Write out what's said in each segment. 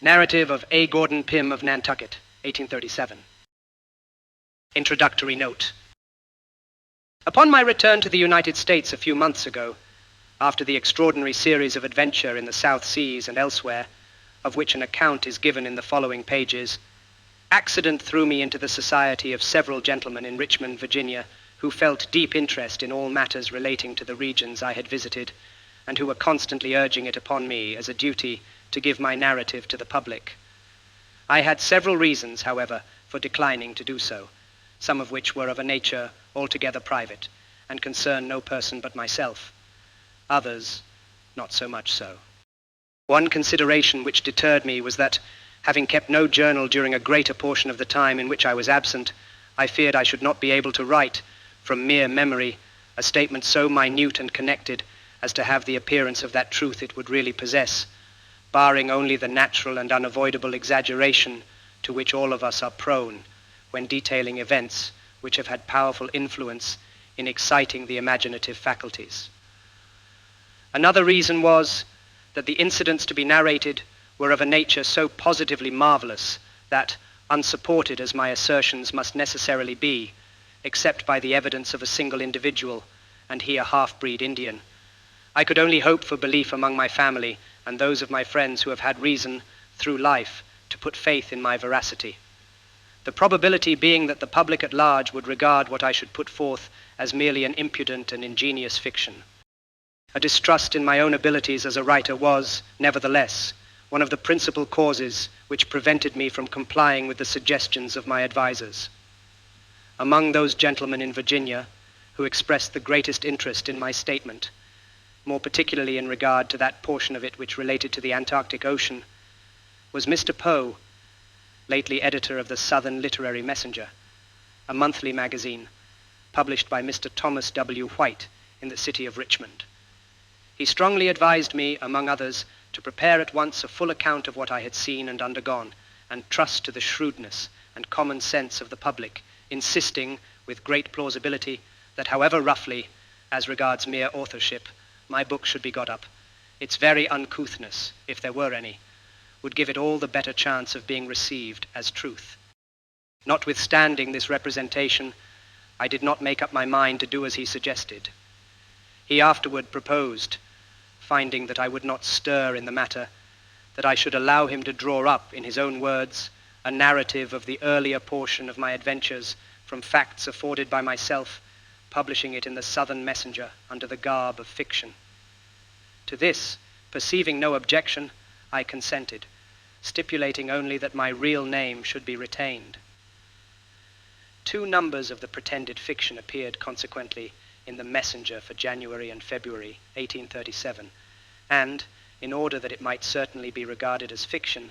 Narrative of A. Gordon Pym of Nantucket, 1837. Introductory Note. Upon my return to the United States a few months ago, after the extraordinary series of adventure in the South Seas and elsewhere, of which an account is given in the following pages, accident threw me into the society of several gentlemen in Richmond, Virginia, who felt deep interest in all matters relating to the regions I had visited, and who were constantly urging it upon me as a duty to give my narrative to the public. I had several reasons, however, for declining to do so, some of which were of a nature altogether private, and concern no person but myself. Others, not so much so. One consideration which deterred me was that, having kept no journal during a greater portion of the time in which I was absent, I feared I should not be able to write, from mere memory, a statement so minute and connected as to have the appearance of that truth it would really possess, barring only the natural and unavoidable exaggeration to which all of us are prone when detailing events which have had powerful influence in exciting the imaginative faculties. Another reason was that the incidents to be narrated were of a nature so positively marvelous that, unsupported as my assertions must necessarily be, except by the evidence of a single individual, and he a half-breed Indian, I could only hope for belief among my family and those of my friends who have had reason, through life, to put faith in my veracity. The probability being that the public at large would regard what I should put forth as merely an impudent and ingenious fiction. A distrust in my own abilities as a writer was, nevertheless, one of the principal causes which prevented me from complying with the suggestions of my advisers. Among those gentlemen in Virginia who expressed the greatest interest in my statement, more particularly in regard to that portion of it which related to the Antarctic Ocean, was Mr. Poe, lately editor of the Southern Literary Messenger, a monthly magazine published by Mr. Thomas W. White in the city of Richmond. He strongly advised me, among others, to prepare at once a full account of what I had seen and undergone, and trust to the shrewdness and common sense of the public, insisting, with great plausibility, that however roughly, as regards mere authorship, my book should be got up, its very uncouthness, if there were any, would give it all the better chance of being received as truth. Notwithstanding this representation, I did not make up my mind to do as he suggested. He afterward proposed, finding that I would not stir in the matter, that I should allow him to draw up, in his own words, a narrative of the earlier portion of my adventures from facts afforded by myself, publishing it in the Southern Messenger under the garb of fiction. To this, perceiving no objection, I consented, stipulating only that my real name should be retained. 2 numbers of the pretended fiction appeared consequently in the Messenger for January and February 1837, and, in order that it might certainly be regarded as fiction,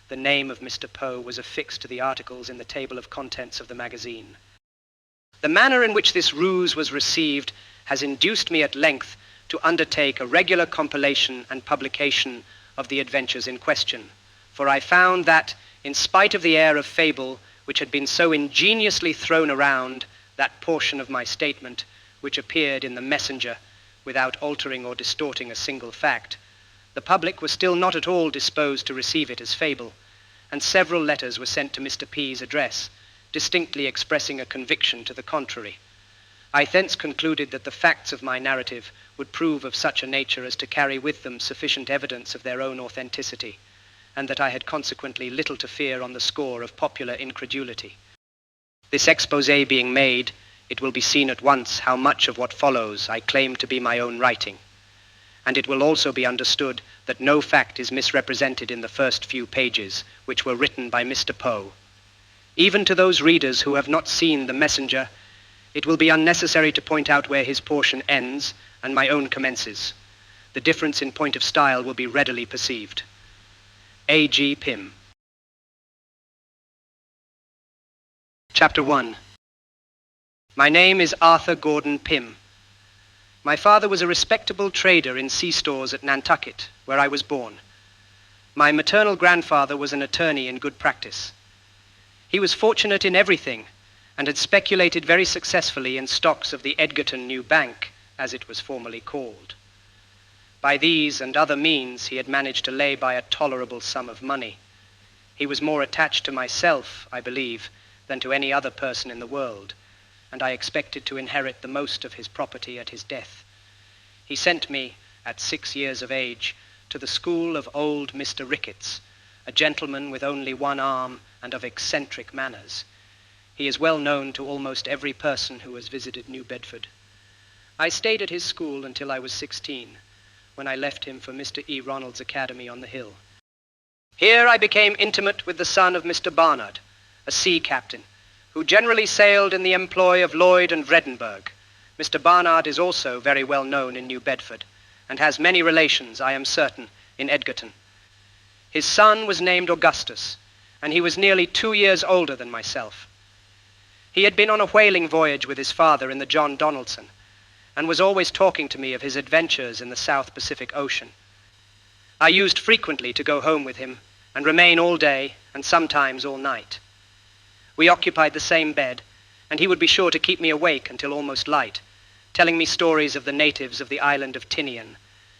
the name of Mr. Poe was affixed to the articles in the table of contents of the magazine. The manner in which this ruse was received has induced me at length to undertake a regular compilation and publication of the adventures in question, for I found that, in spite of the air of fable which had been so ingeniously thrown around that portion of my statement which appeared in the Messenger without altering or distorting a single fact, the public was still not at all disposed to receive it as fable, and several letters were sent to Mr. P.'s address, distinctly expressing a conviction to the contrary. I thence concluded that the facts of my narrative would prove of such a nature as to carry with them sufficient evidence of their own authenticity, and that I had consequently little to fear on the score of popular incredulity. This exposé being made, it will be seen at once how much of what follows I claim to be my own writing, and it will also be understood that no fact is misrepresented in the first few pages, which were written by Mr. Poe. Even to those readers who have not seen the Messenger, it will be unnecessary to point out where his portion ends and my own commences. The difference in point of style will be readily perceived. A. G. Pym. Chapter 1. My name is Arthur Gordon Pym. My father was a respectable trader in sea stores at Nantucket, where I was born. My maternal grandfather was an attorney in good practice. He was fortunate in everything, and had speculated very successfully in stocks of the Edgarton New Bank, as it was formerly called. By these and other means he had managed to lay by a tolerable sum of money, He was more attached to myself, I believe, than to any other person in the world, and I expected to inherit the most of his property at his death. He sent me, at 6 years of age, to the school of old Mr. Ricketts, a gentleman with only one arm and of eccentric manners. He is well known to almost every person who has visited New Bedford. I stayed at his school until I was 16, when I left him for Mr. E. Ronald's academy on the hill. Here I became intimate with the son of Mr. Barnard, a sea captain, who generally sailed in the employ of Lloyd and Vredenburgh. Mr. Barnard is also very well known in New Bedford, and has many relations, I am certain, in Edgarton. His son was named Augustus, and he was nearly 2 years older than myself. He had been on a whaling voyage with his father in the John Donaldson, and was always talking to me of his adventures in the South Pacific Ocean. I used frequently to go home with him and remain all day and sometimes all night. We occupied the same bed, and he would be sure to keep me awake until almost light, telling me stories of the natives of the island of Tinian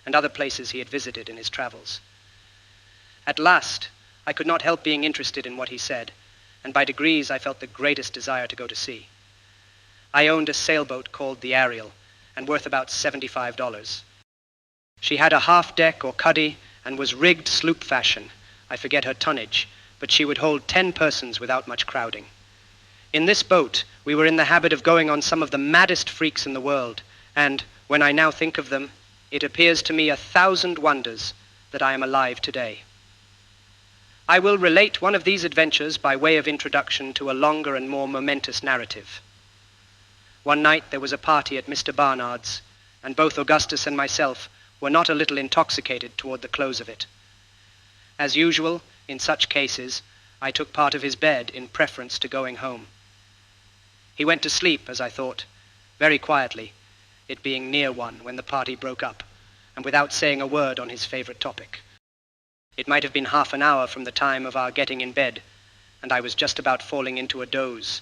and other places he had visited in his travels. At last, I could not help being interested in what he said, and by degrees I felt the greatest desire to go to sea. I owned a sailboat called the Ariel, and worth about $75. She had a half-deck or cuddy and was rigged sloop fashion. I forget her tonnage, but she would hold 10 persons without much crowding. In this boat, we were in the habit of going on some of the maddest freaks in the world, and, when I now think of them, it appears to me 1,000 wonders that I am alive today. I will relate one of these adventures by way of introduction to a longer and more momentous narrative. One night there was a party at Mr. Barnard's, and both Augustus and myself were not a little intoxicated toward the close of it. As usual, in such cases, I took part of his bed in preference to going home. He went to sleep, as I thought, very quietly, it being near 1 when the party broke up, and without saying a word on his favorite topic. It might have been half an hour from the time of our getting in bed, and I was just about falling into a doze,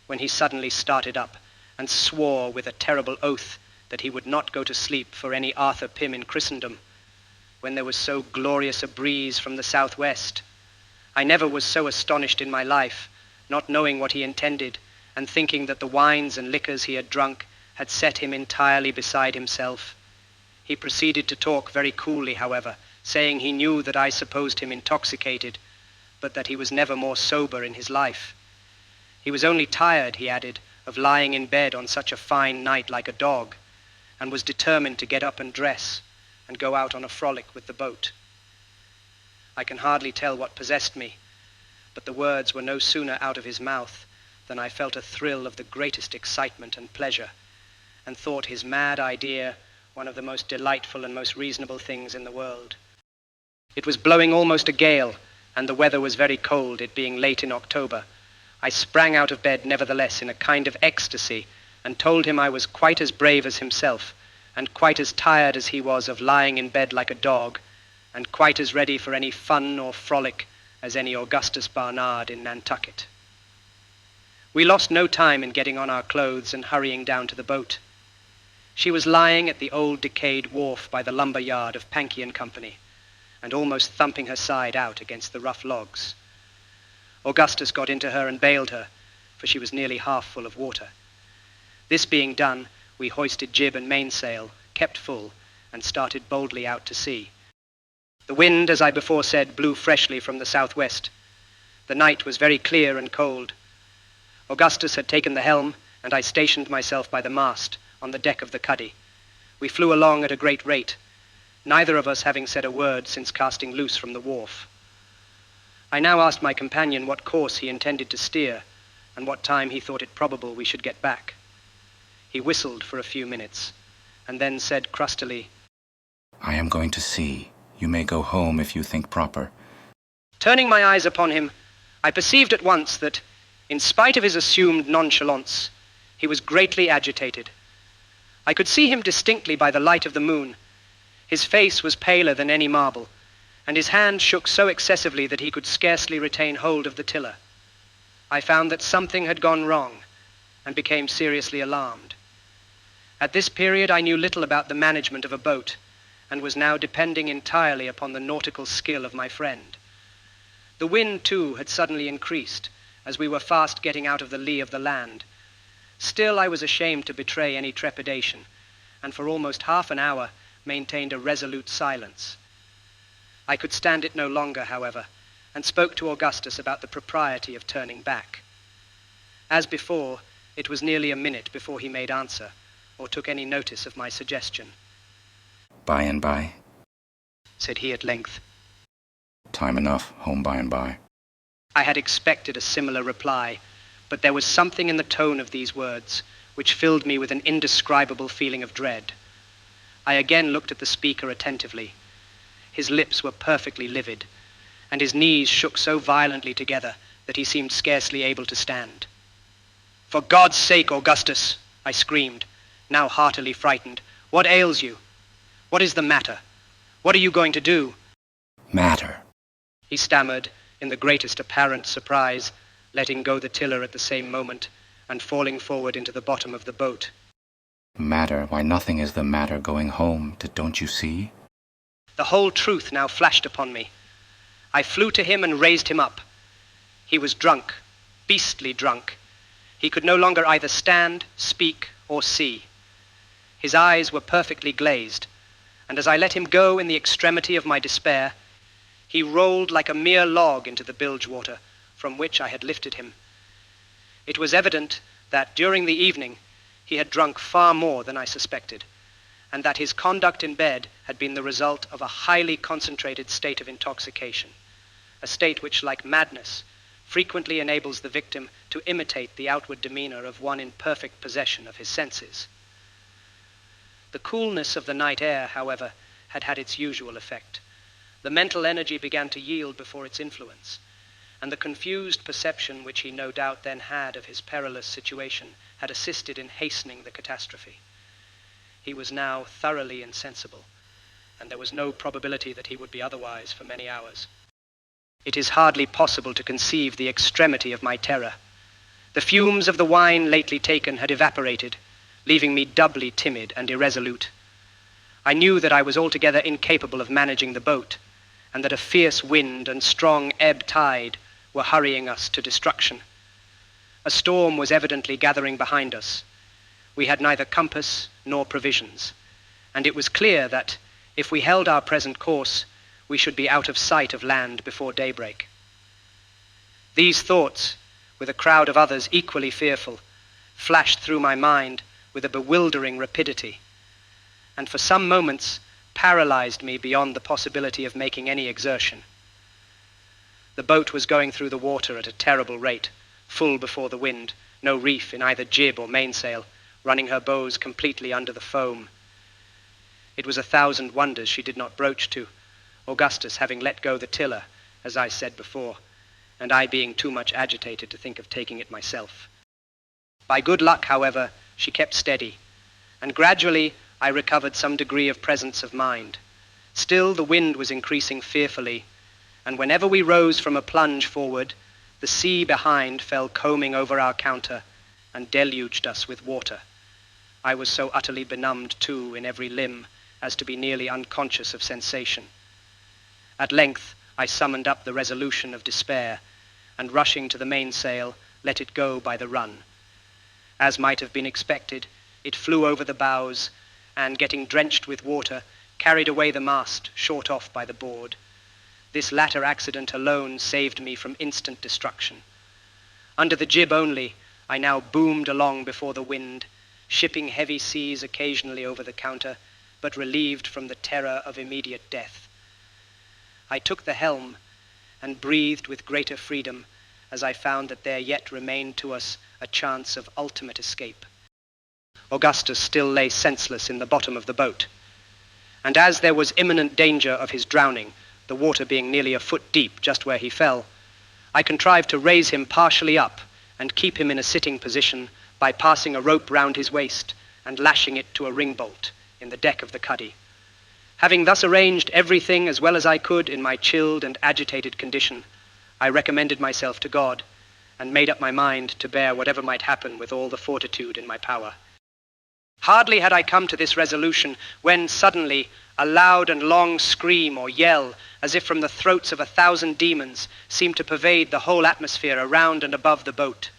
when he suddenly started up and swore with a terrible oath that he would not go to sleep for any Arthur Pym in Christendom, when there was so glorious a breeze from the southwest. I never was so astonished in my life, not knowing what he intended, and thinking that the wines and liquors he had drunk had set him entirely beside himself. He proceeded to talk very coolly, however, saying he knew that I supposed him intoxicated, but that he was never more sober in his life. He was only tired, he added, of lying in bed on such a fine night like a dog, and was determined to get up and dress and go out on a frolic with the boat. I can hardly tell what possessed me, but the words were no sooner out of his mouth than I felt a thrill of the greatest excitement and pleasure, and thought his mad idea one of the most delightful and most reasonable things in the world. It was blowing almost a gale, and the weather was very cold, it being late in October. I sprang out of bed nevertheless in a kind of ecstasy, and told him I was quite as brave as himself, and quite as tired as he was of lying in bed like a dog, and quite as ready for any fun or frolic as any Augustus Barnard in Nantucket. We lost no time in getting on our clothes and hurrying down to the boat. She was lying at the old decayed wharf by the lumber yard of Pankey and Company, and almost thumping her side out against the rough logs. Augustus got into her and bailed her, for she was nearly half full of water. This being done, we hoisted jib and mainsail, kept full, and started boldly out to sea. The wind, as I before said, blew freshly from the southwest. The night was very clear and cold. Augustus had taken the helm, and I stationed myself by the mast, on the deck of the cuddy. We flew along at a great rate, neither of us having said a word since casting loose from the wharf. I now asked my companion what course he intended to steer, and what time he thought it probable we should get back. He whistled for a few minutes, and then said crustily, "I am going to sea. You may go home if you think proper." Turning my eyes upon him, I perceived at once that, in spite of his assumed nonchalance, he was greatly agitated. I could see him distinctly by the light of the moon. His face was paler than any marble, and his hand shook so excessively that he could scarcely retain hold of the tiller. I found that something had gone wrong, and became seriously alarmed. At this period I knew little about the management of a boat, and was now depending entirely upon the nautical skill of my friend. The wind, too, had suddenly increased, as we were fast getting out of the lee of the land. Still, I was ashamed to betray any trepidation, and for almost half an hour maintained a resolute silence. I could stand it no longer, however, and spoke to Augustus about the propriety of turning back. As before, it was nearly a minute before he made answer, or took any notice of my suggestion. By and by. Said he at length. Time enough, home by and by. I had expected a similar reply, but there was something in the tone of these words which filled me with an indescribable feeling of dread. I again looked at the speaker attentively. His lips were perfectly livid, and his knees shook so violently together that he seemed scarcely able to stand. "For God's sake, Augustus," I screamed, now heartily frightened, "what ails you? What is the matter? What are you going to do?" Matter. He stammered, in the greatest apparent surprise, letting go the tiller at the same moment, and falling forward into the bottom of the boat. Matter? Why, nothing is the matter going home, don't you see? The whole truth now flashed upon me. I flew to him and raised him up. He was drunk, beastly drunk. He could no longer either stand, speak, or see. His eyes were perfectly glazed, and as I let him go in the extremity of my despair, he rolled like a mere log into the bilge water from which I had lifted him. It was evident that during the evening he had drunk far more than I suspected, and that his conduct in bed had been the result of a highly concentrated state of intoxication, a state which, like madness, frequently enables the victim to imitate the outward demeanor of one in perfect possession of his senses. The coolness of the night air, however, had had its usual effect. The mental energy began to yield before its influence, and the confused perception which he no doubt then had of his perilous situation had assisted in hastening the catastrophe. He was now thoroughly insensible, and there was no probability that he would be otherwise for many hours. It is hardly possible to conceive the extremity of my terror. The fumes of the wine lately taken had evaporated, leaving me doubly timid and irresolute. I knew that I was altogether incapable of managing the boat, and that a fierce wind and strong ebb tide were hurrying us to destruction. A storm was evidently gathering behind us. We had neither compass nor provisions, and it was clear that, if we held our present course, we should be out of sight of land before daybreak. These thoughts, with a crowd of others equally fearful, flashed through my mind with a bewildering rapidity, and for some moments paralyzed me beyond the possibility of making any exertion. The boat was going through the water at a terrible rate, full before the wind, no reef in either jib or mainsail, running her bows completely under the foam. It was 1,000 wonders she did not broach to, Augustus having let go the tiller, as I said before, and I being too much agitated to think of taking it myself. By good luck, however, she kept steady, and gradually I recovered some degree of presence of mind. Still, the wind was increasing fearfully, and whenever we rose from a plunge forward, the sea behind fell combing over our counter and deluged us with water. I was so utterly benumbed, too, in every limb, as to be nearly unconscious of sensation. At length, I summoned up the resolution of despair, and rushing to the mainsail, let it go by the run. As might have been expected, it flew over the bows, and getting drenched with water, carried away the mast, short off by the board. This latter accident alone saved me from instant destruction. Under the jib only, I now boomed along before the wind, shipping heavy seas occasionally over the counter, but relieved from the terror of immediate death. I took the helm, and breathed with greater freedom, as I found that there yet remained to us a chance of ultimate escape. Augustus still lay senseless in the bottom of the boat, and as there was imminent danger of his drowning, the water being nearly a foot deep just where he fell, I contrived to raise him partially up and keep him in a sitting position by passing a rope round his waist and lashing it to a ring bolt in the deck of the cuddy. Having thus arranged everything as well as I could in my chilled and agitated condition, I recommended myself to God and made up my mind to bear whatever might happen with all the fortitude in my power. Hardly had I come to this resolution when suddenly a loud and long scream or yell, as if from the throats of 1,000 demons, seemed to pervade the whole atmosphere around and above the boat.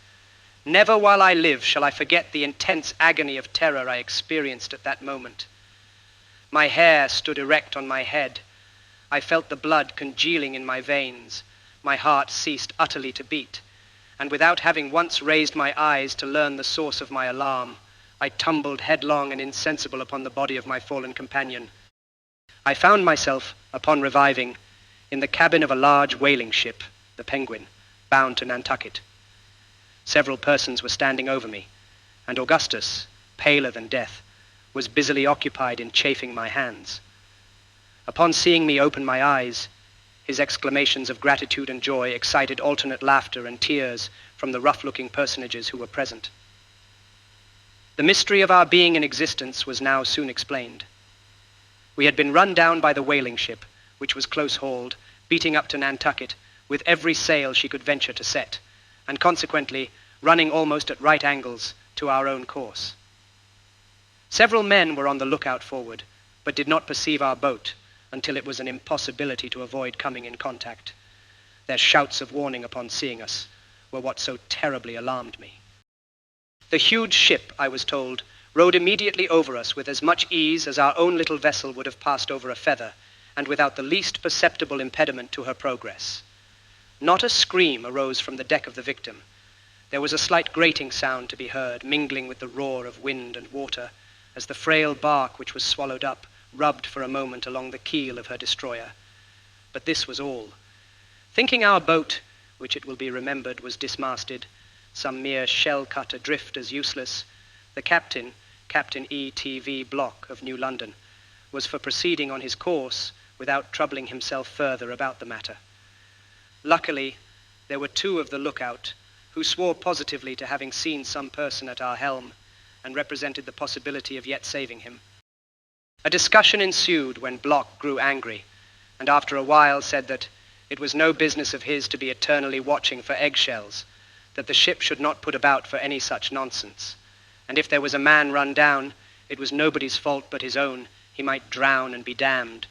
Never while I live shall I forget the intense agony of terror I experienced at that moment. My hair stood erect on my head. I felt the blood congealing in my veins. My heart ceased utterly to beat, and without having once raised my eyes to learn the source of my alarm, I tumbled headlong and insensible upon the body of my fallen companion. I found myself, upon reviving, in the cabin of a large whaling ship, the Penguin, bound to Nantucket. Several persons were standing over me, and Augustus, paler than death, was busily occupied in chafing my hands. Upon seeing me open my eyes, his exclamations of gratitude and joy excited alternate laughter and tears from the rough-looking personages who were present. The mystery of our being in existence was now soon explained. We had been run down by the whaling ship, which was close-hauled, beating up to Nantucket with every sail she could venture to set, and consequently running almost at right angles to our own course. Several men were on the lookout forward, but did not perceive our boat until it was an impossibility to avoid coming in contact. Their shouts of warning upon seeing us were what so terribly alarmed me. The huge ship, I was told, rode immediately over us with as much ease as our own little vessel would have passed over a feather, and without the least perceptible impediment to her progress. Not a scream arose from the deck of the Victim. There was a slight grating sound to be heard, mingling with the roar of wind and water, as the frail bark which was swallowed up rubbed for a moment along the keel of her destroyer. But this was all. Thinking our boat, which it will be remembered was dismasted, some mere shell cut adrift as useless, the captain, Captain E.T.V. Block of New London, was for proceeding on his course without troubling himself further about the matter. Luckily, there were two of the lookout who swore positively to having seen some person at our helm and represented the possibility of yet saving him. A discussion ensued when Block grew angry, and after a while said that it was no business of his to be eternally watching for eggshells, that the ship should not put about for any such nonsense, and if there was a man run down, it was nobody's fault but his own, he might drown and be damned,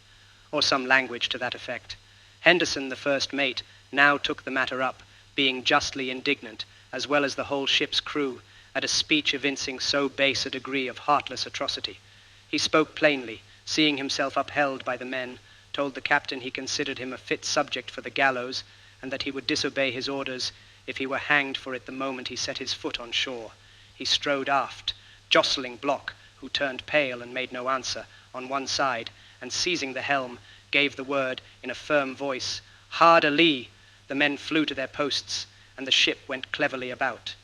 or some language to that effect. Henderson, the first mate, now took the matter up, being justly indignant, as well as the whole ship's crew, at a speech evincing so base a degree of heartless atrocity. He spoke plainly, seeing himself upheld by the men, told the captain he considered him a fit subject for the gallows, and that he would disobey his orders if he were hanged for it the moment he set his foot on shore. He strode aft, jostling Block, who turned pale and made no answer, on one side, and seizing the helm, gave the word in a firm voice, "Hard a lee." The men flew to their posts, and the ship went cleverly about.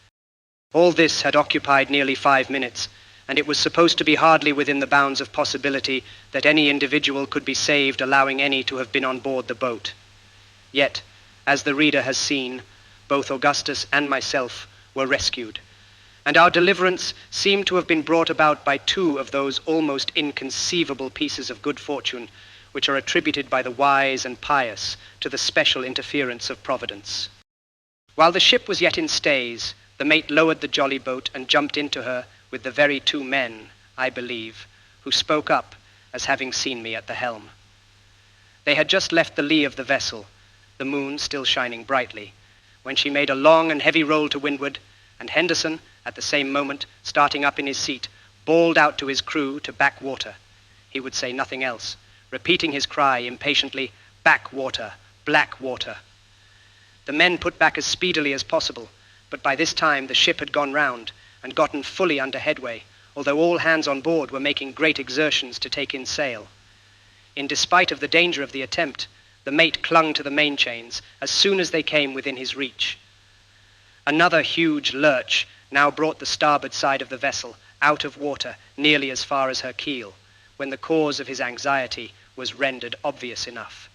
All this had occupied nearly 5 minutes, and it was supposed to be hardly within the bounds of possibility that any individual could be saved, allowing any to have been on board the boat. Yet, as the reader has seen, both Augustus and myself were rescued, and our deliverance seemed to have been brought about by two of those almost inconceivable pieces of good fortune which are attributed by the wise and pious to the special interference of Providence. While the ship was yet in stays, the mate lowered the jolly boat and jumped into her with the very two men, I believe, who spoke up as having seen me at the helm. They had just left the lee of the vessel, the moon still shining brightly, when she made a long and heavy roll to windward, and Henderson, at the same moment, starting up in his seat, bawled out to his crew to back water. He would say nothing else, repeating his cry impatiently, "Back water, black water." The men put back as speedily as possible, but by this time the ship had gone round and gotten fully under headway, although all hands on board were making great exertions to take in sail. In despite of the danger of the attempt, the mate clung to the main chains as soon as they came within his reach. Another huge lurch now brought the starboard side of the vessel out of water nearly as far as her keel, when the cause of his anxiety was rendered obvious enough.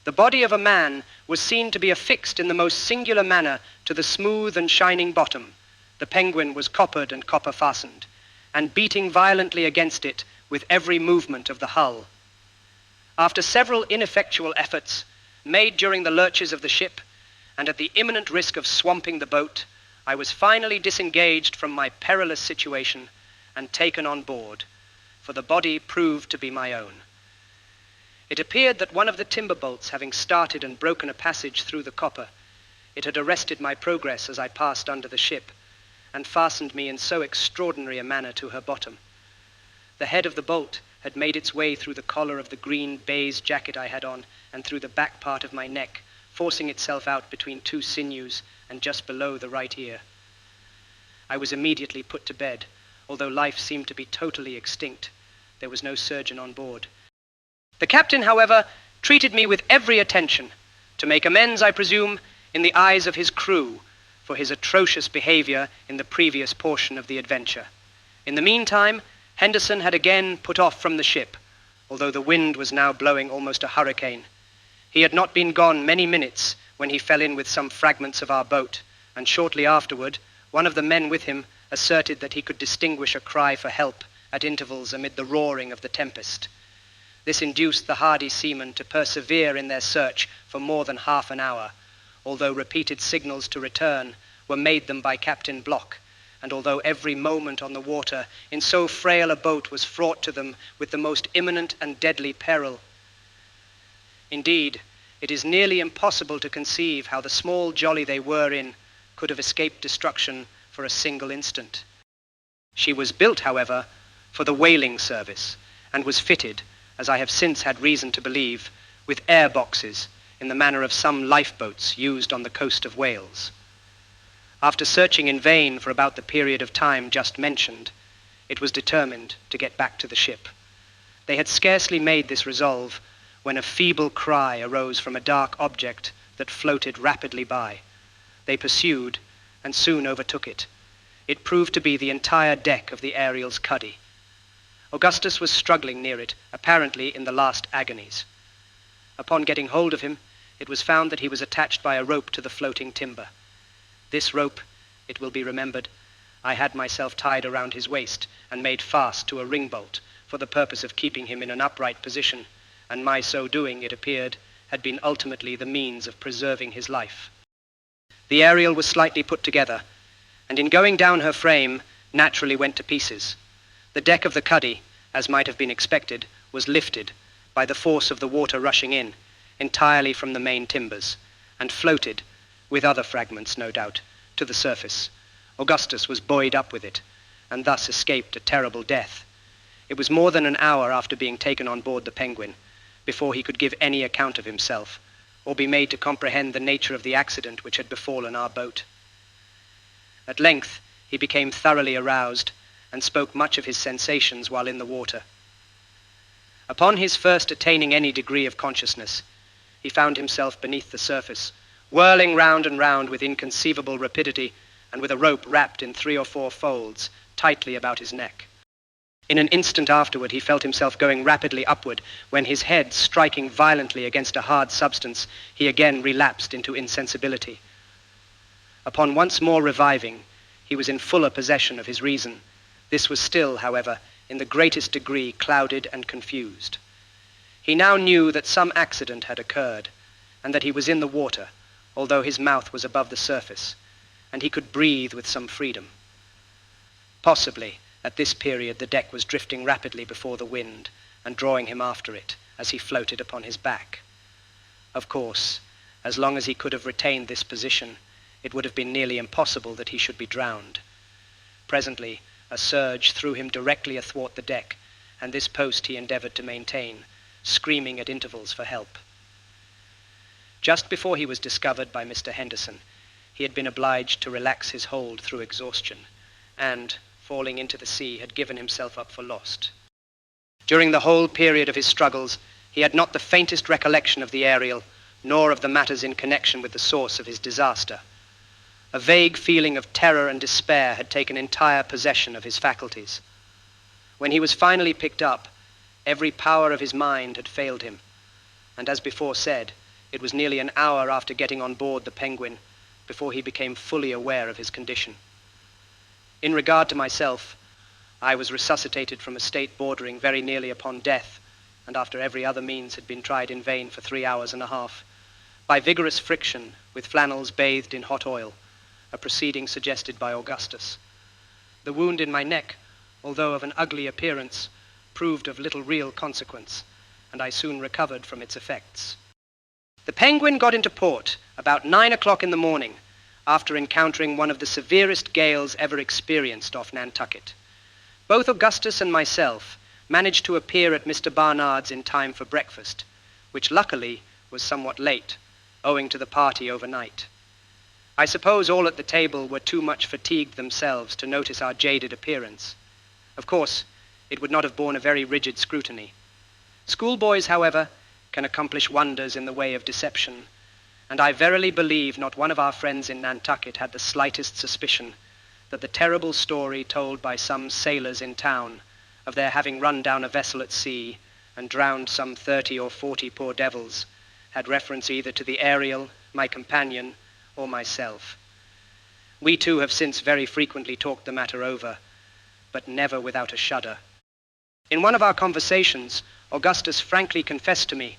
The body of a man was seen to be affixed in the most singular manner to the smooth and shining bottom. The Penguin was coppered and copper fastened, and beating violently against it with every movement of the hull. After several ineffectual efforts, made during the lurches of the ship, and at the imminent risk of swamping the boat, I was finally disengaged from my perilous situation, and taken on board, for the body proved to be my own. It appeared that one of the timber bolts having started and broken a passage through the copper, it had arrested my progress as I passed under the ship, and fastened me in so extraordinary a manner to her bottom. The head of the bolt had made its way through the collar of the green baize jacket I had on, and through the back part of my neck, forcing itself out between two sinews and just below the right ear. I was immediately put to bed, although life seemed to be totally extinct. There was no surgeon on board. The captain, however, treated me with every attention, to make amends, I presume, in the eyes of his crew, for his atrocious behavior in the previous portion of the adventure. In the meantime, Henderson had again put off from the ship, although the wind was now blowing almost a hurricane. He had not been gone many minutes when he fell in with some fragments of our boat, and shortly afterward, one of the men with him asserted that he could distinguish a cry for help at intervals amid the roaring of the tempest. This induced the hardy seamen to persevere in their search for more than half an hour, although repeated signals to return were made them by Captain Block, and although every moment on the water in so frail a boat was fraught to them with the most imminent and deadly peril. Indeed, it is nearly impossible to conceive how the small jolly they were in could have escaped destruction for a single instant. She was built, however, for the whaling service, and was fitted, as I have since had reason to believe, with air boxes in the manner of some lifeboats used on the coast of Wales. After searching in vain for about the period of time just mentioned, it was determined to get back to the ship. They had scarcely made this resolve when a feeble cry arose from a dark object that floated rapidly by. They pursued and soon overtook it. It proved to be the entire deck of the Ariel's cuddy. Augustus was struggling near it, apparently in the last agonies. Upon getting hold of him, it was found that he was attached by a rope to the floating timber. This rope, it will be remembered, I had myself tied around his waist and made fast to a ring bolt for the purpose of keeping him in an upright position, and my so doing, it appeared, had been ultimately the means of preserving his life. The Ariel was slightly put together, and in going down her frame, naturally went to pieces. The deck of the cuddy, as might have been expected, was lifted by the force of the water rushing in, entirely from the main timbers, and floated, with other fragments, no doubt, to the surface. Augustus was buoyed up with it, and thus escaped a terrible death. It was more than an hour after being taken on board the Penguin before he could give any account of himself, or be made to comprehend the nature of the accident which had befallen our boat. At length he became thoroughly aroused, and spoke much of his sensations while in the water. Upon his first attaining any degree of consciousness, he found himself beneath the surface, whirling round and round with inconceivable rapidity, and with a rope wrapped in 3 or 4 folds tightly about his neck. In an instant afterward he felt himself going rapidly upward, when his head striking violently against a hard substance, he again relapsed into insensibility. Upon once more reviving, he was in fuller possession of his reason. This was still, however, in the greatest degree clouded and confused. He now knew that some accident had occurred, and that he was in the water, although his mouth was above the surface, and he could breathe with some freedom. Possibly, at this period, the deck was drifting rapidly before the wind, and drawing him after it, as he floated upon his back. Of course, as long as he could have retained this position, it would have been nearly impossible that he should be drowned. Presently, a surge threw him directly athwart the deck, and this post he endeavored to maintain, screaming at intervals for help. Just before he was discovered by Mr. Henderson, he had been obliged to relax his hold through exhaustion, and, falling into the sea, had given himself up for lost. During the whole period of his struggles, he had not the faintest recollection of the Ariel, nor of the matters in connection with the source of his disaster. A vague feeling of terror and despair had taken entire possession of his faculties. When he was finally picked up, every power of his mind had failed him, and as before said, it was nearly an hour after getting on board the Penguin before he became fully aware of his condition. In regard to myself, I was resuscitated from a state bordering very nearly upon death, and after every other means had been tried in vain for 3 hours and a half, by vigorous friction with flannels bathed in hot oil, a proceeding suggested by Augustus. The wound in my neck although of an ugly appearance, proved of little real consequence, and I soon recovered from its effects. The Penguin got into port about 9 o'clock in the morning, after encountering one of the severest gales ever experienced off Nantucket. Both Augustus and myself managed to appear at Mr. Barnard's in time for breakfast, which luckily was somewhat late, owing to the party overnight. I suppose all at the table were too much fatigued themselves to notice our jaded appearance. Of course, it would not have borne a very rigid scrutiny. Schoolboys, however, can accomplish wonders in the way of deception, and I verily believe not one of our friends in Nantucket had the slightest suspicion that the terrible story told by some sailors in town of their having run down a vessel at sea and drowned some 30 or 40 poor devils had reference either to the Ariel, my companion, or myself. We two have since very frequently talked the matter over, but never without a shudder. In one of our conversations, Augustus frankly confessed to me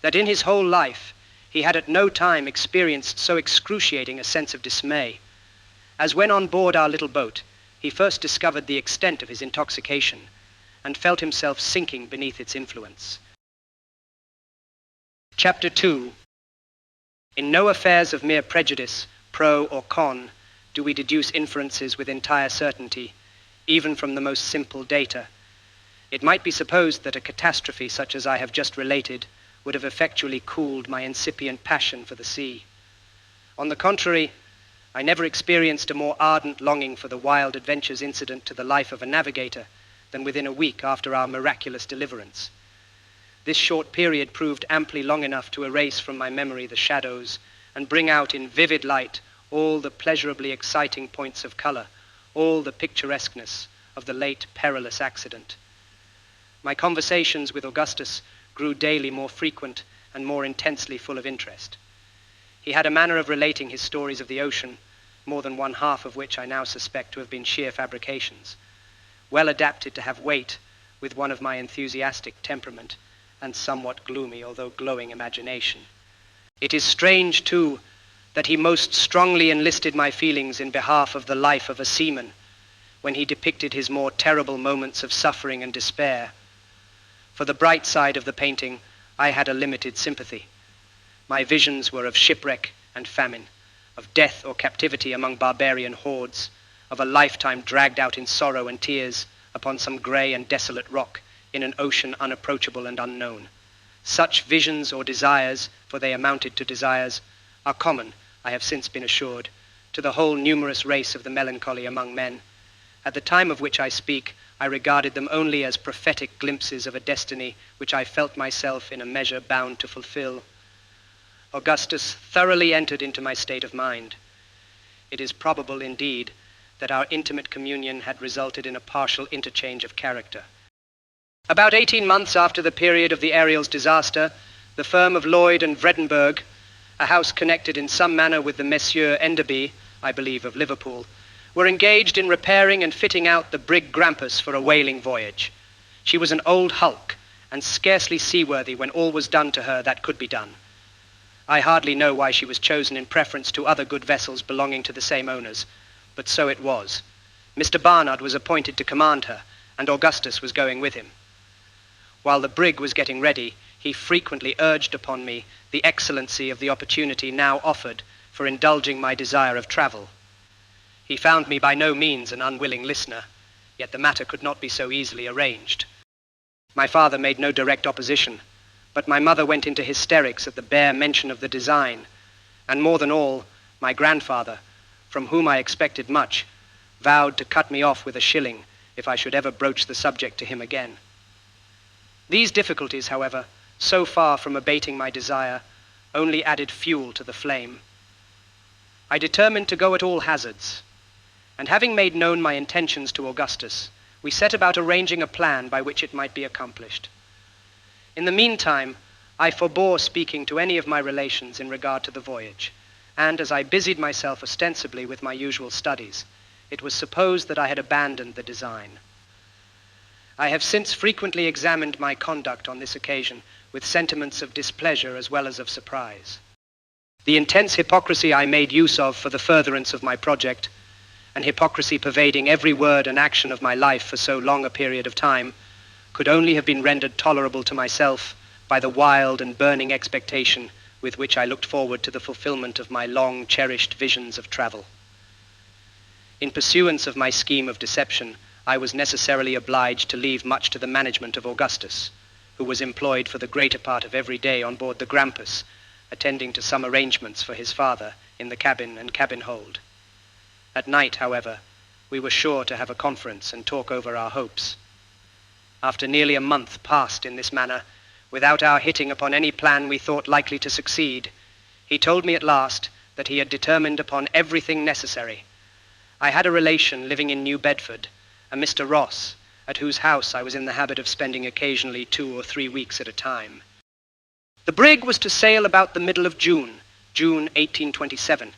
that in his whole life he had at no time experienced so excruciating a sense of dismay as when on board our little boat he first discovered the extent of his intoxication and felt himself sinking beneath its influence. Chapter 2. In no affairs of mere prejudice, pro or con, do we deduce inferences with entire certainty, even from the most simple data. It might be supposed that a catastrophe such as I have just related would have effectually cooled my incipient passion for the sea. On the contrary, I never experienced a more ardent longing for the wild adventures incident to the life of a navigator than within a week after our miraculous deliverance. This short period proved amply long enough to erase from my memory the shadows and bring out in vivid light all the pleasurably exciting points of color, all the picturesqueness of the late perilous accident. My conversations with Augustus grew daily more frequent and more intensely full of interest. He had a manner of relating his stories of the ocean, more than one half of which I now suspect to have been sheer fabrications, well adapted to have weight with one of my enthusiastic temperament and somewhat gloomy, although glowing imagination. It is strange, too, that he most strongly enlisted my feelings in behalf of the life of a seaman when he depicted his more terrible moments of suffering and despair. For the bright side of the painting, I had a limited sympathy. My visions were of shipwreck and famine, of death or captivity among barbarian hordes, of a lifetime dragged out in sorrow and tears upon some grey and desolate rock in an ocean unapproachable and unknown. Such visions or desires, for they amounted to desires, are common, I have since been assured, to the whole numerous race of the melancholy among men. At the time of which I speak, I regarded them only as prophetic glimpses of a destiny which I felt myself in a measure bound to fulfill. Augustus thoroughly entered into my state of mind. It is probable, indeed, that our intimate communion had resulted in a partial interchange of character. About 18 months after the period of the Ariel's disaster, the firm of Lloyd and Vredenburgh, a house connected in some manner with the Messieurs Enderby, I believe of Liverpool, were engaged in repairing and fitting out the brig Grampus for a whaling voyage. She was an old hulk, and scarcely seaworthy when all was done to her that could be done. I hardly know why she was chosen in preference to other good vessels belonging to the same owners, but so it was. Mr. Barnard was appointed to command her, and Augustus was going with him. While the brig was getting ready, he frequently urged upon me the excellency of the opportunity now offered for indulging my desire of travel. He found me by no means an unwilling listener, yet the matter could not be so easily arranged. My father made no direct opposition, but my mother went into hysterics at the bare mention of the design, and more than all, my grandfather, from whom I expected much, vowed to cut me off with a shilling if I should ever broach the subject to him again. These difficulties, however, so far from abating my desire, only added fuel to the flame. I determined to go at all hazards, and having made known my intentions to Augustus, we set about arranging a plan by which it might be accomplished. In the meantime, I forbore speaking to any of my relations in regard to the voyage, and as I busied myself ostensibly with my usual studies, it was supposed that I had abandoned the design. I have since frequently examined my conduct on this occasion with sentiments of displeasure as well as of surprise. The intense hypocrisy I made use of for the furtherance of my project and hypocrisy pervading every word and action of my life for so long a period of time, could only have been rendered tolerable to myself by the wild and burning expectation with which I looked forward to the fulfillment of my long-cherished visions of travel. In pursuance of my scheme of deception, I was necessarily obliged to leave much to the management of Augustus, who was employed for the greater part of every day on board the Grampus, attending to some arrangements for his father in the cabin and cabin hold. At night, however, we were sure to have a conference and talk over our hopes. After nearly a month passed in this manner, without our hitting upon any plan we thought likely to succeed, he told me at last that he had determined upon everything necessary. I had a relation living in New Bedford, a Mr. Ross, at whose house I was in the habit of spending occasionally 2 or 3 weeks at a time. The brig was to sail about the middle of June 1827,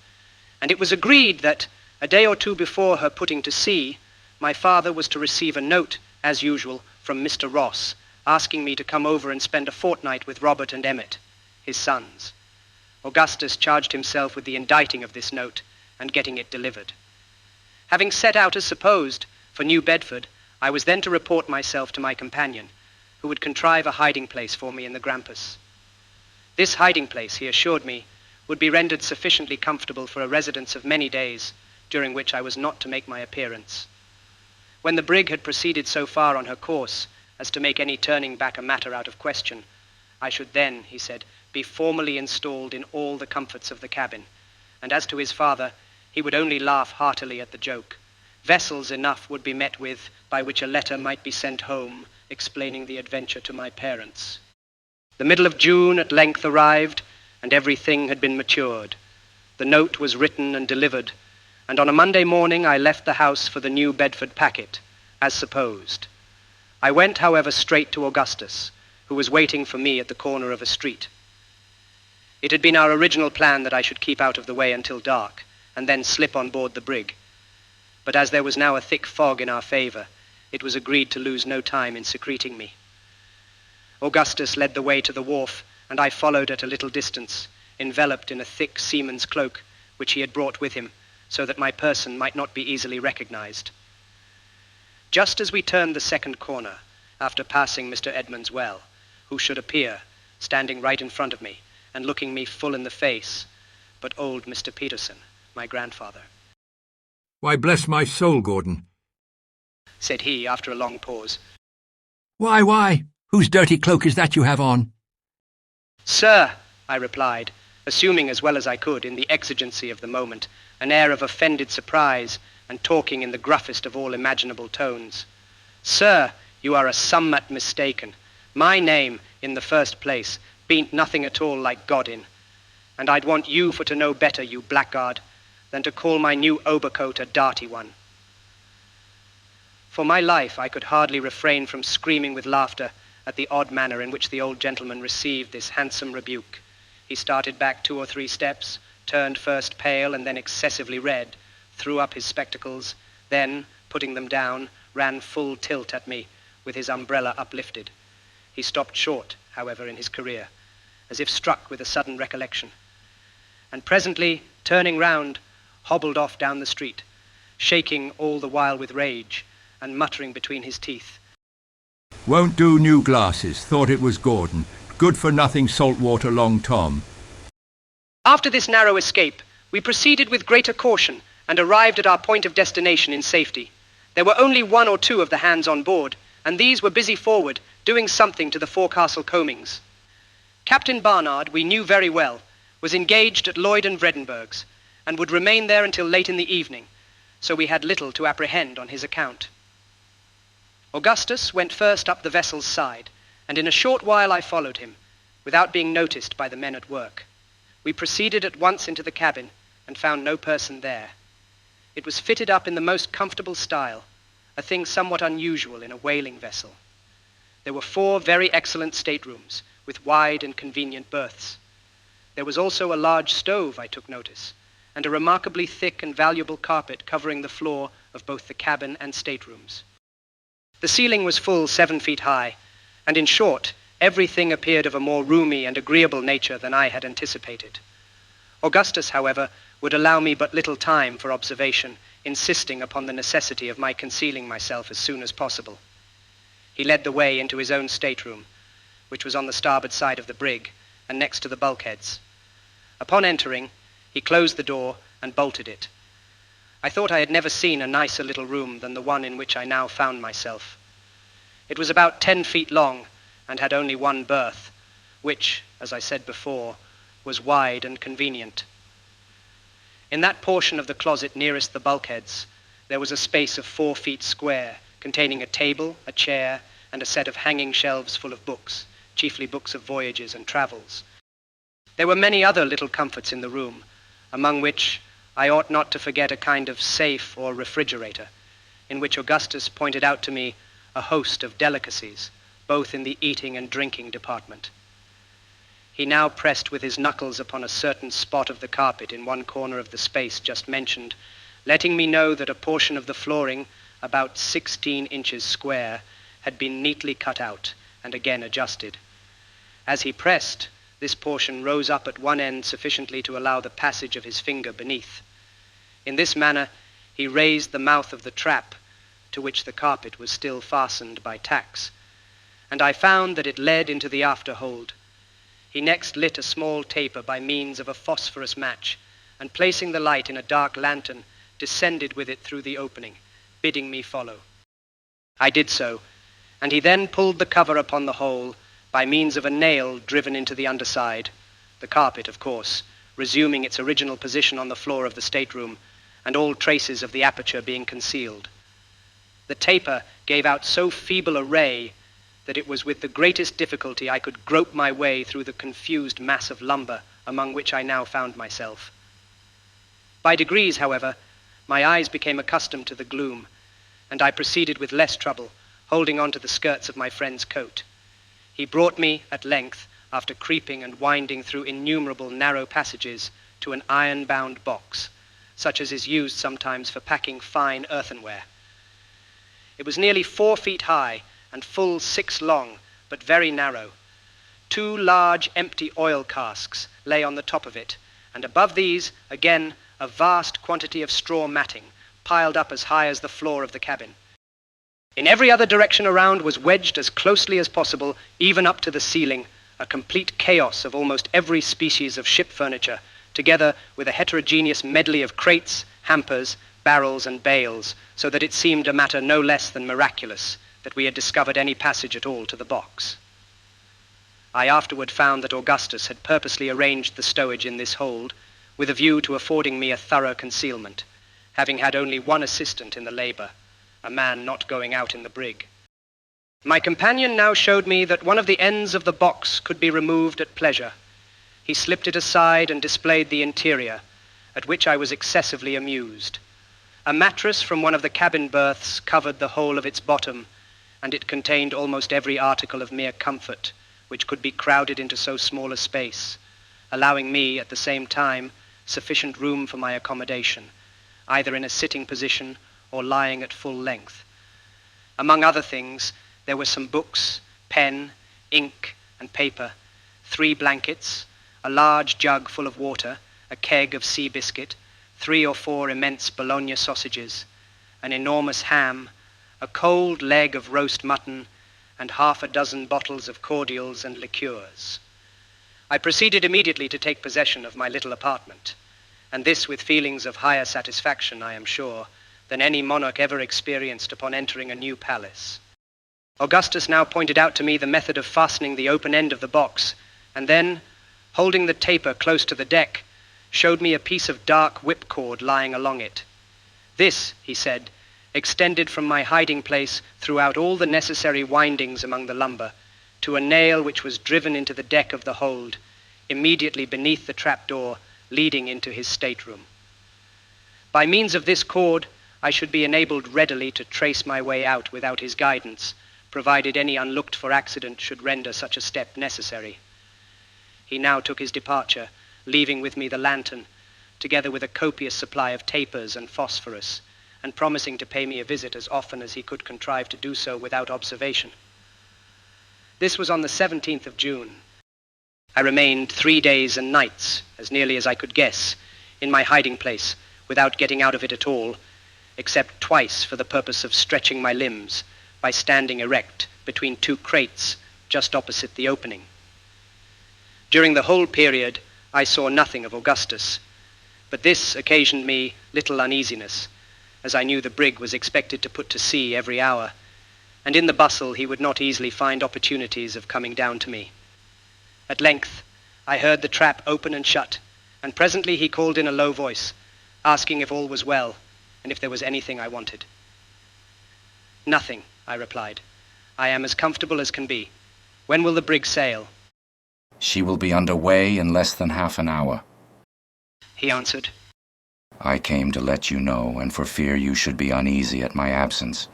and it was agreed that, a day or two before her putting to sea, my father was to receive a note, as usual, from Mr. Ross, asking me to come over and spend a fortnight with Robert and Emmett, his sons. Augustus charged himself with the inditing of this note and getting it delivered. Having set out as supposed for New Bedford, I was then to report myself to my companion, who would contrive a hiding place for me in the Grampus. This hiding place, he assured me, would be rendered sufficiently comfortable for a residence of many days, during which I was not to make my appearance. When the brig had proceeded so far on her course as to make any turning back a matter out of question, I should then, he said, be formally installed in all the comforts of the cabin, and as to his father, he would only laugh heartily at the joke. Vessels enough would be met with by which a letter might be sent home explaining the adventure to my parents. The middle of June at length arrived, and everything had been matured. The note was written and delivered, and on a Monday morning I left the house for the New Bedford packet, as supposed. I went, however, straight to Augustus, who was waiting for me at the corner of a street. It had been our original plan that I should keep out of the way until dark, and then slip on board the brig. But as there was now a thick fog in our favor, it was agreed to lose no time in secreting me. Augustus led the way to the wharf, and I followed at a little distance, enveloped in a thick seaman's cloak, which he had brought with him, so that my person might not be easily recognized. Just as we turned the second corner, after passing Mr. Edmund's well, who should appear, standing right in front of me, and looking me full in the face, but old Mr. Peterson, my grandfather. "Why, bless my soul, Gordon," said he after a long pause. Why, whose dirty cloak is that you have on?" "Sir," I replied, assuming as well as I could, in the exigency of the moment, an air of offended surprise, and talking in the gruffest of all imaginable tones. "Sir, you are a summat mistaken. My name, in the first place, bean't nothing at all like Godin, and I'd want you for to know better, you blackguard, than to call my new overcoat a darty one." For my life, I could hardly refrain from screaming with laughter at the odd manner in which the old gentleman received this handsome rebuke. He started back 2 or 3 steps, turned first pale and then excessively red, threw up his spectacles, then, putting them down, ran full tilt at me, with his umbrella uplifted. He stopped short, however, in his career, as if struck with a sudden recollection, and presently, turning round, hobbled off down the street, shaking all the while with rage, and muttering between his teeth, "Won't do new glasses. Thought it was Gordon. Good-for-nothing saltwater Long Tom." After this narrow escape, we proceeded with greater caution, and arrived at our point of destination in safety. There were only 1 or 2 of the hands on board, and these were busy forward, doing something to the forecastle combings. Captain Barnard, we knew very well, was engaged at Lloyd and Vredenburgh's, and would remain there until late in the evening, so we had little to apprehend on his account. Augustus went first up the vessel's side, and in a short while I followed him, without being noticed by the men at work. We proceeded at once into the cabin, and found no person there. It was fitted up in the most comfortable style, a thing somewhat unusual in a whaling vessel. There were 4 very excellent staterooms, with wide and convenient berths. There was also a large stove, I took notice, and a remarkably thick and valuable carpet covering the floor of both the cabin and staterooms. The ceiling was full 7 feet high, and in short, everything appeared of a more roomy and agreeable nature than I had anticipated. Augustus, however, would allow me but little time for observation insisting upon the necessity of my concealing myself as soon as possible. He led the way into his own stateroom, which was on the starboard side of the brig and next to the bulkheads. Upon entering, he closed the door and bolted it. I thought I had never seen a nicer little room than the one in which I now found myself. It was about 10 feet long and had only one berth, which, as I said before, was wide and convenient. In that portion of the closet nearest the bulkheads, there was a space of 4 feet square, containing a table, a chair, and a set of hanging shelves full of books, chiefly books of voyages and travels. There were many other little comforts in the room, among which I ought not to forget a kind of safe or refrigerator, in which Augustus pointed out to me a host of delicacies, both in the eating and drinking department. He now pressed with his knuckles upon a certain spot of the carpet in one corner of the space just mentioned, letting me know that a portion of the flooring, about 16 inches square, had been neatly cut out and again adjusted. As he pressed, this portion rose up at one end sufficiently to allow the passage of his finger beneath. In this manner, he raised the mouth of the trap, to which the carpet was still fastened by tacks, and I found that it led into the afterhold. He next lit a small taper by means of a phosphorus match, and placing the light in a dark lantern, descended with it through the opening, bidding me follow. I did so, and he then pulled the cover upon the hole by means of a nail driven into the underside, the carpet, of course, resuming its original position on the floor of the stateroom, and all traces of the aperture being concealed. The taper gave out so feeble a ray that it was with the greatest difficulty I could grope my way through the confused mass of lumber among which I now found myself. By degrees, however, my eyes became accustomed to the gloom, and I proceeded with less trouble, holding on to the skirts of my friend's coat. He brought me, at length, after creeping and winding through innumerable narrow passages, to an iron-bound box, such as is used sometimes for packing fine earthenware. It was nearly 4 feet high, and full 6 long, but very narrow. 2 large empty oil casks lay on the top of it, and above these, again, a vast quantity of straw matting, piled up as high as the floor of the cabin. In every other direction around was wedged as closely as possible, even up to the ceiling, a complete chaos of almost every species of ship furniture, together with a heterogeneous medley of crates, hampers, barrels, and bales, so that it seemed a matter no less than miraculous that we had discovered any passage at all to the box. I afterward found that Augustus had purposely arranged the stowage in this hold with a view to affording me a thorough concealment, having had only one assistant in the labor, a man not going out in the brig. My companion now showed me that one of the ends of the box could be removed at pleasure. He slipped it aside and displayed the interior, at which I was excessively amused. A mattress from one of the cabin berths covered the whole of its bottom, and it contained almost every article of mere comfort which could be crowded into so small a space, allowing me, at the same time, sufficient room for my accommodation, either in a sitting position or lying at full length. Among other things, there were some books, pen, ink, and paper, 3 blankets, a large jug full of water, a keg of sea biscuit, 3 or 4 immense Bologna sausages, an enormous ham, a cold leg of roast mutton, and 6 bottles of cordials and liqueurs. I proceeded immediately to take possession of my little apartment, and this with feelings of higher satisfaction, I am sure, than any monarch ever experienced upon entering a new palace. Augustus now pointed out to me the method of fastening the open end of the box, and then, holding the taper close to the deck, showed me a piece of dark whipcord lying along it. This, he said, extended from my hiding place throughout all the necessary windings among the lumber, to a nail which was driven into the deck of the hold, immediately beneath the trapdoor leading into his stateroom. By means of this cord, I should be enabled readily to trace my way out without his guidance, provided any unlooked-for accident should render such a step necessary. He now took his departure, leaving with me the lantern, together with a copious supply of tapers and phosphorus, and promising to pay me a visit as often as he could contrive to do so without observation. This was on the 17th of June. I remained 3 days and nights, as nearly as I could guess, in my hiding place, without getting out of it at all, except twice for the purpose of stretching my limbs by standing erect between two crates just opposite the opening. During the whole period, I saw nothing of Augustus, but this occasioned me little uneasiness, as I knew the brig was expected to put to sea every hour, and in the bustle he would not easily find opportunities of coming down to me. At length, I heard the trap open and shut, and presently he called in a low voice, asking if all was well, and if there was anything I wanted. "Nothing," I replied. "I am as comfortable as can be. When will the brig sail?" She will be under way in less than half an hour. He answered. I came to let you know, and for fear you should be uneasy at my absence.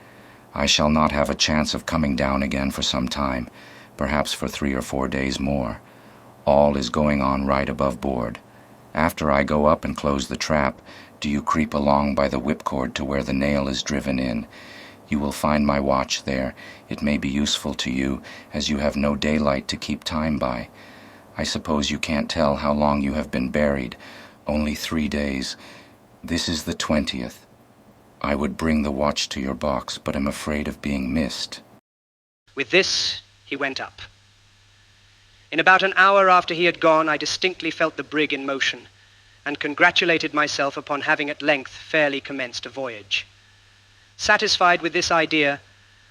I shall not have a chance of coming down again for some time, perhaps for 3 or 4 days more. All is going on right above board. After I go up and close the trap, do you creep along by the whipcord to where the nail is driven in. You will find my watch there. It may be useful to you, as you have no daylight to keep time by. I suppose you can't tell how long you have been buried. Only 3 days. This is the 20th. I would bring the watch to your box, but am afraid of being missed." With this, he went up. In about an hour after he had gone, I distinctly felt the brig in motion, and congratulated myself upon having at length fairly commenced a voyage. Satisfied with this idea,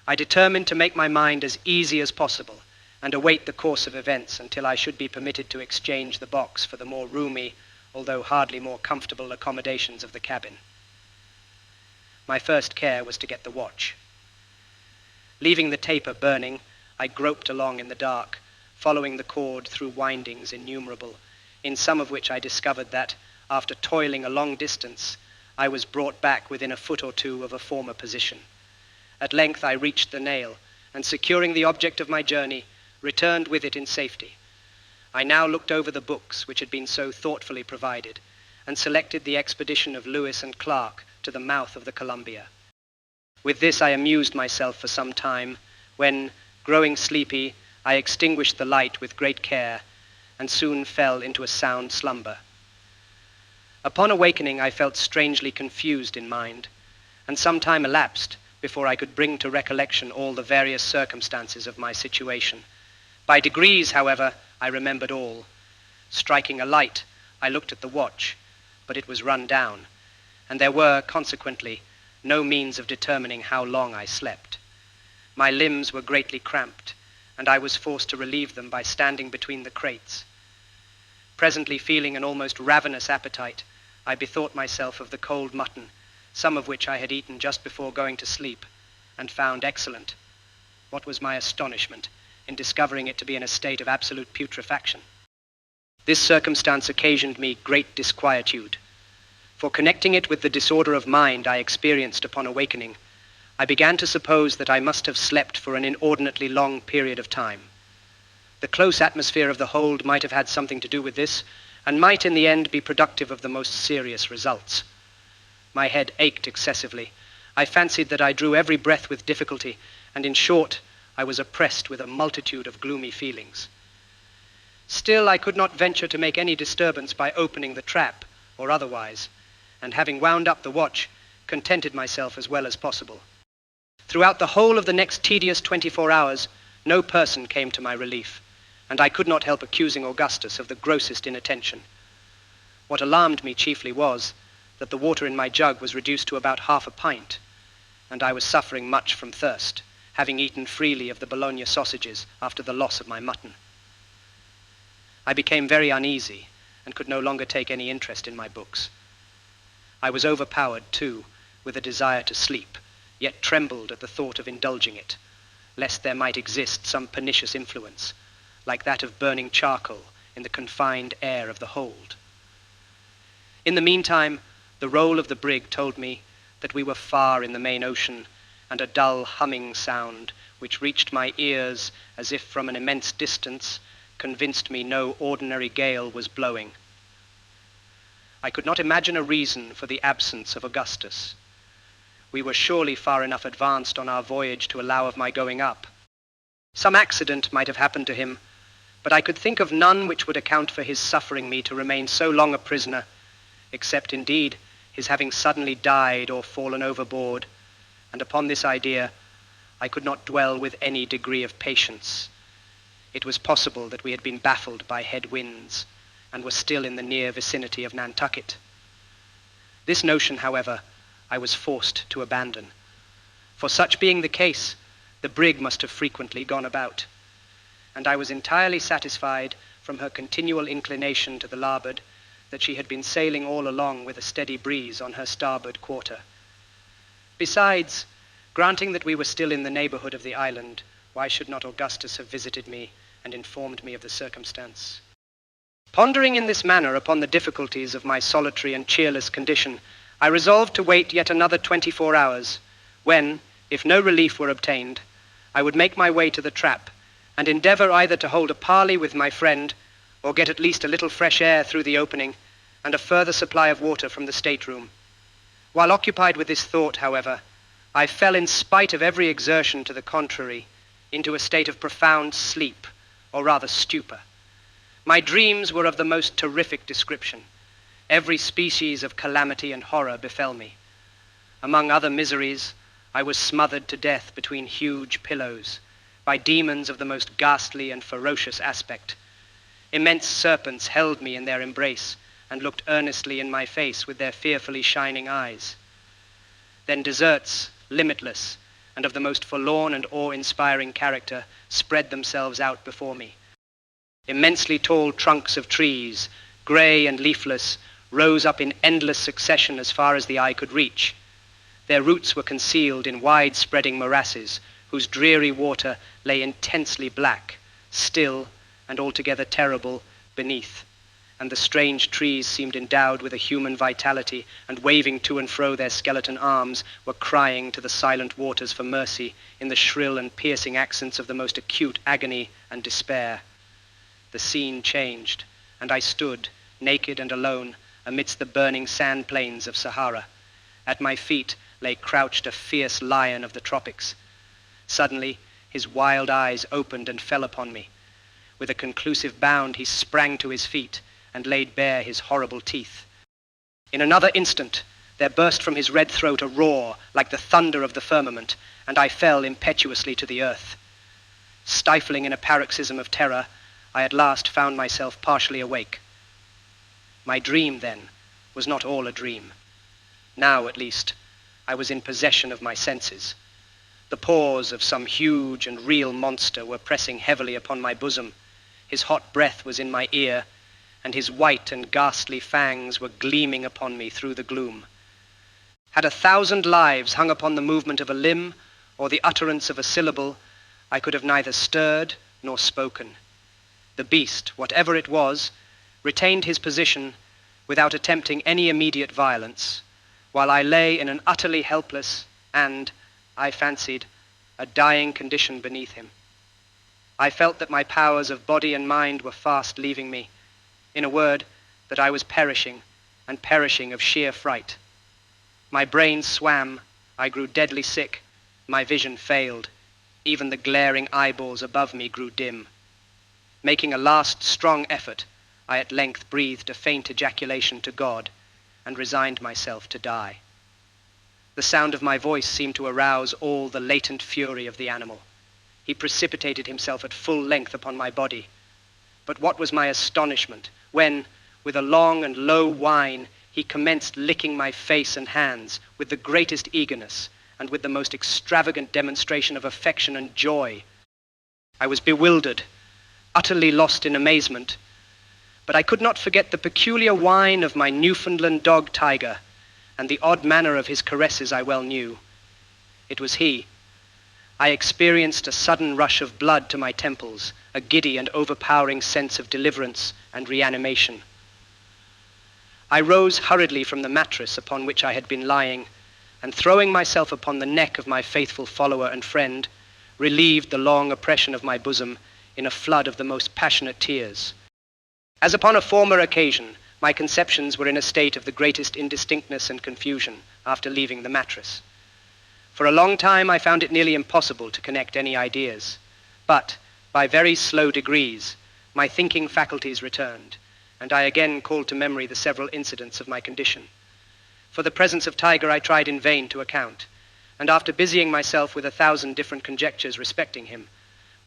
I determined to make my mind as easy as possible, and await the course of events until I should be permitted to exchange the box for the more roomy, although hardly more comfortable accommodations of the cabin. My first care was to get the watch. Leaving the taper burning, I groped along in the dark, following the cord through windings innumerable, in some of which I discovered that, after toiling a long distance, I was brought back within a foot or two of a former position. At length I reached the nail, and securing the object of my journey, returned with it in safety. I now looked over the books which had been so thoughtfully provided, and selected the expedition of Lewis and Clark to the mouth of the Columbia. With this I amused myself for some time, when, growing sleepy, I extinguished the light with great care, and soon fell into a sound slumber. Upon awakening, I felt strangely confused in mind, and some time elapsed before I could bring to recollection all the various circumstances of my situation. By degrees, however, I remembered all. Striking a light, I looked at the watch, but it was run down, and there were, consequently, no means of determining how long I slept. My limbs were greatly cramped, and I was forced to relieve them by standing between the crates. Presently, feeling an almost ravenous appetite, I bethought myself of the cold mutton, some of which I had eaten just before going to sleep, and found excellent. What was my astonishment in discovering it to be in a state of absolute putrefaction. This circumstance occasioned me great disquietude, for connecting it with the disorder of mind I experienced upon awakening, I began to suppose that I must have slept for an inordinately long period of time. The close atmosphere of the hold might have had something to do with this, and might in the end be productive of the most serious results. My head ached excessively. I fancied that I drew every breath with difficulty, and in short, I was oppressed with a multitude of gloomy feelings. Still, I could not venture to make any disturbance by opening the trap, or otherwise, and having wound up the watch, contented myself as well as possible. Throughout the whole of the next tedious 24 hours, no person came to my relief, and I could not help accusing Augustus of the grossest inattention. What alarmed me chiefly was that the water in my jug was reduced to about half a pint, and I was suffering much from thirst, having eaten freely of the Bologna sausages after the loss of my mutton. I became very uneasy, and could no longer take any interest in my books. I was overpowered, too, with a desire to sleep, yet trembled at the thought of indulging it, lest there might exist some pernicious influence, like that of burning charcoal in the confined air of the hold. In the meantime, the roll of the brig told me that we were far in the main ocean, and a dull humming sound, which reached my ears as if from an immense distance, convinced me no ordinary gale was blowing. I could not imagine a reason for the absence of Augustus. We were surely far enough advanced on our voyage to allow of my going up. Some accident might have happened to him, but I could think of none which would account for his suffering me to remain so long a prisoner, except indeed his having suddenly died or fallen overboard, and upon this idea I could not dwell with any degree of patience. It was possible that we had been baffled by head winds, and were still in the near vicinity of Nantucket. This notion, however, I was forced to abandon. For such being the case, the brig must have frequently gone about, and I was entirely satisfied from her continual inclination to the larboard that she had been sailing all along with a steady breeze on her starboard quarter. Besides, granting that we were still in the neighborhood of the island, why should not Augustus have visited me and informed me of the circumstance? Pondering in this manner upon the difficulties of my solitary and cheerless condition, I resolved to wait yet another 24 hours, when, if no relief were obtained, I would make my way to the trap, and endeavor either to hold a parley with my friend, or get at least a little fresh air through the opening, and a further supply of water from the stateroom. While occupied with this thought, however, I fell, in spite of every exertion to the contrary, into a state of profound sleep, or rather stupor. My dreams were of the most terrific description. Every species of calamity and horror befell me. Among other miseries, I was smothered to death between huge pillows, by demons of the most ghastly and ferocious aspect. Immense serpents held me in their embrace, and looked earnestly in my face with their fearfully shining eyes. Then deserts, limitless, and of the most forlorn and awe-inspiring character, spread themselves out before me. Immensely tall trunks of trees, grey and leafless, rose up in endless succession as far as the eye could reach. Their roots were concealed in wide-spreading morasses, whose dreary water lay intensely black, still, and altogether terrible, beneath, and the strange trees seemed endowed with a human vitality, and waving to and fro their skeleton arms, were crying to the silent waters for mercy in the shrill and piercing accents of the most acute agony and despair. The scene changed, and I stood, naked and alone, amidst the burning sand plains of Sahara. At my feet lay crouched a fierce lion of the tropics. Suddenly, his wild eyes opened and fell upon me. With a conclusive bound, he sprang to his feet and laid bare his horrible teeth. In another instant, there burst from his red throat a roar like the thunder of the firmament, and I fell impetuously to the earth. Stifling in a paroxysm of terror, I at last found myself partially awake. My dream, then, was not all a dream. Now, at least, I was in possession of my senses. The paws of some huge and real monster were pressing heavily upon my bosom. His hot breath was in my ear, and his white and ghastly fangs were gleaming upon me through the gloom. Had 1,000 lives hung upon the movement of a limb or the utterance of a syllable, I could have neither stirred nor spoken. The beast, whatever it was, retained his position without attempting any immediate violence, while I lay in an utterly helpless and, I fancied, a dying condition beneath him. I felt that my powers of body and mind were fast leaving me. In a word, that I was perishing, and perishing of sheer fright. My brain swam, I grew deadly sick, my vision failed, even the glaring eyeballs above me grew dim. Making a last strong effort, I at length breathed a faint ejaculation to God, and resigned myself to die. The sound of my voice seemed to arouse all the latent fury of the animal. He precipitated himself at full length upon my body. But what was my astonishment when, with a long and low whine, he commenced licking my face and hands with the greatest eagerness and with the most extravagant demonstration of affection and joy. I was bewildered, utterly lost in amazement, but I could not forget the peculiar whine of my Newfoundland dog Tiger, and the odd manner of his caresses I well knew. It was he. I experienced a sudden rush of blood to my temples, a giddy and overpowering sense of deliverance and reanimation. I rose hurriedly from the mattress upon which I had been lying, and throwing myself upon the neck of my faithful follower and friend, relieved the long oppression of my bosom in a flood of the most passionate tears. As upon a former occasion, my conceptions were in a state of the greatest indistinctness and confusion after leaving the mattress. For a long time I found it nearly impossible to connect any ideas, but by very slow degrees my thinking faculties returned, and I again called to memory the several incidents of my condition. For the presence of Tiger I tried in vain to account, and after busying myself with 1,000 different conjectures respecting him,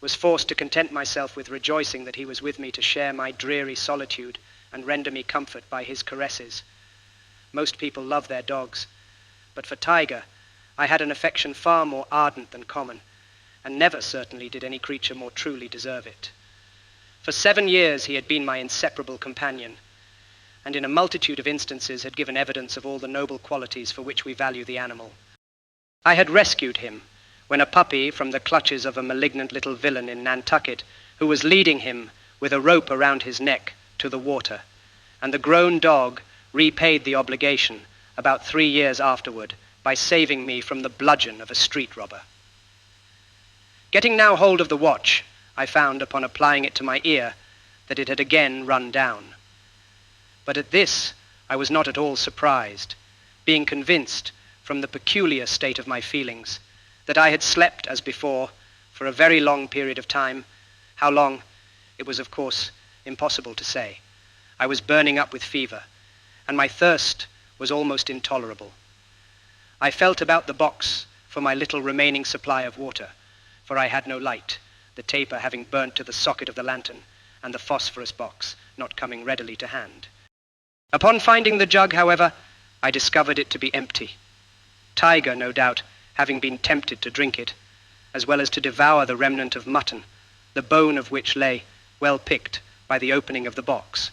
was forced to content myself with rejoicing that he was with me to share my dreary solitude and render me comfort by his caresses. Most people love their dogs, but for Tiger I had an affection far more ardent than common, and never certainly did any creature more truly deserve it. For 7 years he had been my inseparable companion, and in a multitude of instances had given evidence of all the noble qualities for which we value the animal. I had rescued him when a puppy from the clutches of a malignant little villain in Nantucket, who was leading him with a rope around his neck to the water, and the grown dog repaid the obligation about 3 years afterward by saving me from the bludgeon of a street robber. Getting now hold of the watch, I found, upon applying it to my ear, that it had again run down. But at this I was not at all surprised, being convinced, from the peculiar state of my feelings, that I had slept as before for a very long period of time. How long, it was of course impossible to say. I was burning up with fever, and my thirst was almost intolerable. I felt about the box for my little remaining supply of water, for I had no light, the taper having burnt to the socket of the lantern, and the phosphorus box not coming readily to hand. Upon finding the jug, however, I discovered it to be empty. Tiger, no doubt, having been tempted to drink it, as well as to devour the remnant of mutton, the bone of which lay, well picked, by the opening of the box.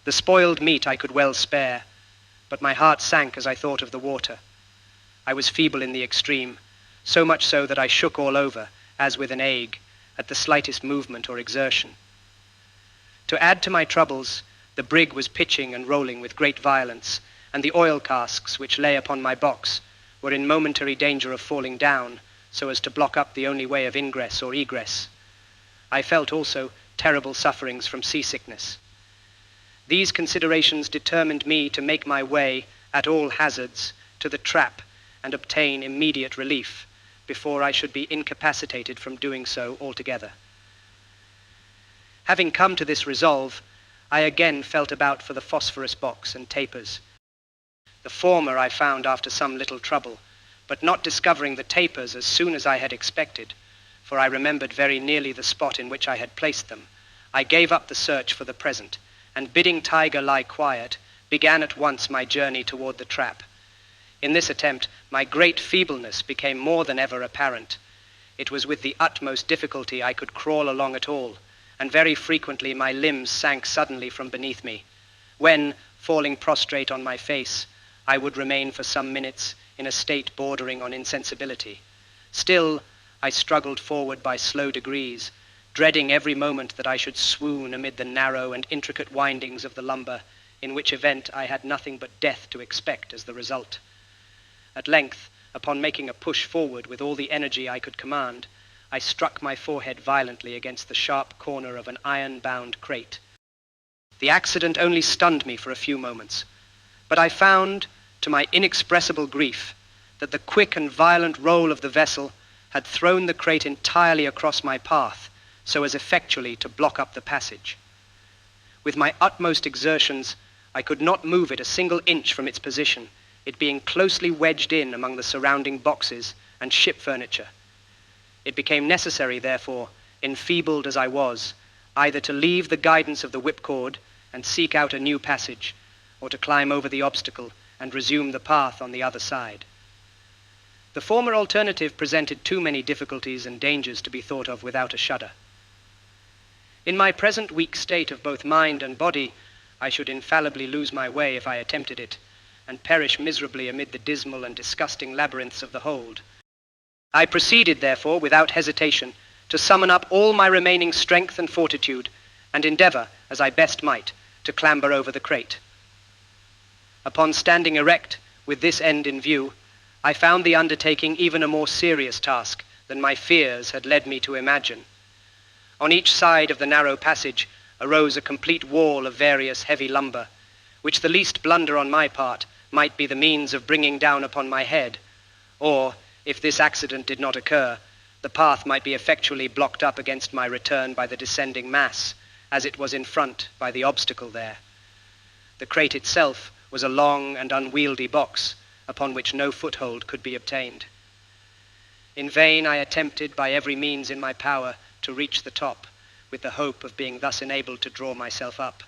The spoiled meat I could well spare, but my heart sank as I thought of the water. I was feeble in the extreme, so much so that I shook all over, as with an ague, at the slightest movement or exertion. To add to my troubles, the brig was pitching and rolling with great violence, and the oil casks which lay upon my box were in momentary danger of falling down, so as to block up the only way of ingress or egress. I felt also terrible sufferings from seasickness. These considerations determined me to make my way, at all hazards, to the trap and obtain immediate relief, before I should be incapacitated from doing so altogether. Having come to this resolve, I again felt about for the phosphorus box and tapers. The former I found after some little trouble, but not discovering the tapers as soon as I had expected, for I remembered very nearly the spot in which I had placed them, I gave up the search for the present, and bidding Tiger lie quiet, began at once my journey toward the trap. In this attempt, my great feebleness became more than ever apparent. It was with the utmost difficulty I could crawl along at all, and very frequently my limbs sank suddenly from beneath me, when, falling prostrate on my face, I would remain for some minutes in a state bordering on insensibility. Still, I struggled forward by slow degrees, dreading every moment that I should swoon amid the narrow and intricate windings of the lumber, in which event I had nothing but death to expect as the result. At length, upon making a push forward with all the energy I could command, I struck my forehead violently against the sharp corner of an iron-bound crate. The accident only stunned me for a few moments, but I found, to my inexpressible grief, that the quick and violent roll of the vessel had thrown the crate entirely across my path, so as effectually to block up the passage. With my utmost exertions, I could not move it a single inch from its position, it being closely wedged in among the surrounding boxes and ship furniture. It became necessary, therefore, enfeebled as I was, either to leave the guidance of the whipcord and seek out a new passage, or to climb over the obstacle and resume the path on the other side. The former alternative presented too many difficulties and dangers to be thought of without a shudder. In my present weak state of both mind and body, I should infallibly lose my way if I attempted it, and perish miserably amid the dismal and disgusting labyrinths of the hold. I proceeded, therefore, without hesitation, to summon up all my remaining strength and fortitude, and endeavor, as I best might, to clamber over the crate. Upon standing erect, with this end in view, I found the undertaking even a more serious task than my fears had led me to imagine. On each side of the narrow passage arose a complete wall of various heavy lumber, which the least blunder on my part might be the means of bringing down upon my head, or, if this accident did not occur, the path might be effectually blocked up against my return by the descending mass, as it was in front by the obstacle there. The crate itself was a long and unwieldy box upon which no foothold could be obtained. In vain I attempted by every means in my power to reach the top, with the hope of being thus enabled to draw myself up.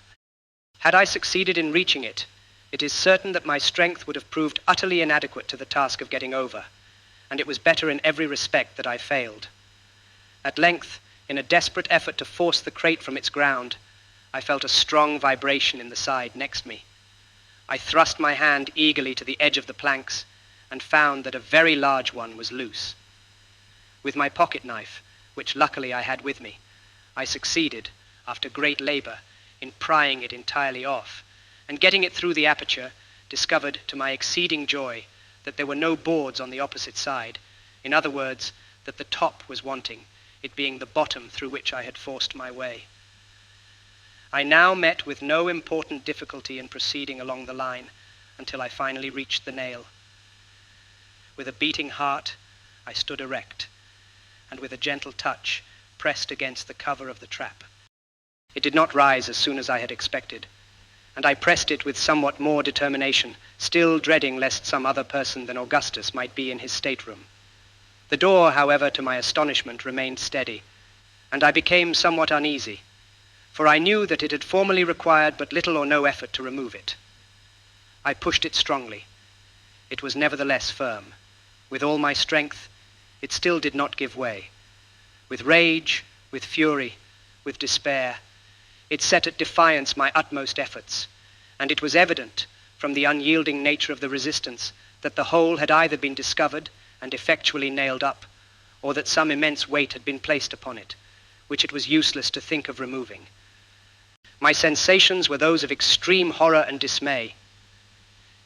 Had I succeeded in reaching it, it is certain that my strength would have proved utterly inadequate to the task of getting over, and it was better in every respect that I failed. At length, in a desperate effort to force the crate from its ground, I felt a strong vibration in the side next me. I thrust my hand eagerly to the edge of the planks and found that a very large one was loose. With my pocket knife, which luckily I had with me, I succeeded, after great labor, in prying it entirely off, and getting it through the aperture, discovered to my exceeding joy that there were no boards on the opposite side. In other words, that the top was wanting, it being the bottom through which I had forced my way. I now met with no important difficulty in proceeding along the line until I finally reached the nail. With a beating heart, I stood erect, and with a gentle touch pressed against the cover of the trap. It did not rise as soon as I had expected, and I pressed it with somewhat more determination, still dreading lest some other person than Augustus might be in his stateroom. The door, however, to my astonishment, remained steady, and I became somewhat uneasy, for I knew that it had formerly required but little or no effort to remove it. I pushed it strongly. It was nevertheless firm. With all my strength, it still did not give way. With rage, with fury, with despair, it set at defiance my utmost efforts, and it was evident, from the unyielding nature of the resistance, that the hole had either been discovered and effectually nailed up, or that some immense weight had been placed upon it, which it was useless to think of removing. My sensations were those of extreme horror and dismay.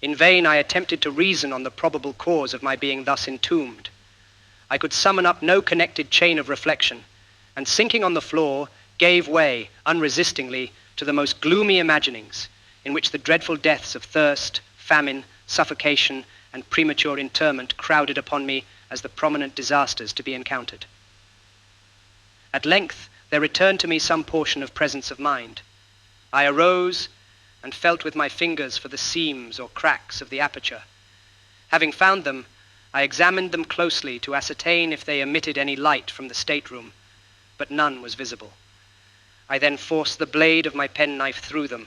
In vain I attempted to reason on the probable cause of my being thus entombed. I could summon up no connected chain of reflection, and sinking on the floor, gave way, unresistingly, to the most gloomy imaginings, in which the dreadful deaths of thirst, famine, suffocation, and premature interment crowded upon me as the prominent disasters to be encountered. At length there returned to me some portion of presence of mind. I arose and felt with my fingers for the seams or cracks of the aperture. Having found them, I examined them closely to ascertain if they emitted any light from the stateroom, but none was visible. I then forced the blade of my penknife through them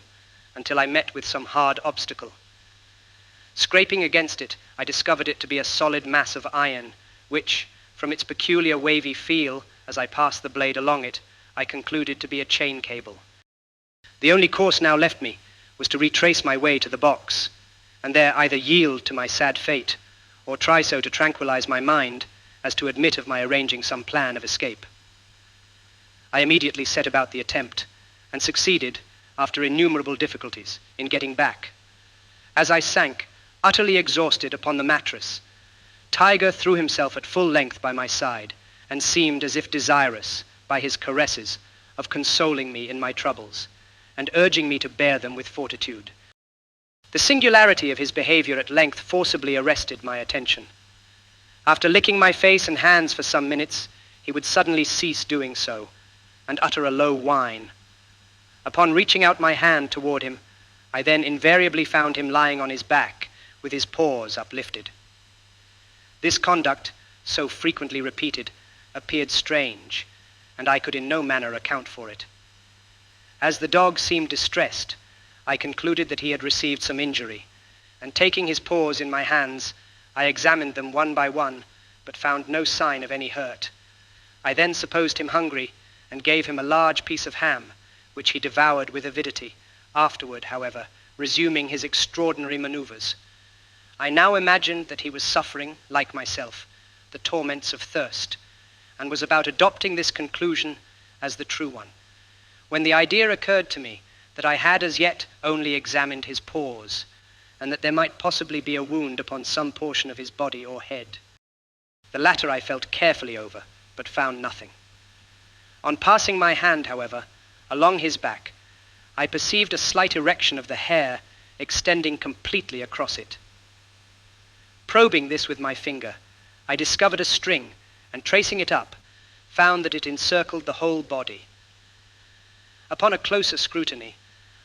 until I met with some hard obstacle. Scraping against it, I discovered it to be a solid mass of iron, which, from its peculiar wavy feel as I passed the blade along it, I concluded to be a chain cable. The only course now left me was to retrace my way to the box, and there either yield to my sad fate, or try so to tranquilize my mind as to admit of my arranging some plan of escape. I immediately set about the attempt, and succeeded, after innumerable difficulties, in getting back. As I sank, utterly exhausted, upon the mattress, Tiger threw himself at full length by my side, and seemed as if desirous, by his caresses, of consoling me in my troubles, and urging me to bear them with fortitude. The singularity of his behavior at length forcibly arrested my attention. After licking my face and hands for some minutes, he would suddenly cease doing so, and utter a low whine. Upon reaching out my hand toward him, I then invariably found him lying on his back, with his paws uplifted. This conduct, so frequently repeated, appeared strange, and I could in no manner account for it. As the dog seemed distressed, I concluded that he had received some injury, and taking his paws in my hands, I examined them one by one, but found no sign of any hurt. I then supposed him hungry, and gave him a large piece of ham, which he devoured with avidity, afterward, however, resuming his extraordinary maneuvers. I now imagined that he was suffering, like myself, the torments of thirst, and was about adopting this conclusion as the true one, when the idea occurred to me that I had as yet only examined his paws, and that there might possibly be a wound upon some portion of his body or head. The latter I felt carefully over, but found nothing. On passing my hand, however, along his back, I perceived a slight erection of the hair extending completely across it. Probing this with my finger, I discovered a string, and tracing it up, found that it encircled the whole body. Upon a closer scrutiny,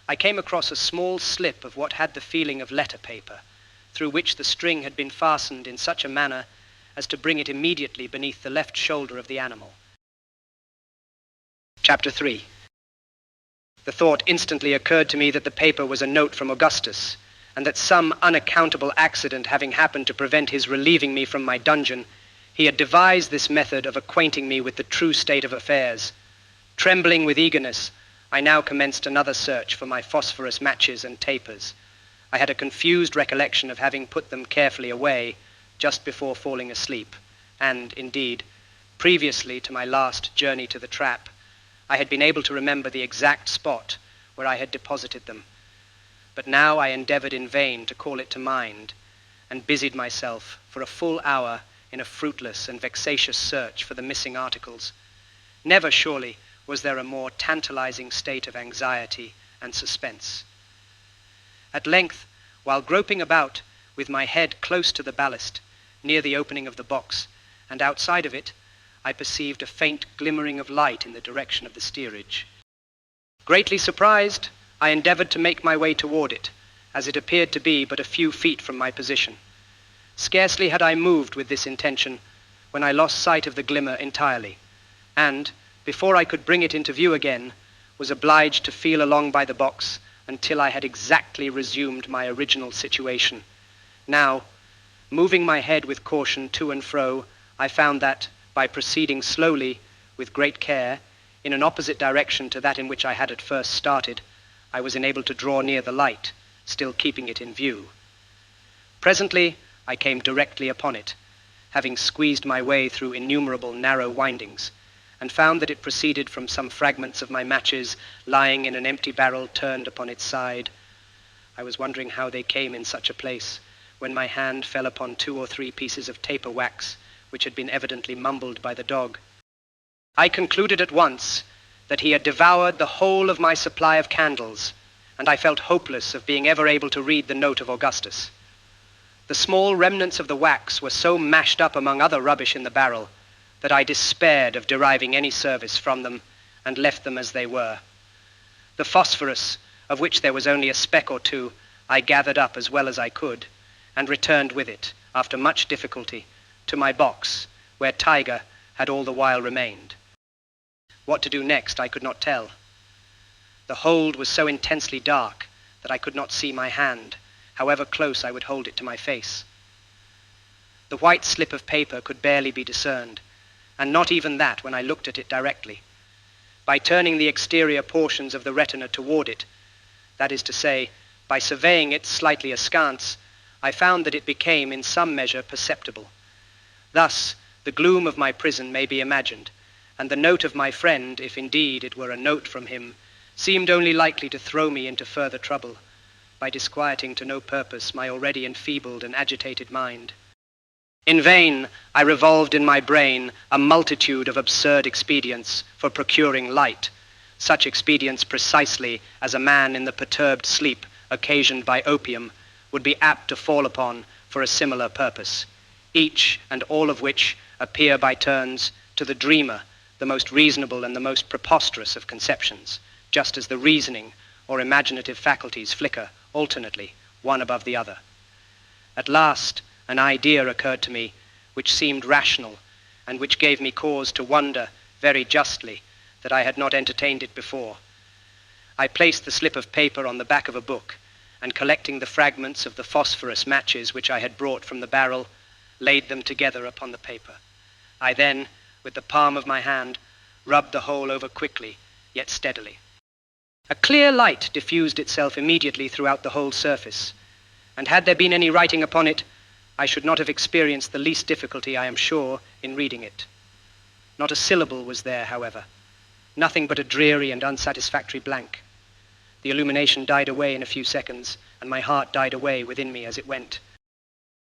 I came across a small slip of what had the feeling of letter paper, through which the string had been fastened in such a manner as to bring it immediately beneath the left shoulder of the animal. Chapter 3. The thought instantly occurred to me that the paper was a note from Augustus, and that some unaccountable accident having happened to prevent his relieving me from my dungeon, he had devised this method of acquainting me with the true state of affairs. Trembling with eagerness, I now commenced another search for my phosphorus matches and tapers. I had a confused recollection of having put them carefully away just before falling asleep, and, indeed, previously to my last journey to the trap, I had been able to remember the exact spot where I had deposited them. But now I endeavored in vain to call it to mind, and busied myself for a full hour in a fruitless and vexatious search for the missing articles. Never, surely, was there a more tantalizing state of anxiety and suspense. At length, while groping about, with my head close to the ballast, near the opening of the box, and outside of it, I perceived a faint glimmering of light in the direction of the steerage. Greatly surprised, I endeavored to make my way toward it, as it appeared to be but a few feet from my position. Scarcely had I moved with this intention when I lost sight of the glimmer entirely, and, before I could bring it into view again, was obliged to feel along by the box until I had exactly resumed my original situation. Now, moving my head with caution to and fro, I found that, by proceeding slowly, with great care, in an opposite direction to that in which I had at first started, I was enabled to draw near the light, still keeping it in view. Presently, I came directly upon it, having squeezed my way through innumerable narrow windings, and found that it proceeded from some fragments of my matches lying in an empty barrel turned upon its side. I was wondering how they came in such a place, when my hand fell upon 2 or 3 pieces of taper wax, which had been evidently mumbled by the dog. I concluded at once that he had devoured the whole of my supply of candles, and I felt hopeless of being ever able to read the note of Augustus. The small remnants of the wax were so mashed up among other rubbish in the barrel that I despaired of deriving any service from them, and left them as they were. The phosphorus, of which there was only a speck or two, I gathered up as well as I could, and returned with it, after much difficulty, to my box, where Tiger had all the while remained. What to do next I could not tell. The hold was so intensely dark that I could not see my hand, however close I would hold it to my face. The white slip of paper could barely be discerned, and not even that when I looked at it directly. By turning the exterior portions of the retina toward it, that is to say, by surveying it slightly askance, I found that it became in some measure perceptible. Thus, the gloom of my prison may be imagined, and the note of my friend, if indeed it were a note from him, seemed only likely to throw me into further trouble, by disquieting to no purpose my already enfeebled and agitated mind. In vain I revolved in my brain a multitude of absurd expedients for procuring light, such expedients precisely as a man in the perturbed sleep occasioned by opium would be apt to fall upon for a similar purpose, each and all of which appear by turns to the dreamer the most reasonable and the most preposterous of conceptions, just as the reasoning or imaginative faculties flicker alternately, one above the other. At last, an idea occurred to me which seemed rational, and which gave me cause to wonder very justly that I had not entertained it before. I placed the slip of paper on the back of a book, and collecting the fragments of the phosphorus matches which I had brought from the barrel, laid them together upon the paper. I then, with the palm of my hand, rubbed the whole over quickly, yet steadily. A clear light diffused itself immediately throughout the whole surface, and had there been any writing upon it, I should not have experienced the least difficulty, I am sure, in reading it. Not a syllable was there, however, nothing but a dreary and unsatisfactory blank. The illumination died away in a few seconds, and my heart died away within me as it went.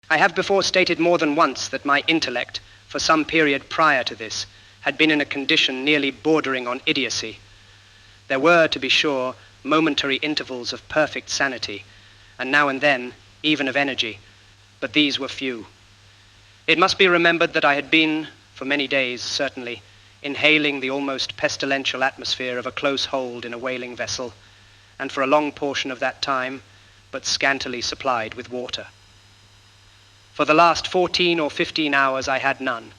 I have before stated more than once that my intellect, for some period prior to this, had been in a condition nearly bordering on idiocy. There were, to be sure, momentary intervals of perfect sanity, and now and then, even of energy, but these were few. It must be remembered that I had been, for many days certainly, inhaling the almost pestilential atmosphere of a close hold in a whaling vessel, and for a long portion of that time, but scantily supplied with water. For the last 14 or 15 hours I had none,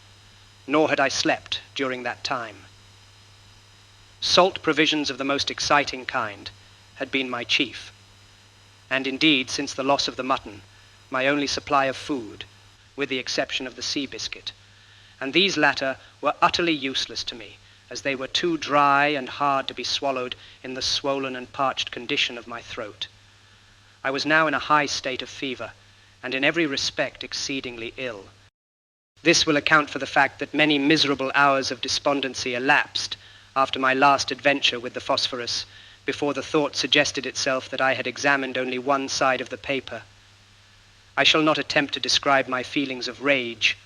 nor had I slept during that time. Salt provisions of the most exciting kind had been my chief, and indeed, since the loss of the mutton, my only supply of food, with the exception of the sea biscuit, and these latter were utterly useless to me, as they were too dry and hard to be swallowed in the swollen and parched condition of my throat. I was now in a high state of fever, and in every respect exceedingly ill. This will account for the fact that many miserable hours of despondency elapsed after my last adventure with the phosphorus, before the thought suggested itself that I had examined only one side of the paper. I shall not attempt to describe my feelings of rage,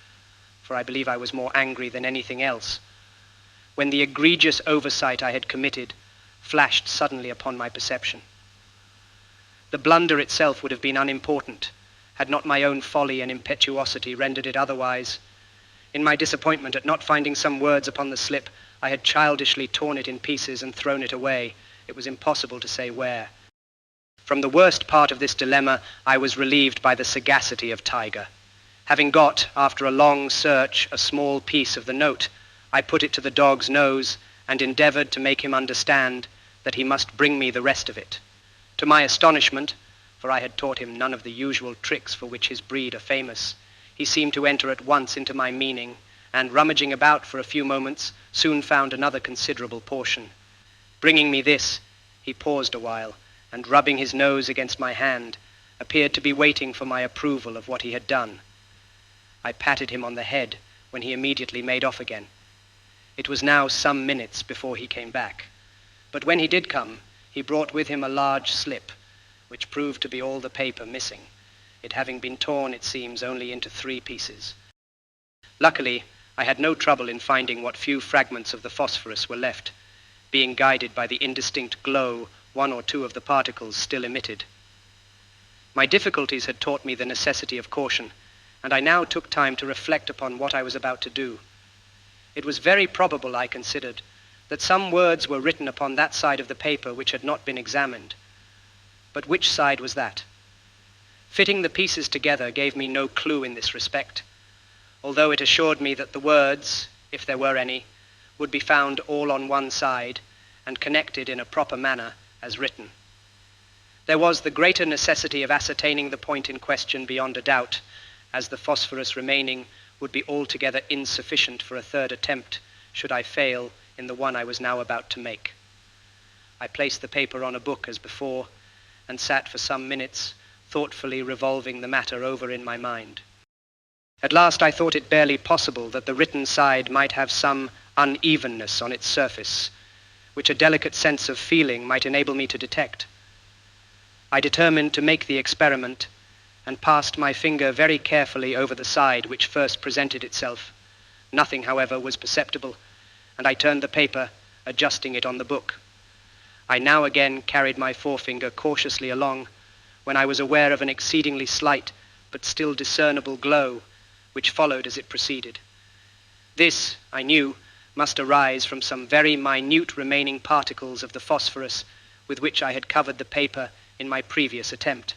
for I believe I was more angry than anything else, when the egregious oversight I had committed flashed suddenly upon my perception. The blunder itself would have been unimportant, had not my own folly and impetuosity rendered it otherwise. In my disappointment at not finding some words upon the slip, I had childishly torn it in pieces and thrown it away. It was impossible to say where. From the worst part of this dilemma, I was relieved by the sagacity of Tiger. Having got, after a long search, a small piece of the note, I put it to the dog's nose and endeavored to make him understand that he must bring me the rest of it. To my astonishment, for I had taught him none of the usual tricks for which his breed are famous, he seemed to enter at once into my meaning, and rummaging about for a few moments, soon found another considerable portion. Bringing me this, he paused a while, and rubbing his nose against my hand, appeared to be waiting for my approval of what he had done. I patted him on the head, when he immediately made off again. It was now some minutes before he came back, but when he did come, he brought with him a large slip, which proved to be all the paper missing, it having been torn, it seems, only into 3 pieces. Luckily, I had no trouble in finding what few fragments of the phosphorus were left, being guided by the indistinct glow 1 or 2 of the particles still emitted. My difficulties had taught me the necessity of caution, and I now took time to reflect upon what I was about to do. It was very probable, I considered, that some words were written upon that side of the paper which had not been examined. But which side was that? Fitting the pieces together gave me no clue in this respect, although it assured me that the words, if there were any, would be found all on one side, and connected in a proper manner as written. There was the greater necessity of ascertaining the point in question beyond a doubt, as the phosphorus remaining would be altogether insufficient for a third attempt, should I fail in the one I was now about to make. I placed the paper on a book as before, and sat for some minutes, thoughtfully revolving the matter over in my mind. At last I thought it barely possible that the written side might have some unevenness on its surface, which a delicate sense of feeling might enable me to detect. I determined to make the experiment, and passed my finger very carefully over the side which first presented itself. Nothing, however, was perceptible, and I turned the paper, adjusting it on the book. I now again carried my forefinger cautiously along, when I was aware of an exceedingly slight, but still discernible glow, which followed as it proceeded. This, I knew, must arise from some very minute remaining particles of the phosphorus with which I had covered the paper in my previous attempt.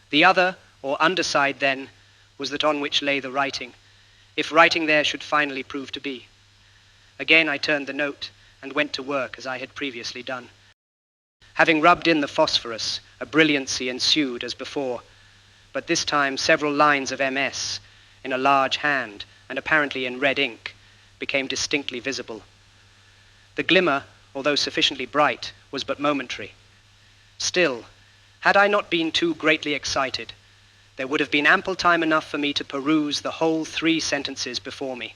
The other, or underside then, was that on which lay the writing, if writing there should finally prove to be. Again I turned the note, and went to work as I had previously done. Having rubbed in the phosphorus, a brilliancy ensued as before, but this time several lines of MS, in a large hand, and apparently in red ink, became distinctly visible. The glimmer, although sufficiently bright, was but momentary. Still, had I not been too greatly excited, there would have been ample time enough for me to peruse the whole 3 sentences before me,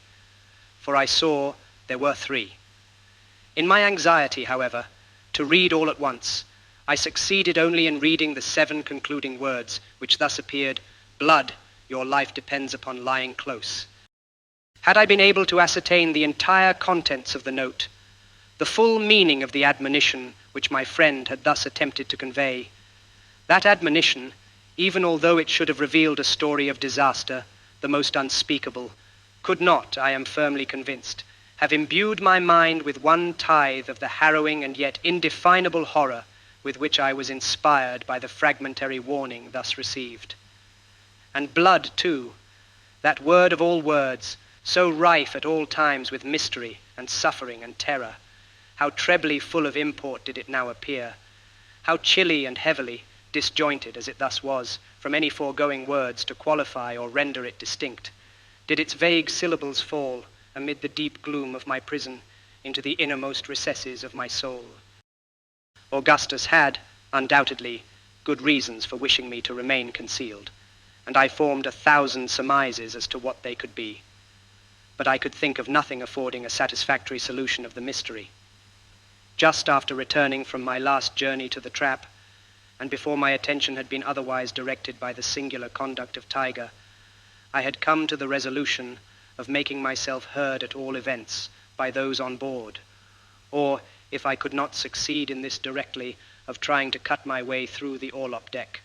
for I saw there were 3. In my anxiety, however, to read all at once, I succeeded only in reading the 7 concluding words, which thus appeared: "Blood, your life depends upon lying close." Had I been able to ascertain the entire contents of the note, the full meaning of the admonition which my friend had thus attempted to convey, that admonition, even although it should have revealed a story of disaster, the most unspeakable, could not, I am firmly convinced, have imbued my mind with 1 tithe of the harrowing and yet indefinable horror with which I was inspired by the fragmentary warning thus received. And blood, too, that word of all words, so rife at all times with mystery and suffering and terror, how trebly full of import did it now appear, how chilly and heavily disjointed as it thus was from any foregoing words to qualify or render it distinct, did its vague syllables fall amid the deep gloom of my prison into the innermost recesses of my soul. Augustus had, undoubtedly, good reasons for wishing me to remain concealed, and I formed 1,000 surmises as to what they could be. But I could think of nothing affording a satisfactory solution of the mystery. Just after returning from my last journey to the trap, and before my attention had been otherwise directed by the singular conduct of Tiger, I had come to the resolution of making myself heard at all events by those on board, or, if I could not succeed in this directly, of trying to cut my way through the orlop deck.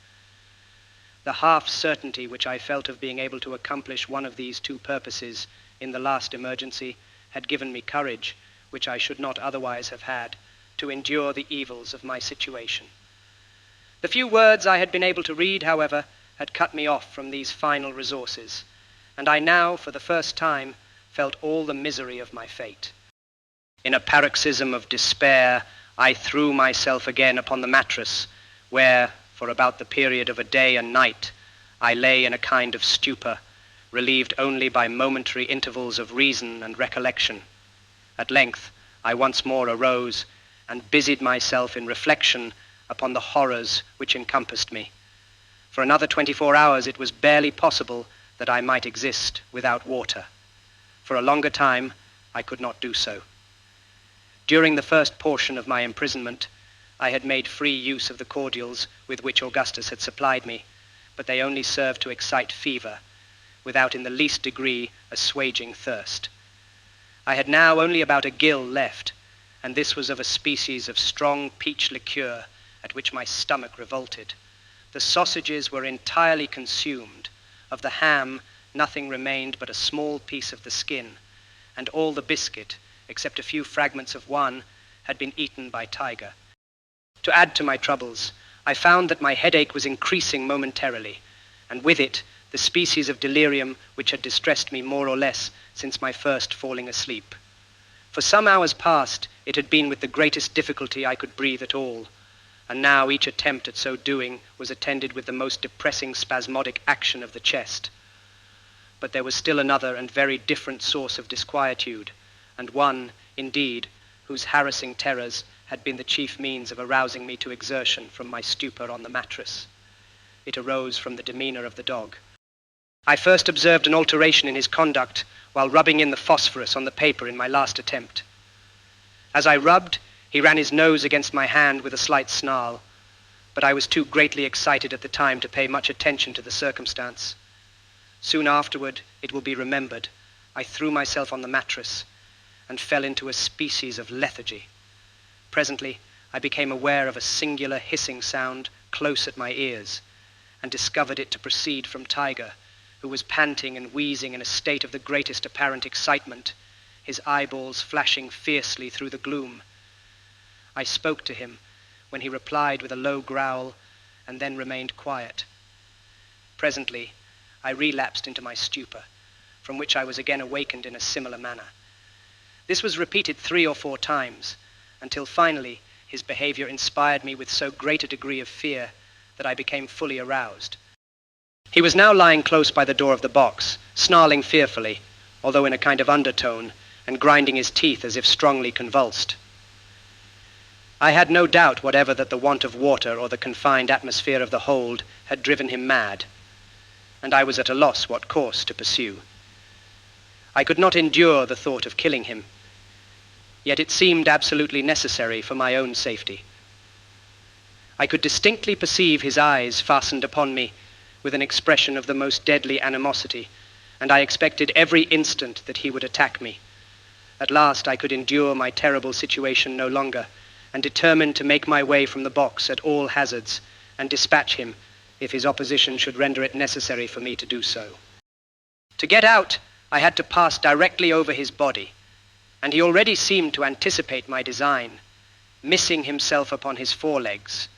The half certainty which I felt of being able to accomplish one of these two purposes in the last emergency had given me courage, which I should not otherwise have had, to endure the evils of my situation. The few words I had been able to read, however, had cut me off from these final resources, and I now, for the first time, felt all the misery of my fate. In a paroxysm of despair, I threw myself again upon the mattress, where, for about the period of a day and night, I lay in a kind of stupor, relieved only by momentary intervals of reason and recollection. At length, I once more arose and busied myself in reflection upon the horrors which encompassed me. For another 24 hours it was barely possible that I might exist without water. For a longer time, I could not do so. During the first portion of my imprisonment, I had made free use of the cordials with which Augustus had supplied me, but they only served to excite fever, without in the least degree assuaging thirst. I had now only about a gill left, and this was of a species of strong peach liqueur at which my stomach revolted. The sausages were entirely consumed. Of the ham, nothing remained but a small piece of the skin, and all the biscuit, except a few fragments of one, had been eaten by Tiger. To add to my troubles, I found that my headache was increasing momentarily, and with it the species of delirium which had distressed me more or less since my first falling asleep. For some hours past, it had been with the greatest difficulty I could breathe at all, and now each attempt at so doing was attended with the most depressing spasmodic action of the chest. But there was still another and very different source of disquietude, and one, indeed, whose harassing terrors had been the chief means of arousing me to exertion from my stupor on the mattress. It arose from the demeanor of the dog. I first observed an alteration in his conduct while rubbing in the phosphorus on the paper in my last attempt. As I rubbed, he ran his nose against my hand with a slight snarl, but I was too greatly excited at the time to pay much attention to the circumstance. Soon afterward, it will be remembered, I threw myself on the mattress and fell into a species of lethargy. Presently, I became aware of a singular hissing sound close at my ears, and discovered it to proceed from Tiger, who was panting and wheezing in a state of the greatest apparent excitement, his eyeballs flashing fiercely through the gloom. I spoke to him, when he replied with a low growl, and then remained quiet. Presently, I relapsed into my stupor, from which I was again awakened in a similar manner. This was repeated 3 or 4 times, until finally his behavior inspired me with so great a degree of fear that I became fully aroused. He was now lying close by the door of the box, snarling fearfully, although in a kind of undertone, and grinding his teeth as if strongly convulsed. I had no doubt whatever that the want of water or the confined atmosphere of the hold had driven him mad, and I was at a loss what course to pursue. I could not endure the thought of killing him, yet it seemed absolutely necessary for my own safety. I could distinctly perceive his eyes fastened upon me with an expression of the most deadly animosity, and I expected every instant that he would attack me. At last I could endure my terrible situation no longer, and determined to make my way from the box at all hazards, and dispatch him if his opposition should render it necessary for me to do so. To get out, I had to pass directly over his body, and he already seemed to anticipate my design. missing himself upon his forelegs,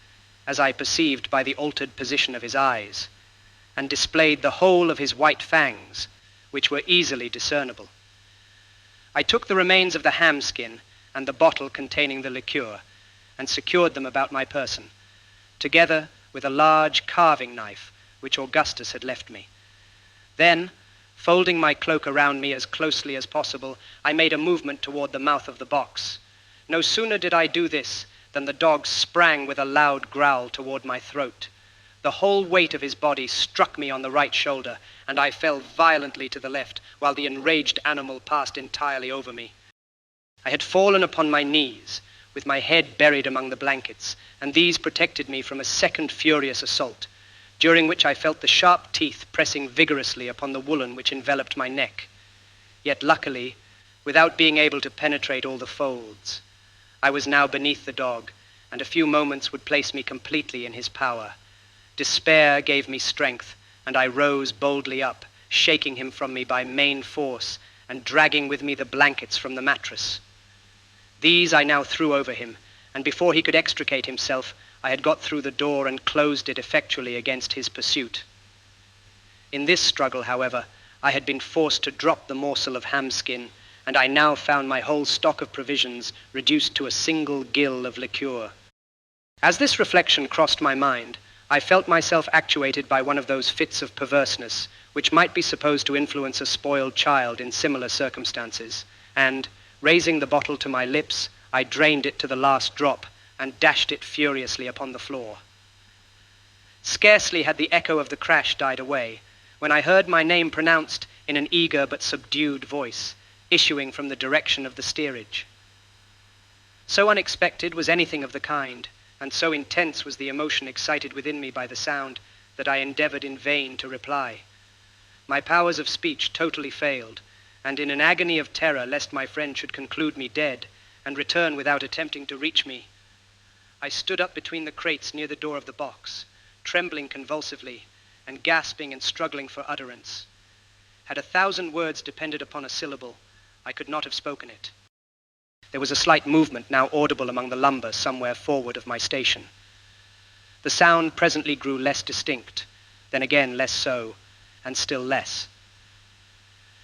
as I perceived by the altered position of his eyes, and displayed the whole of his white fangs, which were easily discernible. I took the remains of the ham skin and the bottle containing the liqueur, and secured them about my person, together with a large carving knife which Augustus had left me. Then, folding my cloak around me as closely as possible, I made a movement toward the mouth of the box. No sooner did I do this than the dog sprang with a loud growl toward my throat. The whole weight of his body struck me on the right shoulder, and I fell violently to the left, while the enraged animal passed entirely over me. I had fallen upon my knees, with my head buried among the blankets, and these protected me from a second furious assault, during which I felt the sharp teeth pressing vigorously upon the woolen which enveloped my neck. Yet luckily, without being able to penetrate all the folds, I was now beneath the dog, and a few moments would place me completely in his power. Despair gave me strength, and I rose boldly up, shaking him from me by main force, and dragging with me the blankets from the mattress. These I now threw over him, and before he could extricate himself, I had got through the door and closed it effectually against his pursuit. In this struggle, however, I had been forced to drop the morsel of ham skin, and I now found my whole stock of provisions reduced to a single gill of liqueur. As this reflection crossed my mind, I felt myself actuated by one of those fits of perverseness which might be supposed to influence a spoiled child in similar circumstances, and, raising the bottle to my lips, I drained it to the last drop and dashed it furiously upon the floor. Scarcely had the echo of the crash died away when I heard my name pronounced in an eager but subdued voice, issuing from the direction of the steerage. So unexpected was anything of the kind, and so intense was the emotion excited within me by the sound, that I endeavored in vain to reply. My powers of speech totally failed, and in an agony of terror lest my friend should conclude me dead, and return without attempting to reach me, I stood up between the crates near the door of the box, trembling convulsively, and gasping and struggling for utterance. Had 1,000 words depended upon a syllable, I could not have spoken it. There was a slight movement now audible among the lumber somewhere forward of my station. The sound presently grew less distinct, then again less so, and still less.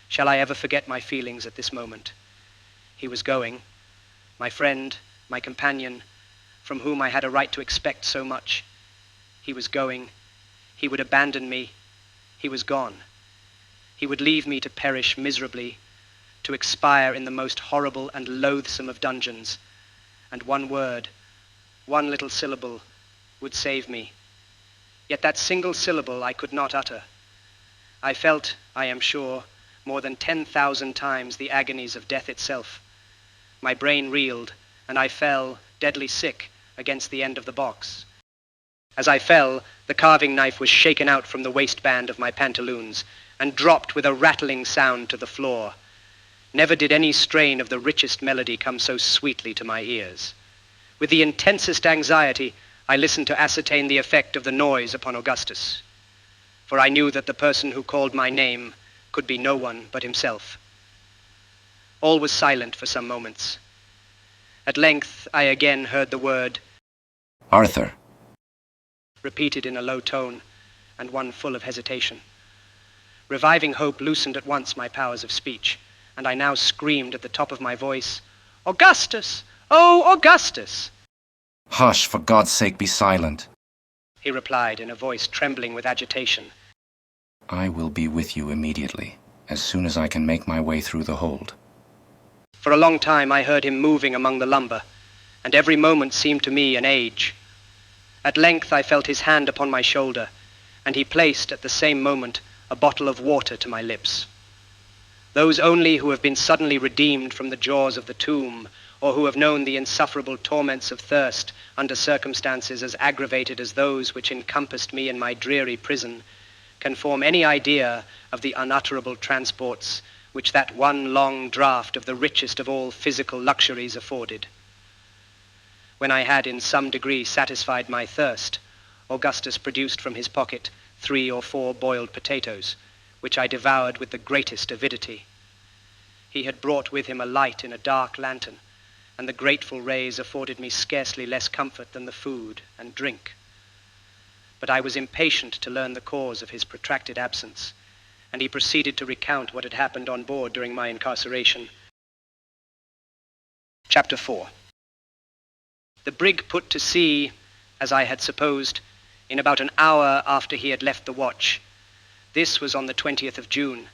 Shall I ever forget my feelings at this moment? He was going, my friend, my companion, from whom I had a right to expect so much. He was going. He would abandon me. He was gone. He would leave me to perish miserably, to expire in the most horrible and loathsome of dungeons, and one word, one little syllable, would save me. Yet that single syllable I could not utter. I felt, I am sure, more than 10,000 times the agonies of death itself. My brain reeled, and I fell, deadly sick, against the end of the box. As I fell, the carving knife was shaken out from the waistband of my pantaloons, and dropped with a rattling sound to the floor. Never did any strain of the richest melody come so sweetly to my ears. With the intensest anxiety, I listened to ascertain the effect of the noise upon Augustus, for I knew that the person who called my name could be no one but himself. All was silent for some moments. At length, I again heard the word, Arthur. repeated in a low tone, and one full of hesitation. Reviving hope loosened at once my powers of speech, and I now screamed at the top of my voice, Augustus! Oh, Augustus! Hush, for God's sake, be silent. He replied in a voice trembling with agitation. I will be with you immediately, as soon as I can make my way through the hold. For a long time I heard him moving among the lumber, and every moment seemed to me an age. At length I felt his hand upon my shoulder, and he placed at the same moment a bottle of water to my lips. Those only who have been suddenly redeemed from the jaws of the tomb, or who have known the insufferable torments of thirst under circumstances as aggravated as those which encompassed me in my dreary prison, can form any idea of the unutterable transports which that one long draught of the richest of all physical luxuries afforded. When I had in some degree satisfied my thirst, Augustus produced from his pocket 3 or 4 boiled potatoes, which I devoured with the greatest avidity. He had brought with him a light in a dark lantern, and the grateful rays afforded me scarcely less comfort than the food and drink. But I was impatient to learn the cause of his protracted absence, and he proceeded to recount what had happened on board during my incarceration. Chapter 4. The brig put to sea, as I had supposed, in about an hour after he had left the watch. This was on the 20th of June.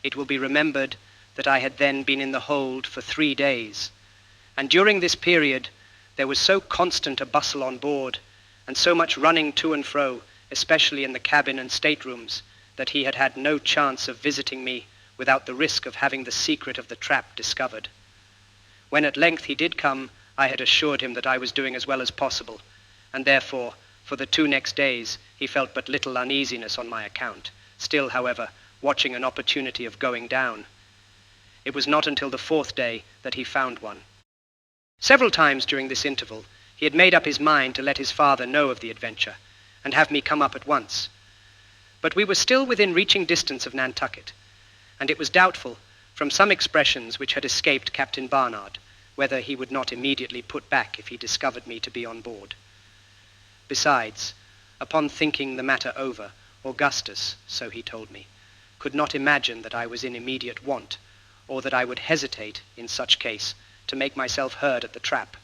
It will be remembered that I had then been in the hold for 3 days, and during this period there was so constant a bustle on board, and so much running to and fro, especially in the cabin and staterooms, that he had had no chance of visiting me without the risk of having the secret of the trap discovered. When at length he did come, I had assured him that I was doing as well as possible, and therefore, for the 2 next days, he felt but little uneasiness on my account, still, however, watching an opportunity of going down. It was not until the 4th day that he found one. Several times during this interval, he had made up his mind to let his father know of the adventure, and have me come up at once. But we were still within reaching distance of Nantucket, and it was doubtful, from some expressions which had escaped Captain Barnard, whether he would not immediately put back if he discovered me to be on board. Besides, upon thinking the matter over, Augustus, so he told me, could not imagine that I was in immediate want, or that I would hesitate, in such case, to make myself heard at the trap.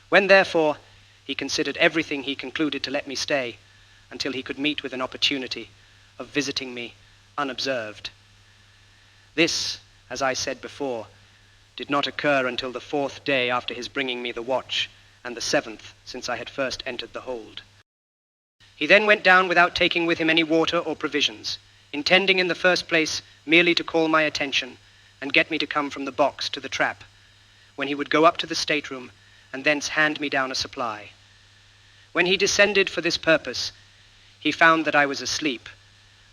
When, therefore, he considered everything, he concluded to let me stay, until he could meet with an opportunity of visiting me unobserved. This, as I said before, did not occur until the 4th day after his bringing me the watch, and the 7th since I had first entered the hold. He then went down without taking with him any water or provisions, intending in the first place merely to call my attention and get me to come from the box to the trap, when he would go up to the stateroom and thence hand me down a supply. When he descended for this purpose, he found that I was asleep,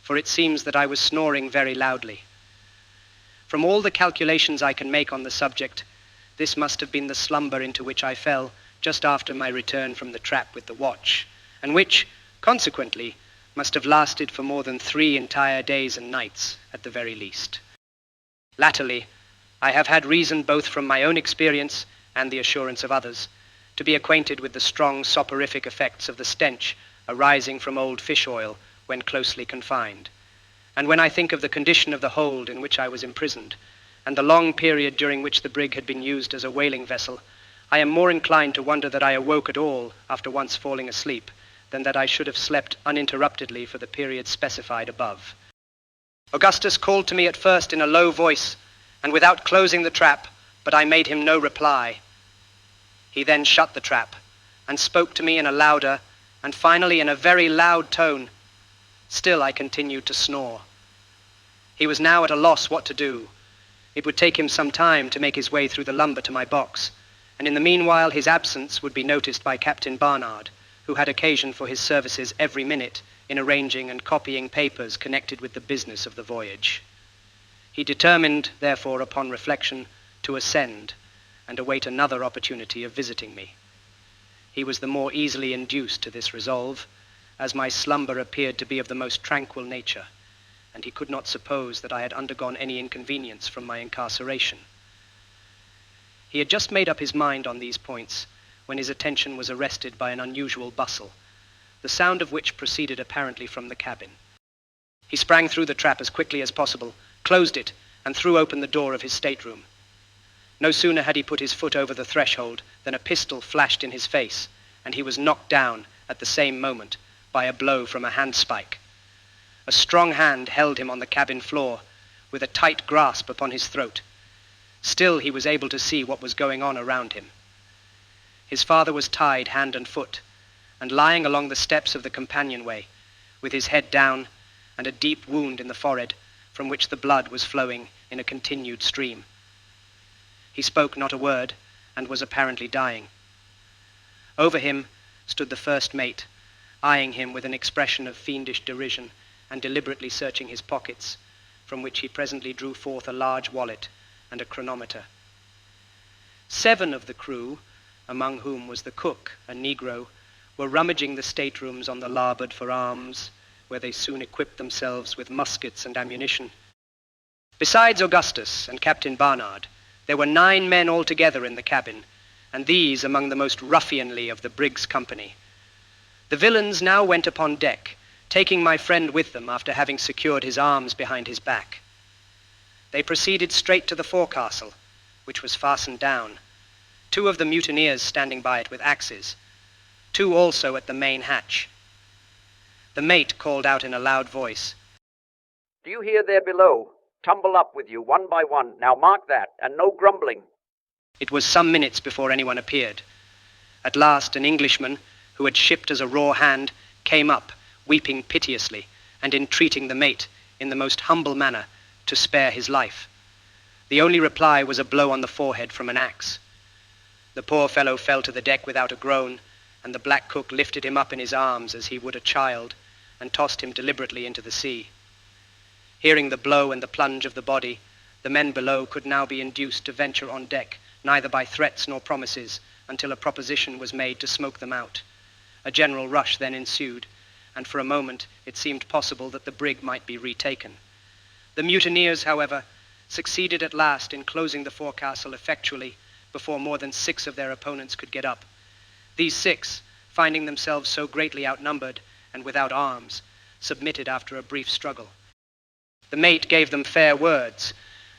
for it seems that I was snoring very loudly. From all the calculations I can make on the subject, this must have been the slumber into which I fell just after my return from the trap with the watch, and which, consequently, must have lasted for more than 3 entire days and nights at the very least. Latterly, I have had reason, both from my own experience and the assurance of others, to be acquainted with the strong soporific effects of the stench arising from old fish oil when closely confined. And when I think of the condition of the hold in which I was imprisoned, and the long period during which the brig had been used as a whaling vessel, I am more inclined to wonder that I awoke at all after once falling asleep, than that I should have slept uninterruptedly for the period specified above. Augustus called to me at first in a low voice, and without closing the trap, but I made him no reply. He then shut the trap, and spoke to me in a louder, and finally in a very loud tone. Still I continued to snore. He was now at a loss what to do. It would take him some time to make his way through the lumber to my box, and in the meanwhile his absence would be noticed by Captain Barnard, who had occasion for his services every minute in arranging and copying papers connected with the business of the voyage. He determined, therefore, upon reflection, to ascend, and await another opportunity of visiting me. He was the more easily induced to this resolve, as my slumber appeared to be of the most tranquil nature, and he could not suppose that I had undergone any inconvenience from my incarceration. He had just made up his mind on these points, when his attention was arrested by an unusual bustle, the sound of which proceeded apparently from the cabin. He sprang through the trap as quickly as possible, closed it, and threw open the door of his stateroom. No sooner had he put his foot over the threshold than a pistol flashed in his face, and he was knocked down at the same moment by a blow from a handspike. A strong hand held him on the cabin floor, with a tight grasp upon his throat. Still he was able to see what was going on around him. His father was tied hand and foot, and lying along the steps of the companionway, with his head down and a deep wound in the forehead, from which the blood was flowing in a continued stream. He spoke not a word, and was apparently dying. Over him stood the first mate, eyeing him with an expression of fiendish derision, and deliberately searching his pockets, from which he presently drew forth a large wallet and a chronometer. 7 of the crew, among whom was the cook, a Negro, were rummaging the staterooms on the larboard for arms, where they soon equipped themselves with muskets and ammunition. Besides Augustus and Captain Barnard, There were 9 men altogether in the cabin, and these among the most ruffianly of the brig's company. The villains now went upon deck, taking my friend with them after having secured his arms behind his back. They proceeded straight to the forecastle, which was fastened down, 2 of the mutineers standing by it with axes, 2 also at the main hatch. The mate called out in a loud voice, "Do you hear there below? Tumble up with you, one by one. Now mark that, and no grumbling." It was some minutes before anyone appeared. At last an Englishman, who had shipped as a raw hand, came up, weeping piteously, and entreating the mate, in the most humble manner, to spare his life. The only reply was a blow on the forehead from an axe. The poor fellow fell to the deck without a groan, and the black cook lifted him up in his arms as he would a child, and tossed him deliberately into the sea. Hearing the blow and the plunge of the body, the men below could now be induced to venture on deck, neither by threats nor promises, until a proposition was made to smoke them out. A general rush then ensued, and for a moment it seemed possible that the brig might be retaken. The mutineers, however, succeeded at last in closing the forecastle effectually before more than 6 of their opponents could get up. These 6, finding themselves so greatly outnumbered and without arms, submitted after a brief struggle. The mate gave them fair words,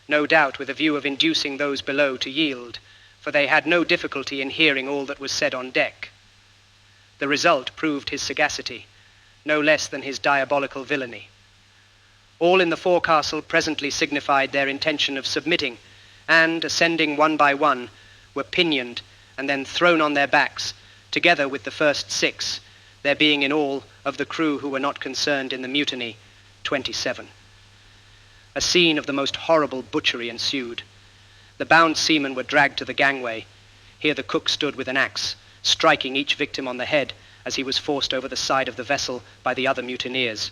no doubt with a view of inducing those below to yield, for they had no difficulty in hearing all that was said on deck. The result proved his sagacity, no less than his diabolical villainy. All in the forecastle presently signified their intention of submitting, and, ascending one by one, were pinioned and then thrown on their backs, together with the first 6, there being in all, of the crew who were not concerned in the mutiny, 27. A scene of the most horrible butchery ensued. The bound seamen were dragged to the gangway. Here the cook stood with an axe, striking each victim on the head as he was forced over the side of the vessel by the other mutineers.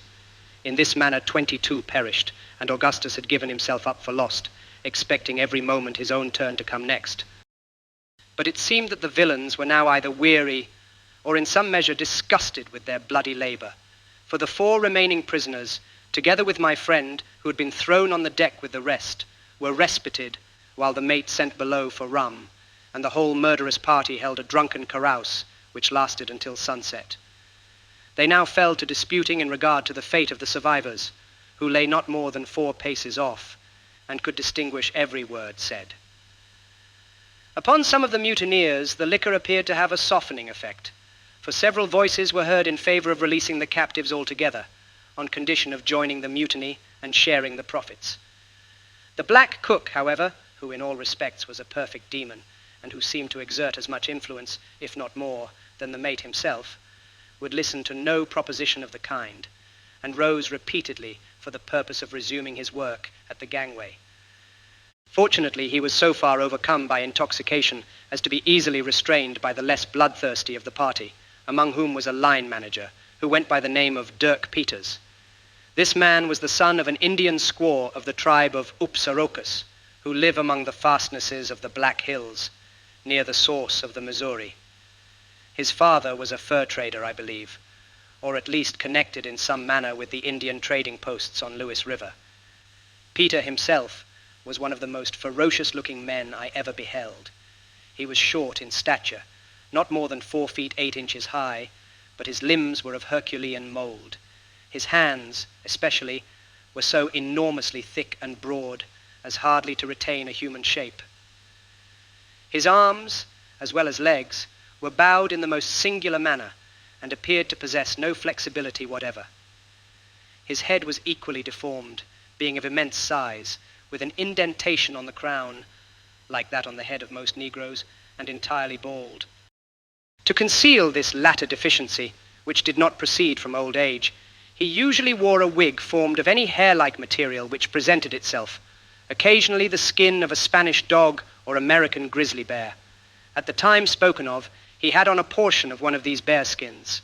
In this manner 22 perished, and Augustus had given himself up for lost, expecting every moment his own turn to come next. But it seemed that the villains were now either weary or in some measure disgusted with their bloody labor, for the 4 remaining prisoners, together with my friend, who had been thrown on the deck with the rest, were respited while the mate sent below for rum, and the whole murderous party held a drunken carouse, which lasted until sunset. They now fell to disputing in regard to the fate of the survivors, who lay not more than 4 paces off, and could distinguish every word said. Upon some of the mutineers, the liquor appeared to have a softening effect, for several voices were heard in favor of releasing the captives altogether, on condition of joining the mutiny and sharing the profits. The black cook, however, who in all respects was a perfect demon, and who seemed to exert as much influence, if not more, than the mate himself, would listen to no proposition of the kind, and rose repeatedly for the purpose of resuming his work at the gangway. Fortunately, he was so far overcome by intoxication as to be easily restrained by the less bloodthirsty of the party, among whom was a line manager, who went by the name of Dirk Peters. This man was the son of an Indian squaw of the tribe of Upsarokas, who live among the fastnesses of the Black Hills, near the source of the Missouri. His father was a fur trader, I believe, or at least connected in some manner with the Indian trading posts on Lewis River. Peter himself was one of the most ferocious-looking men I ever beheld. He was short in stature, not more than 4 feet 8 inches high, but his limbs were of Herculean mold. His hands, especially, were so enormously thick and broad as hardly to retain a human shape. His arms, as well as legs, were bowed in the most singular manner, and appeared to possess no flexibility whatever. His head was equally deformed, being of immense size, with an indentation on the crown, like that on the head of most Negroes, and entirely bald. To conceal this latter deficiency, which did not proceed from old age, he usually wore a wig formed of any hair-like material which presented itself, occasionally the skin of a Spanish dog or American grizzly bear. At the time spoken of, he had on a portion of one of these bear skins,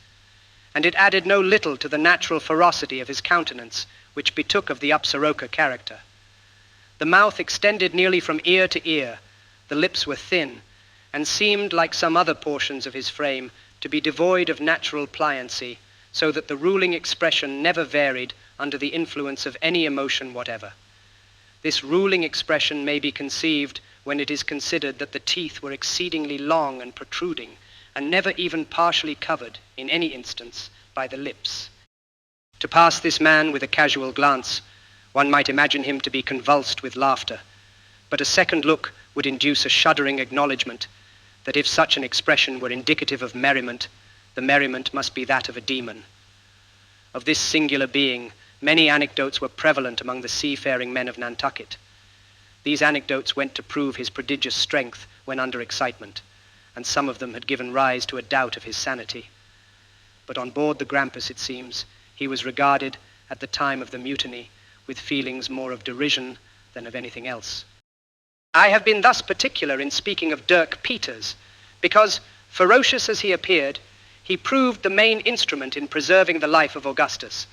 and it added no little to the natural ferocity of his countenance, which betook of the Upsaroka character. The mouth extended nearly from ear to ear, the lips were thin, and seemed, like some other portions of his frame, to be devoid of natural pliancy, so that the ruling expression never varied under the influence of any emotion whatever. This ruling expression may be conceived when it is considered that the teeth were exceedingly long and protruding, and never even partially covered, in any instance, by the lips. To pass this man with a casual glance, one might imagine him to be convulsed with laughter, but a second look would induce a shuddering acknowledgment that if such an expression were indicative of merriment, the merriment must be that of a demon. Of this singular being, many anecdotes were prevalent among the seafaring men of Nantucket. These anecdotes went to prove his prodigious strength when under excitement, and some of them had given rise to a doubt of his sanity. But on board the Grampus, it seems, he was regarded, at the time of the mutiny, with feelings more of derision than of anything else. I have been thus particular in speaking of Dirk Peters, because, ferocious as he appeared, he proved the main instrument in preserving the life of Augustus,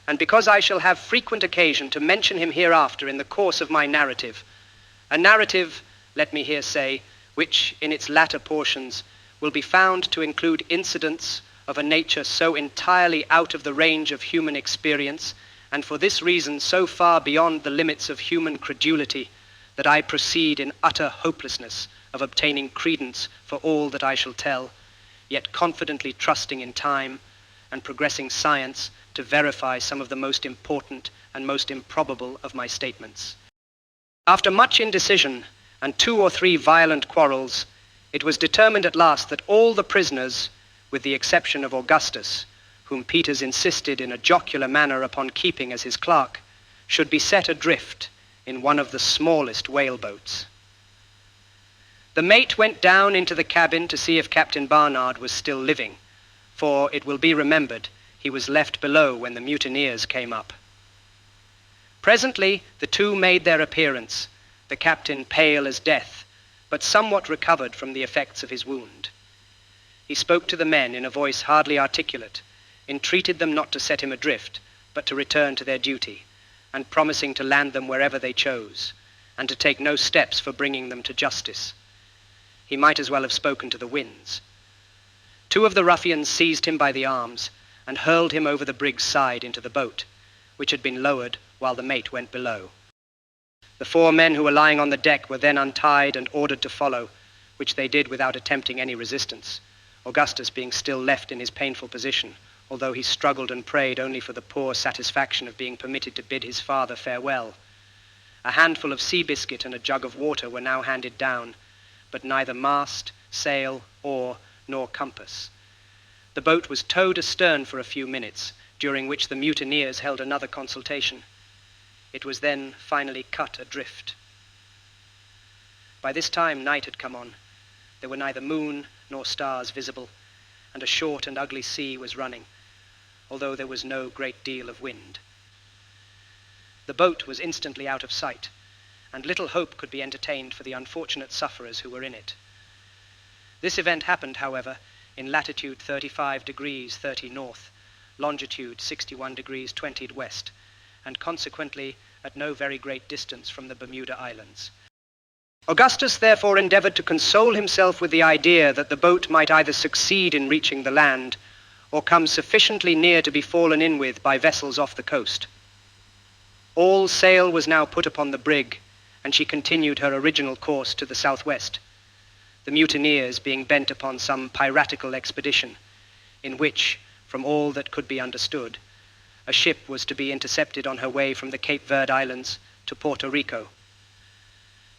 and because I shall have frequent occasion to mention him hereafter in the course of my narrative, a narrative, let me here say, which in its latter portions will be found to include incidents of a nature so entirely out of the range of human experience, and for this reason so far beyond the limits of human credulity, that I proceed in utter hopelessness of obtaining credence for all that I shall tell, yet confidently trusting in time and progressing science to verify some of the most important and most improbable of my statements. After much indecision and 2 or 3 violent quarrels, it was determined at last that all the prisoners, with the exception of Augustus, whom Peters insisted in a jocular manner upon keeping as his clerk, should be set adrift in one of the smallest whaleboats. The mate went down into the cabin to see if Captain Barnard was still living, for it will be remembered he was left below when the mutineers came up. Presently the two made their appearance, the captain pale as death, but somewhat recovered from the effects of his wound. He spoke to the men in a voice hardly articulate, entreated them not to set him adrift, but to return to their duty, and promising to land them wherever they chose, and to take no steps for bringing them to justice. He might as well have spoken to the winds. 2 of the ruffians seized him by the arms and hurled him over the brig's side into the boat, which had been lowered while the mate went below. The 4 men who were lying on the deck were then untied and ordered to follow, which they did without attempting any resistance, Augustus being still left in his painful position, although he struggled and prayed only for the poor satisfaction of being permitted to bid his father farewell. A handful of sea biscuit and a jug of water were now handed down, but neither mast, sail, oar, nor compass. The boat was towed astern for a few minutes, during which the mutineers held another consultation. It was then finally cut adrift. By this time night had come on. There were neither moon nor stars visible, and a short and ugly sea was running, although there was no great deal of wind. The boat was instantly out of sight, and little hope could be entertained for the unfortunate sufferers who were in it. This event happened, however, in latitude 35 degrees 30 north, longitude 61 degrees 20 west, and consequently at no very great distance from the Bermuda Islands. Augustus therefore endeavored to console himself with the idea that the boat might either succeed in reaching the land, or come sufficiently near to be fallen in with by vessels off the coast. All sail was now put upon the brig, and she continued her original course to the southwest, the mutineers being bent upon some piratical expedition, in which, from all that could be understood, a ship was to be intercepted on her way from the Cape Verde Islands to Puerto Rico.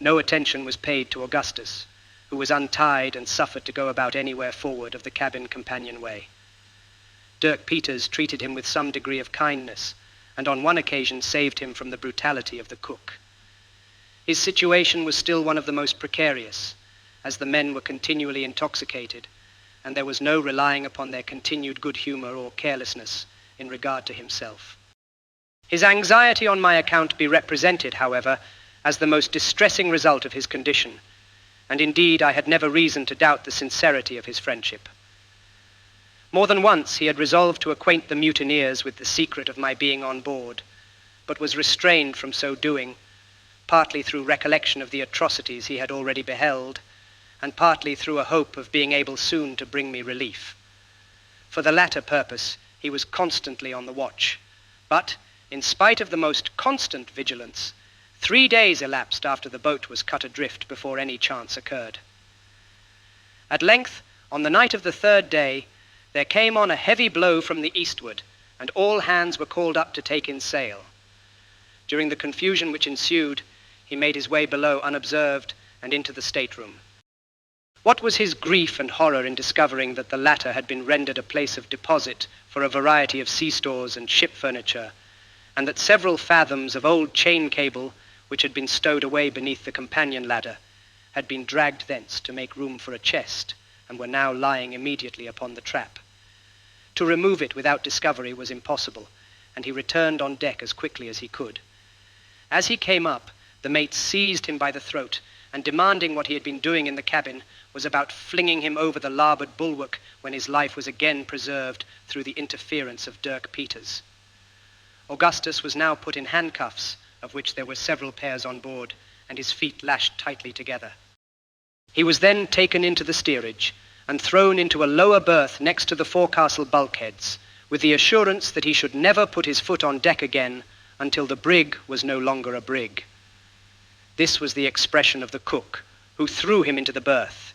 No attention was paid to Augustus, who was untied and suffered to go about anywhere forward of the cabin companionway. Dirk Peters treated him with some degree of kindness, and on one occasion saved him from the brutality of the cook. His situation was still one of the most precarious, as the men were continually intoxicated, and there was no relying upon their continued good humor or carelessness in regard to himself. His anxiety on my account be represented, however, as the most distressing result of his condition, and indeed I had never reason to doubt the sincerity of his friendship. More than once he had resolved to acquaint the mutineers with the secret of my being on board, but was restrained from so doing, partly through recollection of the atrocities he had already beheld, and partly through a hope of being able soon to bring me relief. For the latter purpose he was constantly on the watch, but, in spite of the most constant vigilance, 3 days elapsed after the boat was cut adrift before any chance occurred. At length, on the night of the 3rd day, there came on a heavy blow from the eastward, and all hands were called up to take in sail. During the confusion which ensued, he made his way below unobserved and into the stateroom. What was his grief and horror in discovering that the latter had been rendered a place of deposit for a variety of sea stores and ship furniture, and that several fathoms of old chain cable, which had been stowed away beneath the companion ladder, had been dragged thence to make room for a chest, and were now lying immediately upon the trap. To remove it without discovery was impossible, and he returned on deck as quickly as he could. As he came up, the mate seized him by the throat, and demanding what he had been doing in the cabin, was about flinging him over the larboard bulwark when his life was again preserved through the interference of Dirk Peters. Augustus was now put in handcuffs, of which there were several pairs on board, and his feet lashed tightly together. He was then taken into the steerage and thrown into a lower berth next to the forecastle bulkheads, with the assurance that he should never put his foot on deck again until the brig was no longer a brig. This was the expression of the cook, who threw him into the berth.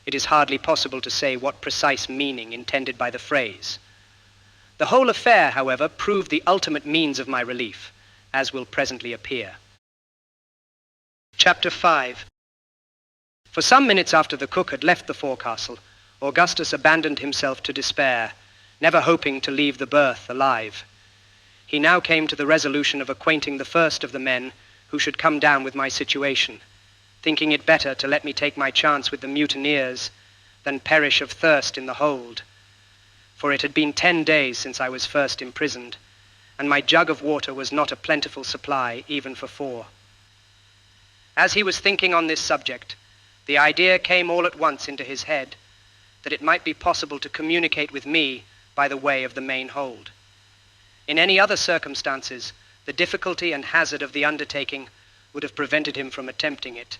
It is hardly possible to say what precise meaning intended by the phrase. The whole affair, however, proved the ultimate means of my relief, as will presently appear. Chapter 5. For some minutes after the cook had left the forecastle, Augustus abandoned himself to despair, never hoping to leave the berth alive. He now came to the resolution of acquainting the first of the men who should come down with my situation, thinking it better to let me take my chance with the mutineers than perish of thirst in the hold. For it had been 10 days since I was first imprisoned, and my jug of water was not a plentiful supply even for 4. As he was thinking on this subject, the idea came all at once into his head that it might be possible to communicate with me by the way of the main hold. In any other circumstances, the difficulty and hazard of the undertaking would have prevented him from attempting it.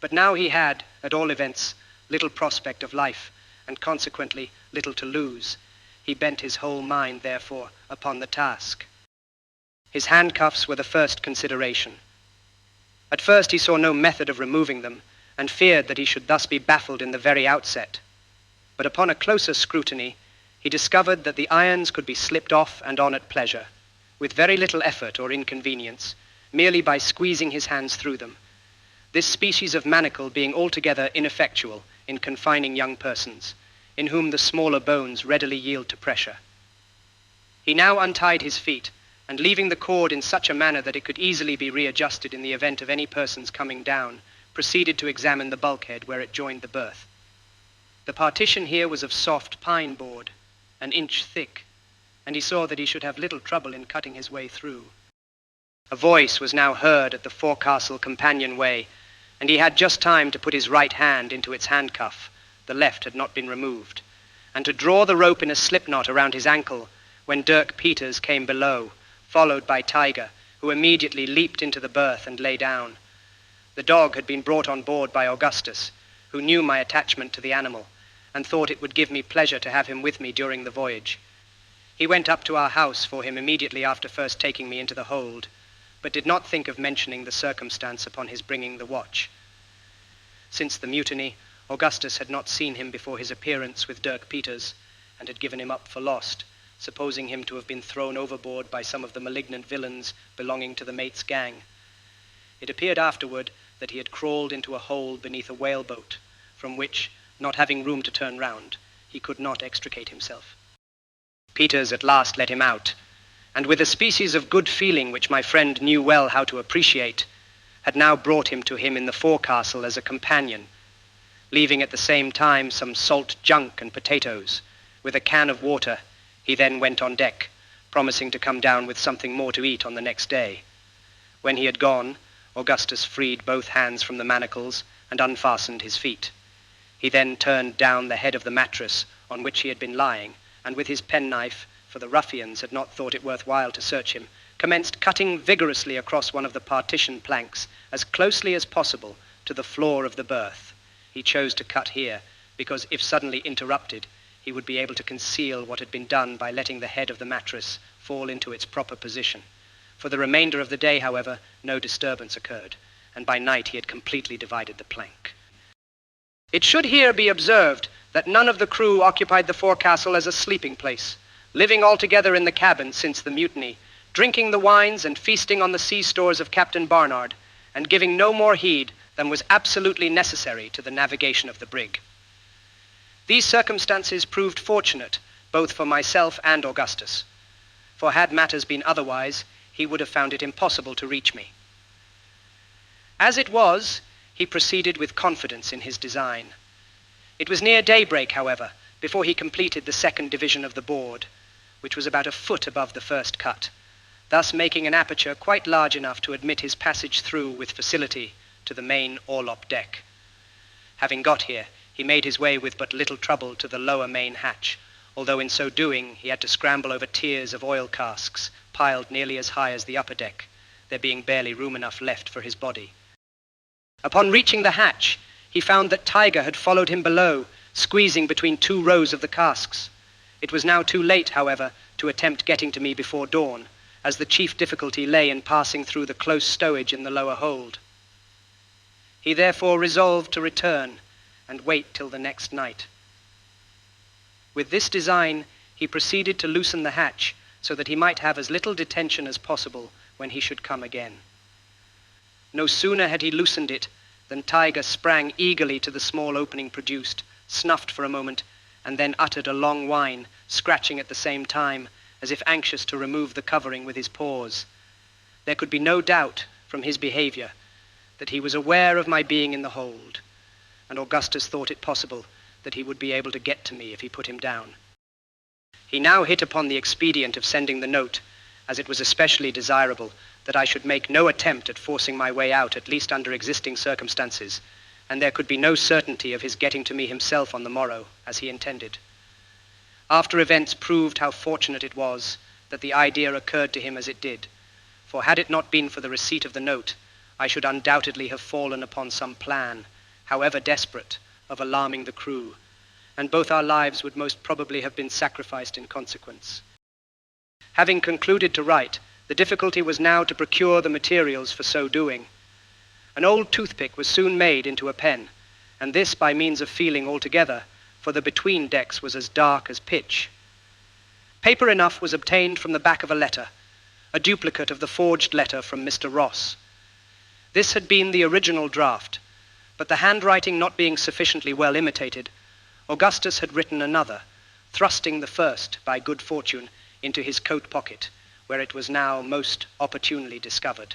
But now he had, at all events, little prospect of life, and consequently little to lose. He bent his whole mind, therefore, upon the task. His handcuffs were the first consideration. At first he saw no method of removing them, and feared that he should thus be baffled in the very outset. But upon a closer scrutiny, he discovered that the irons could be slipped off and on at pleasure, with very little effort or inconvenience, merely by squeezing his hands through them, this species of manacle being altogether ineffectual in confining young persons, in whom the smaller bones readily yield to pressure. He now untied his feet, and leaving the cord in such a manner that it could easily be readjusted in the event of any person's coming down, proceeded to examine the bulkhead where it joined the berth. The partition here was of soft pine board, an inch thick, and he saw that he should have little trouble in cutting his way through. A voice was now heard at the forecastle companionway, and he had just time to put his right hand into its handcuff, the left had not been removed, and to draw the rope in a slipknot around his ankle when Dirk Peters came below, followed by Tiger, who immediately leaped into the berth and lay down. The dog had been brought on board by Augustus, who knew my attachment to the animal, and thought it would give me pleasure to have him with me during the voyage. He went up to our house for him immediately after first taking me into the hold, but did not think of mentioning the circumstance upon his bringing the watch. Since the mutiny, Augustus had not seen him before his appearance with Dirk Peters, and had given him up for lost, supposing him to have been thrown overboard by some of the malignant villains belonging to the mate's gang. It appeared afterward that he had crawled into a hole beneath a whaleboat, from which, not having room to turn round, he could not extricate himself. Peters at last let him out, and with a species of good feeling which my friend knew well how to appreciate, had now brought him to him in the forecastle as a companion, leaving at the same time some salt junk and potatoes, with a can of water. He then went on deck, promising to come down with something more to eat on the next day. When he had gone, Augustus freed both hands from the manacles and unfastened his feet. He then turned down the head of the mattress on which he had been lying, and with his penknife, for the ruffians had not thought it worthwhile to search him, commenced cutting vigorously across one of the partition planks as closely as possible to the floor of the berth. He chose to cut here, because if suddenly interrupted, he would be able to conceal what had been done by letting the head of the mattress fall into its proper position, For the remainder of the day, however, no disturbance occurred, and by night he had completely divided the plank. It should here be observed that none of the crew occupied the forecastle as a sleeping place, living altogether in the cabin since the mutiny, drinking the wines and feasting on the sea stores of Captain Barnard, and giving no more heed than was absolutely necessary to the navigation of the brig. These circumstances proved fortunate, both for myself and Augustus, for had matters been otherwise, he would have found it impossible to reach me. As it was, he proceeded with confidence in his design. It was near daybreak, however, before he completed the second division of the board, which was about a foot above the first cut, thus making an aperture quite large enough to admit his passage through with facility to the main orlop deck. Having got here, he made his way with but little trouble to the lower main hatch, although in so doing he had to scramble over tiers of oil casks piled nearly as high as the upper deck, there being barely room enough left for his body. Upon reaching the hatch, he found that Tiger had followed him below, squeezing between two rows of the casks. It was now too late, however, to attempt getting to me before dawn, as the chief difficulty lay in passing through the close stowage in the lower hold. He therefore resolved to return and wait till the next night. With this design, he proceeded to loosen the hatch so that he might have as little detention as possible when he should come again. No sooner had he loosened it than Tiger sprang eagerly to the small opening produced, snuffed for a moment, and then uttered a long whine, scratching at the same time, as if anxious to remove the covering with his paws. There could be no doubt, from his behavior, that he was aware of my being in the hold, and Augustus thought it possible that he would be able to get to me if he put him down. He now hit upon the expedient of sending the note, as it was especially desirable that I should make no attempt at forcing my way out, at least under existing circumstances, and there could be no certainty of his getting to me himself on the morrow, as he intended. After events proved how fortunate it was that the idea occurred to him as it did, for had it not been for the receipt of the note, I should undoubtedly have fallen upon some plan, however desperate, of alarming the crew, and both our lives would most probably have been sacrificed in consequence. Having concluded to write, the difficulty was now to procure the materials for so doing. An old toothpick was soon made into a pen, and this by means of feeling altogether, for the between decks was as dark as pitch. Paper enough was obtained from the back of a letter, a duplicate of the forged letter from Mr. Ross. This had been the original draft, but the handwriting not being sufficiently well imitated, Augustus had written another, thrusting the first, by good fortune, into his coat pocket, where it was now most opportunely discovered.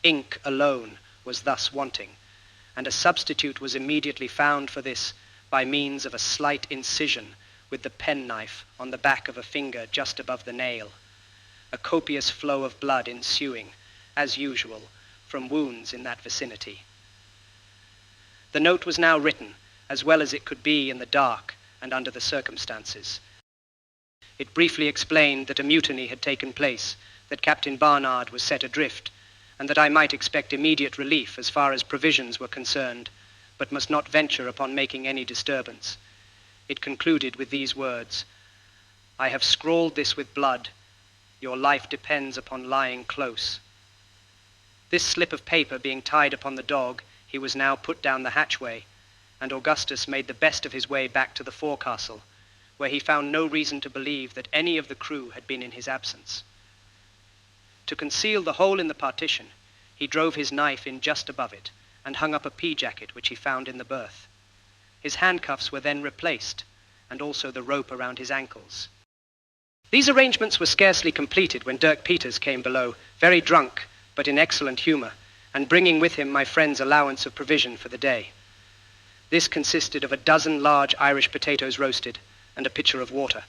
Ink alone was thus wanting, and a substitute was immediately found for this by means of a slight incision with the penknife on the back of a finger just above the nail, a copious flow of blood ensuing, as usual, from wounds in that vicinity. The note was now written, as well as it could be in the dark and under the circumstances. It briefly explained that a mutiny had taken place, that Captain Barnard was set adrift, and that I might expect immediate relief as far as provisions were concerned, but must not venture upon making any disturbance. It concluded with these words: "I have scrawled this with blood. Your life depends upon lying close." This slip of paper being tied upon the dog, he was now put down the hatchway, and Augustus made the best of his way back to the forecastle, where he found no reason to believe that any of the crew had been in his absence. To conceal the hole in the partition, he drove his knife in just above it, and hung up a pea-jacket which he found in the berth. His handcuffs were then replaced, and also the rope around his ankles. These arrangements were scarcely completed when Dirk Peters came below, very drunk, but in excellent humor, and bringing with him my friend's allowance of provision for the day. This consisted of a dozen large Irish potatoes roasted, and a pitcher of water.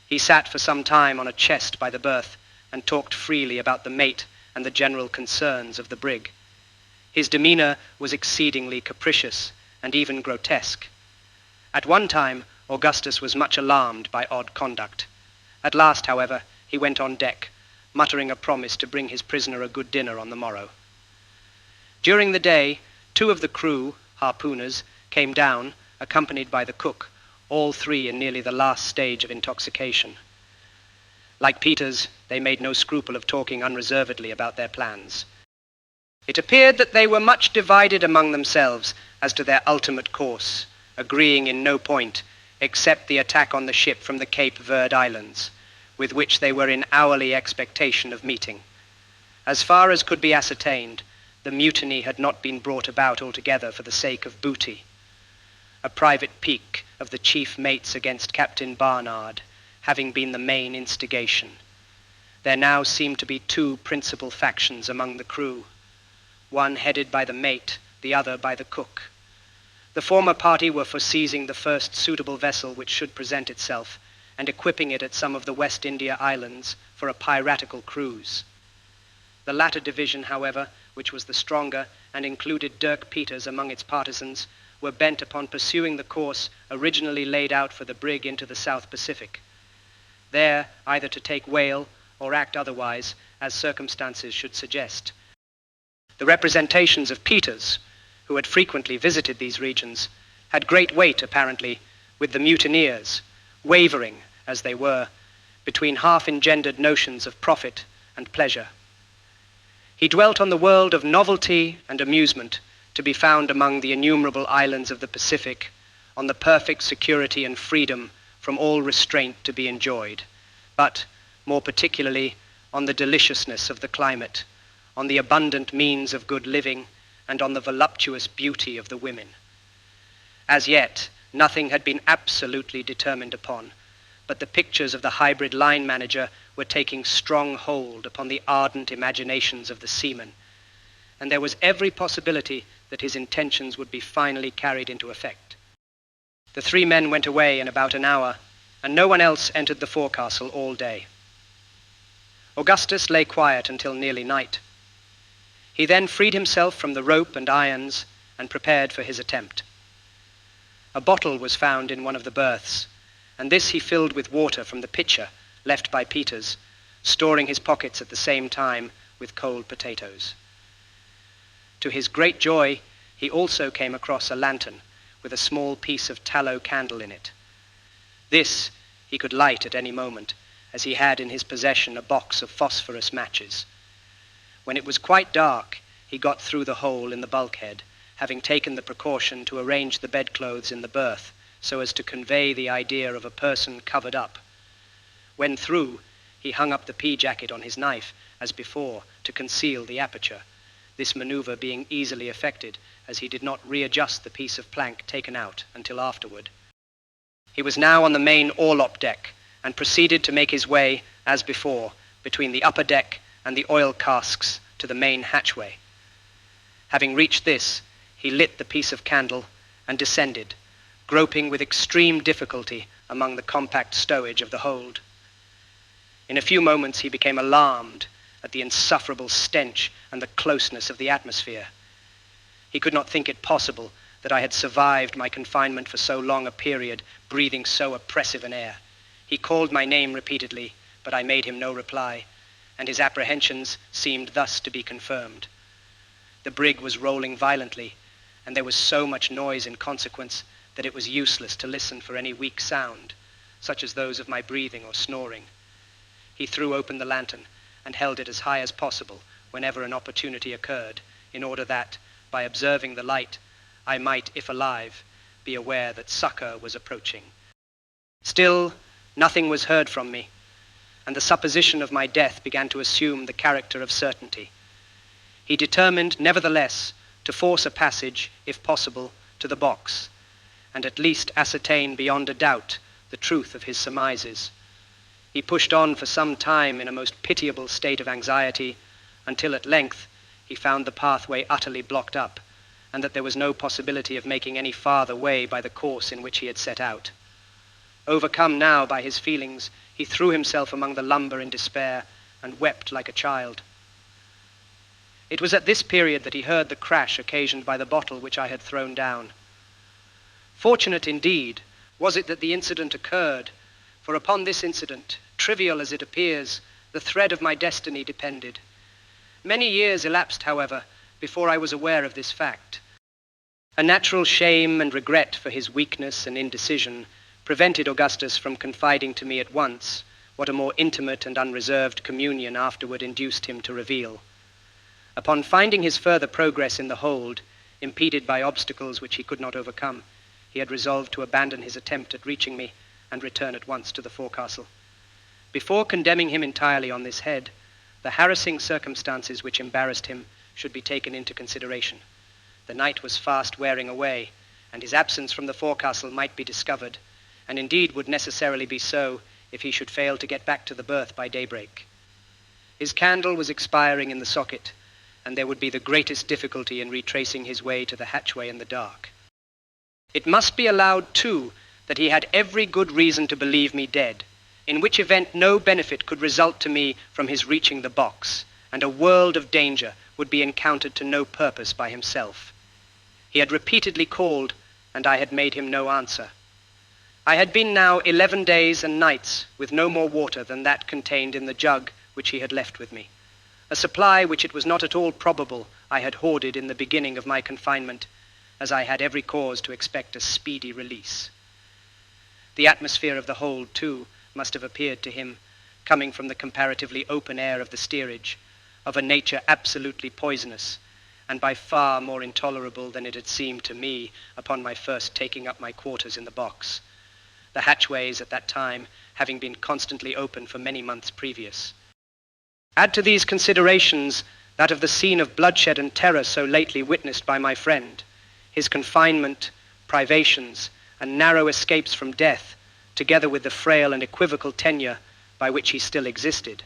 He sat for some time on a chest by the berth, and talked freely about the mate and the general concerns of the brig. His demeanor was exceedingly capricious and even grotesque. At one time, Augustus was much alarmed by odd conduct. At last, however, he went on deck, muttering a promise to bring his prisoner a good dinner on the morrow. During the day, 2 of the crew, harpooners, came down, accompanied by the cook, all 3 in nearly the last stage of intoxication. Like Peters, they made no scruple of talking unreservedly about their plans. It appeared that they were much divided among themselves as to their ultimate course, agreeing in no point except the attack on the ship from the Cape Verde Islands, with which they were in hourly expectation of meeting. As far as could be ascertained, the mutiny had not been brought about altogether for the sake of booty. A private pique of the chief mates against Captain Barnard having been the main instigation. There now seemed to be two principal factions among the crew, one headed by the mate, the other by the cook. The former party were for seizing the first suitable vessel which should present itself, and equipping it at some of the West India Islands for a piratical cruise. The latter division, however, which was the stronger and included Dirk Peters among its partisans, were bent upon pursuing the course originally laid out for the brig into the South Pacific, there either to take whale or act otherwise as circumstances should suggest. The representations of Peters, who had frequently visited these regions, had great weight, apparently, with the mutineers, wavering, as they were, between half-engendered notions of profit and pleasure. He dwelt on the world of novelty and amusement to be found among the innumerable islands of the Pacific, on the perfect security and freedom from all restraint to be enjoyed, but, more particularly, on the deliciousness of the climate, on the abundant means of good living, and on the voluptuous beauty of the women. As yet, nothing had been absolutely determined upon, but the pictures of the hybrid line manager were taking strong hold upon the ardent imaginations of the seamen, and there was every possibility that his intentions would be finally carried into effect. The three men went away in about an hour, and no one else entered the forecastle all day. Augustus lay quiet until nearly night. He then freed himself from the rope and irons and prepared for his attempt. A bottle was found in one of the berths, and this he filled with water from the pitcher left by Peters, storing his pockets at the same time with cold potatoes. To his great joy, he also came across a lantern with a small piece of tallow candle in it. This he could light at any moment, as he had in his possession a box of phosphorus matches. When it was quite dark, he got through the hole in the bulkhead, having taken the precaution to arrange the bedclothes in the berth so as to convey the idea of a person covered up. When through, he hung up the pea-jacket on his knife, as before, to conceal the aperture, this maneuver being easily effected, as he did not readjust the piece of plank taken out until afterward. He was now on the main orlop deck, and proceeded to make his way, as before, between the upper deck and the oil casks to the main hatchway. Having reached this, he lit the piece of candle and descended, groping with extreme difficulty among the compact stowage of the hold. In a few moments he became alarmed at the insufferable stench and the closeness of the atmosphere. He could not think it possible that I had survived my confinement for so long a period, breathing so oppressive an air. He called my name repeatedly, but I made him no reply, and his apprehensions seemed thus to be confirmed. The brig was rolling violently, and there was so much noise in consequence that it was useless to listen for any weak sound, such as those of my breathing or snoring. He threw open the lantern and held it as high as possible whenever an opportunity occurred, in order that, by observing the light, I might, if alive, be aware that succor was approaching. Still, nothing was heard from me, and the supposition of my death began to assume the character of certainty. He determined, nevertheless, to force a passage, if possible, to the box, and at least ascertain beyond a doubt the truth of his surmises. He pushed on for some time in a most pitiable state of anxiety, until at length he found the pathway utterly blocked up, and that there was no possibility of making any farther way by the course in which he had set out. Overcome now by his feelings, he threw himself among the lumber in despair and wept like a child. It was at this period that he heard the crash occasioned by the bottle which I had thrown down. Fortunate indeed was it that the incident occurred, for upon this incident, trivial as it appears, the thread of my destiny depended. Many years elapsed, however, before I was aware of this fact. A natural shame and regret for his weakness and indecision prevented Augustus from confiding to me at once what a more intimate and unreserved communion afterward induced him to reveal. Upon finding his further progress in the hold, impeded by obstacles which he could not overcome, he had resolved to abandon his attempt at reaching me and return at once to the forecastle. Before condemning him entirely on this head, the harassing circumstances which embarrassed him should be taken into consideration. The night was fast wearing away, and his absence from the forecastle might be discovered, and indeed would necessarily be so if he should fail to get back to the berth by daybreak. His candle was expiring in the socket, and there would be the greatest difficulty in retracing his way to the hatchway in the dark. It must be allowed, too, that he had every good reason to believe me dead, in which event no benefit could result to me from his reaching the box, and a world of danger would be encountered to no purpose by himself. He had repeatedly called, and I had made him no answer. I had been now 11 days and nights with no more water than that contained in the jug which he had left with me, a supply which it was not at all probable I had hoarded in the beginning of my confinement, as I had every cause to expect a speedy release. The atmosphere of the hold, too, must have appeared to him, coming from the comparatively open air of the steerage, of a nature absolutely poisonous, and by far more intolerable than it had seemed to me upon my first taking up my quarters in the box, the hatchways at that time having been constantly open for many months previous. Add to these considerations that of the scene of bloodshed and terror so lately witnessed by my friend, his confinement, privations, and narrow escapes from death, together with the frail and equivocal tenure by which he still existed.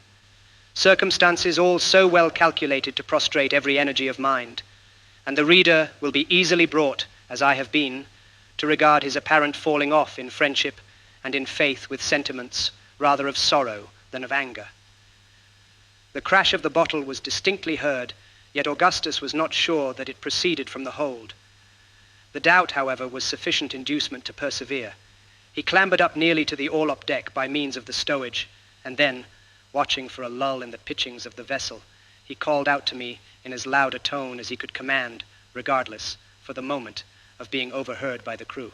Circumstances all so well calculated to prostrate every energy of mind, and the reader will be easily brought, as I have been, to regard his apparent falling off in friendship and in faith with sentiments rather of sorrow than of anger. The crash of the bottle was distinctly heard, yet Augustus was not sure that it proceeded from the hold. The doubt, however, was sufficient inducement to persevere. He clambered up nearly to the orlop deck by means of the stowage, and then, watching for a lull in the pitchings of the vessel, he called out to me in as loud a tone as he could command, regardless, for the moment, of being overheard by the crew.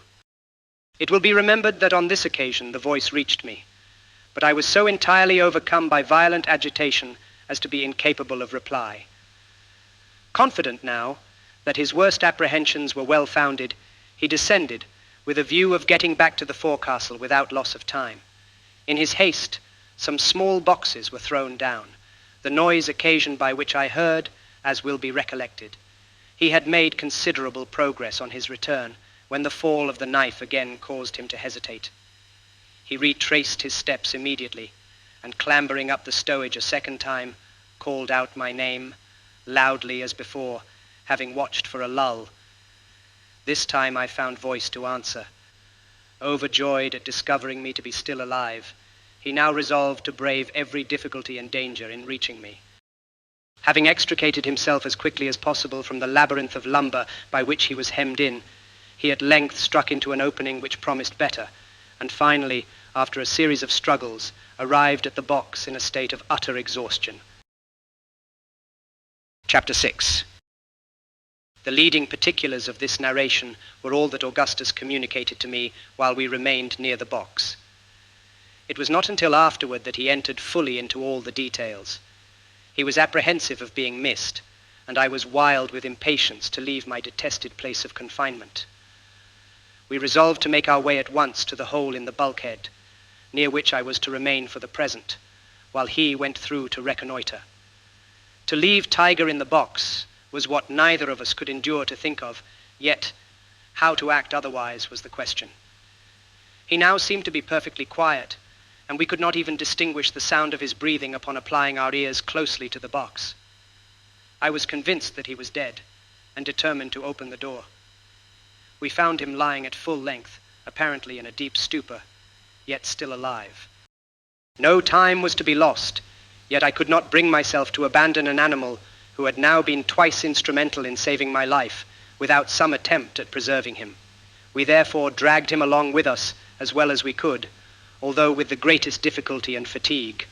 It will be remembered that on this occasion the voice reached me, but I was so entirely overcome by violent agitation as to be incapable of reply. Confident now that his worst apprehensions were well founded, he descended with a view of getting back to the forecastle without loss of time. In his haste, some small boxes were thrown down, the noise occasioned by which I heard, as will be recollected. He had made considerable progress on his return, when the fall of the knife again caused him to hesitate. He retraced his steps immediately, and clambering up the stowage a second time, called out my name, loudly as before, having watched for a lull. This time I found voice to answer. Overjoyed at discovering me to be still alive, he now resolved to brave every difficulty and danger in reaching me. Having extricated himself as quickly as possible from the labyrinth of lumber by which he was hemmed in, he at length struck into an opening which promised better, and finally, after a series of struggles, arrived at the box in a state of utter exhaustion. Chapter 6. The leading particulars of this narration were all that Augustus communicated to me while we remained near the box. It was not until afterward that he entered fully into all the details. He was apprehensive of being missed, and I was wild with impatience to leave my detested place of confinement. We resolved to make our way at once to the hole in the bulkhead, near which I was to remain for the present, while he went through to reconnoiter. To leave Tiger in the box was what neither of us could endure to think of, yet how to act otherwise was the question. He now seemed to be perfectly quiet, and we could not even distinguish the sound of his breathing upon applying our ears closely to the box. I was convinced that he was dead, and determined to open the door. We found him lying at full length, apparently in a deep stupor, yet still alive. No time was to be lost, yet I could not bring myself to abandon an animal who had now been twice instrumental in saving my life, without some attempt at preserving him. We therefore dragged him along with us as well as we could, although with the greatest difficulty and fatigue.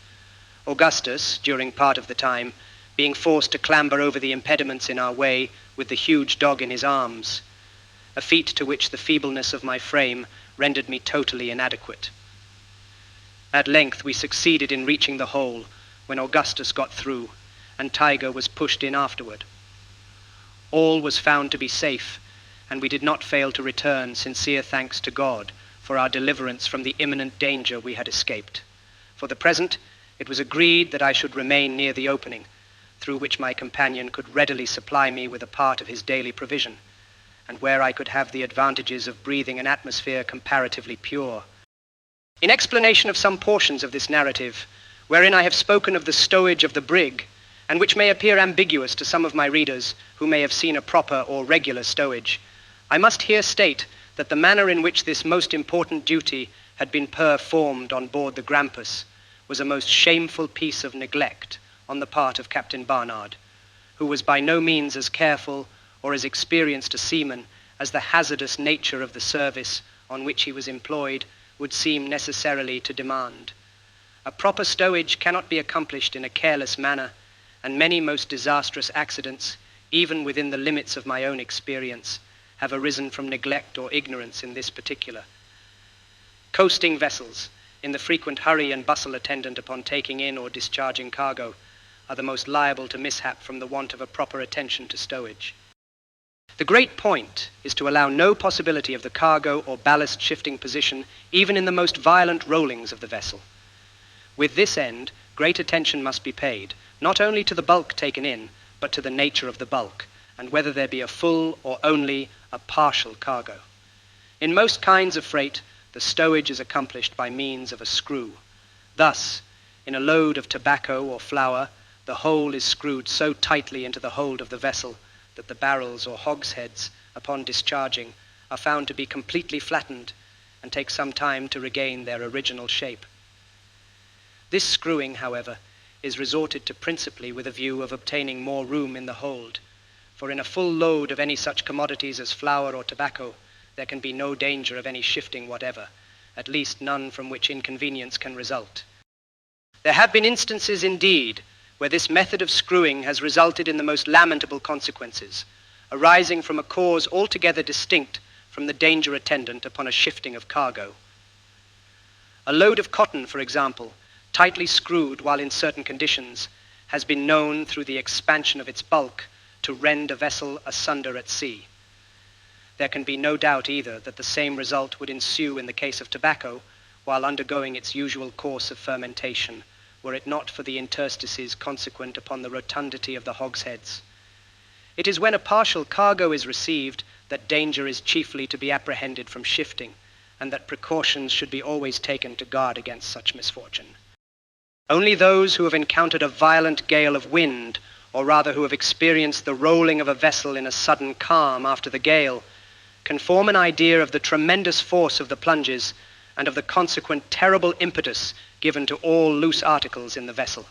Augustus, during part of the time, being forced to clamber over the impediments in our way with the huge dog in his arms, a feat to which the feebleness of my frame rendered me totally inadequate. At length we succeeded in reaching the hole, when Augustus got through, and Tiger was pushed in afterward. All was found to be safe, and we did not fail to return sincere thanks to God for our deliverance from the imminent danger we had escaped. For the present, it was agreed that I should remain near the opening, through which my companion could readily supply me with a part of his daily provision, and where I could have the advantages of breathing an atmosphere comparatively pure. In explanation of some portions of this narrative, wherein I have spoken of the stowage of the brig, and which may appear ambiguous to some of my readers who may have seen a proper or regular stowage, I must here state that the manner in which this most important duty had been performed on board the Grampus was a most shameful piece of neglect on the part of Captain Barnard, who was by no means as careful or as experienced a seaman as the hazardous nature of the service on which he was employed would seem necessarily to demand. A proper stowage cannot be accomplished in a careless manner, and many most disastrous accidents, even within the limits of my own experience, have arisen from neglect or ignorance in this particular. Coasting vessels, in the frequent hurry and bustle attendant upon taking in or discharging cargo, are the most liable to mishap from the want of a proper attention to stowage. The great point is to allow no possibility of the cargo or ballast shifting position even in the most violent rollings of the vessel. With this end, great attention must be paid, not only to the bulk taken in, but to the nature of the bulk, and whether there be a full or only a partial cargo. In most kinds of freight, the stowage is accomplished by means of a screw. Thus, in a load of tobacco or flour, the whole is screwed so tightly into the hold of the vessel that the barrels or hogsheads, upon discharging, are found to be completely flattened and take some time to regain their original shape. This screwing, however, is resorted to principally with a view of obtaining more room in the hold, for in a full load of any such commodities as flour or tobacco, there can be no danger of any shifting whatever, at least none from which inconvenience can result. There have been instances indeed where this method of screwing has resulted in the most lamentable consequences, arising from a cause altogether distinct from the danger attendant upon a shifting of cargo. A load of cotton, for example, tightly screwed while in certain conditions, has been known through the expansion of its bulk to rend a vessel asunder at sea. There can be no doubt either that the same result would ensue in the case of tobacco while undergoing its usual course of fermentation, were it not for the interstices consequent upon the rotundity of the hogsheads. It is when a partial cargo is received that danger is chiefly to be apprehended from shifting, and that precautions should be always taken to guard against such misfortune. Only those who have encountered a violent gale of wind, or rather who have experienced the rolling of a vessel in a sudden calm after the gale, can form an idea of the tremendous force of the plunges and of the consequent terrible impetus given to all loose articles in the vessel.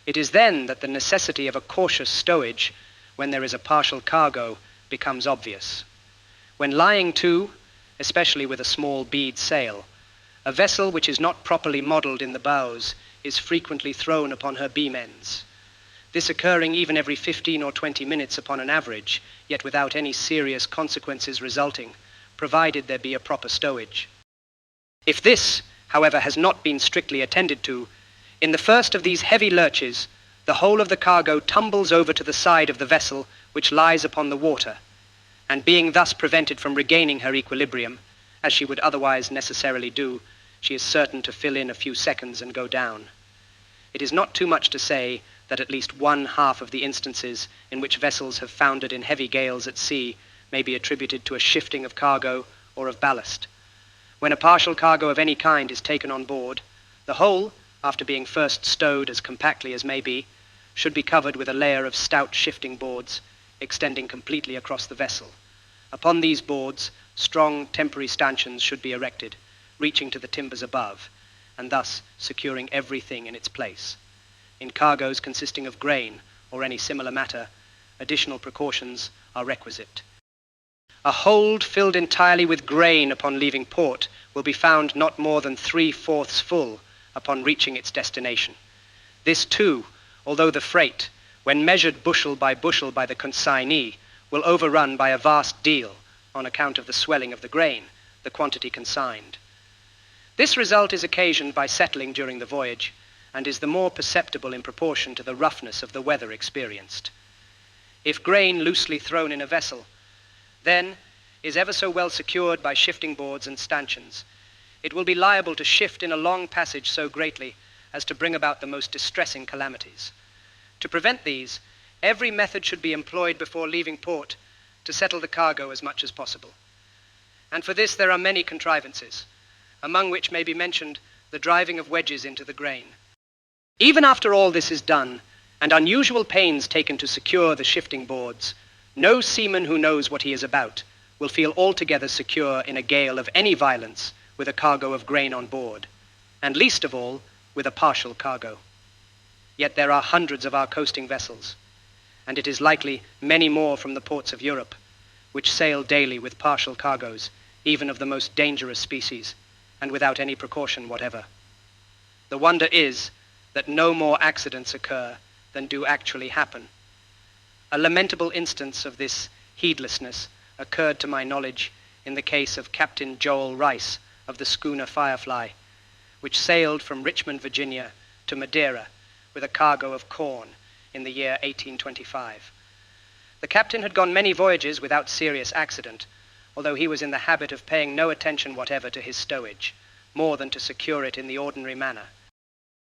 It is then that the necessity of a cautious stowage, when there is a partial cargo, becomes obvious. When lying to, especially with a small bead sail, a vessel which is not properly modelled in the bows is frequently thrown upon her beam ends. This occurring even every 15 or 20 minutes upon an average, yet without any serious consequences resulting, provided there be a proper stowage. If this, however, has not been strictly attended to, in the first of these heavy lurches, the whole of the cargo tumbles over to the side of the vessel which lies upon the water, and being thus prevented from regaining her equilibrium, as she would otherwise necessarily do, she is certain to fill in a few seconds and go down. It is not too much to say that at least 1/2 of the instances in which vessels have foundered in heavy gales at sea may be attributed to a shifting of cargo or of ballast. When a partial cargo of any kind is taken on board, the whole, after being first stowed as compactly as may be, should be covered with a layer of stout shifting boards extending completely across the vessel. Upon these boards, strong temporary stanchions should be erected, reaching to the timbers above, and thus securing everything in its place. In cargoes consisting of grain or any similar matter, additional precautions are requisite. A hold filled entirely with grain upon leaving port will be found not more than 3/4 full upon reaching its destination. This too, although the freight, when measured bushel by the consignee, will overrun by a vast deal, on account of the swelling of the grain, the quantity consigned. This result is occasioned by settling during the voyage, and is the more perceptible in proportion to the roughness of the weather experienced. If grain loosely thrown in a vessel, then is ever so well secured by shifting boards and stanchions, it will be liable to shift in a long passage so greatly as to bring about the most distressing calamities. To prevent these, every method should be employed before leaving port to settle the cargo as much as possible. And for this there are many contrivances, among which may be mentioned the driving of wedges into the grain. Even after all this is done, and unusual pains taken to secure the shifting boards, no seaman who knows what he is about will feel altogether secure in a gale of any violence with a cargo of grain on board, and least of all with a partial cargo. Yet there are hundreds of our coasting vessels, and it is likely many more from the ports of Europe, which sail daily with partial cargoes, even of the most dangerous species, and without any precaution whatever. The wonder is that no more accidents occur than do actually happen. A lamentable instance of this heedlessness occurred to my knowledge in the case of Captain Joel Rice of the schooner Firefly, which sailed from Richmond, Virginia to Madeira with a cargo of corn in the year 1825. The captain had gone many voyages without serious accident, although he was in the habit of paying no attention whatever to his stowage, more than to secure it in the ordinary manner.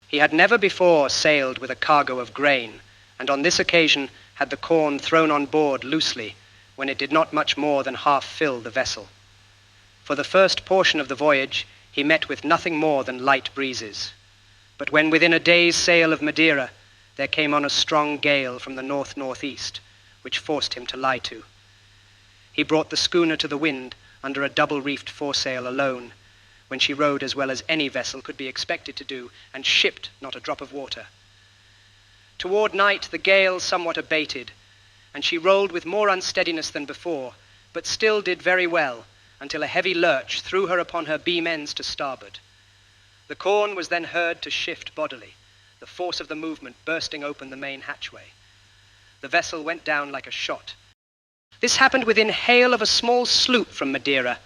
He had never before sailed with a cargo of grain, and on this occasion had the corn thrown on board loosely when it did not much more than half fill the vessel. For the first portion of the voyage he met with nothing more than light breezes, but when within a day's sail of Madeira there came on a strong gale from the north-northeast, which forced him to lie to. He brought the schooner to the wind under a double-reefed foresail alone, when she rode as well as any vessel could be expected to do, and shipped not a drop of water. Toward night the gale somewhat abated, and she rolled with more unsteadiness than before, but still did very well, until a heavy lurch threw her upon her beam ends to starboard. The corn was then heard to shift bodily, the force of the movement bursting open the main hatchway. The vessel went down like a shot. This happened within hail of a small sloop from Madeira,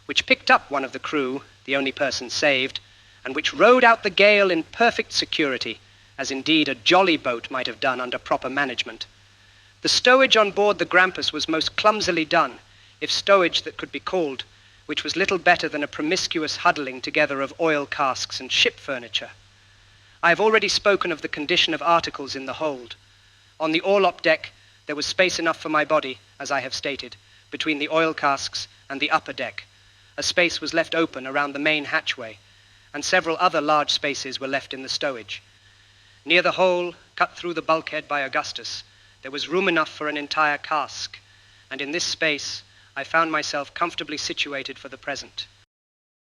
which picked up one of the crew, the only person saved, and which rode out the gale in perfect security, as indeed a jolly boat might have done under proper management. The stowage on board the Grampus was most clumsily done, if stowage that could be called, which was little better than a promiscuous huddling together of oil casks and ship furniture. I have already spoken of the condition of articles in the hold. On the orlop deck there was space enough for my body, as I have stated, between the oil casks and the upper deck. A space was left open around the main hatchway, and several other large spaces were left in the stowage. Near the hole, cut through the bulkhead by Augustus, there was room enough for an entire cask, and in this space I found myself comfortably situated for the present.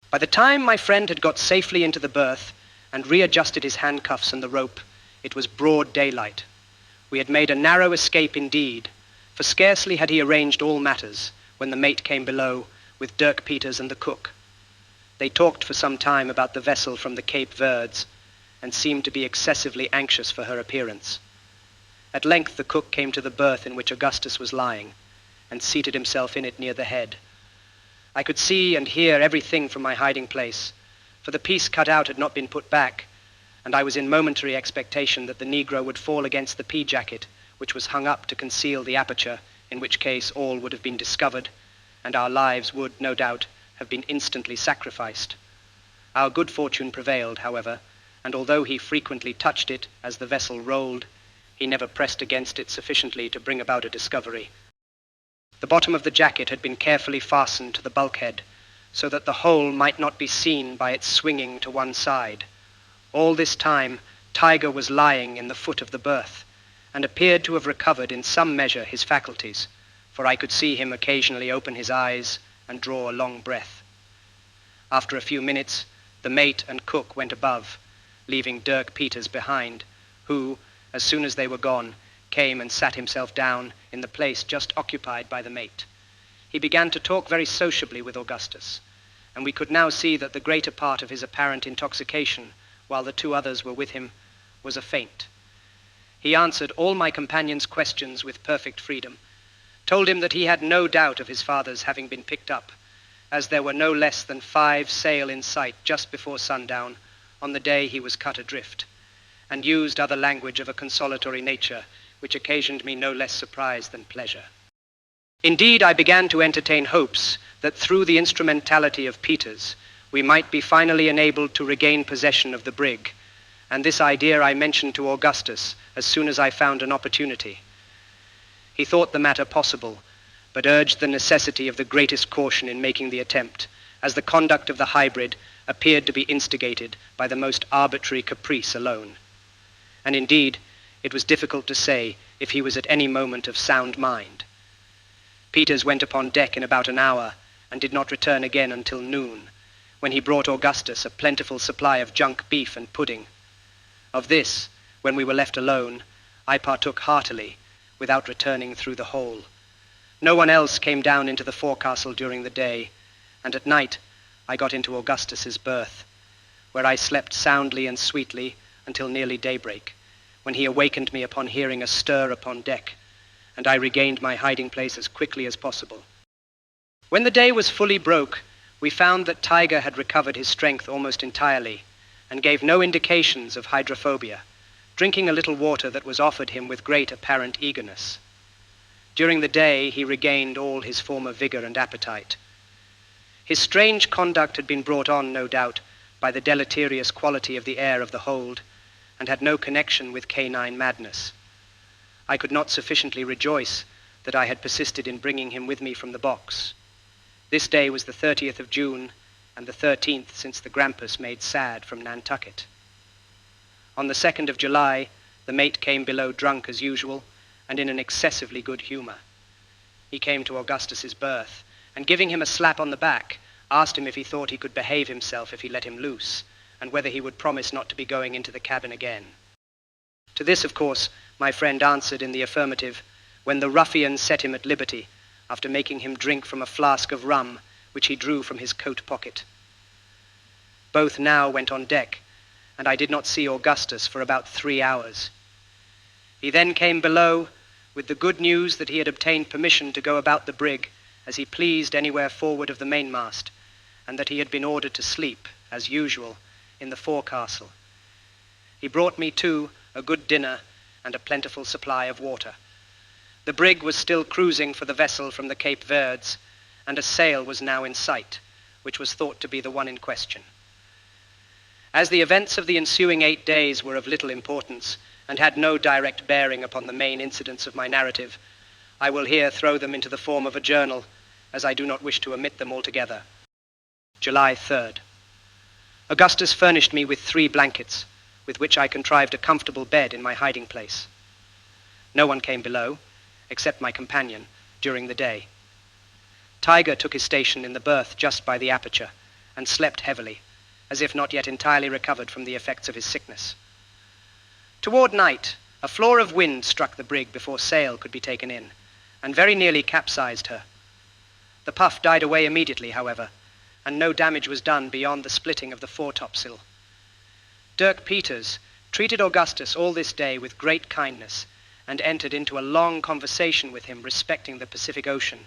By the time my friend had got safely into the berth and readjusted his handcuffs and the rope, it was broad daylight. We had made a narrow escape indeed, for scarcely had he arranged all matters when the mate came below with Dirk Peters and the cook. They talked for some time about the vessel from the Cape Verds, and seemed to be excessively anxious for her appearance. At length the cook came to the berth in which Augustus was lying, and seated himself in it near the head. I could see and hear everything from my hiding place, for the piece cut out had not been put back, and I was in momentary expectation that the negro would fall against the pea-jacket, which was hung up to conceal the aperture, in which case all would have been discovered, and our lives would, no doubt, have been instantly sacrificed. Our good fortune prevailed, however, and although he frequently touched it as the vessel rolled, he never pressed against it sufficiently to bring about a discovery. The bottom of the jacket had been carefully fastened to the bulkhead, so that the hole might not be seen by its swinging to one side. All this time, Tiger was lying in the foot of the berth, and appeared to have recovered in some measure his faculties, for I could see him occasionally open his eyes and draw a long breath. After a few minutes, the mate and cook went above, leaving Dirk Peters behind, who, as soon as they were gone, came and sat himself down in the place just occupied by the mate. He began to talk very sociably with Augustus, and we could now see that the greater part of his apparent intoxication, while the two others were with him, was a feint. He answered all my companion's questions with perfect freedom, told him that he had no doubt of his father's having been picked up, as there were no less than 5 sail in sight just before sundown on the day he was cut adrift, and used other language of a consolatory nature, which occasioned me no less surprise than pleasure. Indeed, I began to entertain hopes that through the instrumentality of Peters, we might be finally enabled to regain possession of the brig, and this idea I mentioned to Augustus as soon as I found an opportunity. He thought the matter possible, but urged the necessity of the greatest caution in making the attempt, as the conduct of the hybrid appeared to be instigated by the most arbitrary caprice alone. And indeed, it was difficult to say if he was at any moment of sound mind. Peters went upon deck in about an hour, and did not return again until noon, when he brought Augustus a plentiful supply of junk beef and pudding. Of this, when we were left alone, I partook heartily, without returning through the hole. No one else came down into the forecastle during the day, and at night I got into Augustus's berth, where I slept soundly and sweetly until nearly daybreak, when he awakened me upon hearing a stir upon deck, and I regained my hiding place as quickly as possible. When the day was fully broke, we found that Tiger had recovered his strength almost entirely, and gave no indications of hydrophobia, drinking a little water that was offered him with great apparent eagerness. During the day he regained all his former vigor and appetite. His strange conduct had been brought on, no doubt, by the deleterious quality of the air of the hold, and had no connection with canine madness. I could not sufficiently rejoice that I had persisted in bringing him with me from the box. This day was the 30th of June, and the 13th since the Grampus made sad from Nantucket. On the 2nd of July, the mate came below drunk as usual, and in an excessively good humor. He came to Augustus's berth, and giving him a slap on the back, asked him if he thought he could behave himself if he let him loose, and whether he would promise not to be going into the cabin again. To this, of course, my friend answered in the affirmative, when the ruffian set him at liberty, after making him drink from a flask of rum, which he drew from his coat pocket. Both now went on deck, and I did not see Augustus for about 3 hours. He then came below with the good news that he had obtained permission to go about the brig as he pleased anywhere forward of the mainmast, and that he had been ordered to sleep, as usual, in the forecastle. He brought me, too, a good dinner and a plentiful supply of water. The brig was still cruising for the vessel from the Cape Verds, and a sail was now in sight, which was thought to be the one in question. As the events of the ensuing 8 days were of little importance, and had no direct bearing upon the main incidents of my narrative, I will here throw them into the form of a journal, as I do not wish to omit them altogether. July 3rd. Augustus furnished me with 3 blankets, with which I contrived a comfortable bed in my hiding place. No one came below, except my companion, during the day. Tiger took his station in the berth just by the aperture, and slept heavily, as if not yet entirely recovered from the effects of his sickness. Toward night, a flaw of wind struck the brig before sail could be taken in, and very nearly capsized her. The puff died away immediately, however, and no damage was done beyond the splitting of the foretopsail. Dirk Peters treated Augustus all this day with great kindness, and entered into a long conversation with him respecting the Pacific Ocean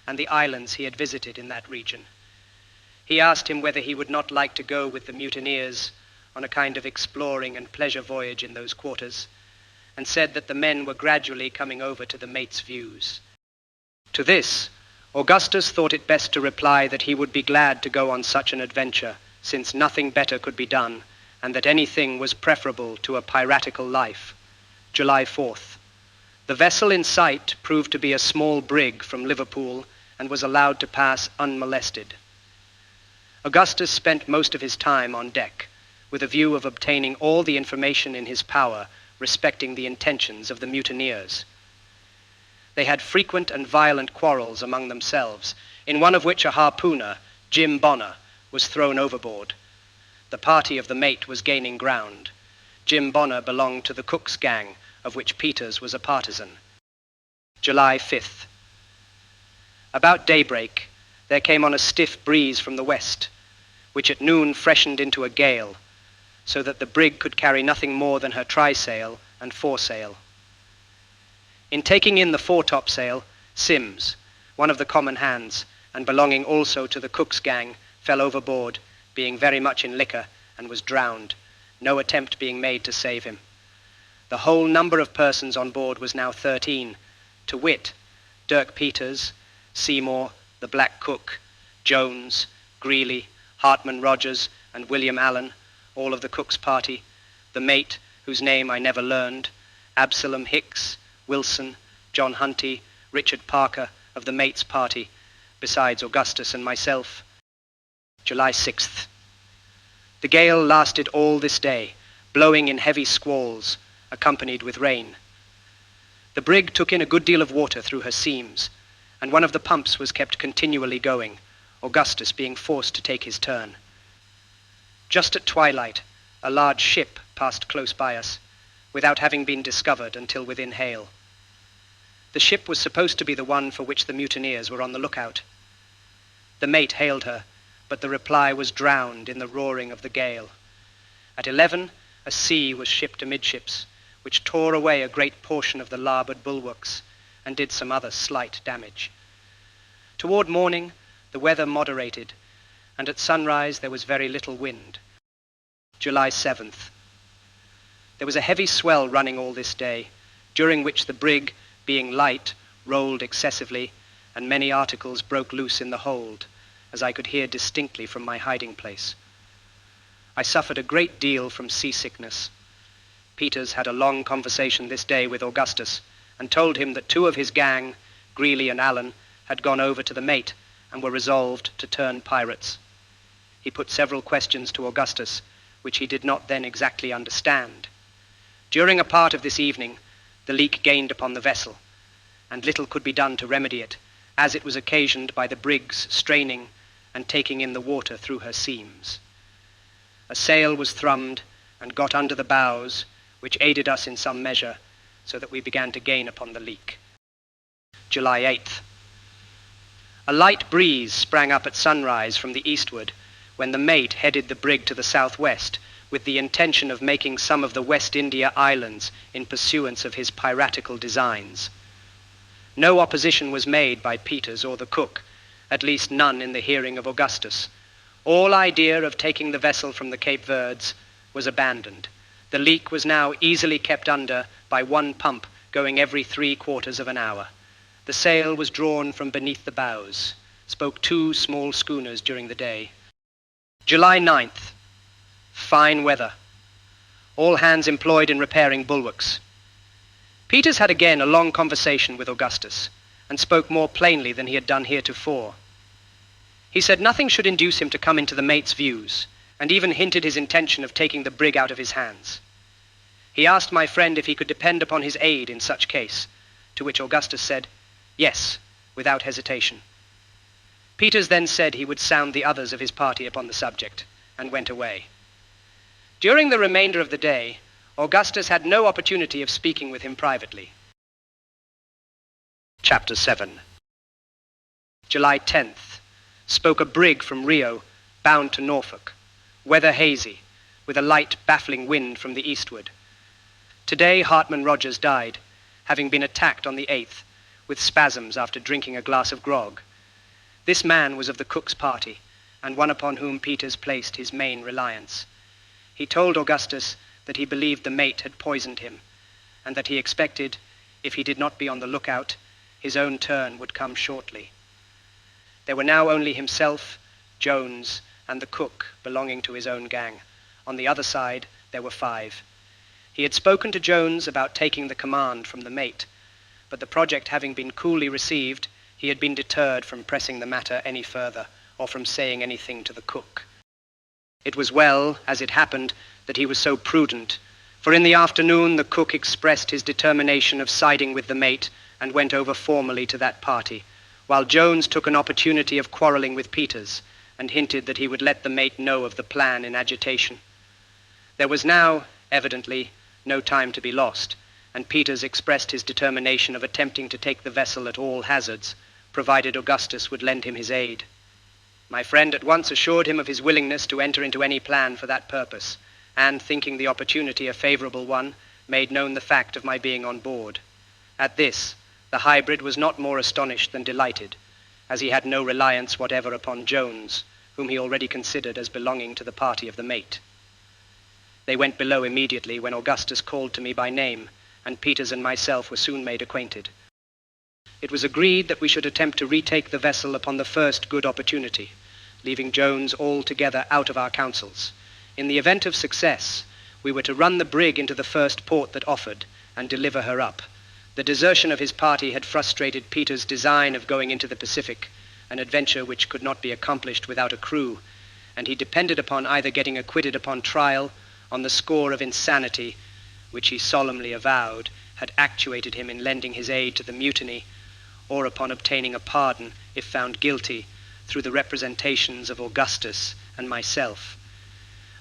and the islands he had visited in that region. He asked him whether he would not like to go with the mutineers on a kind of exploring and pleasure voyage in those quarters, and said that the men were gradually coming over to the mate's views. To this, Augustus thought it best to reply that he would be glad to go on such an adventure, since nothing better could be done, and that anything was preferable to a piratical life. July 4th. The vessel in sight proved to be a small brig from Liverpool, and was allowed to pass unmolested. Augustus spent most of his time on deck, with a view of obtaining all the information in his power respecting the intentions of the mutineers. They had frequent and violent quarrels among themselves, in one of which a harpooner, Jim Bonner, was thrown overboard. The party of the mate was gaining ground. Jim Bonner belonged to the cook's gang, of which Peters was a partisan. July 5th. About daybreak, there came on a stiff breeze from the west, which at noon freshened into a gale, so that the brig could carry nothing more than her trysail and foresail. In taking in the foretopsail, Sims, one of the common hands, and belonging also to the cook's gang, fell overboard, being very much in liquor, and was drowned, no attempt being made to save him. The whole number of persons on board was now 13, to wit, Dirk Peters, Seymour, the black cook, Jones, Greeley, Hartman Rogers, and William Allan, all of the cook's party, the mate, whose name I never learned, Absalom Hicks, Wilson, John Hunty, Richard Parker, of the mate's party, besides Augustus and myself. July 6th. The gale lasted all this day, blowing in heavy squalls, accompanied with rain. The brig took in a good deal of water through her seams, and one of the pumps was kept continually going, Augustus being forced to take his turn. Just at twilight, a large ship passed close by us, without having been discovered until within hail. The ship was supposed to be the one for which the mutineers were on the lookout. The mate hailed her, but the reply was drowned in the roaring of the gale. At 11, a sea was shipped amidships, which tore away a great portion of the larboard bulwarks, and did some other slight damage. Toward morning, the weather moderated, and at sunrise there was very little wind. July 7th. There was a heavy swell running all this day, during which the brig, being light, rolled excessively, and many articles broke loose in the hold, as I could hear distinctly from my hiding place. I suffered a great deal from seasickness. Peters had a long conversation this day with Augustus, and told him that 2 of his gang, Greeley and Allan, had gone over to the mate, and were resolved to turn pirates. He put several questions to Augustus, which he did not then exactly understand. During a part of this evening, the leak gained upon the vessel, and little could be done to remedy it, as it was occasioned by the brig's straining and taking in the water through her seams. A sail was thrummed and got under the bows, which aided us in some measure, so that we began to gain upon the leak. July 8th. A light breeze sprang up at sunrise from the eastward, when the mate headed the brig to the southwest, with the intention of making some of the West India islands in pursuance of his piratical designs. No opposition was made by Peters or the cook, at least none in the hearing of Augustus. All idea of taking the vessel from the Cape Verds was abandoned. The leak was now easily kept under by 1 pump going every 3/4 of an hour. The sail was drawn from beneath the bows. Spoke 2 small schooners during the day. July 9th. Fine weather. All hands employed in repairing bulwarks. Peters had again a long conversation with Augustus, and spoke more plainly than he had done heretofore. He said nothing should induce him to come into the mate's views, and even hinted his intention of taking the brig out of his hands. He asked my friend if he could depend upon his aid in such case, to which Augustus said, yes, without hesitation. Peters then said he would sound the others of his party upon the subject, and went away. During the remainder of the day, Augustus had no opportunity of speaking with him privately. Chapter 7. July 10th. Spoke a brig from Rio, bound to Norfolk. Weather hazy, with a light baffling wind from the eastward. Today Hartman Rogers died, having been attacked on the 8th, with spasms after drinking a glass of grog. This man was of the cook's party, and one upon whom Peters placed his main reliance. He told Augustus that he believed the mate had poisoned him, and that he expected, if he did not be on the lookout, his own turn would come shortly. There were now only himself, Jones, and the cook belonging to his own gang. On the other side, there were 5. He had spoken to Jones about taking the command from the mate, but the project having been coolly received, he had been deterred from pressing the matter any further, or from saying anything to the cook. It was well, as it happened, that he was so prudent, for in the afternoon the cook expressed his determination of siding with the mate and went over formally to that party, while Jones took an opportunity of quarreling with Peters and hinted that he would let the mate know of the plan in agitation. There was now, evidently, no time to be lost, and Peters expressed his determination of attempting to take the vessel at all hazards, provided Augustus would lend him his aid. My friend at once assured him of his willingness to enter into any plan for that purpose, and, thinking the opportunity a favorable one, made known the fact of my being on board. At this, the hybrid was not more astonished than delighted, as he had no reliance whatever upon Jones, whom he already considered as belonging to the party of the mate. They went below immediately when Augustus called to me by name, and Peters and myself were soon made acquainted. It was agreed that we should attempt to retake the vessel upon the first good opportunity, leaving Jones altogether out of our counsels. In the event of success, we were to run the brig into the first port that offered, and deliver her up. The desertion of his party had frustrated Peters' design of going into the Pacific, an adventure which could not be accomplished without a crew, and he depended upon either getting acquitted upon trial on the score of insanity, which he solemnly avowed had actuated him in lending his aid to the mutiny, or upon obtaining a pardon, if found guilty, through the representations of Augustus and myself.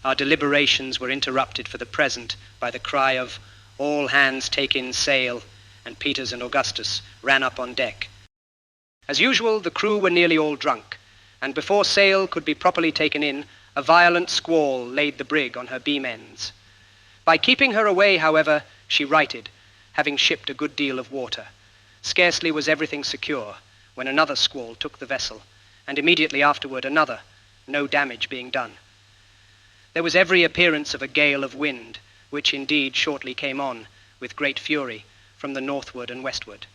Our deliberations were interrupted for the present by the cry of "All hands take in sail," and Peters and Augustus ran up on deck. As usual, the crew were nearly all drunk, and before sail could be properly taken in, a violent squall laid the brig on her beam ends. By keeping her away, however, she righted, having shipped a good deal of water. Scarcely was everything secure when another squall took the vessel, and immediately afterward another, no damage being done. There was every appearance of a gale of wind, which indeed shortly came on, with great fury, from the northward and westward.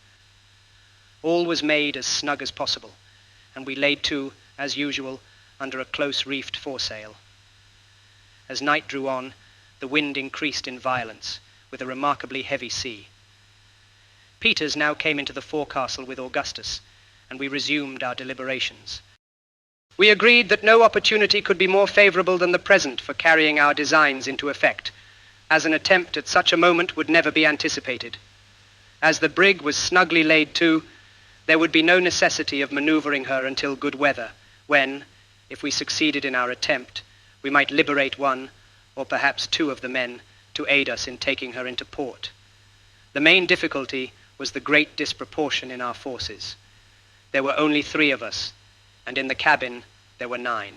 All was made as snug as possible, and we laid to, as usual, under a close reefed foresail. As night drew on, the wind increased in violence, with a remarkably heavy sea. Peters now came into the forecastle with Augustus, and we resumed our deliberations. We agreed that no opportunity could be more favorable than the present for carrying our designs into effect, as an attempt at such a moment would never be anticipated. As the brig was snugly laid to, there would be no necessity of maneuvering her until good weather, when, if we succeeded in our attempt, we might liberate one, or perhaps two of the men, to aid us in taking her into port. The main difficulty was the great disproportion in our forces. There were only 3 of us, and in the cabin there were 9.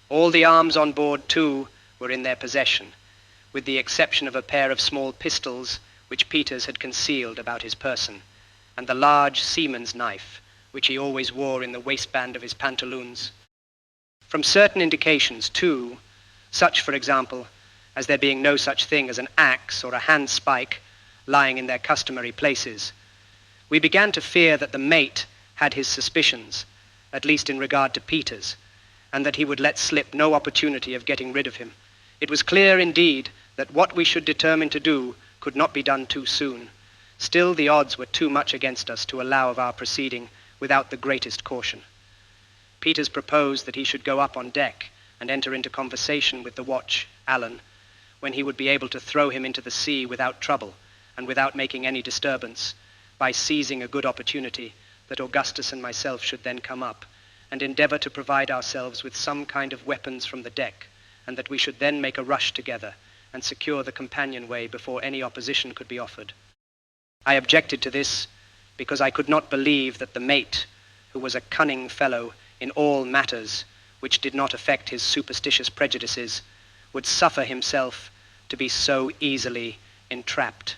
All the arms on board, too, were in their possession, with the exception of a pair of small pistols which Peters had concealed about his person, and the large seaman's knife, which he always wore in the waistband of his pantaloons. From certain indications, too, such, for example, as there being no such thing as an axe or a handspike lying in their customary places, we began to fear that the mate had his suspicions, at least in regard to Peters, and that he would let slip no opportunity of getting rid of him. It was clear, indeed, that what we should determine to do could not be done too soon. Still, the odds were too much against us to allow of our proceeding without the greatest caution. Peters proposed that he should go up on deck and enter into conversation with the watch, Allan, when he would be able to throw him into the sea without trouble and without making any disturbance, by seizing a good opportunity that Augustus and myself should then come up, and endeavor to provide ourselves with some kind of weapons from the deck, and that we should then make a rush together and secure the companionway before any opposition could be offered. I objected to this because I could not believe that the mate, who was a cunning fellow in all matters which did not affect his superstitious prejudices, would suffer himself to be so easily entrapped.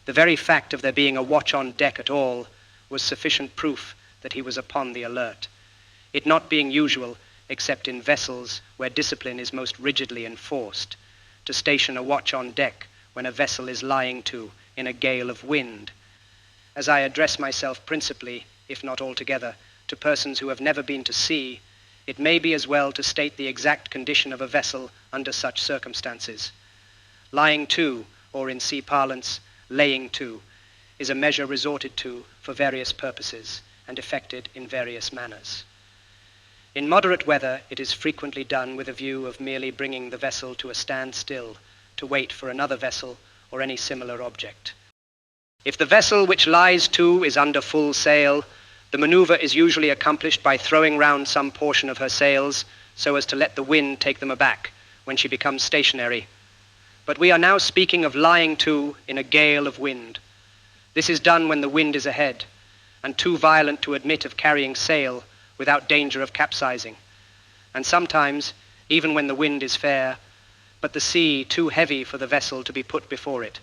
The very fact of there being a watch on deck at all was sufficient proof that he was upon the alert, it not being usual, except in vessels where discipline is most rigidly enforced, to station a watch on deck when a vessel is lying to in a gale of wind. As I address myself principally, if not altogether, to persons who have never been to sea, it may be as well to state the exact condition of a vessel under such circumstances. Lying to, or in sea parlance, laying to, is a measure resorted to for various purposes and effected in various manners. In moderate weather, it is frequently done with a view of merely bringing the vessel to a standstill to wait for another vessel or any similar object. If the vessel which lies to is under full sail, the maneuver is usually accomplished by throwing round some portion of her sails so as to let the wind take them aback when she becomes stationary. But we are now speaking of lying to in a gale of wind. This is done when the wind is ahead, and too violent to admit of carrying sail without danger of capsizing, and sometimes, even when the wind is fair, but the sea too heavy for the vessel to be put before it.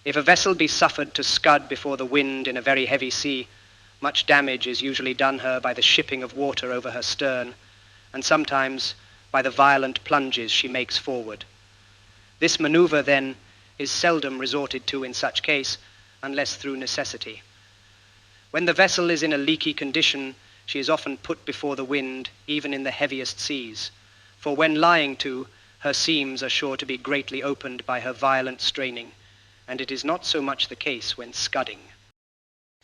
If a vessel be suffered to scud before the wind in a very heavy sea, Much damage is usually done her by the shipping of water over her stern, and sometimes by the violent plunges she makes forward. This maneuver, then, is seldom resorted to in such case, unless through necessity. When the vessel is in a leaky condition, she is often put before the wind, even in the heaviest seas, for when lying to, her seams are sure to be greatly opened by her violent straining, and it is not so much the case when scudding.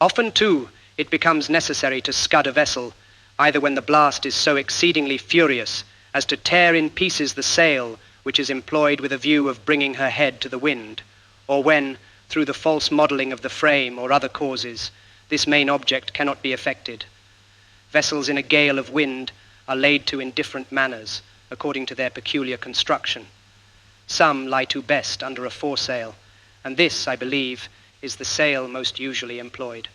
Often, too, it becomes necessary to scud a vessel, either when the blast is so exceedingly furious as to tear in pieces the sail which is employed with a view of bringing her head to the wind, or when, through the false modelling of the frame or other causes, this main object cannot be effected. Vessels in a gale of wind are laid to in different manners, according to their peculiar construction. Some lie to best under a foresail, and this, I believe, is the sail most usually employed.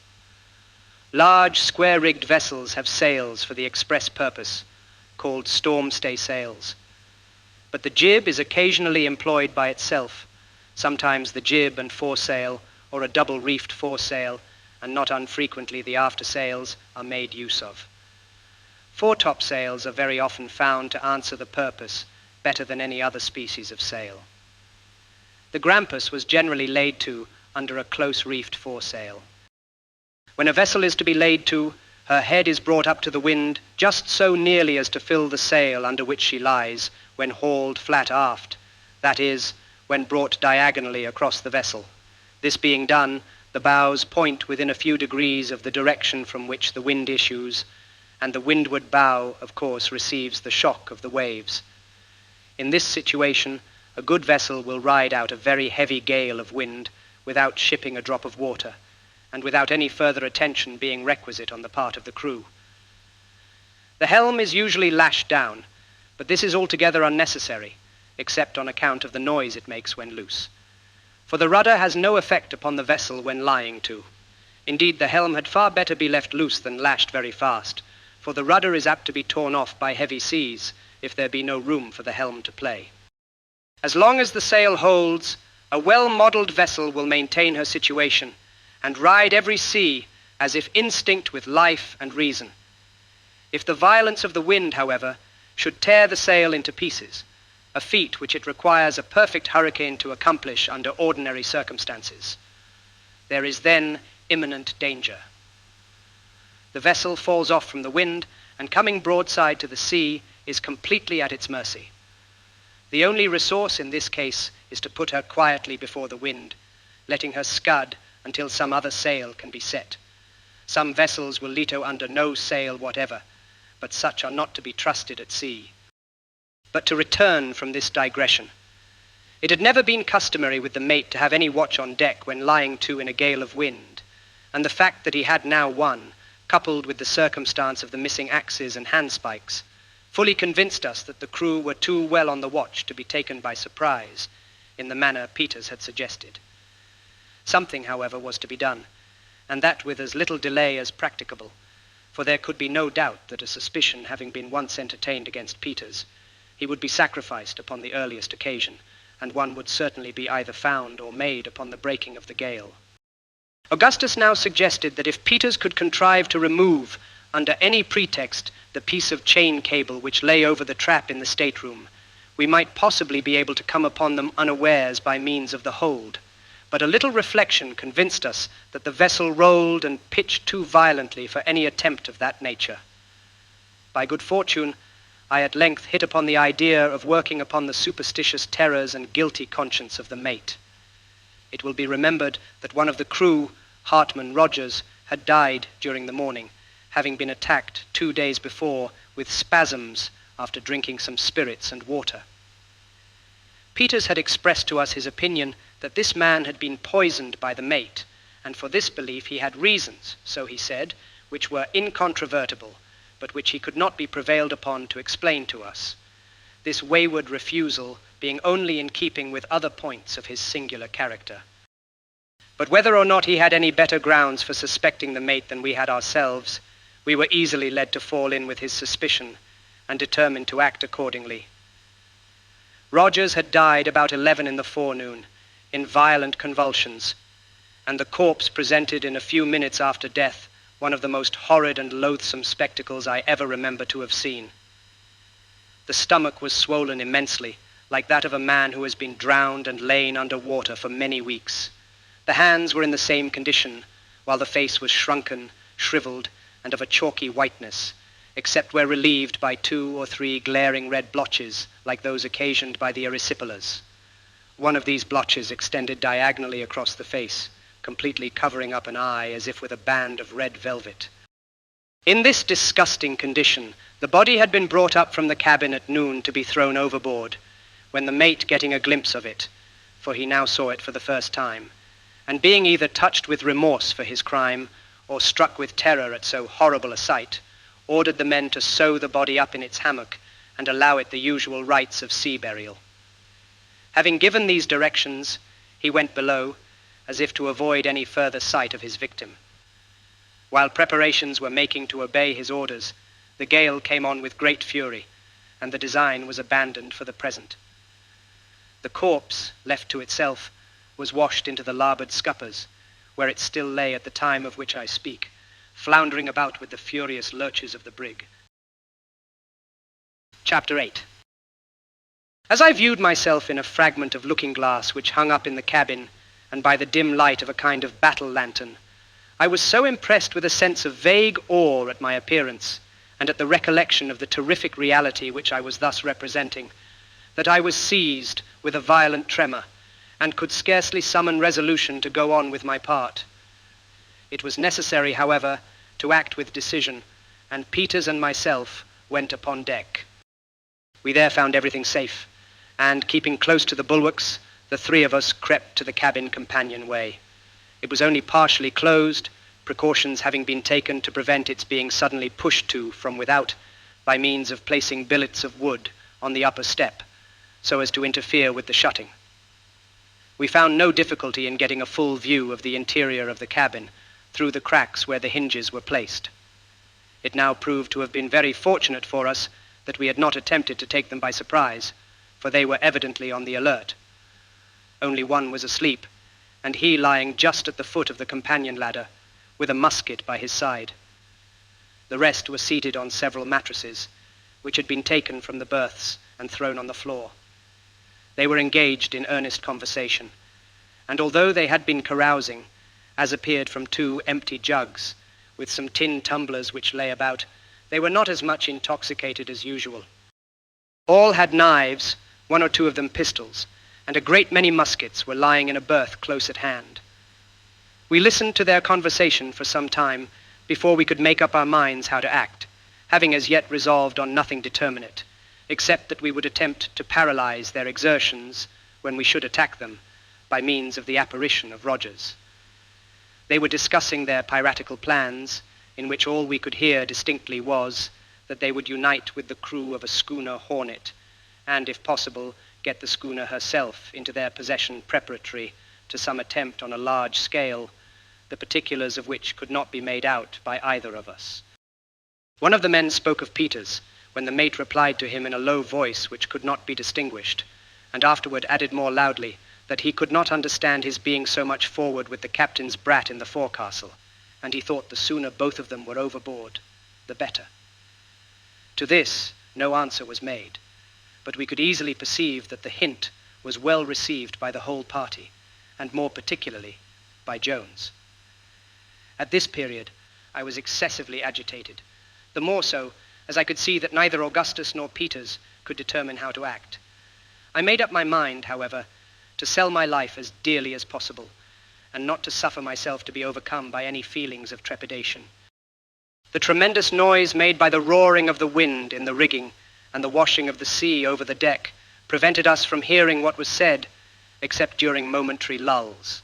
Large square-rigged vessels have sails for the express purpose, called storm-stay sails. But the jib is occasionally employed by itself, sometimes the jib and foresail, or a double-reefed foresail, and not unfrequently the aftersails, are made use of. Foretopsails are very often found to answer the purpose better than any other species of sail. The grampus was generally laid to under a close-reefed foresail. When a vessel is to be laid to, her head is brought up to the wind just so nearly as to fill the sail under which she lies when hauled flat aft, that is, when brought diagonally across the vessel. This being done, the bows point within a few degrees of the direction from which the wind issues, and the windward bow, of course, receives the shock of the waves. In this situation, a good vessel will ride out a very heavy gale of wind without shipping a drop of water, and without any further attention being requisite on the part of the crew. The helm is usually lashed down, but this is altogether unnecessary, except on account of the noise it makes when loose. For the rudder has no effect upon the vessel when lying to. Indeed, the helm had far better be left loose than lashed very fast, for the rudder is apt to be torn off by heavy seas if there be no room for the helm to play. As long as the sail holds, a well-modelled vessel will maintain her situation and ride every sea as if instinct with life and reason. If the violence of the wind, however, should tear the sail into pieces, a feat which it requires a perfect hurricane to accomplish under ordinary circumstances, there is then imminent danger. The vessel falls off from the wind, and coming broadside to the sea is completely at its mercy. The only resource in this case is to put her quietly before the wind, letting her scud until some other sail can be set. Some vessels will leto under no sail whatever, but such are not to be trusted at sea. But to return from this digression, it had never been customary with the mate to have any watch on deck when lying to in a gale of wind, and the fact that he had now one, coupled with the circumstance of the missing axes and handspikes, fully convinced us that the crew were too well on the watch to be taken by surprise in the manner Peters had suggested. Something, however, was to be done, and that with as little delay as practicable, for there could be no doubt that a suspicion having been once entertained against Peters, he would be sacrificed upon the earliest occasion, and one would certainly be either found or made upon the breaking of the gale. Augustus now suggested that if Peters could contrive to remove, under any pretext, the piece of chain cable which lay over the trap in the stateroom, we might possibly be able to come upon them unawares by means of the hold. But a little reflection convinced us that the vessel rolled and pitched too violently for any attempt of that nature. By good fortune, I at length hit upon the idea of working upon the superstitious terrors and guilty conscience of the mate. It will be remembered that one of the crew, Hartman Rogers, had died during the morning, having been attacked 2 days before with spasms after drinking some spirits and water. Peters had expressed to us his opinion that this man had been poisoned by the mate, and for this belief he had reasons, so he said, which were incontrovertible, but which he could not be prevailed upon to explain to us, this wayward refusal being only in keeping with other points of his singular character. But whether or not he had any better grounds for suspecting the mate than we had ourselves, we were easily led to fall in with his suspicion, and determined to act accordingly. Rogers had died about 11 in the forenoon, in violent convulsions, and the corpse presented in a few minutes after death one of the most horrid and loathsome spectacles I ever remember to have seen. The stomach was swollen immensely, like that of a man who has been drowned and lain under water for many weeks. The hands were in the same condition, while the face was shrunken, shriveled, and of a chalky whiteness, except where relieved by 2 or 3 glaring red blotches, like those occasioned by the erysipelas. One of these blotches extended diagonally across the face, completely covering up an eye as if with a band of red velvet. In this disgusting condition, the body had been brought up from the cabin at noon to be thrown overboard, when the mate, getting a glimpse of it, for he now saw it for the first time, and being either touched with remorse for his crime or struck with terror at so horrible a sight, ordered the men to sew the body up in its hammock and allow it the usual rites of sea burial. Having given these directions, he went below, as if to avoid any further sight of his victim. While preparations were making to obey his orders, the gale came on with great fury, and the design was abandoned for the present. The corpse, left to itself, was washed into the larboard scuppers, where it still lay at the time of which I speak, floundering about with the furious lurches of the brig. Chapter 8. As I viewed myself in a fragment of looking-glass which hung up in the cabin, and by the dim light of a kind of battle lantern, I was so impressed with a sense of vague awe at my appearance, and at the recollection of the terrific reality which I was thus representing, that I was seized with a violent tremor, and could scarcely summon resolution to go on with my part. It was necessary, however, to act with decision, and Peters and myself went upon deck. We there found everything safe, and keeping close to the bulwarks, the 3 of us crept to the cabin companionway. It was only partially closed, precautions having been taken to prevent its being suddenly pushed to from without by means of placing billets of wood on the upper step, so as to interfere with the shutting. We found no difficulty in getting a full view of the interior of the cabin through the cracks where the hinges were placed. It now proved to have been very fortunate for us that we had not attempted to take them by surprise, for they were evidently on the alert. Only one was asleep, and he lying just at the foot of the companion ladder, with a musket by his side. The rest were seated on several mattresses, which had been taken from the berths and thrown on the floor. They were engaged in earnest conversation, and although they had been carousing, as appeared from 2 empty jugs, with some tin tumblers which lay about, they were not as much intoxicated as usual. All had knives, 1 or 2 of them pistols, and a great many muskets were lying in a berth close at hand. We listened to their conversation for some time before we could make up our minds how to act, having as yet resolved on nothing determinate, except that we would attempt to paralyze their exertions when we should attack them by means of the apparition of Rogers. They were discussing their piratical plans, in which all we could hear distinctly was that they would unite with the crew of a schooner Hornet, and, if possible, get the schooner herself into their possession preparatory to some attempt on a large scale, the particulars of which could not be made out by either of us. One of the men spoke of Peters, when the mate replied to him in a low voice which could not be distinguished, and afterward added more loudly that he could not understand his being so much forward with the captain's brat in the forecastle, and he thought the sooner both of them were overboard, the better. To this no answer was made, but we could easily perceive that the hint was well received by the whole party, and more particularly by Jones. At this period I was excessively agitated, the more so as I could see that neither Augustus nor Peters could determine how to act. I made up my mind, however, to sell my life as dearly as possible, and not to suffer myself to be overcome by any feelings of trepidation. The tremendous noise made by the roaring of the wind in the rigging and the washing of the sea over the deck prevented us from hearing what was said, except during momentary lulls.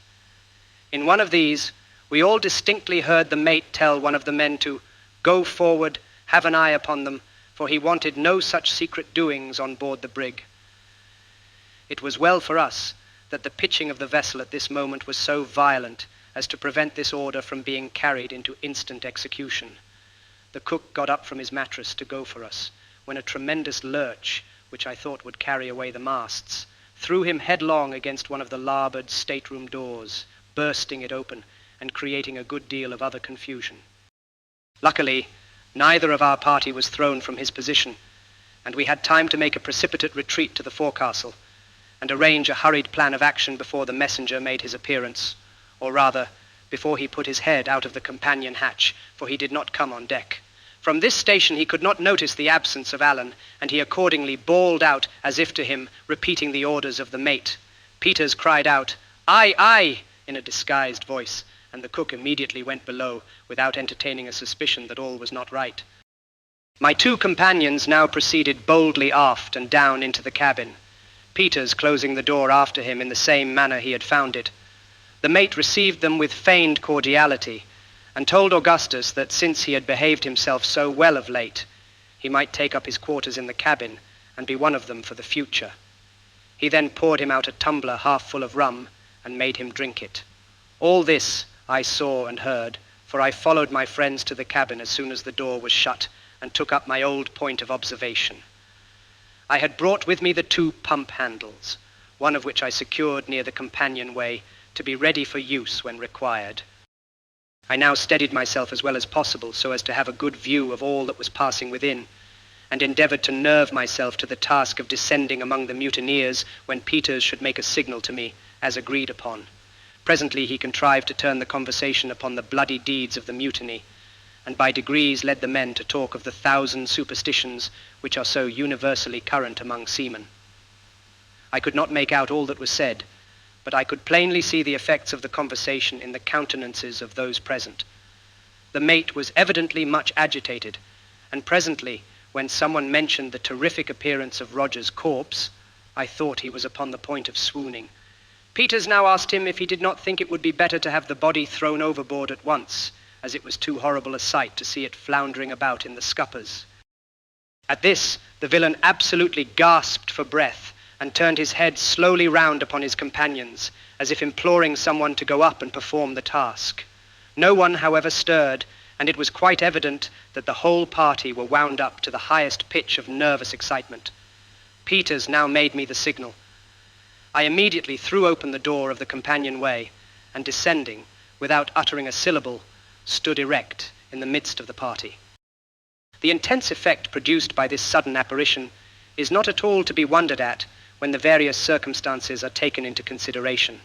In one of these, we all distinctly heard the mate tell one of the men to go forward, have an eye upon them, for he wanted no such secret doings on board the brig. It was well for us that the pitching of the vessel at this moment was so violent as to prevent this order from being carried into instant execution. The cook got up from his mattress to go for us, when a tremendous lurch, which I thought would carry away the masts, threw him headlong against one of the larboard stateroom doors, bursting it open and creating a good deal of other confusion. Luckily, neither of our party was thrown from his position, and we had time to make a precipitate retreat to the forecastle and arrange a hurried plan of action before the messenger made his appearance, or rather, before he put his head out of the companion hatch, for he did not come on deck. From this station he could not notice the absence of Allan, and he accordingly bawled out as if to him, repeating the orders of the mate. Peters cried out, "Aye, aye," in a disguised voice, and the cook immediately went below, without entertaining a suspicion that all was not right. My two companions now proceeded boldly aft and down into the cabin, Peters closing the door after him in the same manner he had found it. The mate received them with feigned cordiality, and told Augustus that since he had behaved himself so well of late, he might take up his quarters in the cabin and be one of them for the future. He then poured him out a tumbler half full of rum and made him drink it. All this I saw and heard, for I followed my friends to the cabin as soon as the door was shut and took up my old point of observation. I had brought with me the two pump handles, one of which I secured near the companionway to be ready for use when required. I now steadied myself as well as possible so as to have a good view of all that was passing within, and endeavored to nerve myself to the task of descending among the mutineers when Peters should make a signal to me, as agreed upon. Presently he contrived to turn the conversation upon the bloody deeds of the mutiny, and by degrees led the men to talk of the 1,000 superstitions which are so universally current among seamen. I could not make out all that was said, but I could plainly see the effects of the conversation in the countenances of those present. The mate was evidently much agitated, and presently, when someone mentioned the terrific appearance of Roger's corpse, I thought he was upon the point of swooning. Peters now asked him if he did not think it would be better to have the body thrown overboard at once, as it was too horrible a sight to see it floundering about in the scuppers. At this, the villain absolutely gasped for breath, and turned his head slowly round upon his companions, as if imploring someone to go up and perform the task. No one, however, stirred, and it was quite evident that the whole party were wound up to the highest pitch of nervous excitement. Peters now made me the signal. I immediately threw open the door of the companionway, and descending, without uttering a syllable, stood erect in the midst of the party. The intense effect produced by this sudden apparition is not at all to be wondered at when the various circumstances are taken into consideration.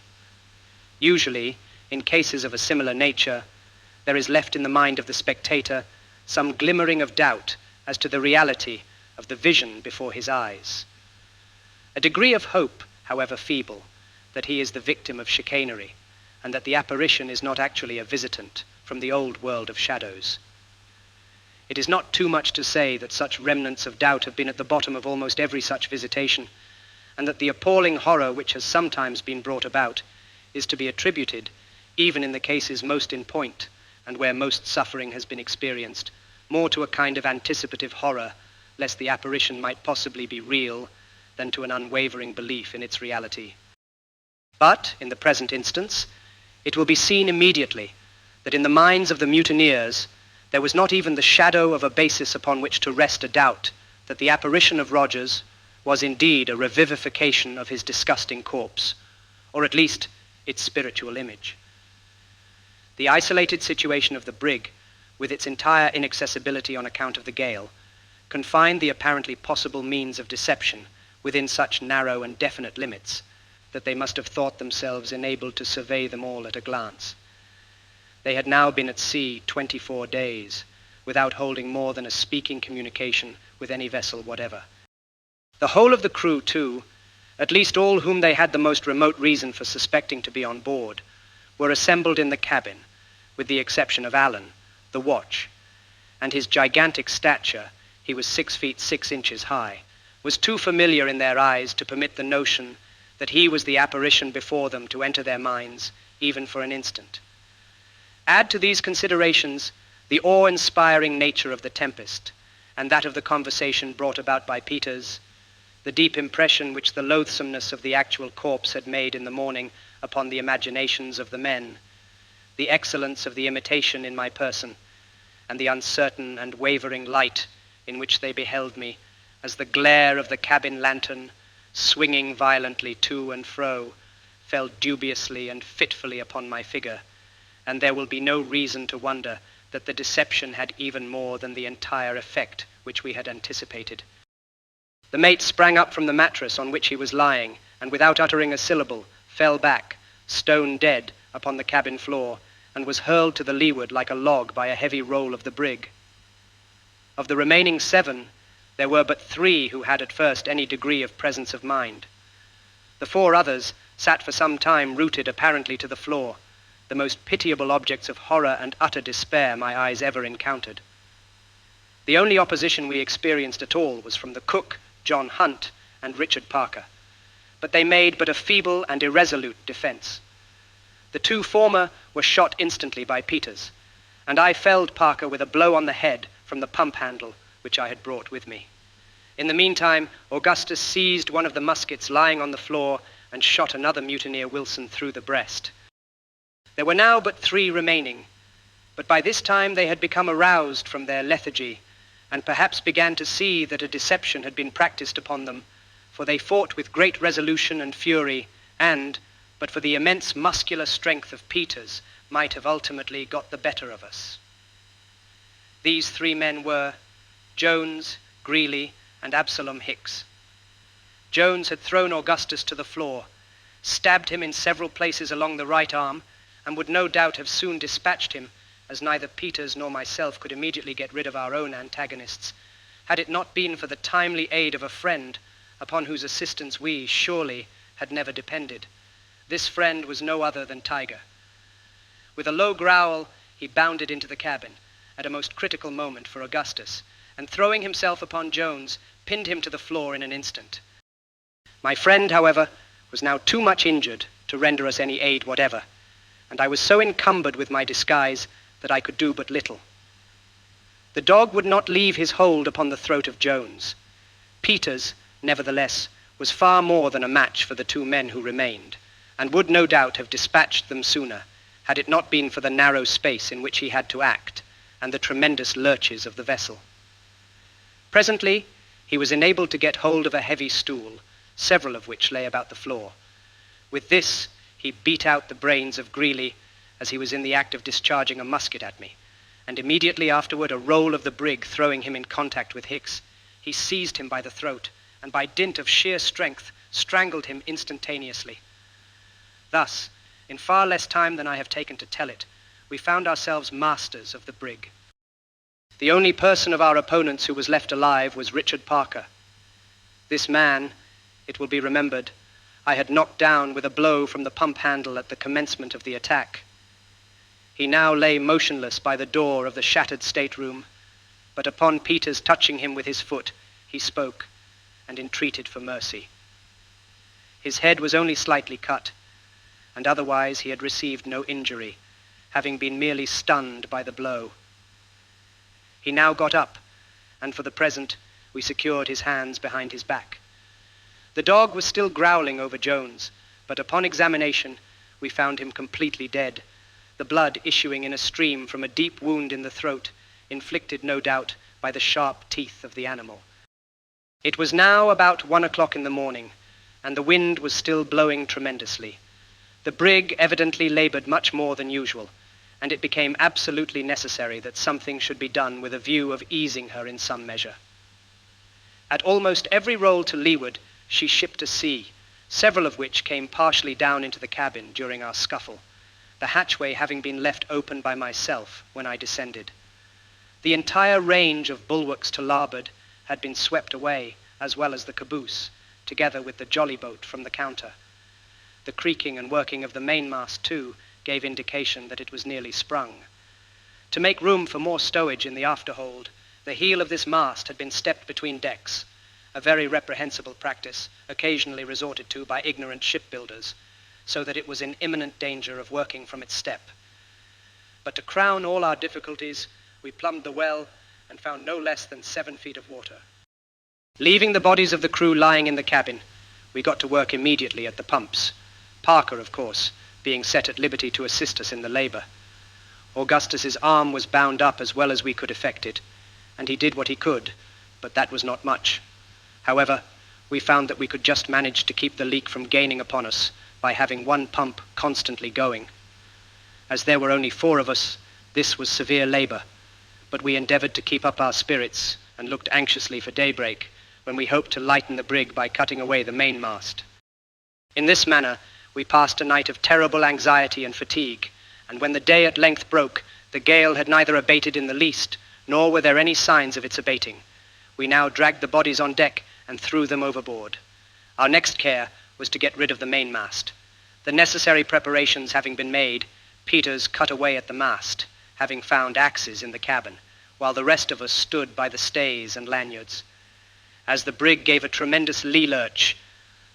Usually, in cases of a similar nature, there is left in the mind of the spectator some glimmering of doubt as to the reality of the vision before his eyes. A degree of hope, however feeble, that he is the victim of chicanery, and that the apparition is not actually a visitant from the old world of shadows. It is not too much to say that such remnants of doubt have been at the bottom of almost every such visitation, and that the appalling horror which has sometimes been brought about is to be attributed, even in the cases most in point, and where most suffering has been experienced, more to a kind of anticipative horror, lest the apparition might possibly be real, than to an unwavering belief in its reality. But, in the present instance, it will be seen immediately that in the minds of the mutineers there was not even the shadow of a basis upon which to rest a doubt that the apparition of Rogers was indeed a revivification of his disgusting corpse, or at least its spiritual image. The isolated situation of the brig, with its entire inaccessibility on account of the gale, confined the apparently possible means of deception within such narrow and definite limits that they must have thought themselves enabled to survey them all at a glance. They had now been at sea 24 days, without holding more than a speaking communication with any vessel whatever. The whole of the crew, too, at least all whom they had the most remote reason for suspecting to be on board, were assembled in the cabin, with the exception of Allan, the watch, and his gigantic stature, he was 6 feet 6 inches high, was too familiar in their eyes to permit the notion that he was the apparition before them to enter their minds, even for an instant. Add to these considerations the awe-inspiring nature of the tempest, and that of the conversation brought about by Peters, the deep impression which the loathsomeness of the actual corpse had made in the morning upon the imaginations of the men, the excellence of the imitation in my person, and the uncertain and wavering light in which they beheld me, as the glare of the cabin lantern, swinging violently to and fro, fell dubiously and fitfully upon my figure, and there will be no reason to wonder that the deception had even more than the entire effect which we had anticipated. The mate sprang up from the mattress on which he was lying, and without uttering a syllable, fell back, stone dead, upon the cabin floor, and was hurled to the leeward like a log by a heavy roll of the brig. Of the remaining 7, there were but 3 who had at first any degree of presence of mind. The 4 others sat for some time rooted apparently to the floor, the most pitiable objects of horror and utter despair my eyes ever encountered. The only opposition we experienced at all was from the cook, John Hunt, and Richard Parker, but they made but a feeble and irresolute defense. The 2 former were shot instantly by Peters, and I felled Parker with a blow on the head from the pump handle which I had brought with me. In the meantime, Augustus seized one of the muskets lying on the floor and shot another mutineer Wilson through the breast. There were now but 3 remaining, but by this time they had become aroused from their lethargy, and perhaps began to see that a deception had been practiced upon them, for they fought with great resolution and fury, and, but for the immense muscular strength of Peters, might have ultimately got the better of us. These 3 men were Jones, Greeley, and Absalom Hicks. Jones had thrown Augustus to the floor, stabbed him in several places along the right arm, and would no doubt have soon dispatched him, as neither Peters nor myself could immediately get rid of our own antagonists, had it not been for the timely aid of a friend, upon whose assistance we, surely, had never depended. This friend was no other than Tiger. With a low growl, he bounded into the cabin, at a most critical moment for Augustus, and throwing himself upon Jones, pinned him to the floor in an instant. My friend, however, was now too much injured to render us any aid whatever, and I was so encumbered with my disguise that I could do but little. The dog would not leave his hold upon the throat of Jones. Peters, nevertheless, was far more than a match for the 2 men who remained, and would no doubt have dispatched them sooner, had it not been for the narrow space in which he had to act, and the tremendous lurches of the vessel. Presently, he was enabled to get hold of a heavy stool, several of which lay about the floor. With this, he beat out the brains of Greeley as he was in the act of discharging a musket at me, and immediately afterward a roll of the brig throwing him in contact with Hicks, he seized him by the throat, and by dint of sheer strength, strangled him instantaneously. Thus, in far less time than I have taken to tell it, we found ourselves masters of the brig. The only person of our opponents who was left alive was Richard Parker. This man, it will be remembered, I had knocked down with a blow from the pump handle at the commencement of the attack. He now lay motionless by the door of the shattered stateroom, but upon Peters touching him with his foot, he spoke and entreated for mercy. His head was only slightly cut, and otherwise he had received no injury, having been merely stunned by the blow. He now got up, and for the present we secured his hands behind his back. The dog was still growling over Jones, but upon examination we found him completely dead, the blood issuing in a stream from a deep wound in the throat, inflicted no doubt by the sharp teeth of the animal. It was now about 1 o'clock in the morning, and the wind was still blowing tremendously. The brig evidently labored much more than usual, and it became absolutely necessary that something should be done with a view of easing her in some measure. At almost every roll to leeward, she shipped a sea, several of which came partially down into the cabin during our scuffle, the hatchway having been left open by myself when I descended. The entire range of bulwarks to larboard had been swept away, as well as the caboose, together with the jolly boat from the counter. The creaking and working of the mainmast, too, gave indication that it was nearly sprung. To make room for more stowage in the afterhold, the heel of this mast had been stepped between decks, a very reprehensible practice occasionally resorted to by ignorant shipbuilders, so that it was in imminent danger of working from its step. But to crown all our difficulties, we plumbed the well and found no less than 7 feet of water. Leaving the bodies of the crew lying in the cabin, we got to work immediately at the pumps, Parker, of course, being set at liberty to assist us in the labor. Augustus's arm was bound up as well as we could effect it, and he did what he could, but that was not much. However, we found that we could just manage to keep the leak from gaining upon us by having one pump constantly going. As there were only 4 of us, this was severe labor, but we endeavored to keep up our spirits and looked anxiously for daybreak, when we hoped to lighten the brig by cutting away the mainmast. In this manner, we passed a night of terrible anxiety and fatigue, and when the day at length broke, the gale had neither abated in the least, nor were there any signs of its abating. We now dragged the bodies on deck and threw them overboard. Our next care was to get rid of the mainmast. The necessary preparations having been made, Peters cut away at the mast, having found axes in the cabin, while the rest of us stood by the stays and lanyards. As the brig gave a tremendous lee lurch,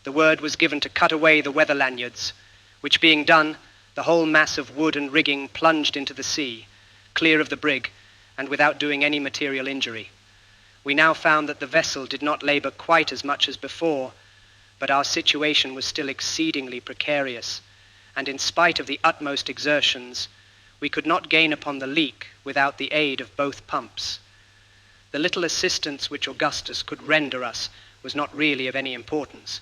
the word was given to cut away the weather lanyards, which being done, the whole mass of wood and rigging plunged into the sea, clear of the brig, and without doing any material injury. We now found that the vessel did not labor quite as much as before, but our situation was still exceedingly precarious, and in spite of the utmost exertions, we could not gain upon the leak without the aid of both pumps. The little assistance which Augustus could render us was not really of any importance.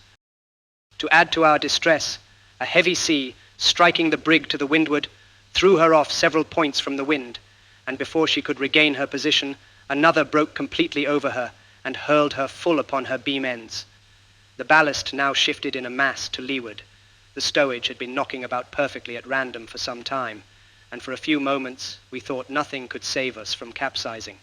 To add to our distress, a heavy sea, striking the brig to the windward, threw her off several points from the wind, and before she could regain her position, another broke completely over her and hurled her full upon her beam ends. The ballast now shifted in a mass to leeward. The stowage had been knocking about perfectly at random for some time, and for a few moments we thought nothing could save us from capsizing.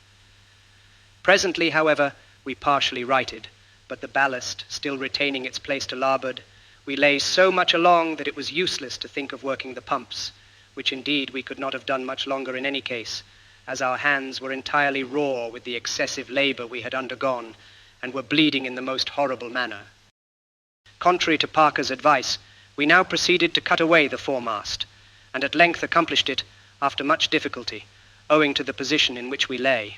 Presently, however, we partially righted, but the ballast still retaining its place to larboard, we lay so much along that it was useless to think of working the pumps, which indeed we could not have done much longer in any case, as our hands were entirely raw with the excessive labor we had undergone, and were bleeding in the most horrible manner. Contrary to Parker's advice, we now proceeded to cut away the foremast, and at length accomplished it after much difficulty, owing to the position in which we lay.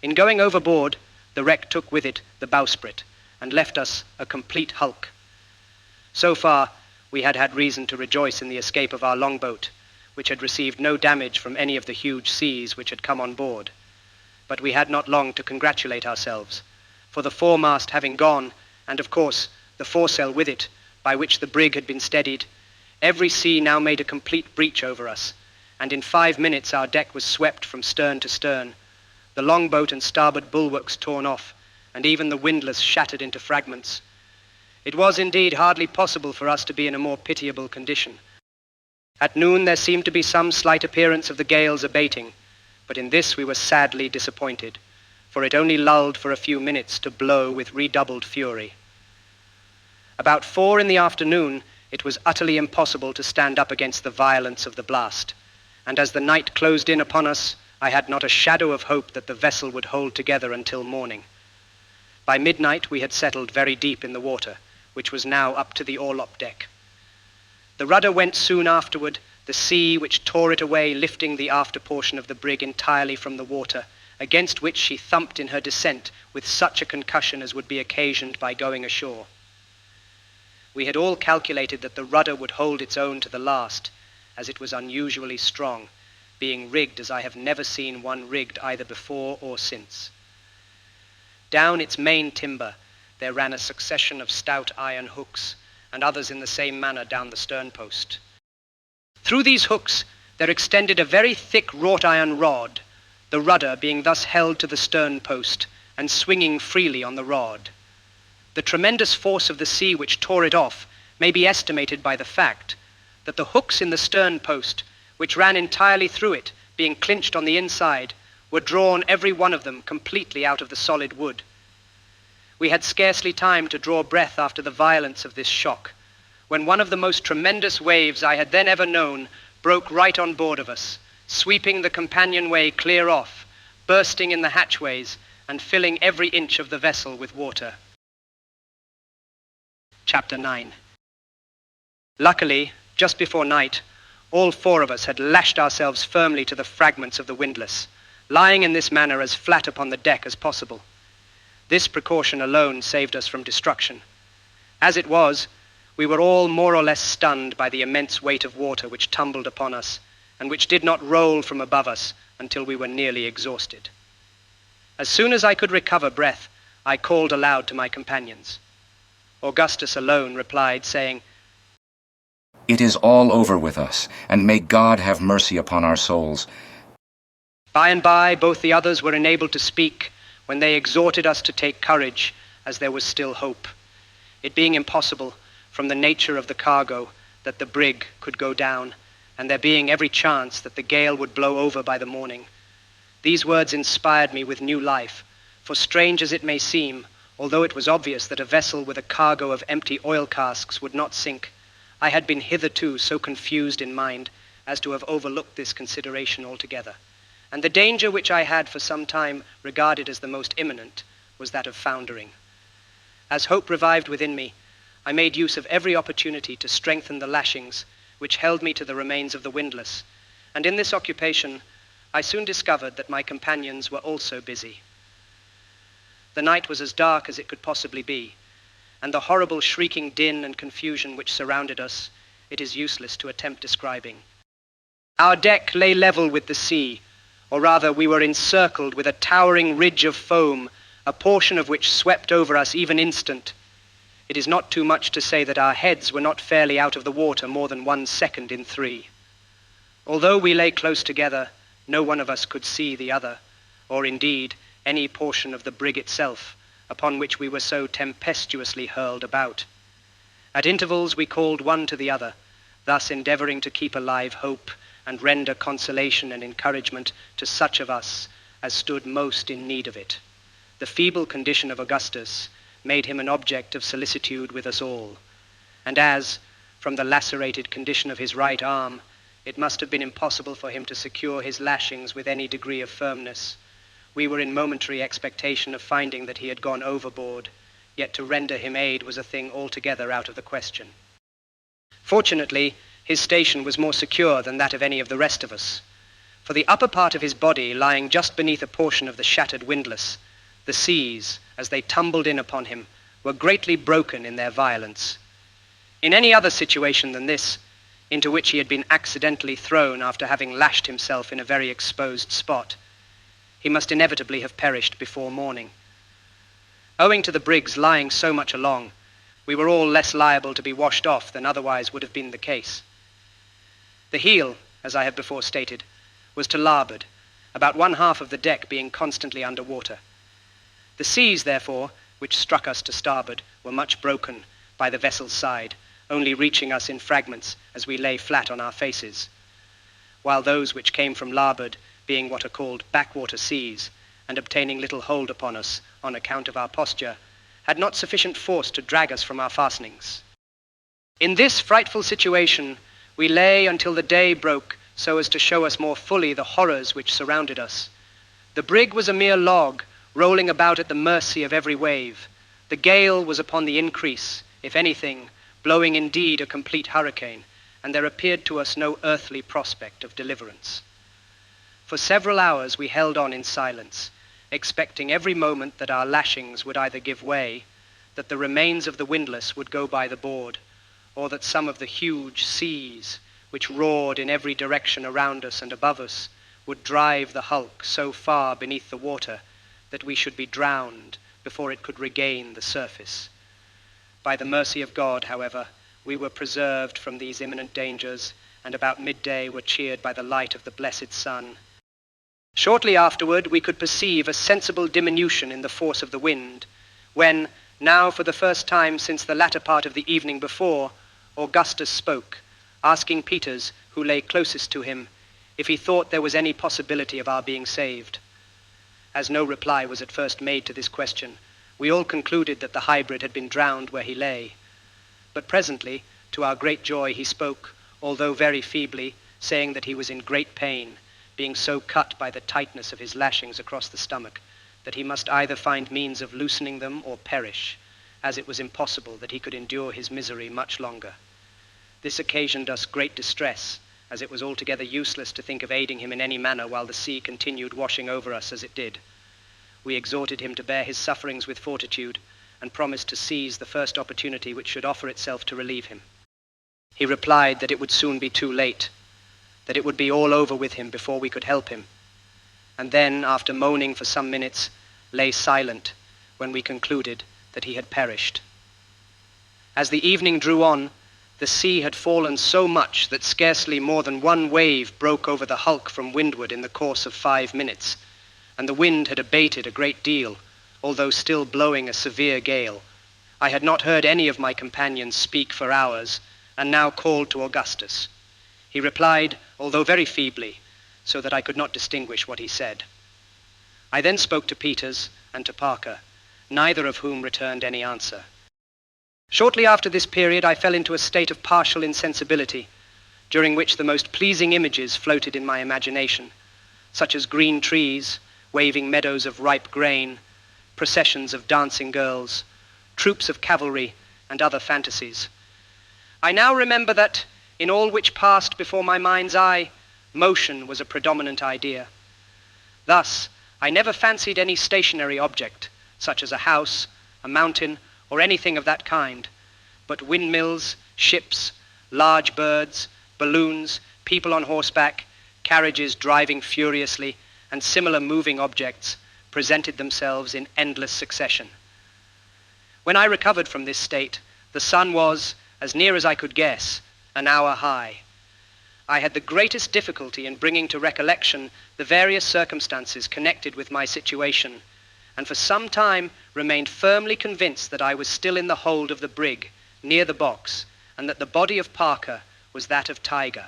In going overboard, the wreck took with it the bowsprit, and left us a complete hulk. So far, we had had reason to rejoice in the escape of our longboat, which had received no damage from any of the huge seas which had come on board. But we had not long to congratulate ourselves, for the foremast having gone, and of course the foresail with it, by which the brig had been steadied, every sea now made a complete breach over us, and in 5 minutes our deck was swept from stern to stern, the longboat and starboard bulwarks torn off, and even the windlass shattered into fragments. It was indeed hardly possible for us to be in a more pitiable condition. At noon there seemed to be some slight appearance of the gale's abating, but in this we were sadly disappointed, for it only lulled for a few minutes to blow with redoubled fury. About 4 in the afternoon, it was utterly impossible to stand up against the violence of the blast, and as the night closed in upon us, I had not a shadow of hope that the vessel would hold together until morning. By midnight we had settled very deep in the water, which was now up to the orlop deck. The rudder went soon afterward, the sea which tore it away lifting the after portion of the brig entirely from the water, against which she thumped in her descent with such a concussion as would be occasioned by going ashore. We had all calculated that the rudder would hold its own to the last, as it was unusually strong, being rigged as I have never seen one rigged either before or since. Down its main timber there ran a succession of stout iron hooks, and others in the same manner down the stern post. Through these hooks there extended a very thick wrought iron rod, the rudder being thus held to the stern post and swinging freely on the rod. The tremendous force of the sea which tore it off may be estimated by the fact that the hooks in the stern post, which ran entirely through it, being clinched on the inside, were drawn every one of them completely out of the solid wood. We had scarcely time to draw breath after the violence of this shock, when one of the most tremendous waves I had then ever known broke right on board of us, sweeping the companionway clear off, bursting in the hatchways, and filling every inch of the vessel with water. Chapter 9. Luckily, just before night, all 4 of us had lashed ourselves firmly to the fragments of the windlass, lying in this manner as flat upon the deck as possible. This precaution alone saved us from destruction. As it was, we were all more or less stunned by the immense weight of water which tumbled upon us, and which did not roll from above us until we were nearly exhausted. As soon as I could recover breath, I called aloud to my companions. Augustus alone replied, saying, It is all over with us, and may God have mercy upon our souls. By and by, both the others were enabled to speak when they exhorted us to take courage, as there was still hope. It being impossible, from the nature of the cargo, that the brig could go down, and there being every chance that the gale would blow over by the morning. These words inspired me with new life, for strange as it may seem, although it was obvious that a vessel with a cargo of empty oil casks would not sink, I had been hitherto so confused in mind as to have overlooked this consideration altogether, and the danger which I had for some time regarded as the most imminent was that of foundering. As hope revived within me, I made use of every opportunity to strengthen the lashings which held me to the remains of the windlass, and in this occupation I soon discovered that my companions were also busy. The night was as dark as it could possibly be, and the horrible shrieking din and confusion which surrounded us, it is useless to attempt describing. Our deck lay level with the sea, or rather we were encircled with a towering ridge of foam, a portion of which swept over us even instant. It is not too much to say that our heads were not fairly out of the water more than 1 second in 3. Although we lay close together, no one of us could see the other, or indeed any portion of the brig itself, upon which we were so tempestuously hurled about. At intervals we called one to the other, thus endeavoring to keep alive hope and render consolation and encouragement to such of us as stood most in need of it. The feeble condition of Augustus made him an object of solicitude with us all, and as, from the lacerated condition of his right arm, it must have been impossible for him to secure his lashings with any degree of firmness, we were in momentary expectation of finding that he had gone overboard, yet to render him aid was a thing altogether out of the question. Fortunately, his station was more secure than that of any of the rest of us, for the upper part of his body lying just beneath a portion of the shattered windlass, the seas, as they tumbled in upon him, were greatly broken in their violence. In any other situation than this, into which he had been accidentally thrown after having lashed himself in a very exposed spot, he must inevitably have perished before morning. Owing to the brig's lying so much along, we were all less liable to be washed off than otherwise would have been the case. The heel, as I have before stated, was to larboard, about 1/2 of the deck being constantly under water. The seas, therefore, which struck us to starboard, were much broken by the vessel's side, only reaching us in fragments as we lay flat on our faces, while those which came from larboard, being what are called backwater seas, and obtaining little hold upon us on account of our posture, had not sufficient force to drag us from our fastenings. In this frightful situation, we lay until the day broke so as to show us more fully the horrors which surrounded us. The brig was a mere log, rolling about at the mercy of every wave. The gale was upon the increase, if anything, blowing indeed a complete hurricane, and there appeared to us no earthly prospect of deliverance. For several hours we held on in silence, expecting every moment that our lashings would either give way, that the remains of the windlass would go by the board, or that some of the huge seas, which roared in every direction around us and above us, would drive the hulk so far beneath the water that we should be drowned before it could regain the surface. By the mercy of God, however, we were preserved from these imminent dangers, and about midday were cheered by the light of the blessed sun. Shortly afterward, we could perceive a sensible diminution in the force of the wind, when, now for the first time since the latter part of the evening before, Augustus spoke, asking Peters, who lay closest to him, if he thought there was any possibility of our being saved. As no reply was at first made to this question, we all concluded that the hybrid had been drowned where he lay. But presently, to our great joy, he spoke, although very feebly, saying that he was in great pain, being so cut by the tightness of his lashings across the stomach, that he must either find means of loosening them or perish, as it was impossible that he could endure his misery much longer. This occasioned us great distress, as it was altogether useless to think of aiding him in any manner while the sea continued washing over us as it did. We exhorted him to bear his sufferings with fortitude, and promised to seize the first opportunity which should offer itself to relieve him. He replied that it would soon be too late, that it would be all over with him before we could help him, and then, after moaning for some minutes, lay silent when we concluded that he had perished. As the evening drew on, The sea had fallen so much that scarcely more than one wave broke over the hulk from windward in the course of 5 minutes, and the wind had abated a great deal, although still blowing a severe gale. I had not heard any of my companions speak for hours, and now called to Augustus. He replied, although very feebly, so that I could not distinguish what he said. I then spoke to Peters and to Parker, neither of whom returned any answer. Shortly after this period, I fell into a state of partial insensibility, during which the most pleasing images floated in my imagination, such as green trees, waving meadows of ripe grain, processions of dancing girls, troops of cavalry, and other fantasies. I now remember that, in all which passed before my mind's eye, motion was a predominant idea. Thus, I never fancied any stationary object, such as a house, a mountain, or anything of that kind, but windmills, ships, large birds, balloons, people on horseback, carriages driving furiously, and similar moving objects presented themselves in endless succession. When I recovered from this state, the sun was, as near as I could guess, an hour high. I had the greatest difficulty in bringing to recollection the various circumstances connected with my situation, and for some time remained firmly convinced that I was still in the hold of the brig, near the box, and that the body of Parker was that of Tiger.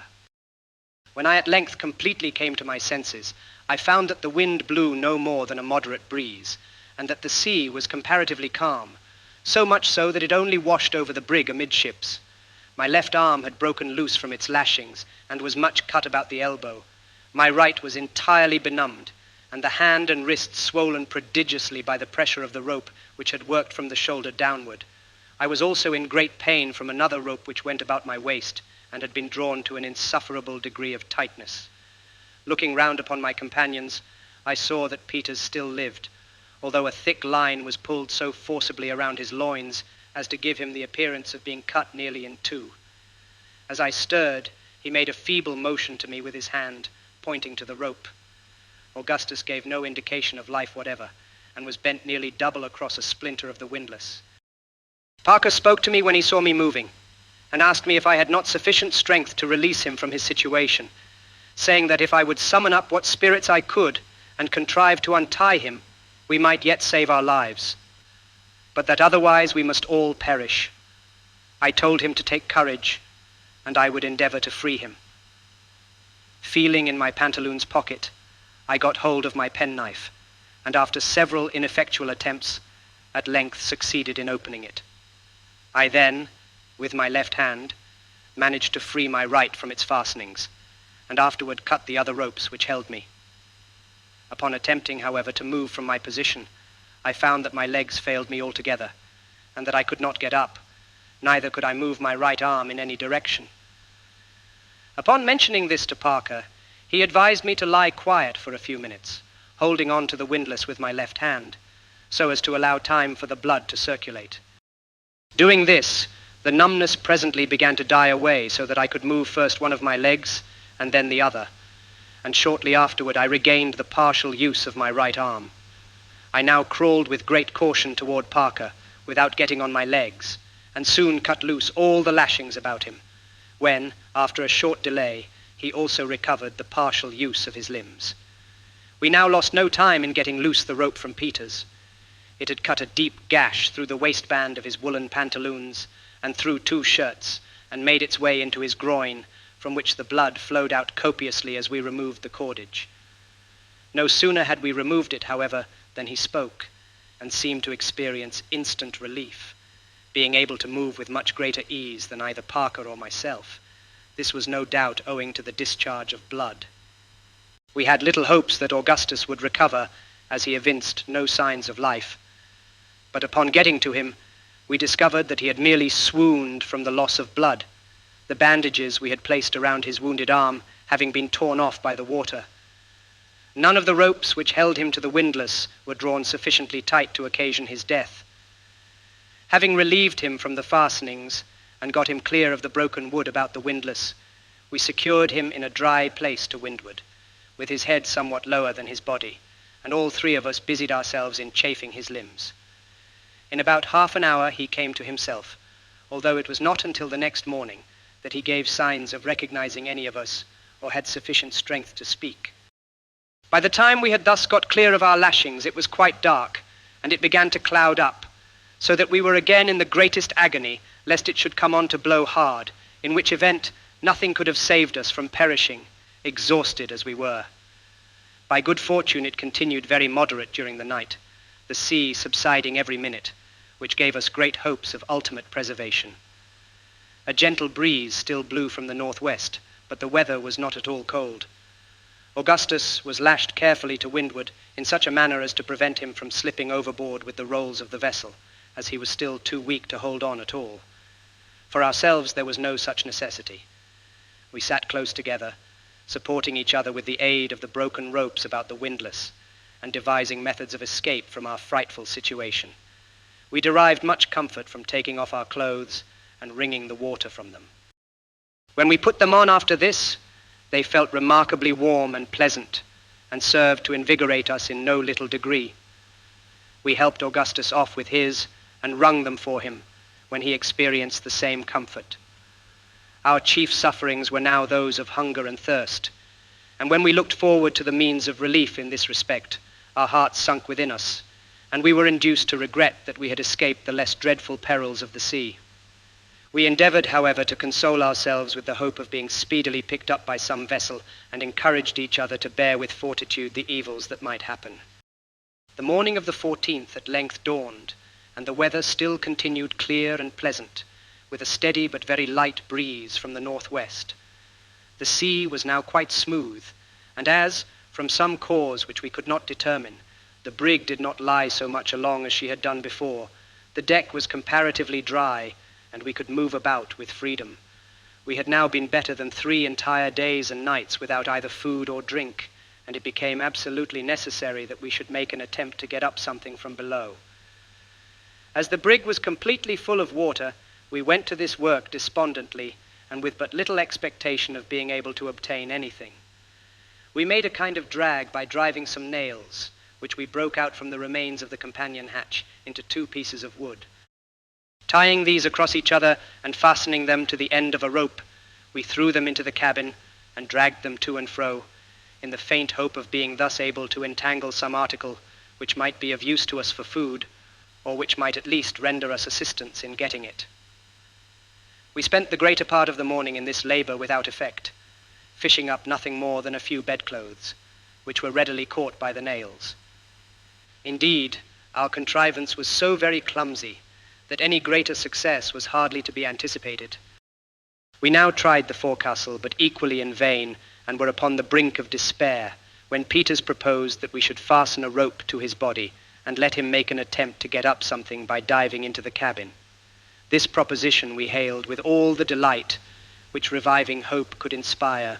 When I at length completely came to my senses, I found that the wind blew no more than a moderate breeze, and that the sea was comparatively calm, so much so that it only washed over the brig amidships. My left arm had broken loose from its lashings, and was much cut about the elbow. My right was entirely benumbed, and the hand and wrist swollen prodigiously by the pressure of the rope which had worked from the shoulder downward. I was also in great pain from another rope which went about my waist, and had been drawn to an insufferable degree of tightness. Looking round upon my companions, I saw that Peters still lived, although a thick line was pulled so forcibly around his loins as to give him the appearance of being cut nearly in two. As I stirred, he made a feeble motion to me with his hand, pointing to the rope. Augustus gave no indication of life whatever, and was bent nearly double across a splinter of the windlass. Parker spoke to me when he saw me moving, and asked me if I had not sufficient strength to release him from his situation, saying that if I would summon up what spirits I could and contrive to untie him, we might yet save our lives, but that otherwise we must all perish. I told him to take courage, and I would endeavor to free him. Feeling in my pantaloons pocket, I got hold of my penknife, and after several ineffectual attempts, at length succeeded in opening it. I then, with my left hand, managed to free my right from its fastenings, and afterward cut the other ropes which held me. Upon attempting, however, to move from my position, I found that my legs failed me altogether, and that I could not get up, neither could I move my right arm in any direction. Upon mentioning this to Parker, he advised me to lie quiet for a few minutes, holding on to the windlass with my left hand, so as to allow time for the blood to circulate. Doing this, the numbness presently began to die away, so that I could move first one of my legs and then the other, and shortly afterward I regained the partial use of my right arm. I now crawled with great caution toward Parker, without getting on my legs, and soon cut loose all the lashings about him, when, after a short delay, he also recovered the partial use of his limbs. We now lost no time in getting loose the rope from Peters. It had cut a deep gash through the waistband of his woolen pantaloons and through 2 shirts, and made its way into his groin, from which the blood flowed out copiously as we removed the cordage. No sooner had we removed it, however, than he spoke, and seemed to experience instant relief, being able to move with much greater ease than either Parker or myself. This was no doubt owing to the discharge of blood. We had little hopes that Augustus would recover, as he evinced no signs of life, but upon getting to him, we discovered that he had merely swooned from the loss of blood, the bandages we had placed around his wounded arm having been torn off by the water. None of the ropes which held him to the windlass were drawn sufficiently tight to occasion his death. Having relieved him from the fastenings and got him clear of the broken wood about the windlass, we secured him in a dry place to windward, with his head somewhat lower than his body, and all 3 of us busied ourselves in chafing his limbs. In about half an hour he came to himself, although it was not until the next morning that he gave signs of recognizing any of us or had sufficient strength to speak. By the time we had thus got clear of our lashings, it was quite dark, and it began to cloud up, so that we were again in the greatest agony, lest it should come on to blow hard, in which event nothing could have saved us from perishing, exhausted as we were. By good fortune it continued very moderate during the night, the sea subsiding every minute, which gave us great hopes of ultimate preservation. A gentle breeze still blew from the northwest, but the weather was not at all cold. Augustus was lashed carefully to windward in such a manner as to prevent him from slipping overboard with the rolls of the vessel, as he was still too weak to hold on at all. For ourselves there was no such necessity. We sat close together, supporting each other with the aid of the broken ropes about the windlass, and devising methods of escape from our frightful situation. We derived much comfort from taking off our clothes and wringing the water from them. When we put them on after this, they felt remarkably warm and pleasant, and served to invigorate us in no little degree. We helped Augustus off with his, and wrung them for him, when he experienced the same comfort. Our chief sufferings were now those of hunger and thirst, and when we looked forward to the means of relief in this respect, our hearts sunk within us, and we were induced to regret that we had escaped the less dreadful perils of the sea. We endeavored, however, to console ourselves with the hope of being speedily picked up by some vessel, and encouraged each other to bear with fortitude the evils that might happen. The morning of the 14th at length dawned, and the weather still continued clear and pleasant, with a steady but very light breeze from the northwest. The sea was now quite smooth, and as, from some cause which we could not determine, the brig did not lie so much along as she had done before, the deck was comparatively dry, and we could move about with freedom. We had now been better than 3 entire days and nights without either food or drink, and it became absolutely necessary that we should make an attempt to get up something from below. As the brig was completely full of water, we went to this work despondently, and with but little expectation of being able to obtain anything. We made a kind of drag by driving some nails, which we broke out from the remains of the companion hatch into 2 pieces of wood. Tying these across each other and fastening them to the end of a rope, we threw them into the cabin and dragged them to and fro, in the faint hope of being thus able to entangle some article which might be of use to us for food, or which might at least render us assistance in getting it. We spent the greater part of the morning in this labor without effect, fishing up nothing more than a few bedclothes, which were readily caught by the nails. Indeed, our contrivance was so very clumsy that any greater success was hardly to be anticipated. We now tried the forecastle, but equally in vain, and were upon the brink of despair, when Peters proposed that we should fasten a rope to his body, and let him make an attempt to get up something by diving into the cabin. This proposition we hailed with all the delight which reviving hope could inspire.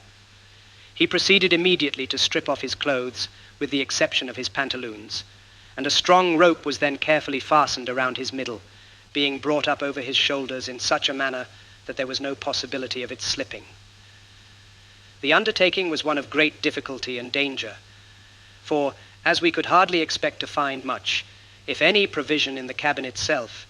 He proceeded immediately to strip off his clothes, with the exception of his pantaloons, and a strong rope was then carefully fastened around his middle, being brought up over his shoulders in such a manner that there was no possibility of its slipping. The undertaking was one of great difficulty and danger, for, as we could hardly expect to find much, if any provision in the cabin itself,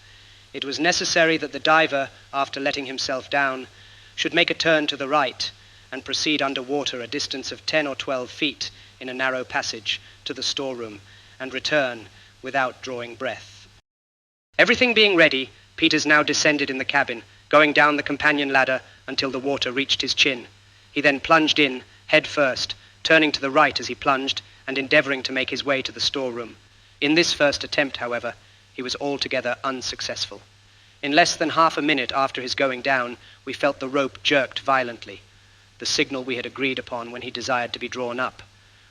it was necessary that the diver, after letting himself down, should make a turn to the right and proceed under water a distance of 10 or 12 feet in a narrow passage to the storeroom, and return without drawing breath. Everything being ready, Peters now descended in the cabin, going down the companion ladder until the water reached his chin. He then plunged in, head first, turning to the right as he plunged, and endeavoring to make his way to the storeroom. In this first attempt, however, he was altogether unsuccessful. In less than half a minute after his going down, we felt the rope jerked violently, the signal we had agreed upon when he desired to be drawn up.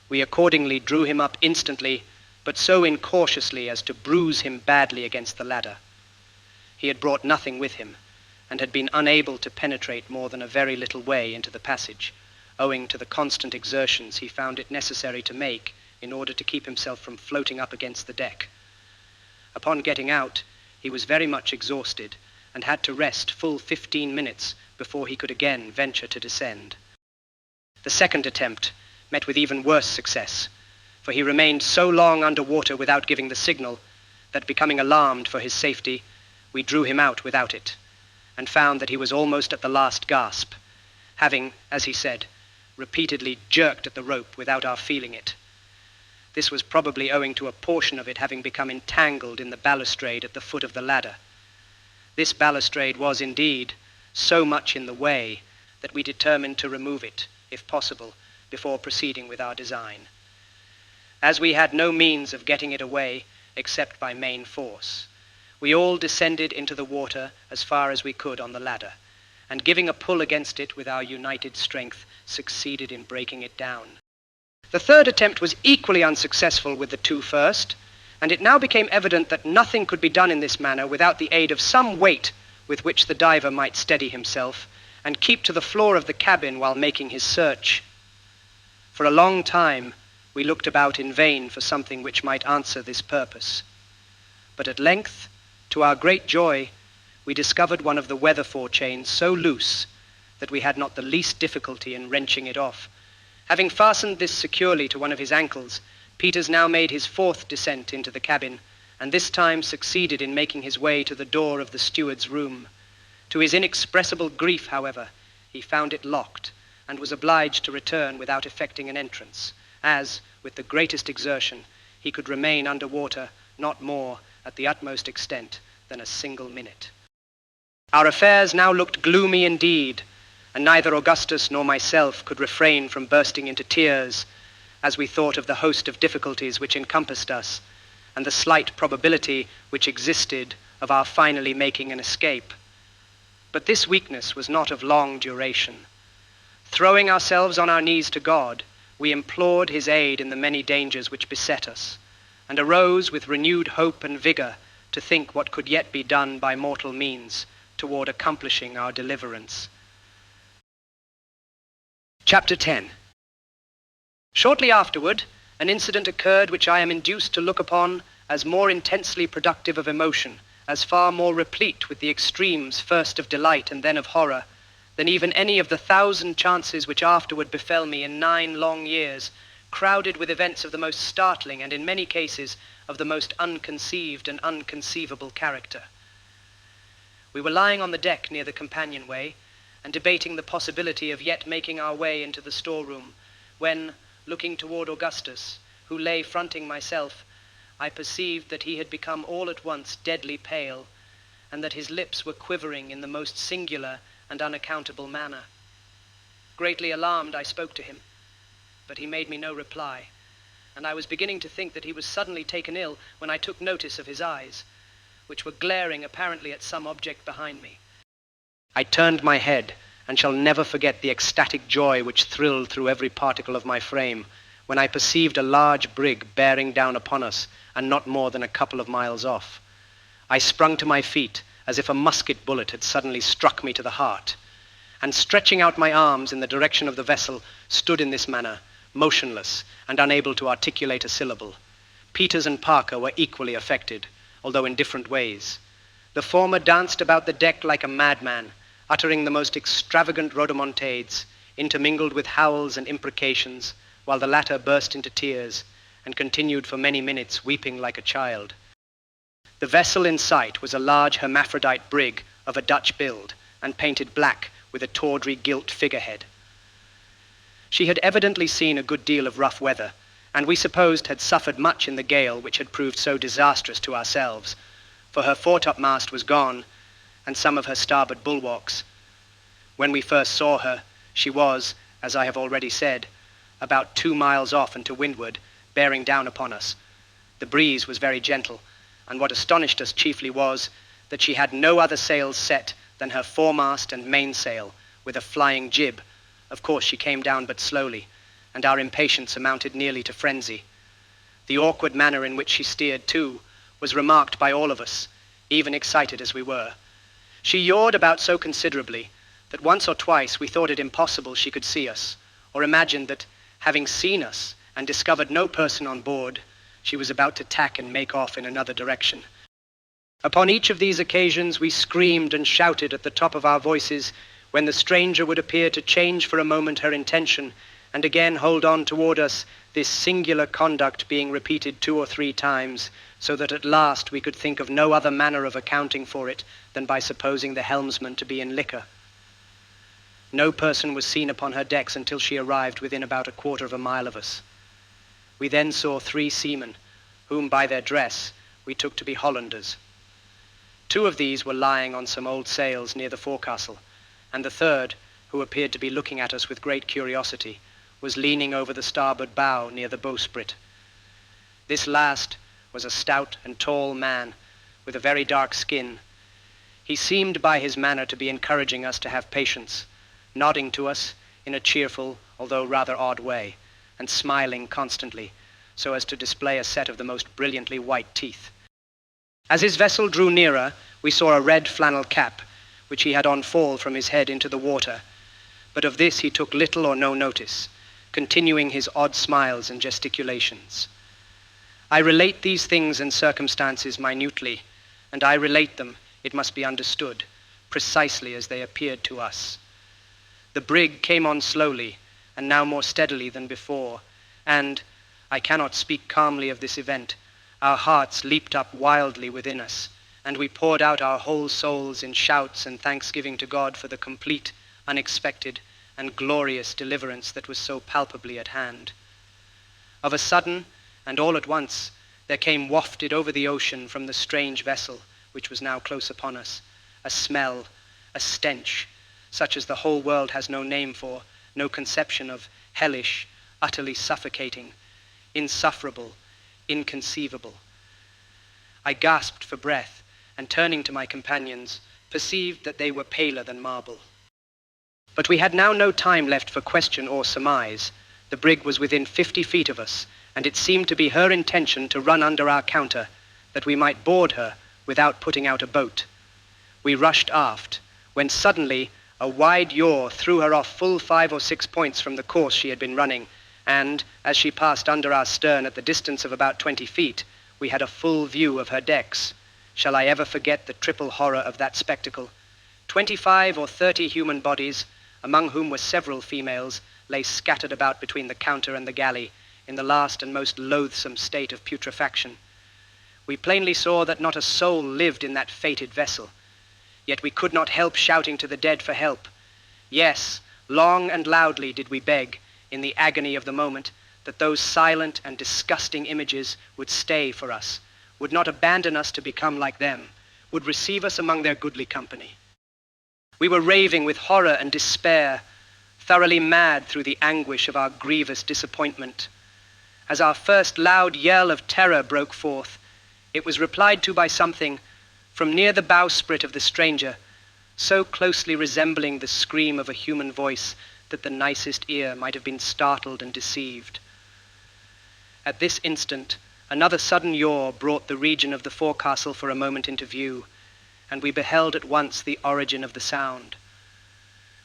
We accordingly drew him up instantly, but so incautiously as to bruise him badly against the ladder. He had brought nothing with him, and had been unable to penetrate more than a very little way into the passage, owing to the constant exertions he found it necessary to make in order to keep himself from floating up against the deck. Upon getting out, he was very much exhausted, and had to rest full 15 minutes before he could again venture to descend. The second attempt met with even worse success, for he remained so long under water without giving the signal that, becoming alarmed for his safety, we drew him out without it. and found that he was almost at the last gasp, having, as he said, repeatedly jerked at the rope without our feeling it. This was probably owing to a portion of it having become entangled in the balustrade at the foot of the ladder. This balustrade was indeed so much in the way that we determined to remove it, if possible, before proceeding with our design. As we had no means of getting it away except by main force, we all descended into the water as far as we could on the ladder, and giving a pull against it with our united strength, succeeded in breaking it down. The third attempt was equally unsuccessful with the two first, and it now became evident that nothing could be done in this manner without the aid of some weight with which the diver might steady himself and keep to the floor of the cabin while making his search. For a long time, we looked about in vain for something which might answer this purpose. But at length, to our great joy, we discovered one of the weather forechains so loose that we had not the least difficulty in wrenching it off. Having fastened this securely to one of his ankles, Peters now made his fourth descent into the cabin, and this time succeeded in making his way to the door of the steward's room. To his inexpressible grief, however, he found it locked, and was obliged to return without effecting an entrance, as, with the greatest exertion, he could remain under water not more, at the utmost extent, than a single minute. Our affairs now looked gloomy indeed, and neither Augustus nor myself could refrain from bursting into tears as we thought of the host of difficulties which encompassed us, and the slight probability which existed of our finally making an escape. But this weakness was not of long duration. Throwing ourselves on our knees to God, we implored his aid in the many dangers which beset us, and arose with renewed hope and vigor to think what could yet be done by mortal means toward accomplishing our deliverance. Chapter 10. Shortly afterward, an incident occurred which I am induced to look upon as more intensely productive of emotion, as far more replete with the extremes first of delight and then of horror, than even any of the 1,000 chances which afterward befell me in 9 long years, crowded with events of the most startling and in many cases of the most unconceived and unconceivable character. We were lying on the deck near the companionway, and debating the possibility of yet making our way into the storeroom, when, looking toward Augustus, who lay fronting myself, I perceived that he had become all at once deadly pale, and that his lips were quivering in the most singular and unaccountable manner. Greatly alarmed, I spoke to him, but he made me no reply, and I was beginning to think that he was suddenly taken ill when I took notice of his eyes, which were glaring apparently at some object behind me. I turned my head, and shall never forget the ecstatic joy which thrilled through every particle of my frame when I perceived a large brig bearing down upon us, and not more than a couple of miles off. I sprung to my feet as if a musket bullet had suddenly struck me to the heart, and stretching out my arms in the direction of the vessel, stood in this manner, motionless and unable to articulate a syllable. Peters and Parker were equally affected, although in different ways. The former danced about the deck like a madman, uttering the most extravagant rhodomontades, intermingled with howls and imprecations, while the latter burst into tears, and continued for many minutes weeping like a child. The vessel in sight was a large hermaphrodite brig of a Dutch build, and painted black with a tawdry gilt figurehead. She had evidently seen a good deal of rough weather, and we supposed had suffered much in the gale which had proved so disastrous to ourselves, for her foretopmast was gone, and some of her starboard bulwarks. When we first saw her, she was, as I have already said, about 2 miles off and to windward, bearing down upon us. The breeze was very gentle, and what astonished us chiefly was that she had no other sails set than her foremast and mainsail, with a flying jib. Of course she came down but slowly, and our impatience amounted nearly to frenzy. The awkward manner in which she steered, too, was remarked by all of us, even excited as we were. She yawed about so considerably that once or twice we thought it impossible she could see us, or imagined that, having seen us and discovered no person on board, she was about to tack and make off in another direction. Upon each of these occasions we screamed and shouted at the top of our voices when the stranger would appear to change for a moment her intention and again hold on toward us this singular conduct being repeated 2 or 3 times, so that at last we could think of no other manner of accounting for it than by supposing the helmsman to be in liquor. No person was seen upon her decks until she arrived within about a quarter of a mile of us. We then saw 3 seamen, whom by their dress we took to be Hollanders. 2 of these were lying on some old sails near the forecastle, and the third, who appeared to be looking at us with great curiosity, was leaning over the starboard bow near the bowsprit. This last was a stout and tall man with a very dark skin. He seemed by his manner to be encouraging us to have patience, nodding to us in a cheerful, although rather odd way, and smiling constantly, so as to display a set of the most brilliantly white teeth. As his vessel drew nearer, we saw a red flannel cap, which he had on fall from his head into the water, but of this he took little or no notice, continuing his odd smiles and gesticulations. I relate these things and circumstances minutely, and I relate them, it must be understood, precisely as they appeared to us. The brig came on slowly, and now more steadily than before, and, I cannot speak calmly of this event, our hearts leaped up wildly within us, and we poured out our whole souls in shouts and thanksgiving to God for the complete, unexpected, and glorious deliverance that was so palpably at hand. Of a sudden, and all at once, there came wafted over the ocean from the strange vessel, which was now close upon us, a smell, a stench, such as the whole world has no name for, no conception of, hellish, utterly suffocating, insufferable, inconceivable. I gasped for breath, and turning to my companions, perceived that they were paler than marble. But we had now no time left for question or surmise. The brig was within 50 feet of us, and it seemed to be her intention to run under our counter, that we might board her without putting out a boat. We rushed aft, when suddenly a wide yaw threw her off full 5 or 6 points from the course she had been running, and, as she passed under our stern at the distance of about 20 feet, we had a full view of her decks. Shall I ever forget the triple horror of that spectacle? 25 or 30 human bodies, among whom were several females, lay scattered about between the counter and the galley, in the last and most loathsome state of putrefaction. We plainly saw that not a soul lived in that fated vessel, yet we could not help shouting to the dead for help. Yes, long and loudly did we beg, in the agony of the moment, that those silent and disgusting images would stay for us, would not abandon us to become like them, would receive us among their goodly company. We were raving with horror and despair, thoroughly mad through the anguish of our grievous disappointment. As our first loud yell of terror broke forth, it was replied to by something from near the bowsprit of the stranger, so closely resembling the scream of a human voice that the nicest ear might have been startled and deceived. At this instant, another sudden yaw brought the region of the forecastle for a moment into view, and we beheld at once the origin of the sound.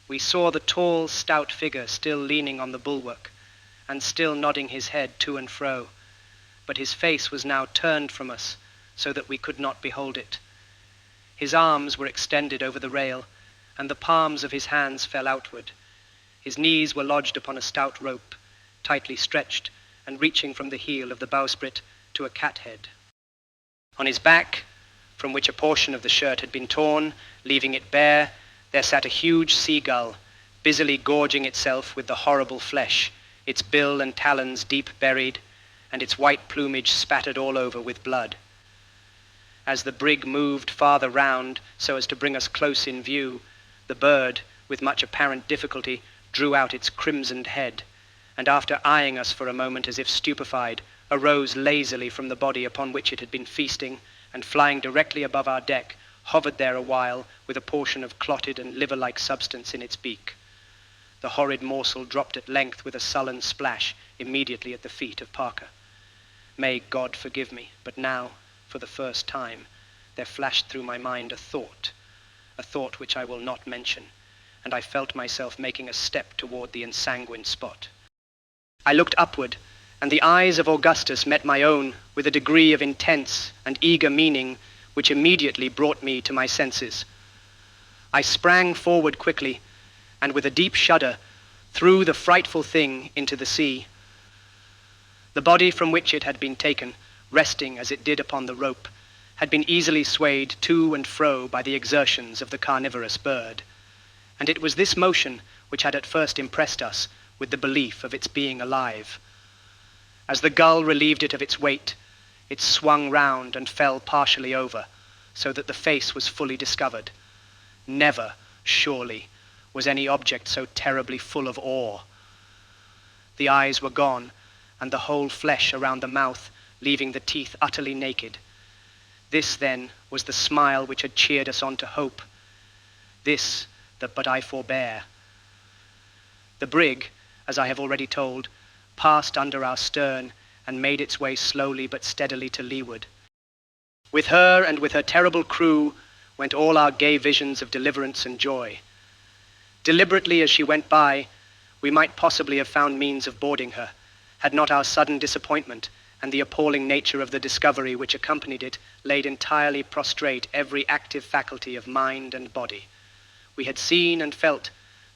We saw the tall, stout figure still leaning on the bulwark, and still nodding his head to and fro, but his face was now turned from us, so that we could not behold it. His arms were extended over the rail, and the palms of his hands fell outward. His knees were lodged upon a stout rope, tightly stretched, and reaching from the heel of the bowsprit to a cathead. On his back, from which a portion of the shirt had been torn, leaving it bare, there sat a huge seagull, busily gorging itself with the horrible flesh, its bill and talons deep buried, and its white plumage spattered all over with blood. As the brig moved farther round, so as to bring us close in view, the bird, with much apparent difficulty, drew out its crimsoned head, and after eyeing us for a moment as if stupefied, arose lazily from the body upon which it had been feasting, and flying directly above our deck, hovered there a while with a portion of clotted and liver-like substance in its beak. The horrid morsel dropped at length with a sullen splash immediately at the feet of Parker. May God forgive me, but now, for the first time, there flashed through my mind a thought which I will not mention, and I felt myself making a step toward the ensanguined spot. I looked upward, and the eyes of Augustus met my own with a degree of intense and eager meaning which immediately brought me to my senses. I sprang forward quickly, and with a deep shudder threw the frightful thing into the sea. The body from which it had been taken, resting as it did upon the rope, had been easily swayed to and fro by the exertions of the carnivorous bird, and it was this motion which had at first impressed us with the belief of its being alive. As the gull relieved it of its weight, it swung round and fell partially over, so that the face was fully discovered. Never, surely, was any object so terribly full of awe. The eyes were gone, and the whole flesh around the mouth, leaving the teeth utterly naked. This, then, was the smile which had cheered us on to hope. This, that but I forbear. The brig, as I have already told, passed under our stern and made its way slowly but steadily to leeward. With her and with her terrible crew went all our gay visions of deliverance and joy. Deliberately as she went by, we might possibly have found means of boarding her, had not our sudden disappointment and the appalling nature of the discovery which accompanied it laid entirely prostrate every active faculty of mind and body. We had seen and felt,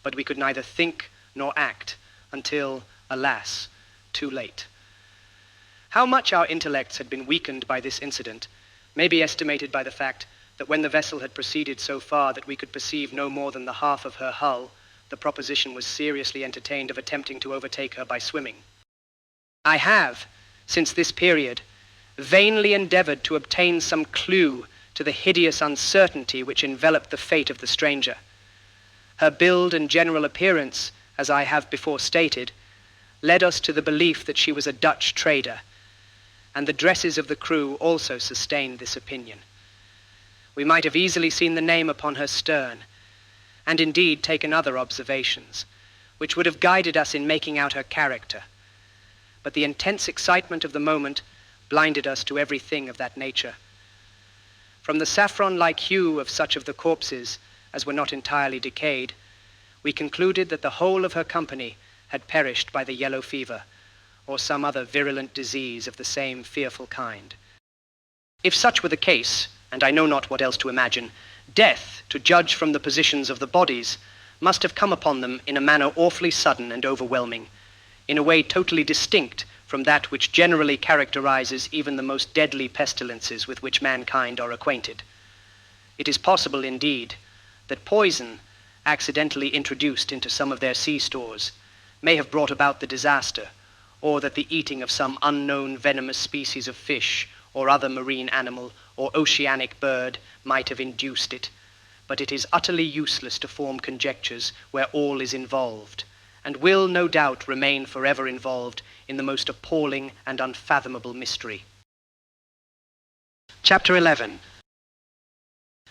but we could neither think nor act until, alas, too late. How much our intellects had been weakened by this incident may be estimated by the fact that when the vessel had proceeded so far that we could perceive no more than the half of her hull, the proposition was seriously entertained of attempting to overtake her by swimming. I have, since this period, vainly endeavored to obtain some clue to the hideous uncertainty which enveloped the fate of the stranger. Her build and general appearance, as I have before stated, led us to the belief that she was a Dutch trader, and the dresses of the crew also sustained this opinion. We might have easily seen the name upon her stern, and indeed taken other observations, which would have guided us in making out her character. But the intense excitement of the moment blinded us to everything of that nature. From the saffron-like hue of such of the corpses as were not entirely decayed, we concluded that the whole of her company had perished by the yellow fever, or some other virulent disease of the same fearful kind. If such were the case, and I know not what else to imagine, death, to judge from the positions of the bodies, must have come upon them in a manner awfully sudden and overwhelming, in a way totally distinct from that which generally characterizes even the most deadly pestilences with which mankind are acquainted. It is possible, indeed, that poison, accidentally introduced into some of their sea stores, may have brought about the disaster, or that the eating of some unknown venomous species of fish, or other marine animal, or oceanic bird might have induced it, but it is utterly useless to form conjectures where all is involved, and will, no doubt, remain forever involved in the most appalling and unfathomable mystery. Chapter 11.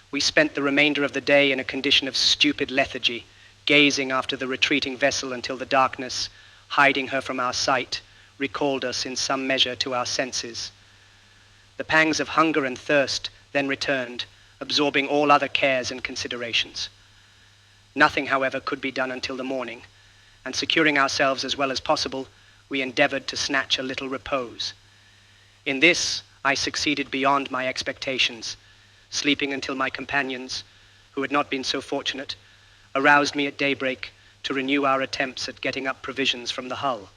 We spent the remainder of the day in a condition of stupid lethargy, gazing after the retreating vessel until the darkness, hiding her from our sight, recalled us in some measure to our senses. The pangs of hunger and thirst then returned, absorbing all other cares and considerations. Nothing, however, could be done until the morning, and securing ourselves as well as possible, we endeavored to snatch a little repose. In this, I succeeded beyond my expectations, sleeping until my companions, who had not been so fortunate, aroused me at daybreak to renew our attempts at getting up provisions from the hull.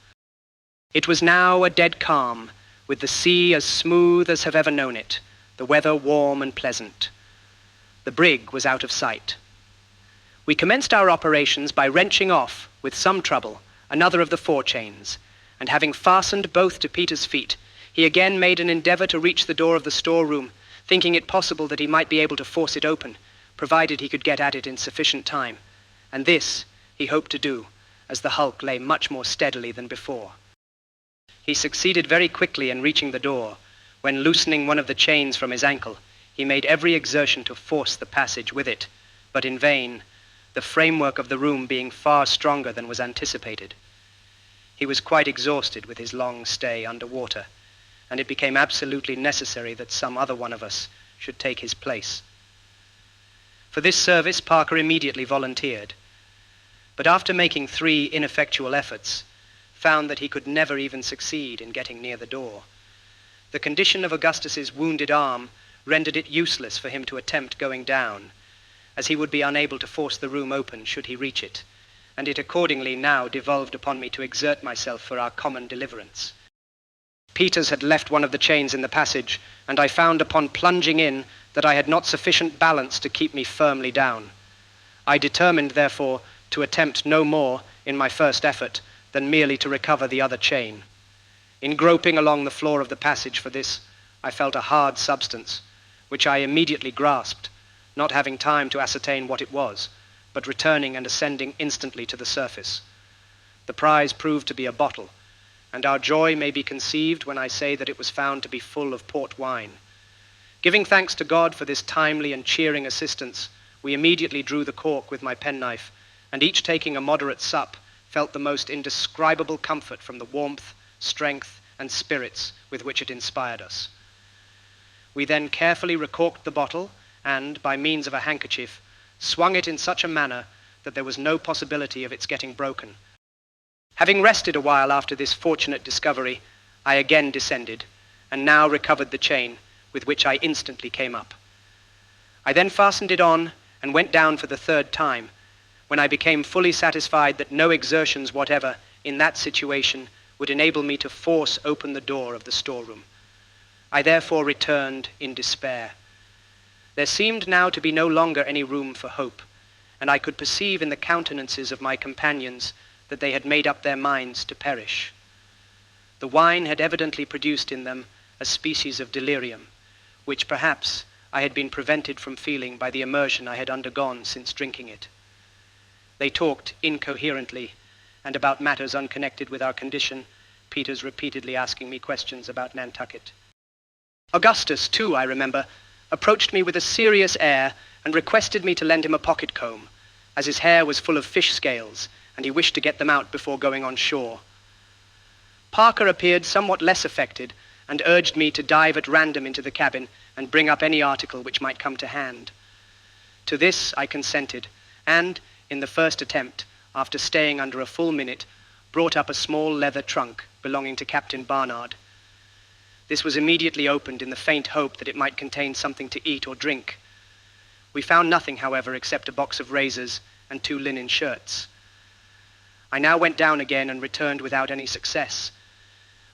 It was now a dead calm, with the sea as smooth as have ever known it, the weather warm and pleasant. The brig was out of sight. We commenced our operations by wrenching off, with some trouble, another of the forechains, and having fastened both to Peter's feet, he again made an endeavor to reach the door of the storeroom, thinking it possible that he might be able to force it open, provided he could get at it in sufficient time, and this he hoped to do, as the hulk lay much more steadily than before. He succeeded very quickly in reaching the door, when, loosening one of the chains from his ankle, he made every exertion to force the passage with it, but in vain, the framework of the room being far stronger than was anticipated. He was quite exhausted with his long stay under water, and it became absolutely necessary that some other one of us should take his place. For this service, Parker immediately volunteered, but after making 3 ineffectual efforts, found that he could never even succeed in getting near the door. The condition of Augustus's wounded arm rendered it useless for him to attempt going down, as he would be unable to force the room open should he reach it, and it accordingly now devolved upon me to exert myself for our common deliverance. Peters had left one of the chains in the passage, and I found upon plunging in that I had not sufficient balance to keep me firmly down. I determined, therefore, to attempt no more in my first effort than merely to recover the other chain. In groping along the floor of the passage for this, I felt a hard substance, which I immediately grasped, not having time to ascertain what it was, but returning and ascending instantly to the surface. The prize proved to be a bottle, and our joy may be conceived when I say that it was found to be full of port wine. Giving thanks to God for this timely and cheering assistance, we immediately drew the cork with my penknife, and each taking a moderate sup, felt the most indescribable comfort from the warmth, strength, and spirits with which it inspired us. We then carefully recorked the bottle, and, by means of a handkerchief, swung it in such a manner that there was no possibility of its getting broken. Having rested a while after this fortunate discovery, I again descended, and now recovered the chain, with which I instantly came up. I then fastened it on, and went down for the third time, when I became fully satisfied that no exertions whatever, in that situation, would enable me to force open the door of the storeroom. I therefore returned in despair. There seemed now to be no longer any room for hope, and I could perceive in the countenances of my companions that they had made up their minds to perish. The wine had evidently produced in them a species of delirium, which perhaps I had been prevented from feeling by the immersion I had undergone since drinking it. They talked incoherently, and about matters unconnected with our condition, Peters repeatedly asking me questions about Nantucket. Augustus, too, I remember, approached me with a serious air and requested me to lend him a pocket comb, as his hair was full of fish scales, and he wished to get them out before going on shore. Parker appeared somewhat less affected, and urged me to dive at random into the cabin and bring up any article which might come to hand. To this I consented, and, in the first attempt, after staying under a full minute, brought up a small leather trunk belonging to Captain Barnard. This was immediately opened in the faint hope that it might contain something to eat or drink. We found nothing, however, except a box of razors and 2 linen shirts. I now went down again and returned without any success.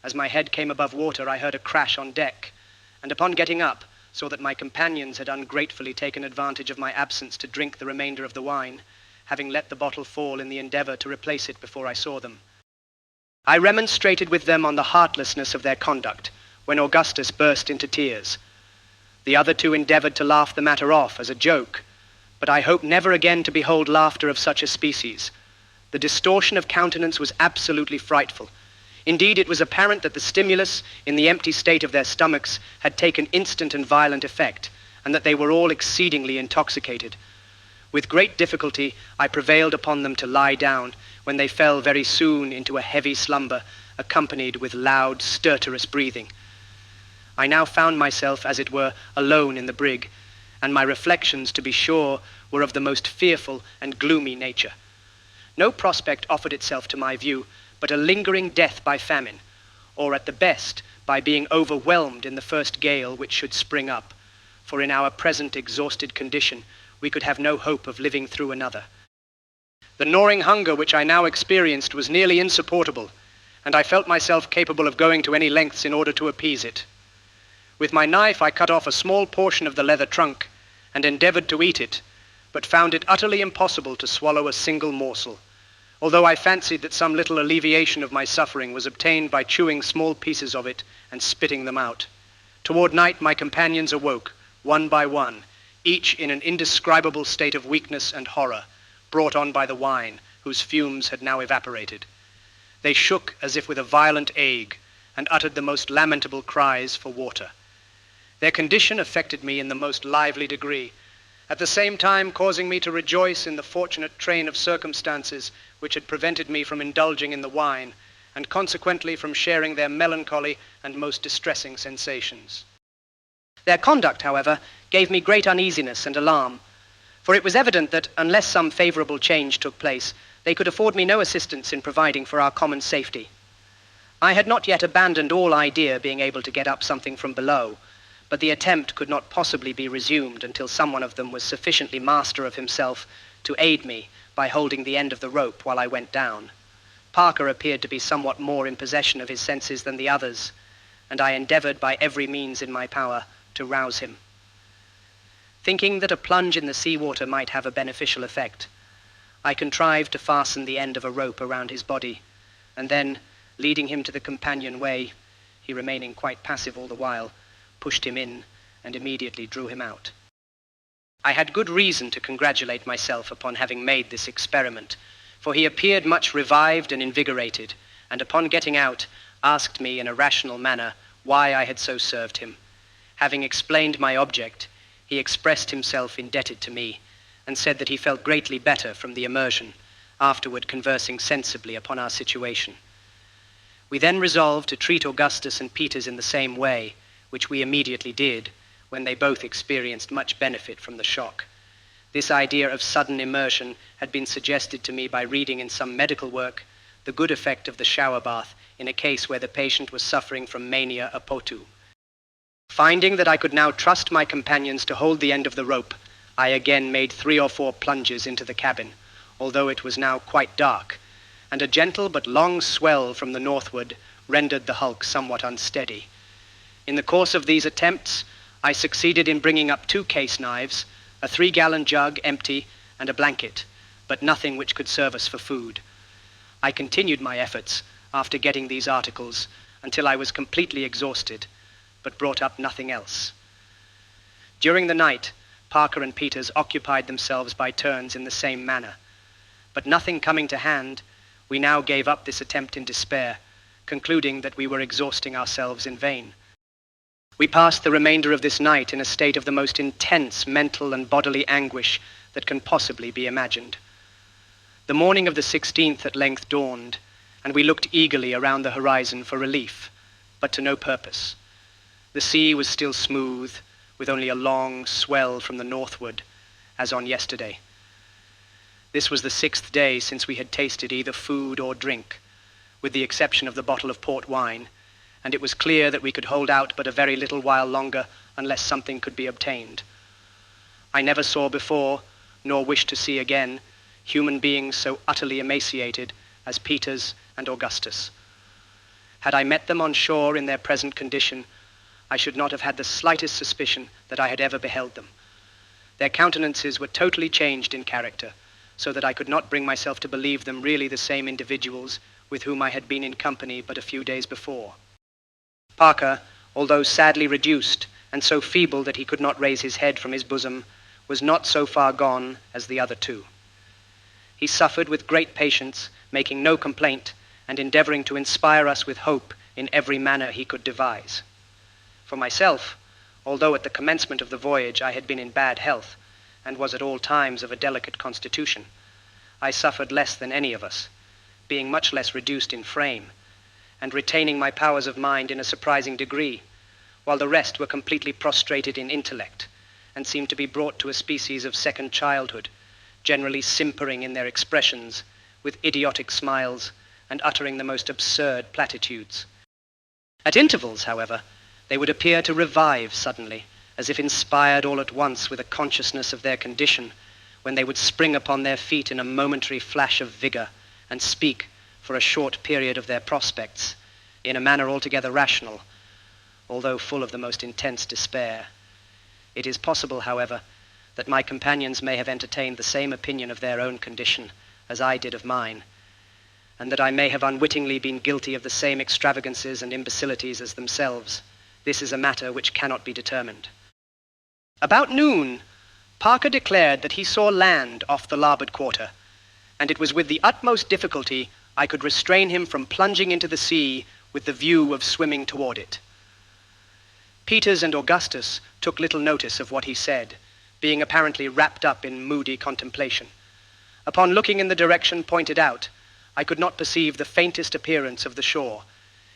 As my head came above water, I heard a crash on deck, and upon getting up, saw that my companions had ungratefully taken advantage of my absence to drink the remainder of the wine, having let the bottle fall in the endeavor to replace it before I saw them. I remonstrated with them on the heartlessness of their conduct, when Augustus burst into tears. The other 2 endeavored to laugh the matter off as a joke, but I hope never again to behold laughter of such a species. The distortion of countenance was absolutely frightful. Indeed, it was apparent that the stimulus, in the empty state of their stomachs, had taken instant and violent effect, and that they were all exceedingly intoxicated. With great difficulty, I prevailed upon them to lie down, when they fell very soon into a heavy slumber, accompanied with loud, stertorous breathing. I now found myself, as it were, alone in the brig, and my reflections, to be sure, were of the most fearful and gloomy nature. No prospect offered itself to my view, but a lingering death by famine, or at the best, by being overwhelmed in the first gale which should spring up, for in our present exhausted condition, we could have no hope of living through another. The gnawing hunger which I now experienced was nearly insupportable, and I felt myself capable of going to any lengths in order to appease it. With my knife I cut off a small portion of the leather trunk, and endeavored to eat it, but found it utterly impossible to swallow a single morsel, although I fancied that some little alleviation of my suffering was obtained by chewing small pieces of it and spitting them out. Toward night my companions awoke, one by one, each in an indescribable state of weakness and horror, brought on by the wine, whose fumes had now evaporated. They shook as if with a violent ague, and uttered the most lamentable cries for water. Their condition affected me in the most lively degree, at the same time causing me to rejoice in the fortunate train of circumstances which had prevented me from indulging in the wine, and consequently from sharing their melancholy and most distressing sensations. Their conduct, however, gave me great uneasiness and alarm, for it was evident that, unless some favorable change took place, they could afford me no assistance in providing for our common safety. I had not yet abandoned all idea of being able to get up something from below, but the attempt could not possibly be resumed until someone of them was sufficiently master of himself to aid me by holding the end of the rope while I went down. Parker appeared to be somewhat more in possession of his senses than the others, and I endeavored by every means in my power to rouse him. Thinking that a plunge in the sea-water might have a beneficial effect, I contrived to fasten the end of a rope around his body, and then, leading him to the companion-way, he remaining quite passive all the while, pushed him in and immediately drew him out. I had good reason to congratulate myself upon having made this experiment, for he appeared much revived and invigorated, and upon getting out, asked me in a rational manner why I had so served him. Having explained my object, he expressed himself indebted to me, and said that he felt greatly better from the immersion, afterward conversing sensibly upon our situation. We then resolved to treat Augustus and Peters in the same way, which we immediately did, when they both experienced much benefit from the shock. This idea of sudden immersion had been suggested to me by reading in some medical work the good effect of the shower bath in a case where the patient was suffering from mania apotu. Finding that I could now trust my companions to hold the end of the rope, I again made 3 or 4 plunges into the cabin, although it was now quite dark, and a gentle but long swell from the northward rendered the hulk somewhat unsteady. In the course of these attempts, I succeeded in bringing up 2 case knives, a 3-gallon jug empty, and a blanket, but nothing which could serve us for food. I continued my efforts after getting these articles until I was completely exhausted, but brought up nothing else. During the night, Parker and Peters occupied themselves by turns in the same manner, but nothing coming to hand, we now gave up this attempt in despair, concluding that we were exhausting ourselves in vain. We passed the remainder of this night in a state of the most intense mental and bodily anguish that can possibly be imagined. The morning of the 16th at length dawned, and we looked eagerly around the horizon for relief, but to no purpose. The sea was still smooth, with only a long swell from the northward, as on yesterday. This was the 6th day since we had tasted either food or drink, with the exception of the bottle of port wine, and it was clear that we could hold out but a very little while longer unless something could be obtained. I never saw before, nor wish to see again, human beings so utterly emaciated as Peters and Augustus. Had I met them on shore in their present condition, I should not have had the slightest suspicion that I had ever beheld them. Their countenances were totally changed in character, so that I could not bring myself to believe them really the same individuals with whom I had been in company but a few days before. Parker, although sadly reduced and so feeble that he could not raise his head from his bosom, was not so far gone as the other 2. He suffered with great patience, making no complaint, and endeavoring to inspire us with hope in every manner he could devise. For myself, although at the commencement of the voyage I had been in bad health, and was at all times of a delicate constitution, I suffered less than any of us, being much less reduced in frame, and retaining my powers of mind in a surprising degree, while the rest were completely prostrated in intellect, and seemed to be brought to a species of second childhood, generally simpering in their expressions, with idiotic smiles, and uttering the most absurd platitudes. At intervals, however, they would appear to revive suddenly, as if inspired all at once with a consciousness of their condition, when they would spring upon their feet in a momentary flash of vigor, and speak, for a short period, of their prospects, in a manner altogether rational, although full of the most intense despair. It is possible, however, that my companions may have entertained the same opinion of their own condition as I did of mine, and that I may have unwittingly been guilty of the same extravagances and imbecilities as themselves. This is a matter which cannot be determined. About noon, Parker declared that he saw land off the larboard quarter, and it was with the utmost difficulty I could restrain him from plunging into the sea with the view of swimming toward it. Peters and Augustus took little notice of what he said, being apparently wrapped up in moody contemplation. Upon looking in the direction pointed out, I could not perceive the faintest appearance of the shore.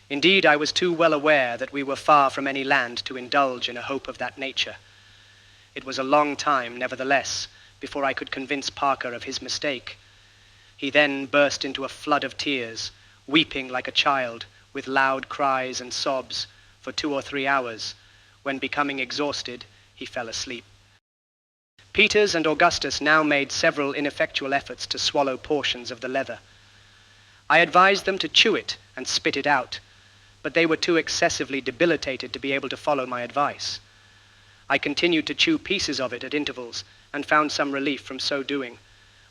Indeed, I was too well aware that we were far from any land to indulge in a hope of that nature. It was a long time, nevertheless, before I could convince Parker of his mistake. He then burst into a flood of tears, weeping like a child, with loud cries and sobs, for 2 or 3 hours, when, becoming exhausted, he fell asleep. Peters and Augustus now made several ineffectual efforts to swallow portions of the leather. I advised them to chew it and spit it out, but they were too excessively debilitated to be able to follow my advice. I continued to chew pieces of it at intervals, and found some relief from so doing.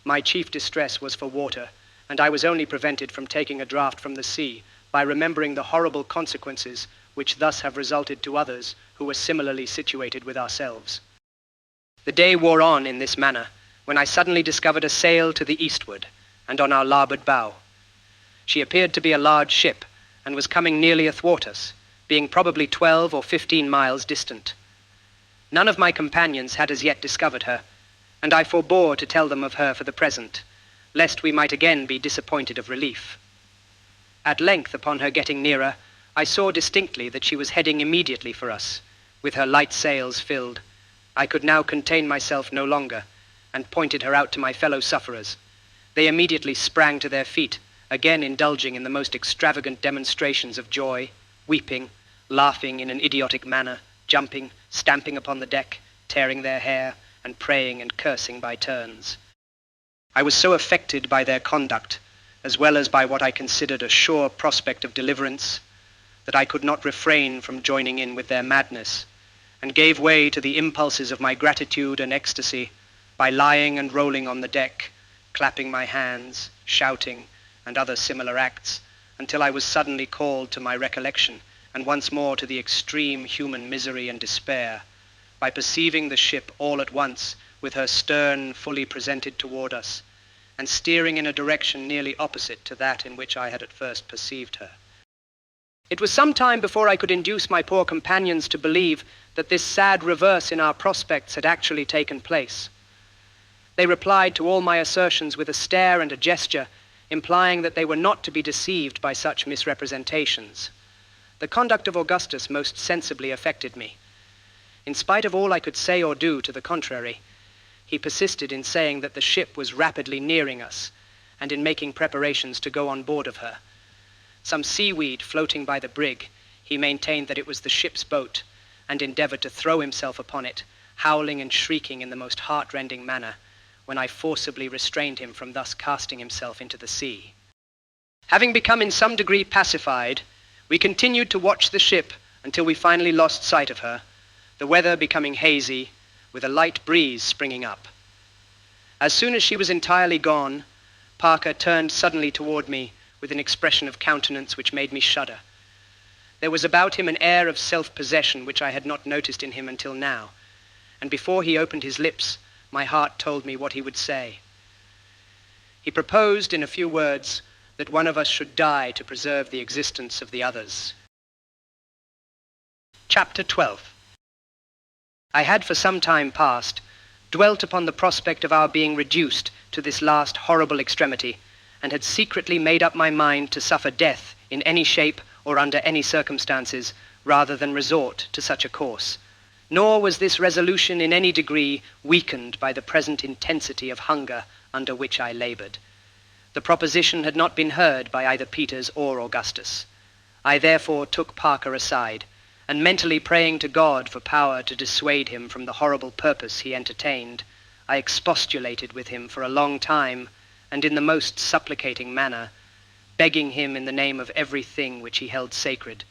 My chief distress was for water, and I was only prevented from taking a draught from the sea by remembering the horrible consequences which thus have resulted to others who were similarly situated with ourselves. The day wore on in this manner, when I suddenly discovered a sail to the eastward, and on our larboard bow. She appeared to be a large ship, and was coming nearly athwart us, being probably 12 or 15 miles distant. None of my companions had as yet discovered her, and I forbore to tell them of her for the present, lest we might again be disappointed of relief. At length, upon her getting nearer, I saw distinctly that she was heading immediately for us, with her light sails filled. I could now contain myself no longer, and pointed her out to my fellow sufferers. They immediately sprang to their feet, again indulging in the most extravagant demonstrations of joy, weeping, laughing in an idiotic manner, jumping, stamping upon the deck, tearing their hair, and praying and cursing by turns. I was so affected by their conduct, as well as by what I considered a sure prospect of deliverance, that I could not refrain from joining in with their madness, and gave way to the impulses of my gratitude and ecstasy by lying and rolling on the deck, clapping my hands, shouting, and other similar acts, until I was suddenly called to my recollection, and once more to the extreme human misery and despair, by perceiving the ship all at once, with her stern fully presented toward us, and steering in a direction nearly opposite to that in which I had at first perceived her. It was some time before I could induce my poor companions to believe that this sad reverse in our prospects had actually taken place. They replied to all my assertions with a stare and a gesture, implying that they were not to be deceived by such misrepresentations. The conduct of Augustus most sensibly affected me. In spite of all I could say or do to the contrary, he persisted in saying that the ship was rapidly nearing us, and in making preparations to go on board of her. Some seaweed floating by the brig, he maintained that it was the ship's boat, and endeavored to throw himself upon it, howling and shrieking in the most heart-rending manner, when I forcibly restrained him from thus casting himself into the sea. Having become in some degree pacified, we continued to watch the ship until we finally lost sight of her, the weather becoming hazy, with a light breeze springing up. As soon as she was entirely gone, Parker turned suddenly toward me with an expression of countenance which made me shudder. There was about him an air of self-possession which I had not noticed in him until now, and before he opened his lips, my heart told me what he would say. He proposed in a few words that one of us should die to preserve the existence of the others. Chapter 12. I had for some time past dwelt upon the prospect of our being reduced to this last horrible extremity, and had secretly made up my mind to suffer death in any shape or under any circumstances, rather than resort to such a course. Nor was this resolution in any degree weakened by the present intensity of hunger under which I labored. The proposition had not been heard by either Peters or Augustus. I therefore took Parker aside, and mentally praying to God for power to dissuade him from the horrible purpose he entertained, I expostulated with him for a long time, and in the most supplicating manner, begging him in the name of everything which he held sacred,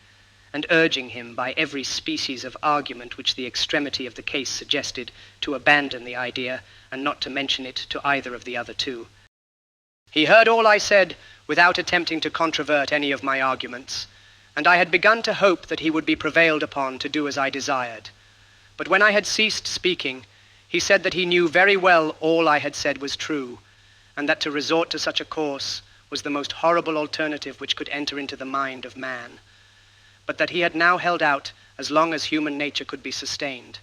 and urging him by every species of argument which the extremity of the case suggested to abandon the idea and not to mention it to either of the other two. He heard all I said without attempting to controvert any of my arguments, and I had begun to hope that he would be prevailed upon to do as I desired. But when I had ceased speaking, he said that he knew very well all I had said was true, and that to resort to such a course was the most horrible alternative which could enter into the mind of man, but that he had now held out as long as human nature could be sustained,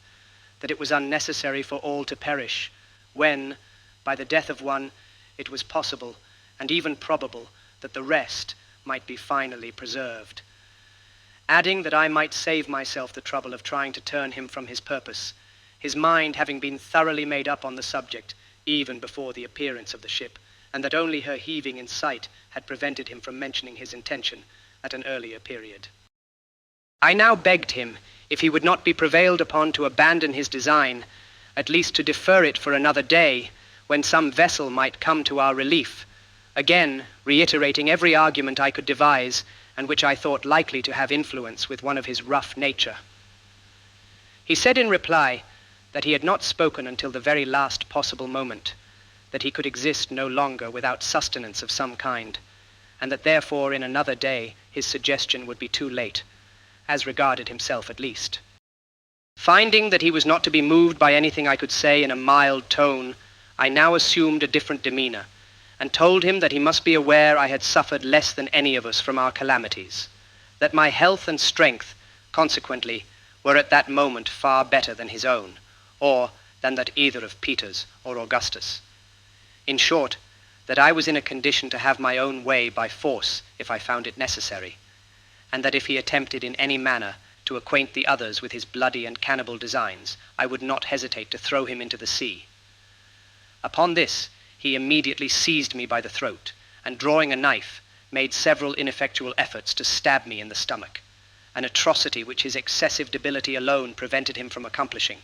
that it was unnecessary for all to perish, when, by the death of one, it was possible, and even probable, that the rest might be finally preserved. Adding that I might save myself the trouble of trying to turn him from his purpose, his mind having been thoroughly made up on the subject, even before the appearance of the ship, and that only her heaving in sight had prevented him from mentioning his intention at an earlier period. I now begged him, if he would not be prevailed upon to abandon his design, at least to defer it for another day, when some vessel might come to our relief, again reiterating every argument I could devise, and which I thought likely to have influence with one of his rough nature. He said in reply that he had not spoken until the very last possible moment, that he could exist no longer without sustenance of some kind, and that therefore in another day his suggestion would be too late, as regarded himself at least. Finding that he was not to be moved by anything I could say in a mild tone, I now assumed a different demeanor, and told him that he must be aware I had suffered less than any of us from our calamities, that my health and strength, consequently, were at that moment far better than his own, or than that either of Peter's or Augustus. In short, that I was in a condition to have my own way by force if I found it necessary, and that if he attempted in any manner to acquaint the others with his bloody and cannibal designs, I would not hesitate to throw him into the sea. Upon this, he immediately seized me by the throat, and drawing a knife, made several ineffectual efforts to stab me in the stomach, an atrocity which his excessive debility alone prevented him from accomplishing.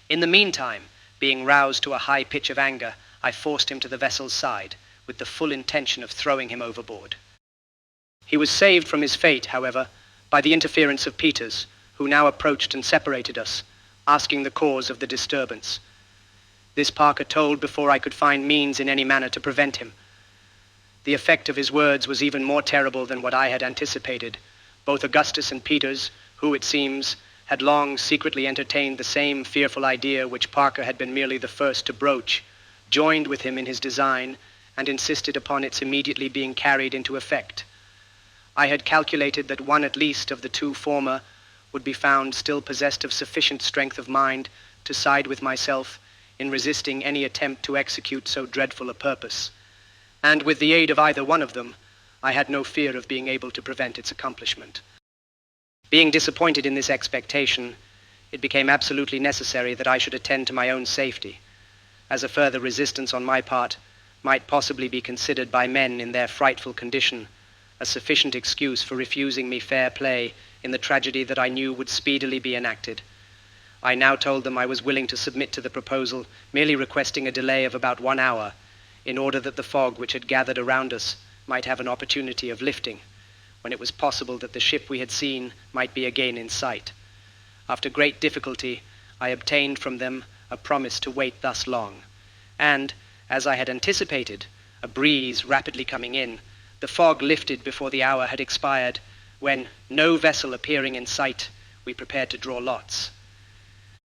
In the meantime, being roused to a high pitch of anger, I forced him to the vessel's side, with the full intention of throwing him overboard. He was saved from his fate, however, by the interference of Peters, who now approached and separated us, asking the cause of the disturbance. This Parker told before I could find means in any manner to prevent him. The effect of his words was even more terrible than what I had anticipated. Both Augustus and Peters, who, it seems, had long secretly entertained the same fearful idea which Parker had been merely the first to broach, joined with him in his design, and insisted upon its immediately being carried into effect. I had calculated that one at least of the two former would be found still possessed of sufficient strength of mind to side with myself in resisting any attempt to execute so dreadful a purpose, and with the aid of either one of them, I had no fear of being able to prevent its accomplishment. Being disappointed in this expectation, it became absolutely necessary that I should attend to my own safety, as a further resistance on my part might possibly be considered by men in their frightful condition a sufficient excuse for refusing me fair play in the tragedy that I knew would speedily be enacted. I now told them I was willing to submit to the proposal, merely requesting a delay of about 1 hour, in order that the fog which had gathered around us might have an opportunity of lifting, when it was possible that the ship we had seen might be again in sight. After great difficulty, I obtained from them a promise to wait thus long, and, as I had anticipated, a breeze rapidly coming in, the fog lifted before the hour had expired, when, no vessel appearing in sight, we prepared to draw lots.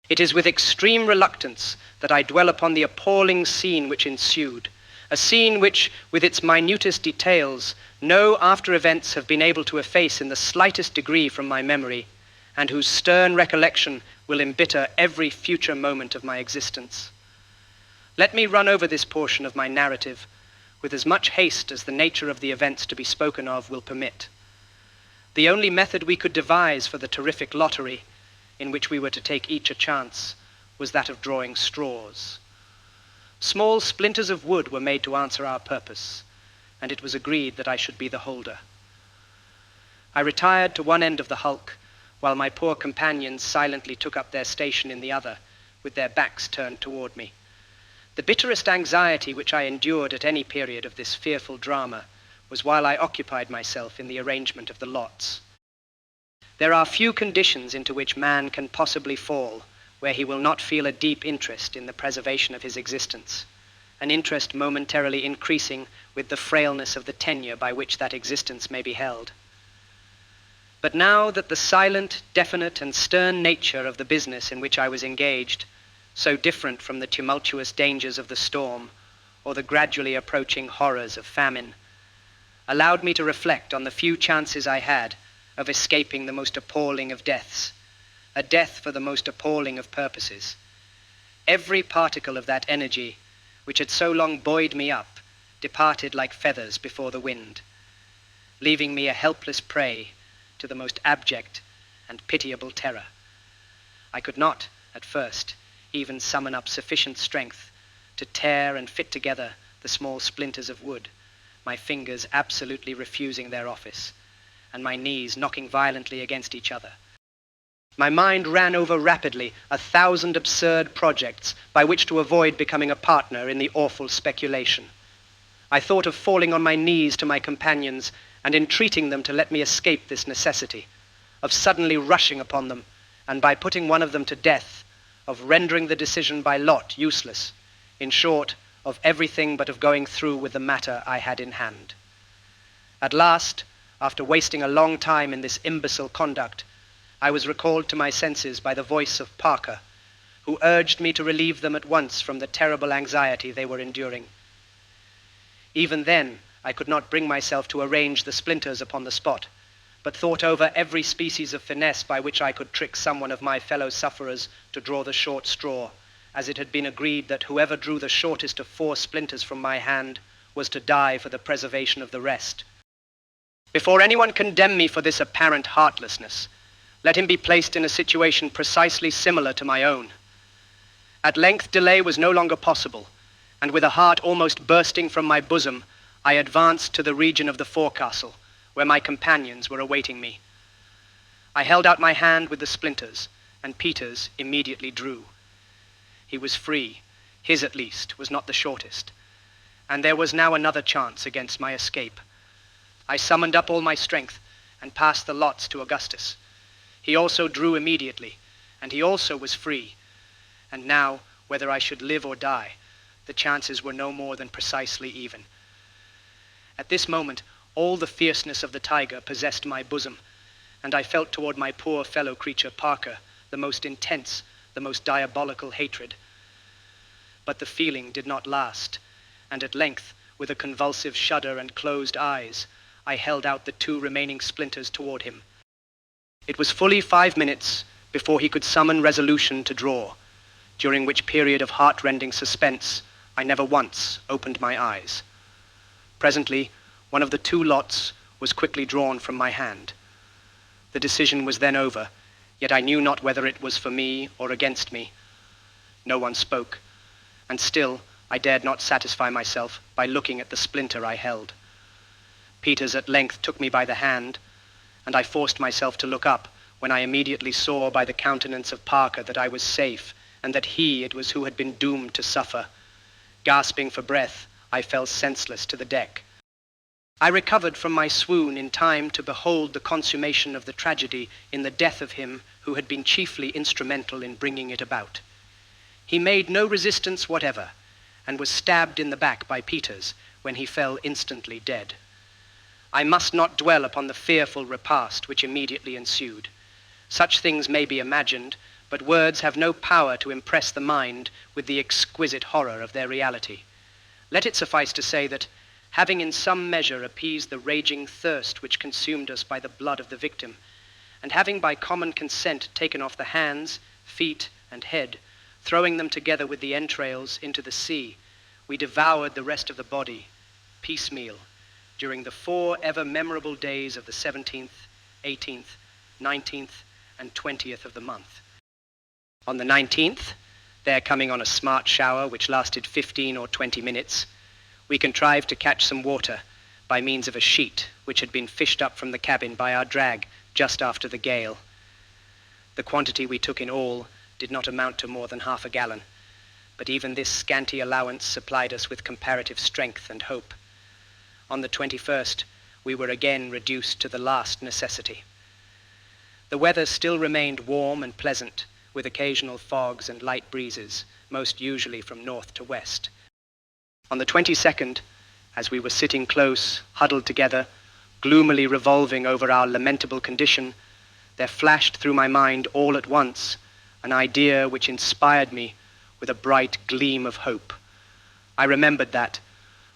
It is with extreme reluctance that I dwell upon the appalling scene which ensued, a scene which, with its minutest details, no after events have been able to efface in the slightest degree from my memory, and whose stern recollection will embitter every future moment of my existence. Let me run over this portion of my narrative with as much haste as the nature of the events to be spoken of will permit. The only method we could devise for the terrific lottery, in which we were to take each a chance, was that of drawing straws. Small splinters of wood were made to answer our purpose, and it was agreed that I should be the holder. I retired to one end of the hulk, while my poor companions silently took up their station in the other, with their backs turned toward me. The bitterest anxiety which I endured at any period of this fearful drama was while I occupied myself in the arrangement of the lots. There are few conditions into which man can possibly fall where he will not feel a deep interest in the preservation of his existence, an interest momentarily increasing with the frailness of the tenure by which that existence may be held. But now that the silent, definite, and stern nature of the business in which I was engaged, so different from the tumultuous dangers of the storm or the gradually approaching horrors of famine, allowed me to reflect on the few chances I had of escaping the most appalling of deaths, a death for the most appalling of purposes. Every particle of that energy which had so long buoyed me up departed like feathers before the wind, leaving me a helpless prey to the most abject and pitiable terror. I could not, at first, even summon up sufficient strength to tear and fit together the small splinters of wood, my fingers absolutely refusing their office, and my knees knocking violently against each other. My mind ran over rapidly 1,000 absurd projects by which to avoid becoming a partner in the awful speculation. I thought of falling on my knees to my companions and entreating them to let me escape this necessity, of suddenly rushing upon them, and by putting one of them to death, of rendering the decision by lot useless, in short, of everything but of going through with the matter I had in hand. At last, after wasting a long time in this imbecile conduct, I was recalled to my senses by the voice of Parker, who urged me to relieve them at once from the terrible anxiety they were enduring. Even then, I could not bring myself to arrange the splinters upon the spot, but thought over every species of finesse by which I could trick someone of my fellow sufferers to draw the short straw, as it had been agreed that whoever drew the shortest of 4 splinters from my hand was to die for the preservation of the rest. Before anyone condemn me for this apparent heartlessness, let him be placed in a situation precisely similar to my own. At length delay was no longer possible, and with a heart almost bursting from my bosom, I advanced to the region of the forecastle, where my companions were awaiting me. I held out my hand with the splinters, and Peters immediately drew. He was free, his at least was not the shortest, and there was now another chance against my escape. I summoned up all my strength, and passed the lots to Augustus. He also drew immediately, and he also was free, and now, whether I should live or die, the chances were no more than precisely even. At this moment, all the fierceness of the tiger possessed my bosom, and I felt toward my poor fellow creature Parker the most intense, the most diabolical hatred. But the feeling did not last, and at length, with a convulsive shudder and closed eyes, I held out the 2 remaining splinters toward him. It was fully 5 minutes before he could summon resolution to draw, during which period of heart-rending suspense I never once opened my eyes. Presently, one of the 2 lots was quickly drawn from my hand. The decision was then over, yet I knew not whether it was for me or against me. No one spoke, and still I dared not satisfy myself by looking at the splinter I held. Peters at length took me by the hand, and I forced myself to look up, when I immediately saw by the countenance of Parker that I was safe, and that he it was who had been doomed to suffer. Gasping for breath, I fell senseless to the deck. I recovered from my swoon in time to behold the consummation of the tragedy in the death of him who had been chiefly instrumental in bringing it about. He made no resistance whatever, and was stabbed in the back by Peters, when he fell instantly dead. I must not dwell upon the fearful repast which immediately ensued. Such things may be imagined, but words have no power to impress the mind with the exquisite horror of their reality. Let it suffice to say that, having in some measure appeased the raging thirst which consumed us by the blood of the victim, and having by common consent taken off the hands, feet, and head, throwing them together with the entrails into the sea, we devoured the rest of the body, piecemeal, during the 4 ever memorable days of the 17th, 18th, 19th, and 20th of the month. On the 19th, there coming on a smart shower which lasted 15 or 20 minutes, we contrived to catch some water by means of a sheet which had been fished up from the cabin by our drag just after the gale. The quantity we took in all did not amount to more than half a gallon, but even this scanty allowance supplied us with comparative strength and hope. On the 21st, we were again reduced to the last necessity. The weather still remained warm and pleasant, with occasional fogs and light breezes, most usually from north to west. On the 22nd, as we were sitting close, huddled together, gloomily revolving over our lamentable condition, there flashed through my mind all at once an idea which inspired me with a bright gleam of hope. I remembered that,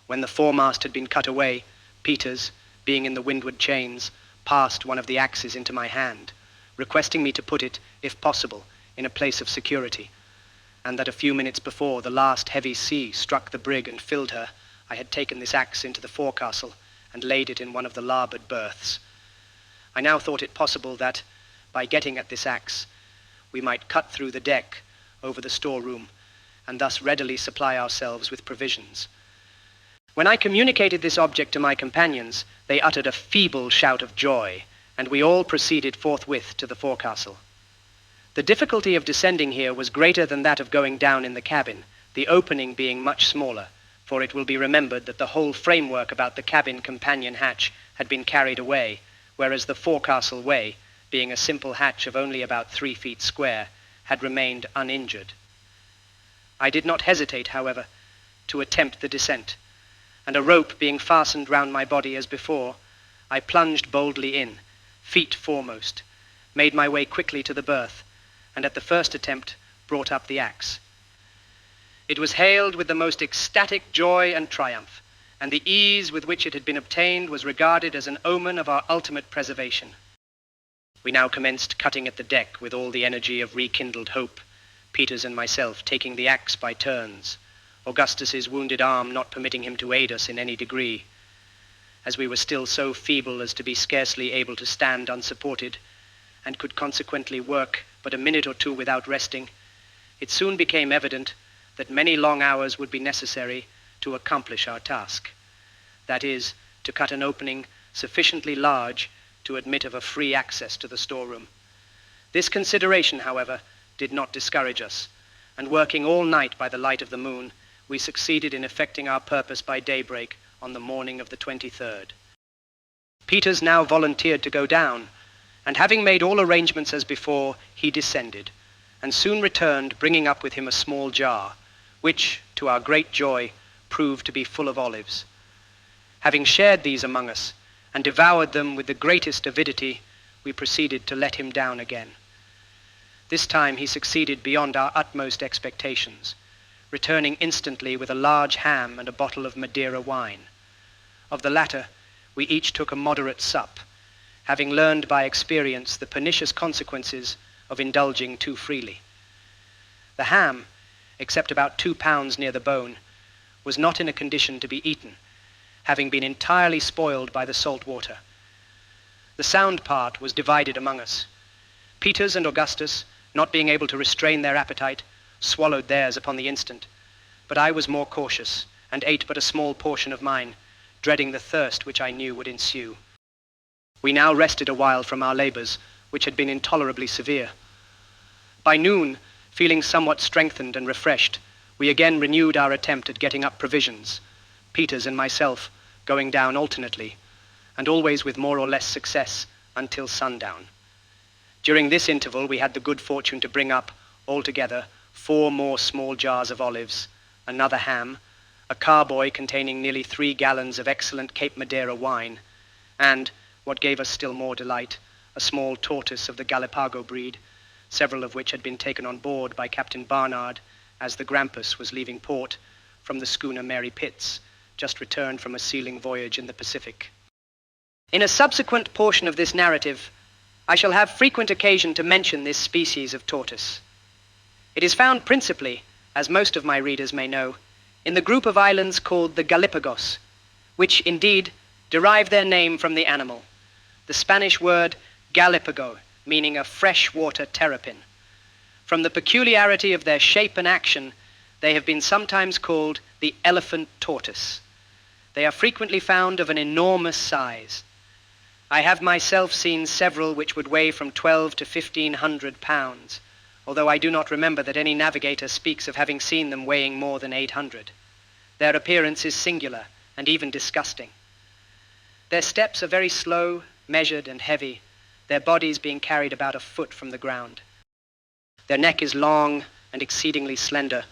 when the foremast had been cut away, Peters, being in the windward chains, passed one of the axes into my hand, requesting me to put it, if possible, in a place of security, and that a few minutes before the last heavy sea struck the brig and filled her, I had taken this axe into the forecastle and laid it in one of the larboard berths. I now thought it possible that, by getting at this axe, we might cut through the deck over the storeroom, and thus readily supply ourselves with provisions. When I communicated this object to my companions, they uttered a feeble shout of joy, and we all proceeded forthwith to the forecastle. The difficulty of descending here was greater than that of going down in the cabin, the opening being much smaller, for it will be remembered that the whole framework about the cabin companion hatch had been carried away, whereas the forecastle way, being a simple hatch of only about 3 feet square, had remained uninjured. I did not hesitate, however, to attempt the descent, and a rope being fastened round my body as before, I plunged boldly in, feet foremost, made my way quickly to the berth, and at the first attempt brought up the axe. It was hailed with the most ecstatic joy and triumph, and the ease with which it had been obtained was regarded as an omen of our ultimate preservation. We now commenced cutting at the deck with all the energy of rekindled hope, Peters and myself taking the axe by turns, Augustus's wounded arm not permitting him to aid us in any degree. As we were still so feeble as to be scarcely able to stand unsupported, and could consequently work but a minute or two without resting, it soon became evident that many long hours would be necessary to accomplish our task. That is, to cut an opening sufficiently large to admit of a free access to the storeroom. This consideration, however, did not discourage us, and working all night by the light of the moon, we succeeded in effecting our purpose by daybreak on the morning of the 23rd. Peters now volunteered to go down, and having made all arrangements as before, he descended, and soon returned, bringing up with him a small jar, which, to our great joy, proved to be full of olives. Having shared these among us, and devoured them with the greatest avidity, we proceeded to let him down again. This time he succeeded beyond our utmost expectations, returning instantly with a large ham and a bottle of Madeira wine. Of the latter, we each took a moderate sup, having learned by experience the pernicious consequences of indulging too freely. The ham, except about 2 pounds near the bone, was not in a condition to be eaten, having been entirely spoiled by the salt water. The sound part was divided among us. Peters and Augustus, not being able to restrain their appetite, swallowed theirs upon the instant, but I was more cautious, and ate but a small portion of mine, dreading the thirst which I knew would ensue. We now rested a while from our labors, which had been intolerably severe. By noon, feeling somewhat strengthened and refreshed, we again renewed our attempt at getting up provisions, Peters and myself going down alternately, and always with more or less success until sundown. During this interval we had the good fortune to bring up, altogether, 4 more small jars of olives, another ham, a carboy containing nearly 3 gallons of excellent Cape Madeira wine, and, what gave us still more delight, a small tortoise of the Gallipago breed, several of which had been taken on board by Captain Barnard as the Grampus was leaving port from the schooner Mary Pitts, just returned from a sealing voyage in the Pacific. In a subsequent portion of this narrative, I shall have frequent occasion to mention this species of tortoise. It is found principally, as most of my readers may know, in the group of islands called the Galapagos, which indeed derive their name from the animal, the Spanish word Galipago, meaning a freshwater terrapin. From the peculiarity of their shape and action, they have been sometimes called the elephant tortoise. They are frequently found of an enormous size. I have myself seen several which would weigh from 12 to 1,500 pounds, although I do not remember that any navigator speaks of having seen them weighing more than 800. Their appearance is singular and even disgusting. Their steps are very slow, measured, and heavy, their bodies being carried about a foot from the ground. Their neck is long and exceedingly slender.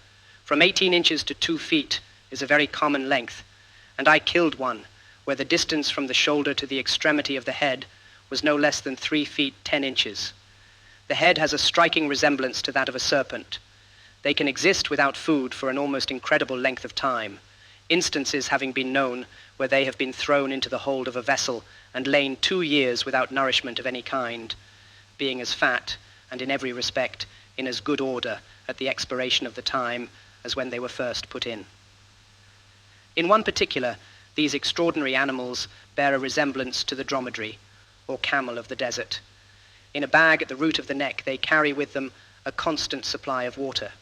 From 18 inches to 2 feet is a very common length, and I killed one where the distance from the shoulder to the extremity of the head was no less than 3 feet 10 inches. The head has a striking resemblance to that of a serpent. They can exist without food for an almost incredible length of time, instances having been known where they have been thrown into the hold of a vessel and lain 2 years without nourishment of any kind, being as fat and in every respect in as good order at the expiration of the time as when they were first put in. In one particular, these extraordinary animals bear a resemblance to the dromedary, or camel of the desert. In a bag at the root of the neck, they carry with them a constant supply of water.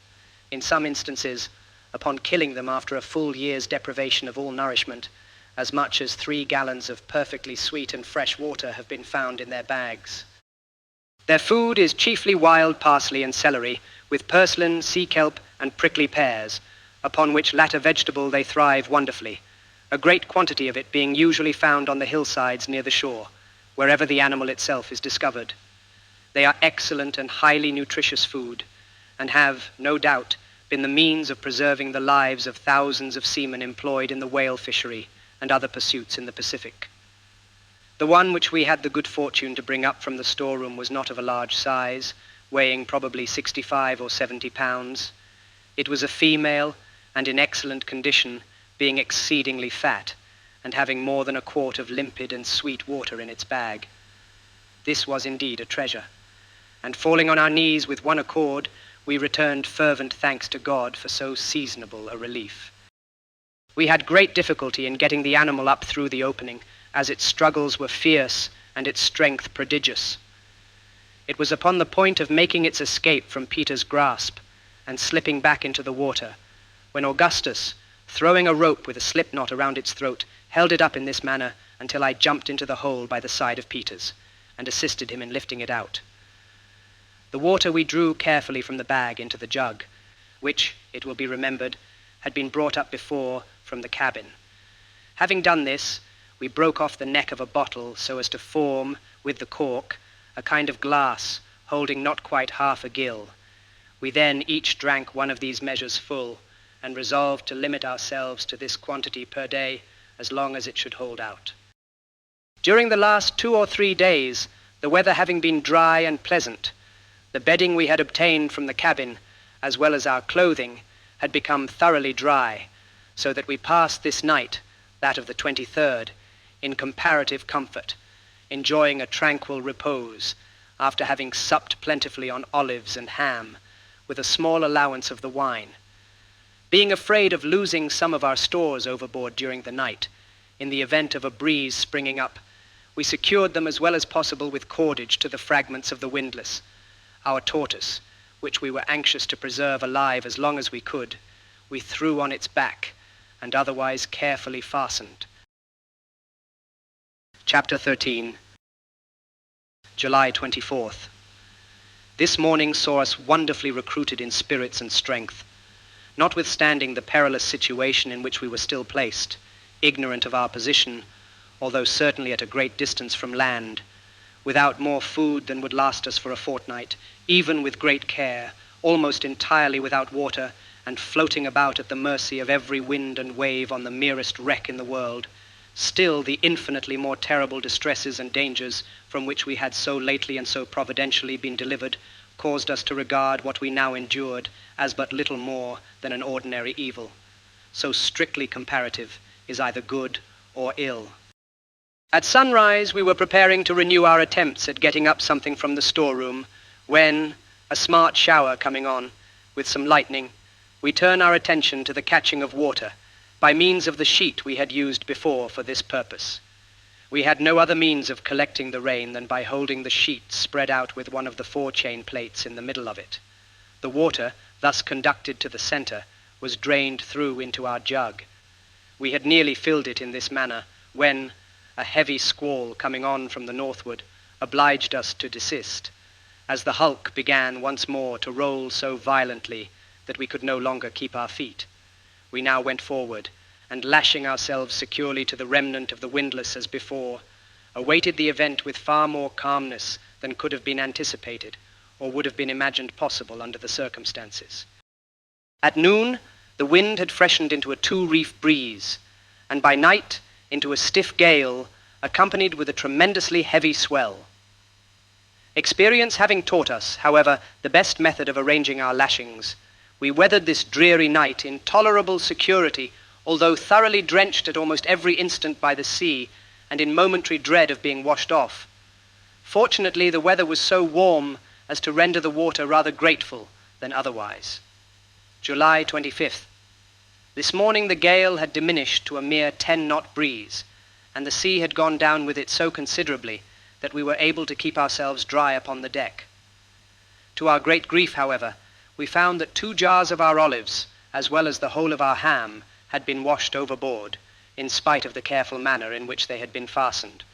In some instances, upon killing them after a full year's deprivation of all nourishment, as much as 3 gallons of perfectly sweet and fresh water have been found in their bags. Their food is chiefly wild parsley and celery, with purslane, sea kelp, and prickly pears, upon which latter vegetable they thrive wonderfully, a great quantity of it being usually found on the hillsides near the shore, wherever the animal itself is discovered. They are excellent and highly nutritious food, and have, no doubt, been the means of preserving the lives of thousands of seamen employed in the whale fishery and other pursuits in the Pacific. The one which we had the good fortune to bring up from the storeroom was not of a large size, weighing probably 65 or 70 pounds. It was a female and in excellent condition, being exceedingly fat and having more than a quart of limpid and sweet water in its bag. This was indeed a treasure, and falling on our knees with one accord, we returned fervent thanks to God for so seasonable a relief. We had great difficulty in getting the animal up through the opening, as its struggles were fierce and its strength prodigious. It was upon the point of making its escape from Peter's grasp and slipping back into the water, when Augustus, throwing a rope with a slip knot around its throat, held it up in this manner until I jumped into the hole by the side of Peter's and assisted him in lifting it out. The water we drew carefully from the bag into the jug, which, it will be remembered, had been brought up before from the cabin. Having done this, we broke off the neck of a bottle so as to form, with the cork, a kind of glass holding not quite half a gill. We then each drank one of these measures full, and resolved to limit ourselves to this quantity per day as long as it should hold out. During the last 2 or 3 days, the weather having been dry and pleasant, the bedding we had obtained from the cabin, as well as our clothing, had become thoroughly dry, so that we passed this night, that of the 23rd, in comparative comfort, enjoying a tranquil repose, after having supped plentifully on olives and ham, with a small allowance of the wine. Being afraid of losing some of our stores overboard during the night, in the event of a breeze springing up, we secured them as well as possible with cordage to the fragments of the windlass. Our tortoise, which we were anxious to preserve alive as long as we could, we threw on its back, and otherwise carefully fastened. Chapter 13. July 24th. This morning saw us wonderfully recruited in spirits and strength. Notwithstanding the perilous situation in which we were still placed, ignorant of our position, although certainly at a great distance from land, without more food than would last us for a fortnight, even with great care, almost entirely without water, and floating about at the mercy of every wind and wave on the merest wreck in the world, still the infinitely more terrible distresses and dangers from which we had so lately and so providentially been delivered caused us to regard what we now endured as but little more than an ordinary evil. So strictly comparative is either good or ill. At sunrise we were preparing to renew our attempts at getting up something from the storeroom, when, a smart shower coming on, with some lightning, we turn our attention to the catching of water, by means of the sheet we had used before for this purpose. We had no other means of collecting the rain than by holding the sheet spread out with one of the forechain plates in the middle of it. The water, thus conducted to the center, was drained through into our jug. We had nearly filled it in this manner, when a heavy squall coming on from the northward obliged us to desist, as the hulk began once more to roll so violently that we could no longer keep our feet. We now went forward, and lashing ourselves securely to the remnant of the windlass as before, awaited the event with far more calmness than could have been anticipated, or would have been imagined possible under the circumstances. At noon, the wind had freshened into a 2-reef breeze, and by night into a stiff gale, accompanied with a tremendously heavy swell. Experience having taught us, however, the best method of arranging our lashings, we weathered this dreary night in tolerable security, although thoroughly drenched at almost every instant by the sea, and in momentary dread of being washed off. Fortunately, the weather was so warm as to render the water rather grateful than otherwise. July 25th. This morning the gale had diminished to a mere 10-knot breeze, and the sea had gone down with it so considerably that we were able to keep ourselves dry upon the deck. To our great grief, however, we found that 2 jars of our olives, as well as the whole of our ham, had been washed overboard, in spite of the careful manner in which they had been fastened.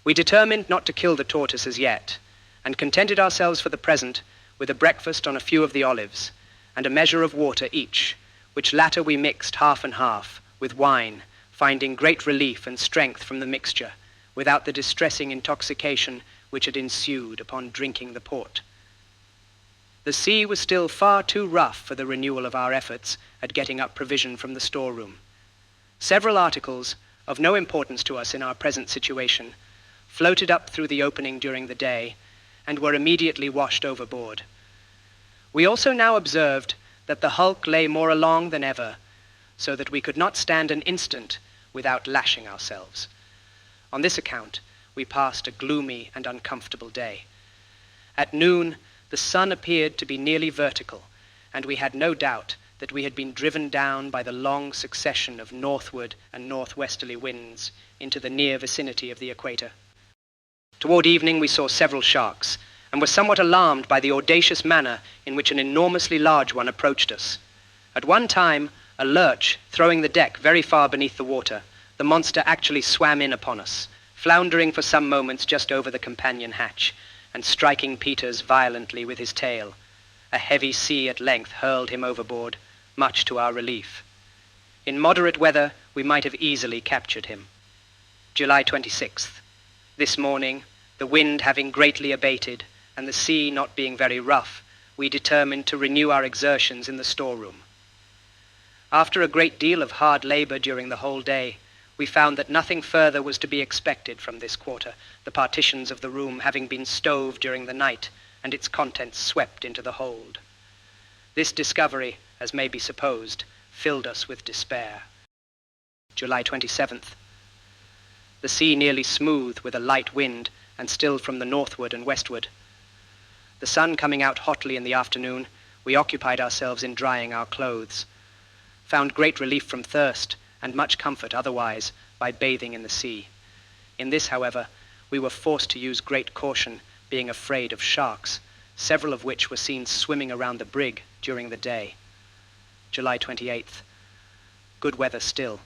We determined not to kill the tortoise as yet, and contented ourselves for the present with a breakfast on a few of the olives, and a measure of water each, which latter we mixed half and half, with wine, finding great relief and strength from the mixture, without the distressing intoxication which had ensued upon drinking the port. The sea was still far too rough for the renewal of our efforts at getting up provision from the storeroom. Several articles, of no importance to us in our present situation, floated up through the opening during the day, and were immediately washed overboard. We also now observed that the hulk lay more along than ever, so that we could not stand an instant without lashing ourselves. On this account, we passed a gloomy and uncomfortable day. At noon, the sun appeared to be nearly vertical, and we had no doubt that we had been driven down by the long succession of northward and northwesterly winds into the near vicinity of the equator. Toward evening, we saw several sharks, and were somewhat alarmed by the audacious manner in which an enormously large one approached us. At one time, a lurch throwing the deck very far beneath the water, the monster actually swam in upon us, floundering for some moments just over the companion hatch, and striking Peters violently with his tail. A heavy sea at length hurled him overboard, much to our relief. In moderate weather, we might have easily captured him. July 26th. This morning, the wind having greatly abated, and the sea not being very rough, we determined to renew our exertions in the storeroom. After a great deal of hard labor during the whole day, we found that nothing further was to be expected from this quarter, the partitions of the room having been stove during the night, and its contents swept into the hold. This discovery, as may be supposed, filled us with despair. July 27th. The sea nearly smooth with a light wind, and still from the northward and westward. The sun coming out hotly in the afternoon, we occupied ourselves in drying our clothes, found great relief from thirst, and much comfort otherwise by bathing in the sea. In this, however, we were forced to use great caution, being afraid of sharks, several of which were seen swimming around the brig during the day. July 28th. Good weather still.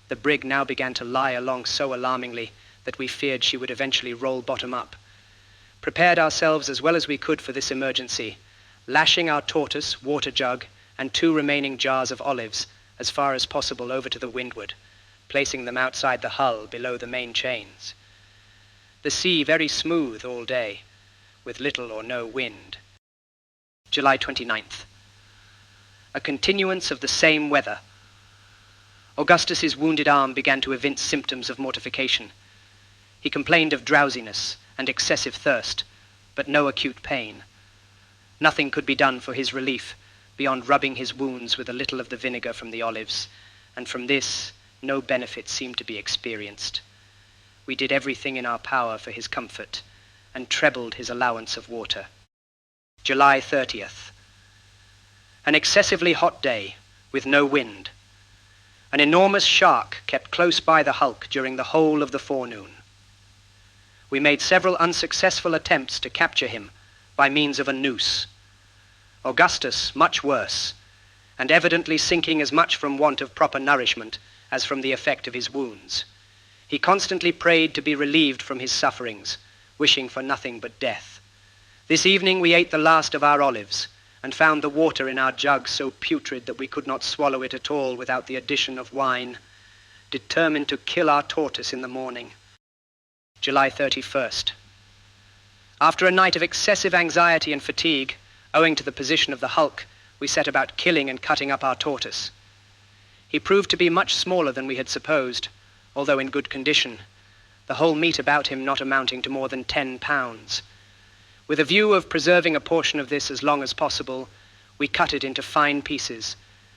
The brig now began to lie along so alarmingly that we feared she would eventually roll bottom up. Prepared ourselves as well as we could for this emergency, lashing our tortoise, water jug, and 2 remaining jars of olives as far as possible over to the windward, placing them outside the hull below the main chains. The sea very smooth all day, with little or no wind. July 29th. A continuance of the same weather. Augustus's wounded arm began to evince symptoms of mortification. He complained of drowsiness and excessive thirst, but no acute pain. Nothing could be done for his relief beyond rubbing his wounds with a little of the vinegar from the olives, and from this no benefit seemed to be experienced. We did everything in our power for his comfort, and trebled his allowance of water. July 30th. An excessively hot day, with no wind. An enormous shark kept close by the hulk during the whole of the forenoon. We made several unsuccessful attempts to capture him by means of a noose. Augustus much worse, and evidently sinking as much from want of proper nourishment as from the effect of his wounds. He constantly prayed to be relieved from his sufferings, wishing for nothing but death. This evening we ate the last of our olives, and found the water in our jug so putrid that we could not swallow it at all without the addition of wine, determined to kill our tortoise in the morning. July 31st. After a night of excessive anxiety and fatigue, owing to the position of the hulk, we set about killing and cutting up our tortoise. He proved to be much smaller than we had supposed, although in good condition, the whole meat about him not amounting to more than 10 pounds. With a view of preserving a portion of this as long as possible, we cut it into fine pieces,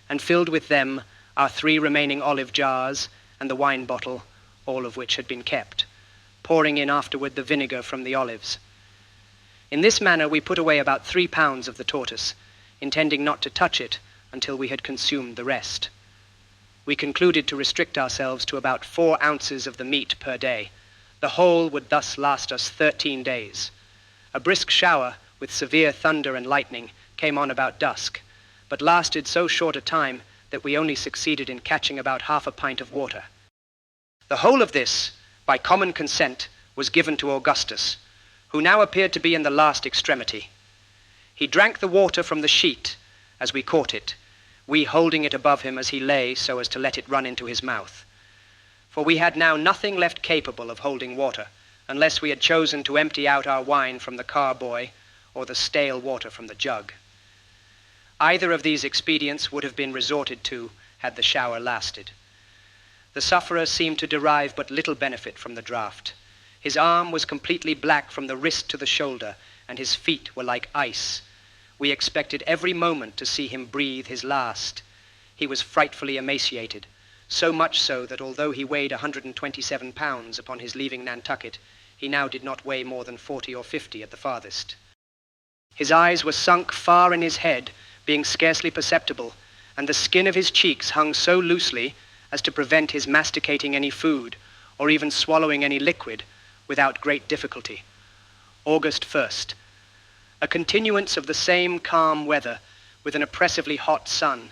and filled with them our 3 remaining olive jars and the wine bottle, all of which had been kept, pouring in afterward the vinegar from the olives. In this manner we put away about 3 pounds of the tortoise, intending not to touch it until we had consumed the rest. We concluded to restrict ourselves to about 4 ounces of the meat per day. The whole would thus last us 13 days. A brisk shower, with severe thunder and lightning, came on about dusk, but lasted so short a time that we only succeeded in catching about half a pint of water. The whole of this, by common consent, was given to Augustus, who now appeared to be in the last extremity. He drank the water from the sheet as we caught it, we holding it above him as he lay so as to let it run into his mouth. for we had now nothing left capable of holding water, unless we had chosen to empty out our wine from the carboy or the stale water from the jug. Either of these expedients would have been resorted to had the shower lasted. The sufferer seemed to derive but little benefit from the draught. His arm was completely black from the wrist to the shoulder, and his feet were like ice. We expected every moment to see him breathe his last. He was frightfully emaciated, so much so that although he weighed 127 pounds upon his leaving Nantucket, he now did not weigh more than 40 or 50 at the farthest. His eyes were sunk far in his head, being scarcely perceptible, and the skin of his cheeks hung so loosely as to prevent his masticating any food, or even swallowing any liquid, without great difficulty. August 1st. A continuance of the same calm weather, with an oppressively hot sun.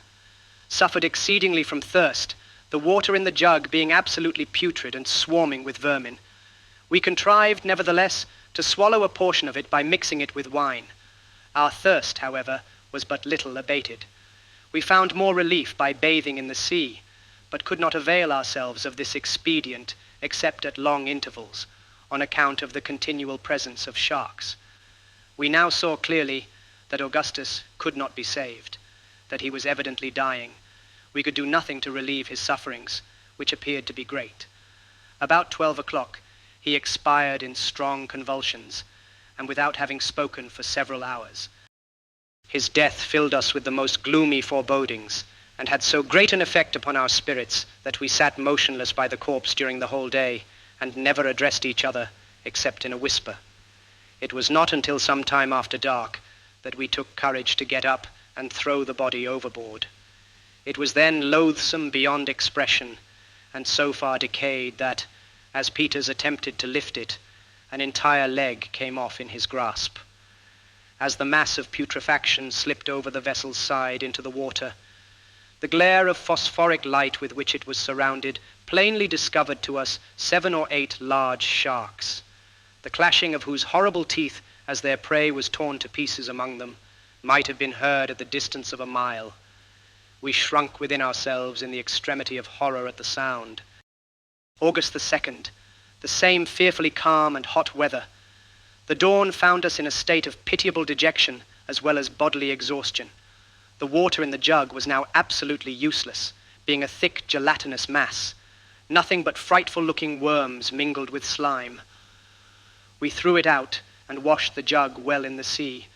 Suffered exceedingly from thirst, the water in the jug being absolutely putrid and swarming with vermin. We contrived, nevertheless, to swallow a portion of it by mixing it with wine. Our thirst, however, was but little abated. We found more relief by bathing in the sea, but could not avail ourselves of this expedient except at long intervals, on account of the continual presence of sharks. We now saw clearly that Augustus could not be saved, that he was evidently dying. We could do nothing to relieve his sufferings, which appeared to be great. About 12 o'clock, he expired in strong convulsions, and without having spoken for several hours. His death filled us with the most gloomy forebodings, and had so great an effect upon our spirits that we sat motionless by the corpse during the whole day, and never addressed each other except in a whisper. It was not until some time after dark that we took courage to get up and throw the body overboard. It was then loathsome beyond expression, and so far decayed that, as Peters attempted to lift it, an entire leg came off in his grasp. As the mass of putrefaction slipped over the vessel's side into the water, the glare of phosphoric light with which it was surrounded plainly discovered to us 7 or 8 large sharks, the clashing of whose horrible teeth as their prey was torn to pieces among them might have been heard at the distance of a mile. We shrunk within ourselves in the extremity of horror at the sound. August the 2nd, the same fearfully calm and hot weather. The dawn found us in a state of pitiable dejection as well as bodily exhaustion. The water in the jug was now absolutely useless, being a thick gelatinous mass. Nothing but frightful-looking worms mingled with slime. We threw it out and washed the jug well in the sea,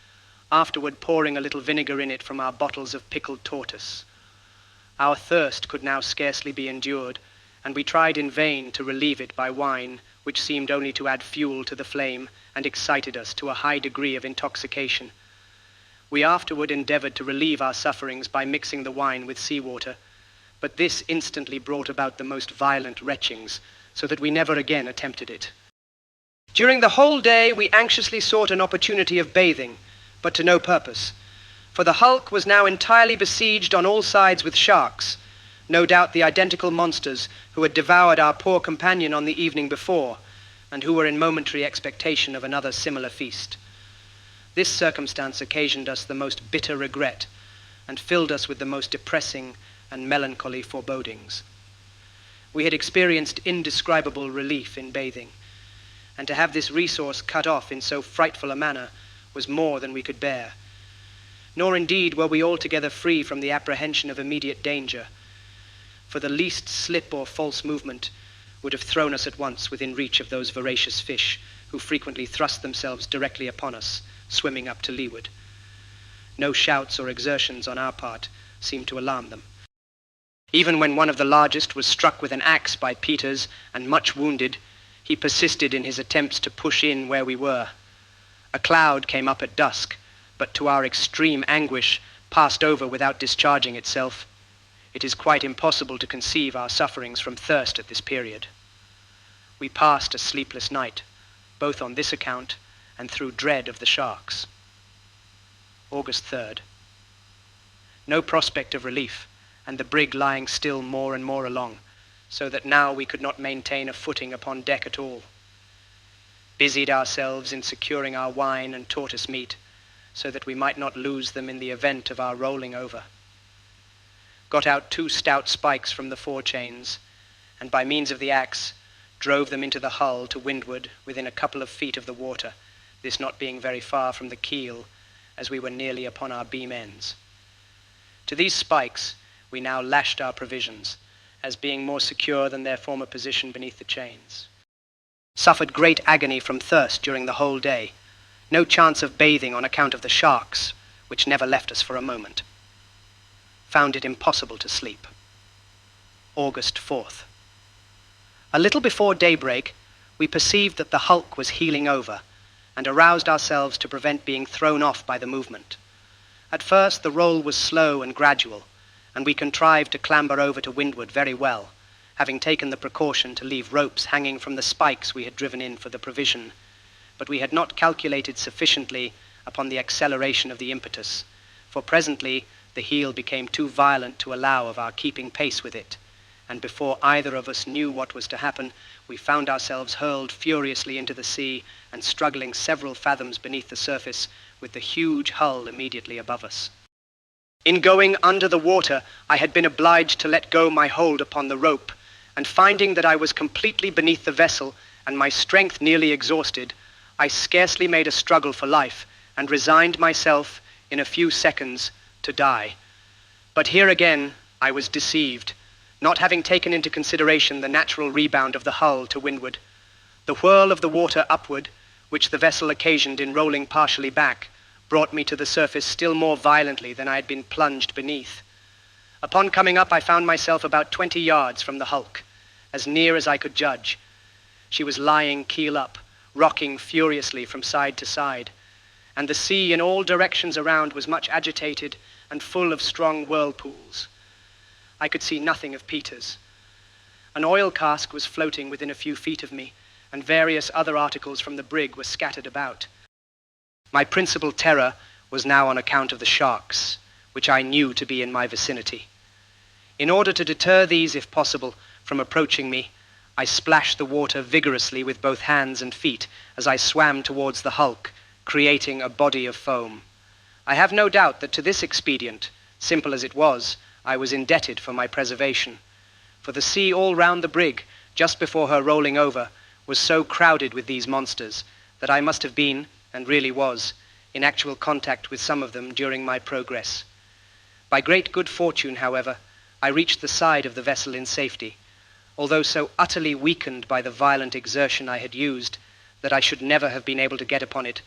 afterward pouring a little vinegar in it from our bottles of pickled tortoise. Our thirst could now scarcely be endured, and we tried in vain to relieve it by wine, which seemed only to add fuel to the flame and excited us to a high degree of intoxication. We afterward endeavored to relieve our sufferings by mixing the wine with seawater, but this instantly brought about the most violent retchings, so that we never again attempted it. During the whole day we anxiously sought an opportunity of bathing, but to no purpose, for the hulk was now entirely besieged on all sides with sharks, no doubt the identical monsters who had devoured our poor companion on the evening before, and who were in momentary expectation of another similar feast. This circumstance occasioned us the most bitter regret, and filled us with the most depressing and melancholy forebodings. We had experienced indescribable relief in bathing, and to have this resource cut off in so frightful a manner was more than we could bear. Nor indeed were we altogether free from the apprehension of immediate danger, for the least slip or false movement would have thrown us at once within reach of those voracious fish who frequently thrust themselves directly upon us, swimming up to leeward. No shouts or exertions on our part seemed to alarm them. Even when one of the largest was struck with an axe by Peters and much wounded, he persisted in his attempts to push in where we were. A cloud came up at dusk, but to our extreme anguish passed over without discharging itself. It is quite impossible to conceive our sufferings from thirst at this period. We passed a sleepless night, both on this account and through dread of the sharks. August 3rd. No prospect of relief, and the brig lying still more and more along, so that now we could not maintain a footing upon deck at all. Busied ourselves in securing our wine and tortoise meat, so that we might not lose them in the event of our rolling over. Got out 2 stout spikes from the forechains, and by means of the axe drove them into the hull to windward within a couple of feet of the water, this not being very far from the keel, as we were nearly upon our beam ends. To these spikes we now lashed our provisions, as being more secure than their former position beneath the chains. Suffered great agony from thirst during the whole day. No chance of bathing on account of the sharks, which never left us for a moment. Found it impossible to sleep. August 4th. A little before daybreak, we perceived that the hulk was heeling over, and aroused ourselves to prevent being thrown off by the movement. At first the roll was slow and gradual, and we contrived to clamber over to windward very well, having taken the precaution to leave ropes hanging from the spikes we had driven in for the provision. But we had not calculated sufficiently upon the acceleration of the impetus, for presently the heel became too violent to allow of our keeping pace with it, and before either of us knew what was to happen, we found ourselves hurled furiously into the sea and struggling several fathoms beneath the surface with the huge hull immediately above us. In going under the water, I had been obliged to let go my hold upon the rope, and finding that I was completely beneath the vessel and my strength nearly exhausted, I scarcely made a struggle for life and resigned myself in a few seconds to die. But here again I was deceived, not having taken into consideration the natural rebound of the hull to windward. The whirl of the water upward, which the vessel occasioned in rolling partially back, brought me to the surface still more violently than I had been plunged beneath. Upon coming up, I found myself about 20 yards from the hulk, as near as I could judge. She was lying keel up, rocking furiously from side to side, and the sea in all directions around was much agitated and full of strong whirlpools. I could see nothing of Peters. An oil cask was floating within a few feet of me, and various other articles from the brig were scattered about. My principal terror was now on account of the sharks, which I knew to be in my vicinity. In order to deter these, if possible, from approaching me, I splashed the water vigorously with both hands and feet as I swam towards the hulk, creating a body of foam. I have no doubt that to this expedient, simple as it was, I was indebted for my preservation, for the sea all round the brig, just before her rolling over, was so crowded with these monsters that I must have been, and really was, in actual contact with some of them during my progress. By great good fortune, however, I reached the side of the vessel in safety, although so utterly weakened by the violent exertion I had used that I should never have been able to get upon it,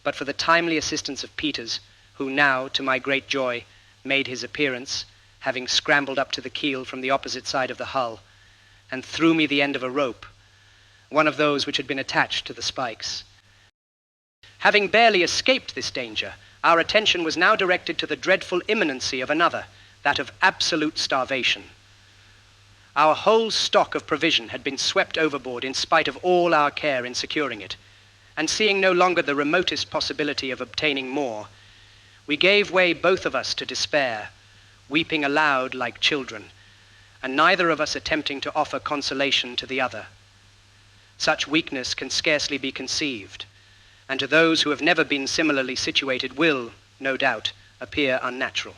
but for the timely assistance of Peters, who now, to my great joy, made his appearance, having scrambled up to the keel from the opposite side of the hull, and threw me the end of a rope, one of those which had been attached to the spikes. Having barely escaped this danger, our attention was now directed to the dreadful imminency of another, that of absolute starvation. Our whole stock of provision had been swept overboard in spite of all our care in securing it, and seeing no longer the remotest possibility of obtaining more, we gave way both of us to despair, weeping aloud like children, and neither of us attempting to offer consolation to the other. Such weakness can scarcely be conceived, and to those who have never been similarly situated will, no doubt, appear unnatural.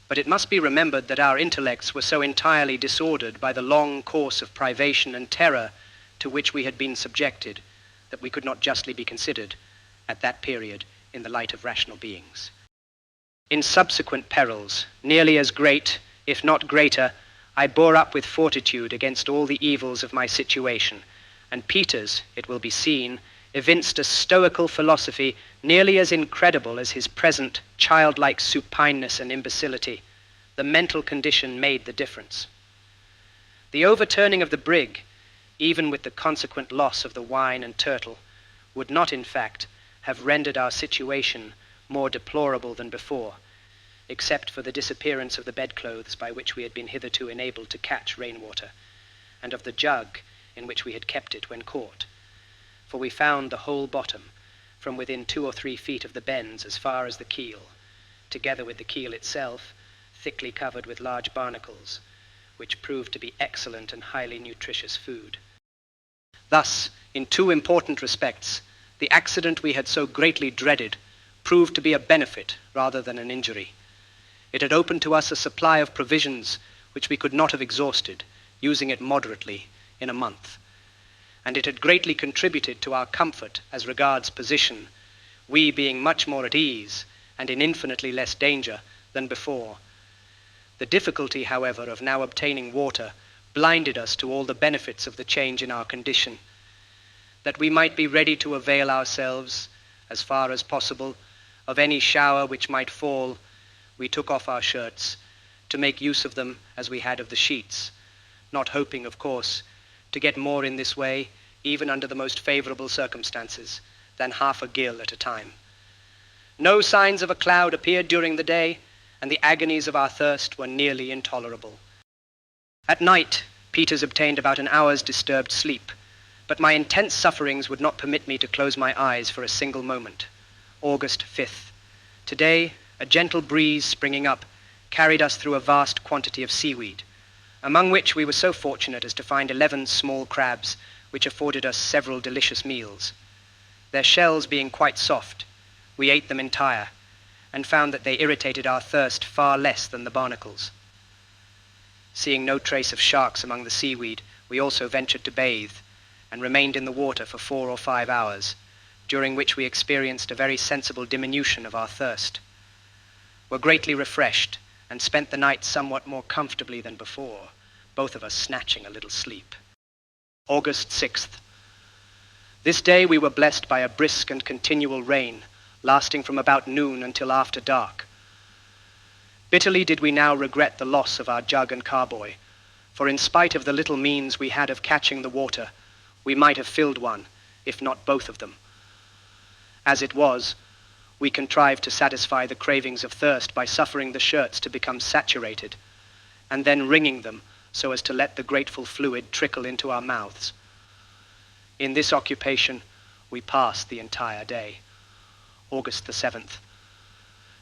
But it must be remembered that our intellects were so entirely disordered by the long course of privation and terror to which we had been subjected, that we could not justly be considered, at that period, in the light of rational beings. In subsequent perils, nearly as great, if not greater, I bore up with fortitude against all the evils of my situation, and Peters, it will be seen, evinced a stoical philosophy nearly as incredible as his present childlike supineness and imbecility. The mental condition made the difference. The overturning of the brig, even with the consequent loss of the wine and turtle, would not, in fact, have rendered our situation more deplorable than before, except for the disappearance of the bedclothes by which we had been hitherto enabled to catch rainwater, and of the jug in which we had kept it when caught. For we found the whole bottom, from within 2 or 3 feet of the bends as far as the keel, together with the keel itself, thickly covered with large barnacles, which proved to be excellent and highly nutritious food. Thus, in 2 important respects, the accident we had so greatly dreaded proved to be a benefit rather than an injury. It had opened to us a supply of provisions which we could not have exhausted, using it moderately in a month. And it had greatly contributed to our comfort as regards position, we being much more at ease and in infinitely less danger than before. The difficulty, however, of now obtaining water blinded us to all the benefits of the change in our condition. That we might be ready to avail ourselves, as far as possible, of any shower which might fall, we took off our shirts, to make use of them as we had of the sheets, not hoping, of course, to get more in this way, even under the most favorable circumstances, than half a gill at a time. No signs of a cloud appeared during the day, and the agonies of our thirst were nearly intolerable. At night, Peters obtained about an hour's disturbed sleep, but my intense sufferings would not permit me to close my eyes for a single moment. August 5th. Today, a gentle breeze springing up carried us through a vast quantity of seaweed, among which we were so fortunate as to find 11 small crabs, which afforded us several delicious meals. Their shells being quite soft, we ate them entire, and found that they irritated our thirst far less than the barnacles. Seeing no trace of sharks among the seaweed, we also ventured to bathe, and remained in the water for 4 or 5 hours, during which we experienced a very sensible diminution of our thirst. Were greatly refreshed, and spent the night somewhat more comfortably than before, both of us snatching a little sleep. August 6th. This day we were blessed by a brisk and continual rain, lasting from about noon until after dark. Bitterly did we now regret the loss of our jug and carboy, for in spite of the little means we had of catching the water, we might have filled one, if not both of them. As it was, we contrived to satisfy the cravings of thirst by suffering the shirts to become saturated, and then wringing them so as to let the grateful fluid trickle into our mouths. In this occupation, we passed the entire day. August the 7th.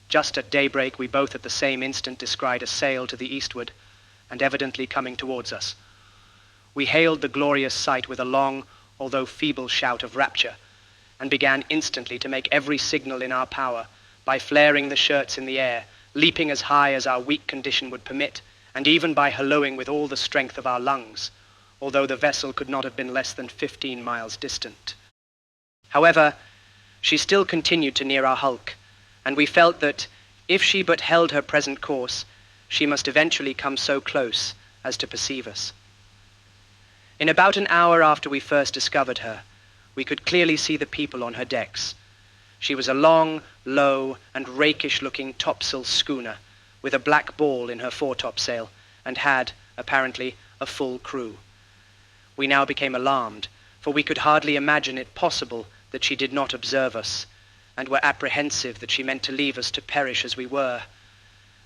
Just at daybreak, we both at the same instant descried a sail to the eastward, and evidently coming towards us. We hailed the glorious sight with a long, although feeble shout of rapture, and began instantly to make every signal in our power by flaring the shirts in the air, leaping as high as our weak condition would permit, and even by hallooing with all the strength of our lungs, although the vessel could not have been less than 15 miles distant. However, she still continued to near our hulk, and we felt that, if she but held her present course, she must eventually come so close as to perceive us. In about an hour after we first discovered her, we could clearly see the people on her decks. She was a long, low, and rakish-looking topsail schooner, with a black ball in her foretopsail, and had, apparently, a full crew. We now became alarmed, for we could hardly imagine it possible that she did not observe us, and were apprehensive that she meant to leave us to perish as we were,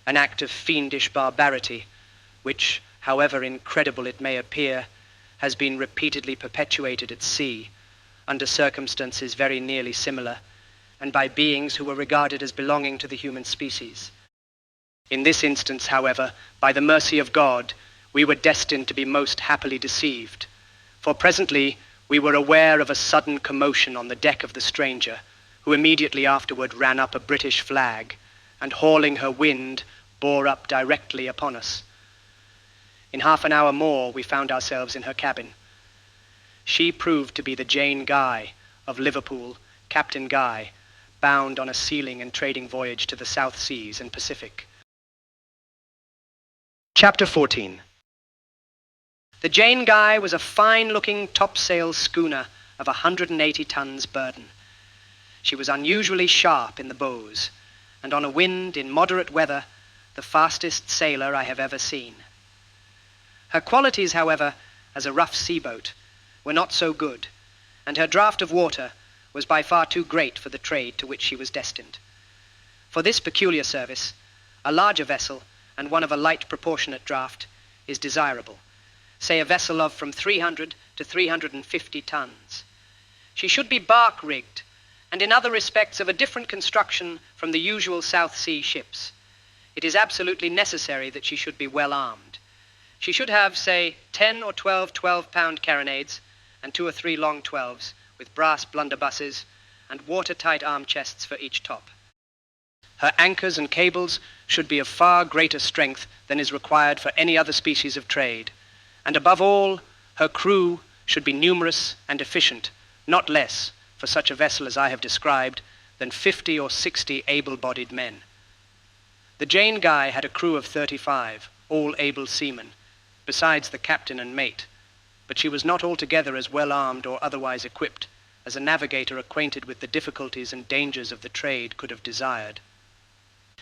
an act of fiendish barbarity, which, however incredible it may appear, has been repeatedly perpetuated at sea, under circumstances very nearly similar, and by beings who were regarded as belonging to the human species. In this instance, however, by the mercy of God, we were destined to be most happily deceived, for presently we were aware of a sudden commotion on the deck of the stranger, who immediately afterward ran up a British flag, and hauling her wind, bore up directly upon us. In half an hour more, we found ourselves in her cabin. She proved to be the Jane Guy, of Liverpool, Captain Guy, bound on a sealing and trading voyage to the South Seas and Pacific. Chapter 14. The Jane Guy was a fine-looking topsail schooner of 180 tons burden. She was unusually sharp in the bows, and on a wind in moderate weather, the fastest sailor I have ever seen. Her qualities, however, as a rough sea-boat, were not so good, and her draught of water was by far too great for the trade to which she was destined. For this peculiar service, a larger vessel, and one of a light proportionate draught, is desirable, say a vessel of from 300 to 350 tons. She should be bark-rigged, and in other respects of a different construction from the usual South Sea ships. It is absolutely necessary that she should be well armed. She should have, say, 10 or 12 12-pound carronades, and 2 or 3 long 12s, with brass blunderbusses, and watertight arm chests for each top. Her anchors and cables should be of far greater strength than is required for any other species of trade, And above all, her crew should be numerous and efficient, not less, for such a vessel as I have described, than 50 or 60 able-bodied men. The Jane Guy had a crew of 35, all able seamen, besides the captain and mate, but she was not altogether as well armed or otherwise equipped as a navigator acquainted with the difficulties and dangers of the trade could have desired.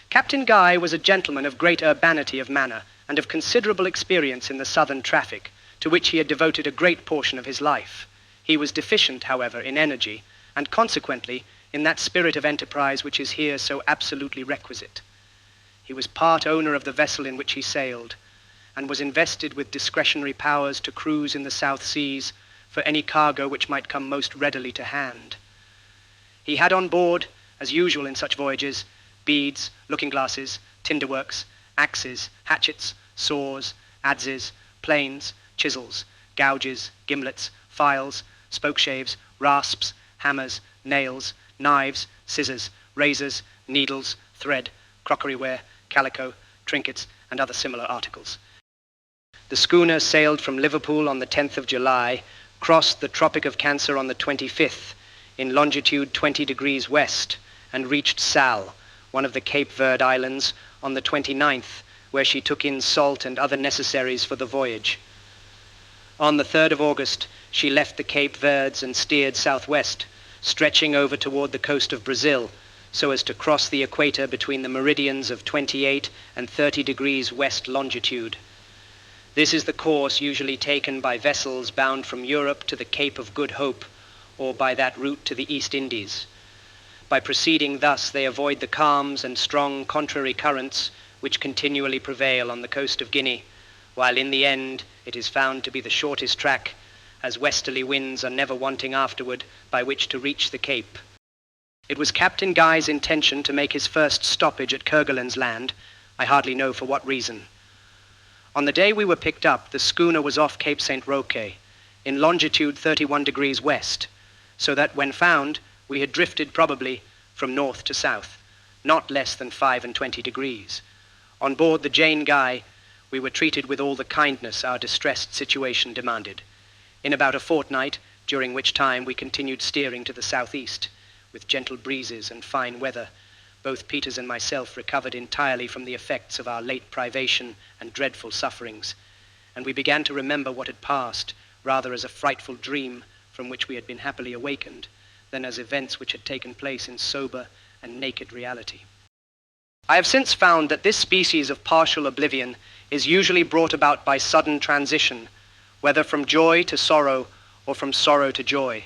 Captain Guy was a gentleman of great urbanity of manner and of considerable experience in the southern traffic, to which he had devoted a great portion of his life. He was deficient, however, in energy, and consequently in that spirit of enterprise which is here so absolutely requisite. He was part owner of the vessel in which he sailed, and was invested with discretionary powers to cruise in the South Seas for any cargo which might come most readily to hand. He had on board, as usual in such voyages, beads, looking-glasses, tinder-works, axes, hatchets, saws, adzes, planes, chisels, gouges, gimlets, files, spokeshaves, rasps, hammers, nails, knives, scissors, razors, needles, thread, crockeryware, calico, trinkets, and other similar articles. The schooner sailed from Liverpool on the 10th of July, crossed the Tropic of Cancer on the 25th, in longitude 20 degrees west, and reached Sal, one of the Cape Verde Islands, on the 29th, where she took in salt and other necessaries for the voyage. On the 3rd of August, she left the Cape Verdes and steered southwest, stretching over toward the coast of Brazil, so as to cross the equator between the meridians of 28 and 30 degrees west longitude. This is the course usually taken by vessels bound from Europe to the Cape of Good Hope, or by that route to the East Indies. By proceeding thus, they avoid the calms and strong contrary currents which continually prevail on the coast of Guinea, while in the end it is found to be the shortest track, as westerly winds are never wanting afterward by which to reach the Cape. It was Captain Guy's intention to make his first stoppage at Kerguelen's Land, I hardly know for what reason. On the day we were picked up, the schooner was off Cape St. Roque, in longitude 31 degrees west, so that when found, we had drifted probably from north to south, not less than 25 degrees. On board the Jane Guy, we were treated with all the kindness our distressed situation demanded. In about a fortnight, during which time we continued steering to the southeast, with gentle breezes and fine weather, both Peters and myself recovered entirely from the effects of our late privation and dreadful sufferings, and we began to remember what had passed rather as a frightful dream from which we had been happily awakened than as events which had taken place in sober and naked reality. I have since found that this species of partial oblivion is usually brought about by sudden transition, whether from joy to sorrow or from sorrow to joy,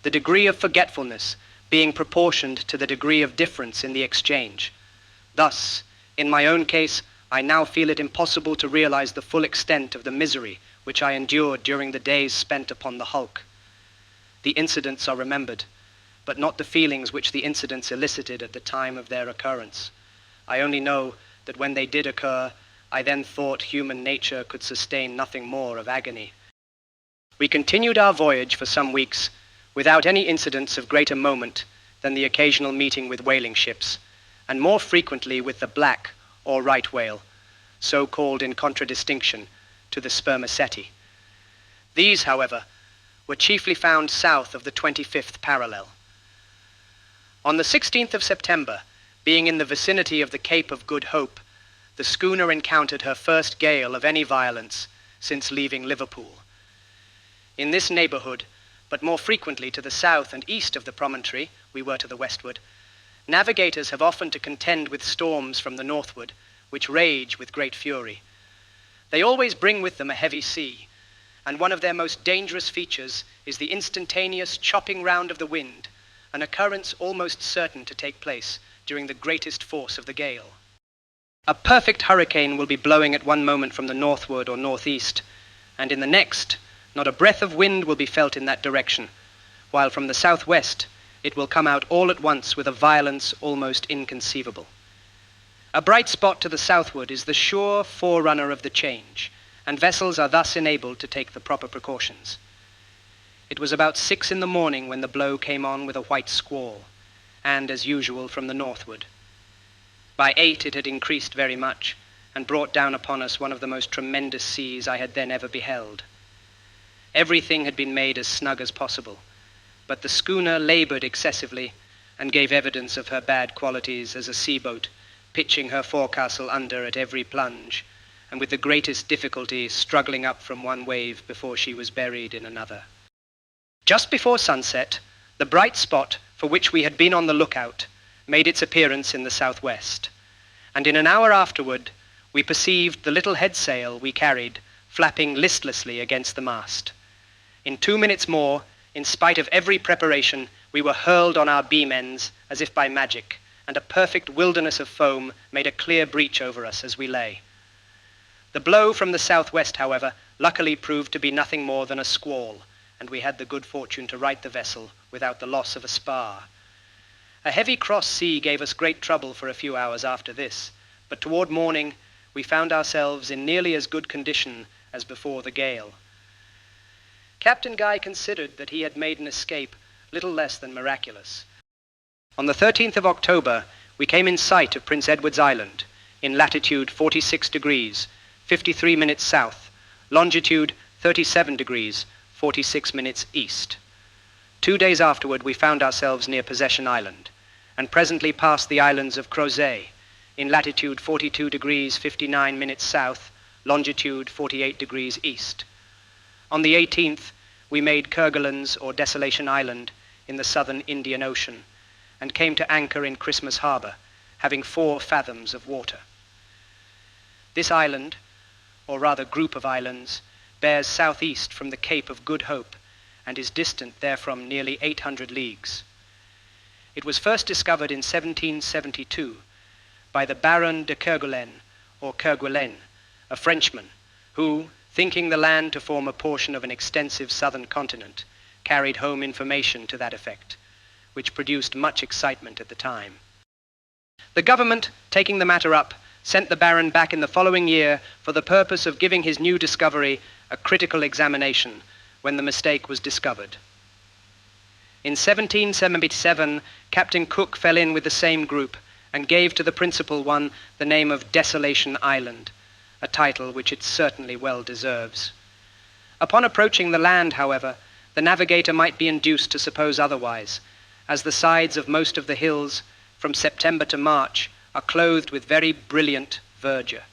the degree of forgetfulness being proportioned to the degree of difference in the exchange. Thus, in my own case, I now feel it impossible to realize the full extent of the misery which I endured during the days spent upon the hulk. The incidents are remembered, but not the feelings which the incidents elicited at the time of their occurrence. I only know that when they did occur, I then thought human nature could sustain nothing more of agony. We continued our voyage for some weeks, without any incidents of greater moment than the occasional meeting with whaling ships, and more frequently with the black or right whale, so called in contradistinction to the spermaceti. These, however, were chiefly found south of the 25th parallel. On the 16th of September, being in the vicinity of the Cape of Good Hope, the schooner encountered her first gale of any violence since leaving Liverpool. In this neighborhood, but more frequently to the south and east of the promontory, we were to the westward, navigators have often to contend with storms from the northward, which rage with great fury. They always bring with them a heavy sea, and one of their most dangerous features is the instantaneous chopping round of the wind, an occurrence almost certain to take place during the greatest force of the gale. A perfect hurricane will be blowing at one moment from the northward or northeast, and in the next, not a breath of wind will be felt in that direction, while from the southwest it will come out all at once with a violence almost inconceivable. A bright spot to the southward is the sure forerunner of the change, and vessels are thus enabled to take the proper precautions. It was about 6 in the morning when the blow came on with a white squall, and as usual from the northward. By 8 it had increased very much, and brought down upon us one of the most tremendous seas I had then ever beheld. Everything had been made as snug as possible, but the schooner labored excessively and gave evidence of her bad qualities as a sea-boat, pitching her forecastle under at every plunge, and with the greatest difficulty struggling up from one wave before she was buried in another. Just before sunset, the bright spot for which we had been on the lookout made its appearance in the southwest, and in an hour afterward we perceived the little headsail we carried flapping listlessly against the mast. In 2 minutes more, in spite of every preparation, we were hurled on our beam ends as if by magic, and a perfect wilderness of foam made a clear breach over us as we lay. The blow from the southwest, however, luckily proved to be nothing more than a squall, and we had the good fortune to right the vessel without the loss of a spar. A heavy cross sea gave us great trouble for a few hours after this, but toward morning we found ourselves in nearly as good condition as before the gale. Captain Guy considered that he had made an escape little less than miraculous. On the 13th of October, we came in sight of Prince Edward's Island, in latitude 46 degrees, 53 minutes south, longitude 37 degrees, 46 minutes east. 2 days afterward, we found ourselves near Possession Island, and presently passed the islands of Crozet, in latitude 42 degrees, 59 minutes south, longitude 48 degrees east. On the 18th, we made Kerguelen's or Desolation Island in the southern Indian Ocean, and came to anchor in Christmas Harbor, having 4 fathoms of water. This island, or rather group of islands, bears southeast from the Cape of Good Hope, and is distant therefrom nearly 800 leagues. It was first discovered in 1772 by the Baron de Kerguelen, or Kerguelen, a Frenchman, who, thinking the land to form a portion of an extensive southern continent, carried home information to that effect, which produced much excitement at the time. The government, taking the matter up, sent the Baron back in the following year for the purpose of giving his new discovery a critical examination when the mistake was discovered. In 1777, Captain Cook fell in with the same group and gave to the principal one the name of Desolation Island, a title which it certainly well deserves. Upon approaching the land, however, the navigator might be induced to suppose otherwise, as the sides of most of the hills, from September to March, are clothed with very brilliant verdure.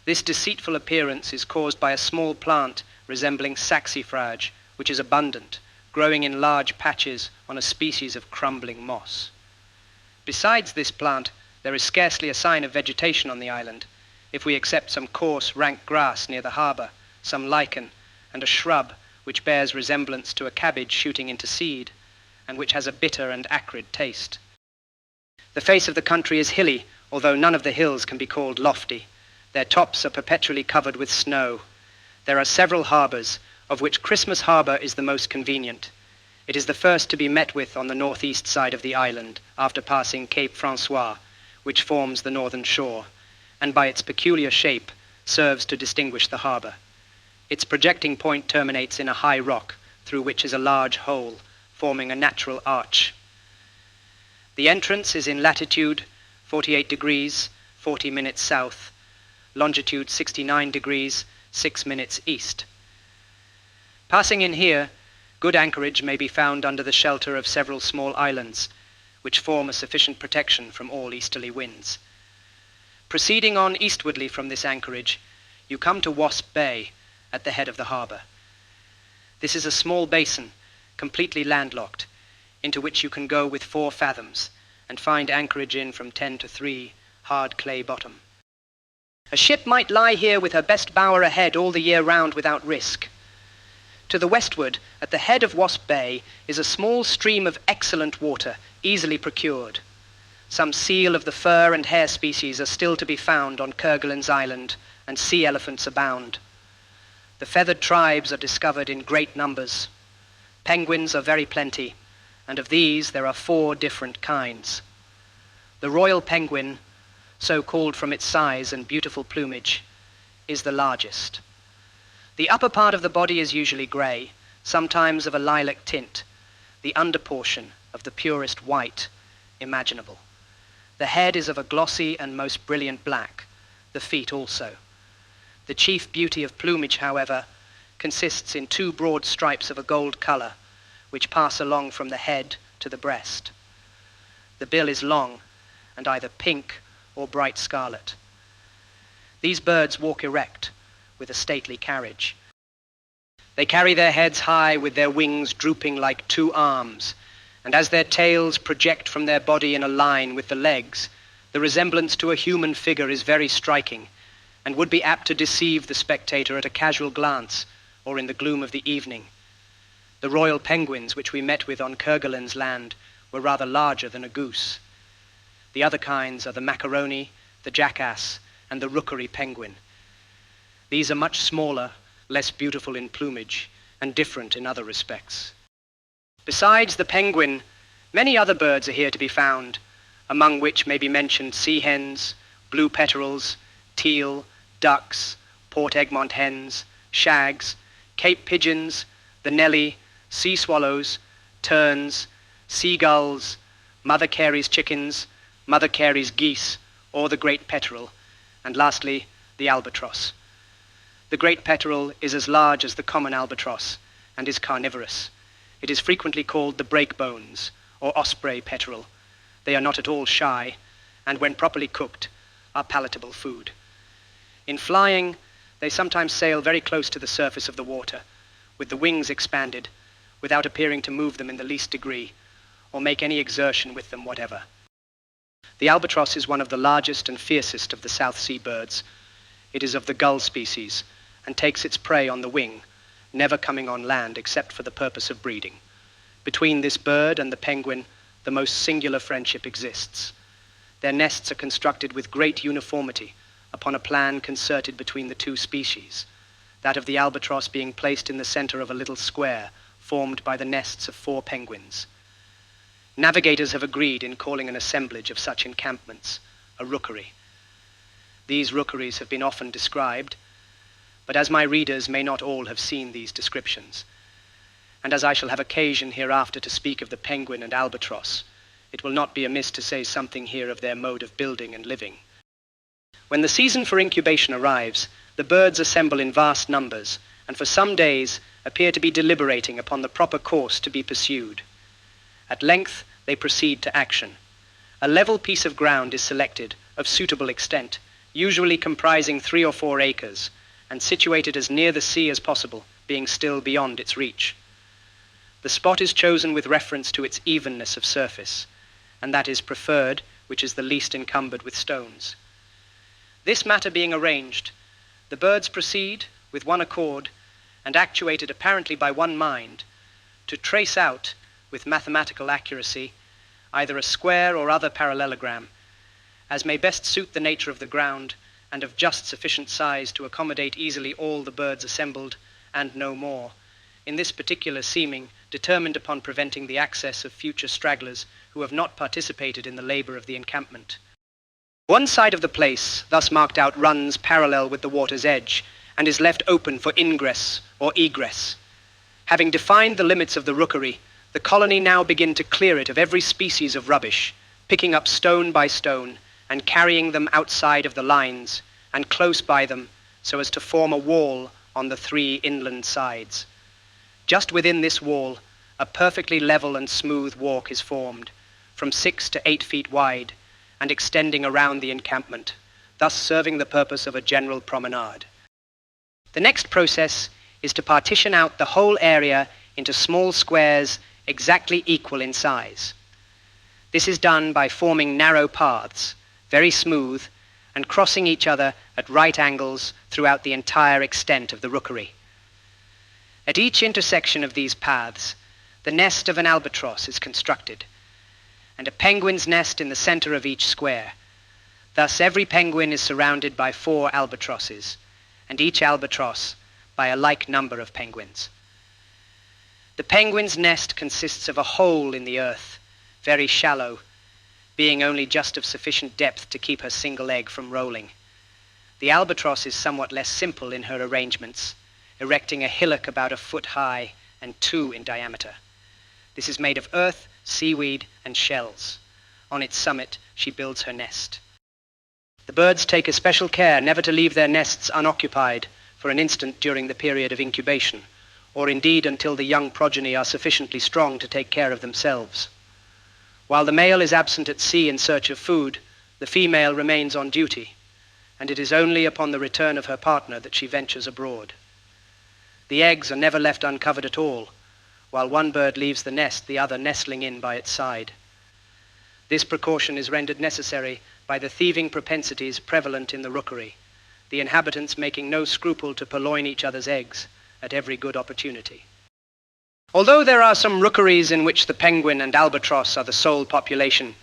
This deceitful appearance is caused by a small plant resembling saxifrage, which is abundant, growing in large patches on a species of crumbling moss. Besides this plant, there is scarcely a sign of vegetation on the island, if we except some coarse, rank grass near the harbor, some lichen, and a shrub which bears resemblance to a cabbage shooting into seed, and which has a bitter and acrid taste. The face of the country is hilly, although none of the hills can be called lofty. Their tops are perpetually covered with snow. There are several harbors, of which Christmas Harbor is the most convenient. It is the first to be met with on the northeast side of the island, after passing Cape Francois, which forms the northern shore, and by its peculiar shape serves to distinguish the harbor. Its projecting point terminates in a high rock, through which is a large hole, forming a natural arch. The entrance is in latitude 48 degrees, 40 minutes south, longitude 69 degrees, 6 minutes east. Passing in here, good anchorage may be found under the shelter of several small islands, which form a sufficient protection from all easterly winds. Proceeding on eastwardly from this anchorage, you come to Wasp Bay at the head of the harbor. This is a small basin, completely landlocked, into which you can go with 4 fathoms and find anchorage in from 10 to 3, hard clay bottom. A ship might lie here with her best bower ahead all the year round without risk. To the westward, at the head of Wasp Bay, is a small stream of excellent water, easily procured. Some seal of the fur and hare species are still to be found on Kerguelen's Island, and sea elephants abound. The feathered tribes are discovered in great numbers. Penguins are very plenty, and of these there are 4 different kinds. The royal penguin, so called from its size and beautiful plumage, is the largest. The upper part of the body is usually grey, sometimes of a lilac tint, the under portion of the purest white imaginable. The head is of a glossy and most brilliant black, the feet also. The chief beauty of plumage, however, consists in two broad stripes of a gold colour, which pass along from the head to the breast. The bill is long, and either pink or bright scarlet. These birds walk erect, with a stately carriage. They carry their heads high with their wings drooping like two arms, and as their tails project from their body in a line with the legs, the resemblance to a human figure is very striking, and would be apt to deceive the spectator at a casual glance or in the gloom of the evening. The royal penguins which we met with on Kerguelen's land were rather larger than a goose. The other kinds are the macaroni, the jackass, and the rookery penguin. These are much smaller, less beautiful in plumage, and different in other respects. Besides the penguin, many other birds are here to be found, among which may be mentioned sea hens, blue petrels, teal, ducks, Port Egmont hens, shags, Cape pigeons, the Nelly, sea swallows, terns, seagulls, Mother Carey's chickens, Mother Carey's geese, or the great petrel, and lastly, the albatross. The great petrel is as large as the common albatross and is carnivorous. It is frequently called the breakbones, or osprey petrel. They are not at all shy, and when properly cooked, are palatable food. In flying, they sometimes sail very close to the surface of the water, with the wings expanded, without appearing to move them in the least degree, or make any exertion with them whatever. The albatross is one of the largest and fiercest of the South Sea birds. It is of the gull species, and takes its prey on the wing, never coming on land except for the purpose of breeding. Between this bird and the penguin, the most singular friendship exists. Their nests are constructed with great uniformity upon a plan concerted between the two species, that of the albatross being placed in the center of a little square formed by the nests of 4 penguins. Navigators have agreed in calling an assemblage of such encampments a rookery. These rookeries have been often described, but as my readers may not all have seen these descriptions, and as I shall have occasion hereafter to speak of the penguin and albatross, it will not be amiss to say something here of their mode of building and living. When the season for incubation arrives, the birds assemble in vast numbers, and for some days appear to be deliberating upon the proper course to be pursued. At length they proceed to action. A level piece of ground is selected, of suitable extent, usually comprising 3 or 4 acres, and situated as near the sea as possible, being still beyond its reach. The spot is chosen with reference to its evenness of surface, and that is preferred which is the least encumbered with stones. This matter being arranged, the birds proceed, with one accord, and actuated apparently by one mind, to trace out, with mathematical accuracy, either a square or other parallelogram, as may best suit the nature of the ground, and of just sufficient size to accommodate easily all the birds assembled, and no more, in this particular seeming, determined upon preventing the access of future stragglers who have not participated in the labor of the encampment. One side of the place, thus marked out, runs parallel with the water's edge, and is left open for ingress or egress. Having defined the limits of the rookery, the colony now begin to clear it of every species of rubbish, picking up stone by stone, and carrying them outside of the lines, and close by them, so as to form a wall on the 3 inland sides. Just within this wall, a perfectly level and smooth walk is formed, from 6 to 8 feet wide, and extending around the encampment, thus serving the purpose of a general promenade. The next process is to partition out the whole area into small squares exactly equal in size. This is done by forming narrow paths, very smooth, and crossing each other at right angles throughout the entire extent of the rookery. At each intersection of these paths, the nest of an albatross is constructed, and a penguin's nest in the center of each square. Thus every penguin is surrounded by 4 albatrosses, and each albatross by a like number of penguins. The penguin's nest consists of a hole in the earth, very shallow, being only just of sufficient depth to keep her single egg from rolling. The albatross is somewhat less simple in her arrangements, erecting a hillock about 1 foot high and 2 in diameter. This is made of earth, seaweed, and shells. On its summit she builds her nest. The birds take especial care never to leave their nests unoccupied for an instant during the period of incubation, or indeed until the young progeny are sufficiently strong to take care of themselves. While the male is absent at sea in search of food, the female remains on duty, and it is only upon the return of her partner that she ventures abroad. The eggs are never left uncovered at all. While one bird leaves the nest, the other nestling in by its side. This precaution is rendered necessary by the thieving propensities prevalent in the rookery, the inhabitants making no scruple to purloin each other's eggs at every good opportunity. Although there are some rookeries in which the penguin and albatross are the sole population,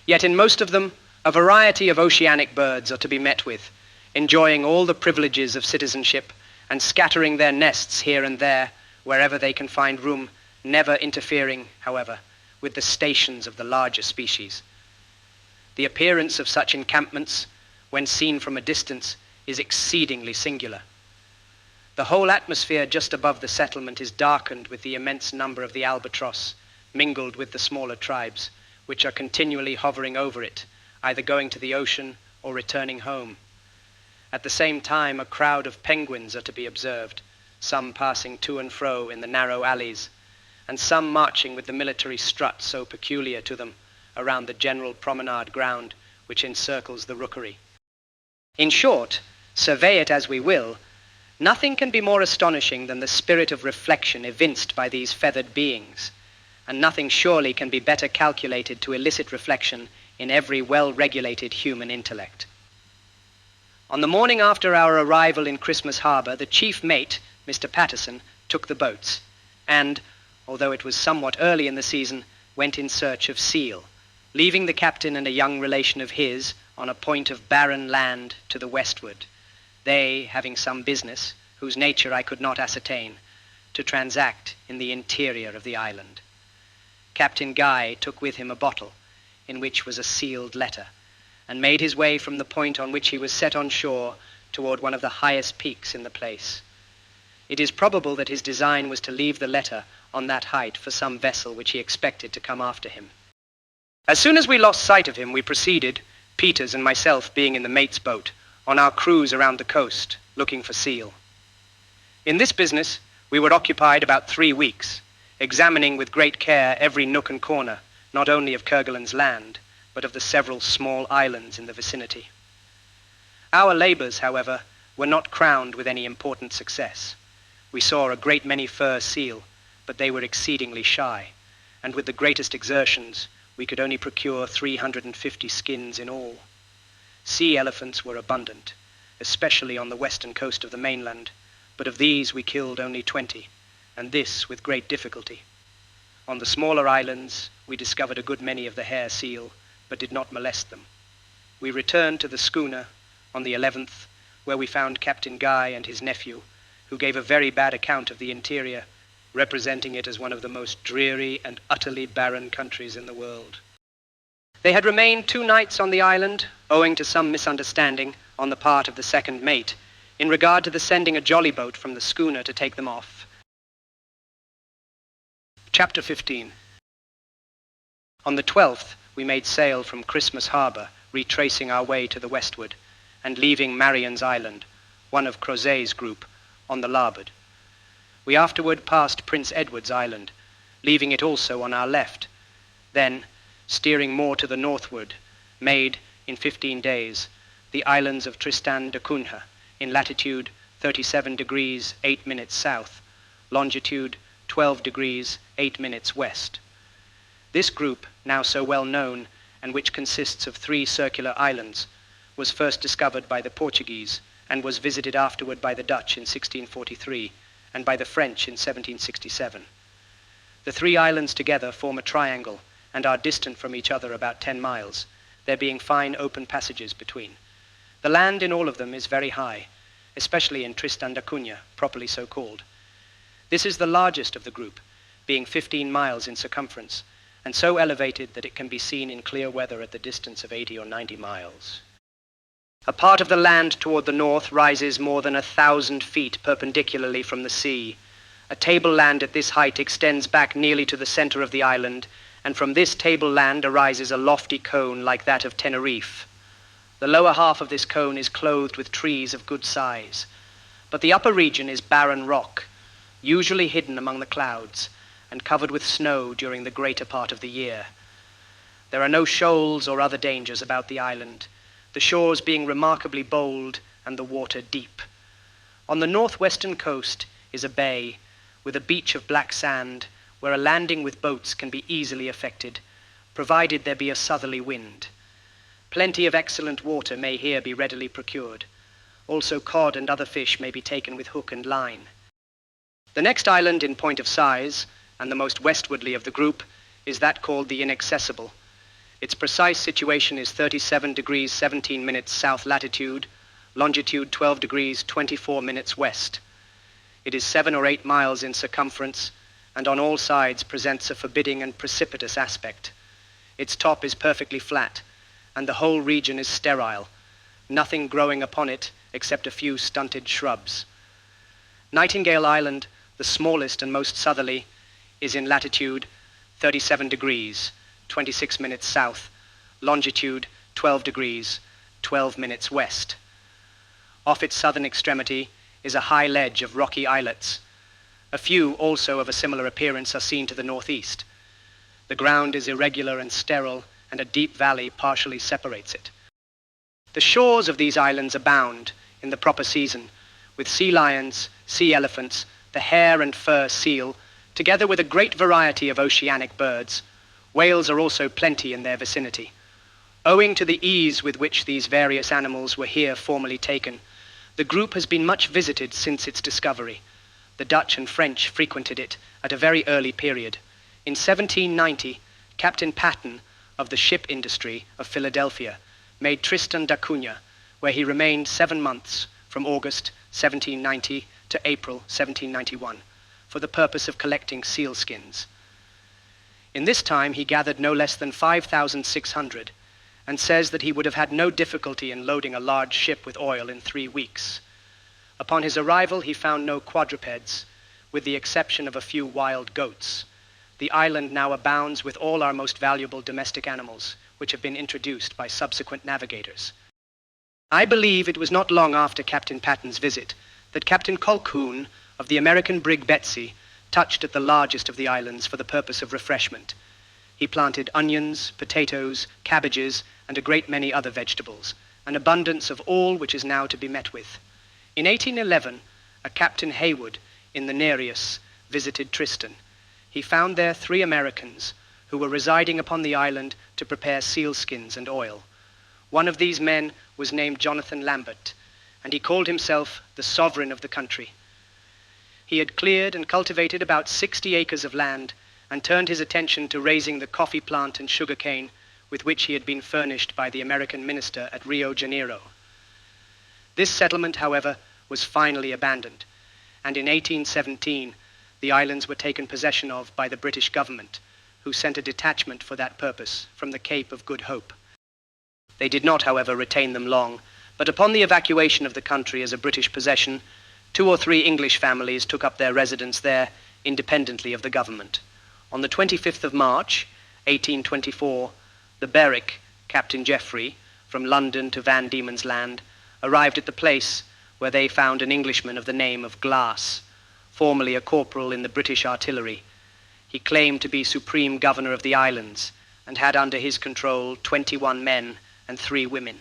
yet in most of them a variety of oceanic birds are to be met with, enjoying all the privileges of citizenship and scattering their nests here and there wherever they can find room, never interfering, however, with the stations of the larger species. The appearance of such encampments, when seen from a distance, is exceedingly singular. The whole atmosphere just above the settlement is darkened with the immense number of the albatross, mingled with the smaller tribes, which are continually hovering over it, either going to the ocean or returning home. At the same time, a crowd of penguins are to be observed, some passing to and fro in the narrow alleys, and some marching with the military strut so peculiar to them around the general promenade ground which encircles the rookery. In short, survey it as we will, nothing can be more astonishing than the spirit of reflection evinced by these feathered beings, and nothing surely can be better calculated to elicit reflection in every well-regulated human intellect. On the morning after our arrival in Christmas Harbour, the chief mate, Mr. Patterson, took the boats, and, although it was somewhat early in the season, went in search of seal, leaving the captain and a young relation of his on a point of barren land to the westward, they having some business, whose nature I could not ascertain, to transact in the interior of the island. Captain Guy took with him a bottle, in which was a sealed letter, and made his way from the point on which he was set on shore toward one of the highest peaks in the place. It is probable that his design was to leave the letter on that height for some vessel which he expected to come after him. As soon as we lost sight of him, we proceeded, Peters and myself being in the mate's boat, on our cruise around the coast, looking for seal. In this business, we were occupied about 3 weeks, examining with great care every nook and corner, not only of Kerguelen's land, but of the several small islands in the vicinity. Our labors, however, were not crowned with any important success. We saw a great many fur seal, but they were exceedingly shy, and with the greatest exertions, we could only procure 350 skins in all. Sea elephants were abundant, especially on the western coast of the mainland, but of these we killed only 20, and this with great difficulty. On the smaller islands, we discovered a good many of the hair seal, but did not molest them. We returned to the schooner on the 11th, where we found Captain Guy and his nephew, who gave a very bad account of the interior, representing it as one of the most dreary and utterly barren countries in the world. They had remained 2 nights on the island, owing to some misunderstanding on the part of the second mate, in regard to the sending a jolly boat from the schooner to take them off. Chapter 15. On the 12th, we made sail from Christmas Harbour, retracing our way to the westward, and leaving Marian's Island, one of Crozet's group, on the larboard. We afterward passed Prince Edward's Island, leaving it also on our left, then, steering more to the northward, made, in 15 days, the islands of Tristan da Cunha, in latitude 37 degrees 8 minutes south, longitude 12 degrees 8 minutes west. This group, now so well known, and which consists of 3 circular islands, was first discovered by the Portuguese, and was visited afterward by the Dutch in 1643, and by the French in 1767. The 3 islands together form a triangle, and are distant from each other about 10 miles, there being fine open passages between. The land in all of them is very high, especially in Tristan da Cunha, properly so called. This is the largest of the group, being 15 miles in circumference, and so elevated that it can be seen in clear weather at the distance of 80 or 90 miles. A part of the land toward the north rises more than 1,000 feet perpendicularly from the sea. A tableland at this height extends back nearly to the center of the island, and from this tableland arises a lofty cone like that of Tenerife. The lower half of this cone is clothed with trees of good size, but the upper region is barren rock, usually hidden among the clouds and covered with snow during the greater part of the year. There are no shoals or other dangers about the island, the shores being remarkably bold and the water deep. On the northwestern coast is a bay with a beach of black sand where a landing with boats can be easily effected, provided there be a southerly wind. Plenty of excellent water may here be readily procured. Also cod and other fish may be taken with hook and line. The next island in point of size, and the most westwardly of the group, is that called the Inaccessible. Its precise situation is 37 degrees 17 minutes south latitude, longitude 12 degrees 24 minutes west. It is 7 or 8 miles in circumference, and on all sides presents a forbidding and precipitous aspect. Its top is perfectly flat, and the whole region is sterile, nothing growing upon it except a few stunted shrubs. Nightingale Island, the smallest and most southerly, is in latitude 37 degrees, 26 minutes south, longitude 12 degrees, 12 minutes west. Off its southern extremity is a high ledge of rocky islets. A few also of a similar appearance are seen to the northeast. The ground is irregular and sterile, and a deep valley partially separates it. The shores of these islands abound, in the proper season, with sea lions, sea elephants, the hare and fur seal, together with a great variety of oceanic birds. Whales are also plenty in their vicinity. Owing to the ease with which these various animals were here formerly taken, the group has been much visited since its discovery. The Dutch and French frequented it at a very early period. In 1790, Captain Patton of the ship industry of Philadelphia made Tristan da Cunha, where he remained 7 months, from August 1790 to April 1791, for the purpose of collecting seal skins. In this time he gathered no less than 5,600, and says that he would have had no difficulty in loading a large ship with oil in 3 weeks. Upon his arrival he found no quadrupeds, with the exception of a few wild goats. The island now abounds with all our most valuable domestic animals, which have been introduced by subsequent navigators. I believe it was not long after Captain Patton's visit that Captain Colquhoun of the American brig Betsy touched at the largest of the islands for the purpose of refreshment. He planted onions, potatoes, cabbages, and a great many other vegetables, an abundance of all which is now to be met with. In 1811, a Captain Haywood in the Nereus visited Tristan. He found there 3 Americans who were residing upon the island to prepare seal skins and oil. One of these men was named Jonathan Lambert, and he called himself the sovereign of the country. He had cleared and cultivated about 60 acres of land and turned his attention to raising the coffee plant and sugarcane with which he had been furnished by the American minister at Rio Janeiro. This settlement, however, was finally abandoned, and in 1817 the islands were taken possession of by the British government, who sent a detachment for that purpose from the Cape of Good Hope. They did not, however, retain them long, but upon the evacuation of the country as a British possession, 2 or 3 English families took up their residence there independently of the government. On the 25th of March, 1824, the Berwick, Captain Jeffrey, from London to Van Diemen's Land, arrived at the place where they found an Englishman of the name of Glass, formerly a corporal in the British artillery. He claimed to be supreme governor of the islands and had under his control 21 men and 3 women.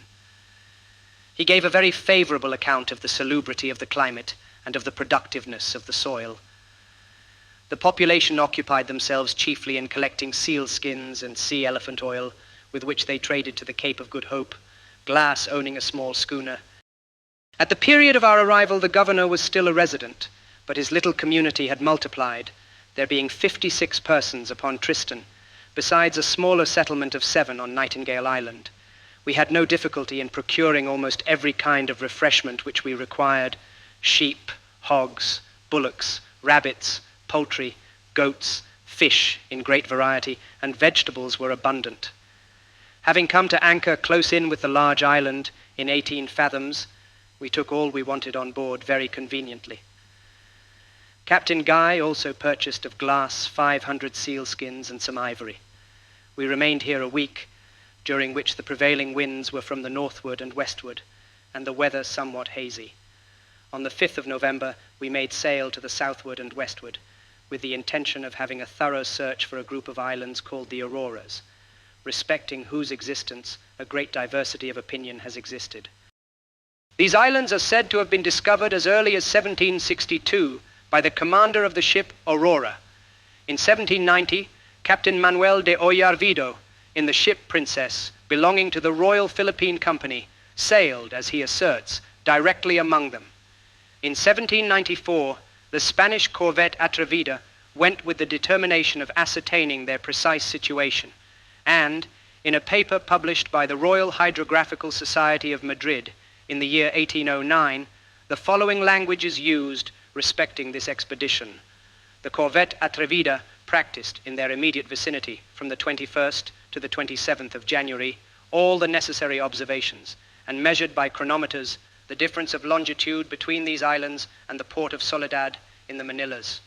He gave a very favorable account of the salubrity of the climate and of the productiveness of the soil. The population occupied themselves chiefly in collecting seal skins and sea elephant oil, with which they traded to the Cape of Good Hope, Glass owning a small schooner. At the period of our arrival, the governor was still a resident, but his little community had multiplied, there being 56 persons upon Tristan, besides a smaller settlement of 7 on Nightingale Island. We had no difficulty in procuring almost every kind of refreshment which we required: sheep, hogs, bullocks, rabbits, poultry, goats, fish in great variety, and vegetables were abundant. Having come to anchor close in with the large island in 18 fathoms, we took all we wanted on board very conveniently. Captain Guy also purchased of Glass 500 seal skins and some ivory. We remained here a week, during which the prevailing winds were from the northward and westward, and the weather somewhat hazy. On the 5th of November, we made sail to the southward and westward, with the intention of having a thorough search for a group of islands called the Auroras, respecting whose existence a great diversity of opinion has existed. These islands are said to have been discovered as early as 1762 by the commander of the ship Aurora. In 1790, Captain Manuel de Ollarvido, in the ship Princess, belonging to the Royal Philippine Company, sailed, as he asserts, directly among them. In 1794, the Spanish corvette Atrevida went with the determination of ascertaining their precise situation, and, in a paper published by the Royal Hydrographical Society of Madrid in the year 1809, the following language is used respecting this expedition. The corvette Atrevida practiced in their immediate vicinity from the 21st to the 27th of January all the necessary observations, and measured by chronometers the difference of longitude between these islands and the port of Soledad in the Manillas.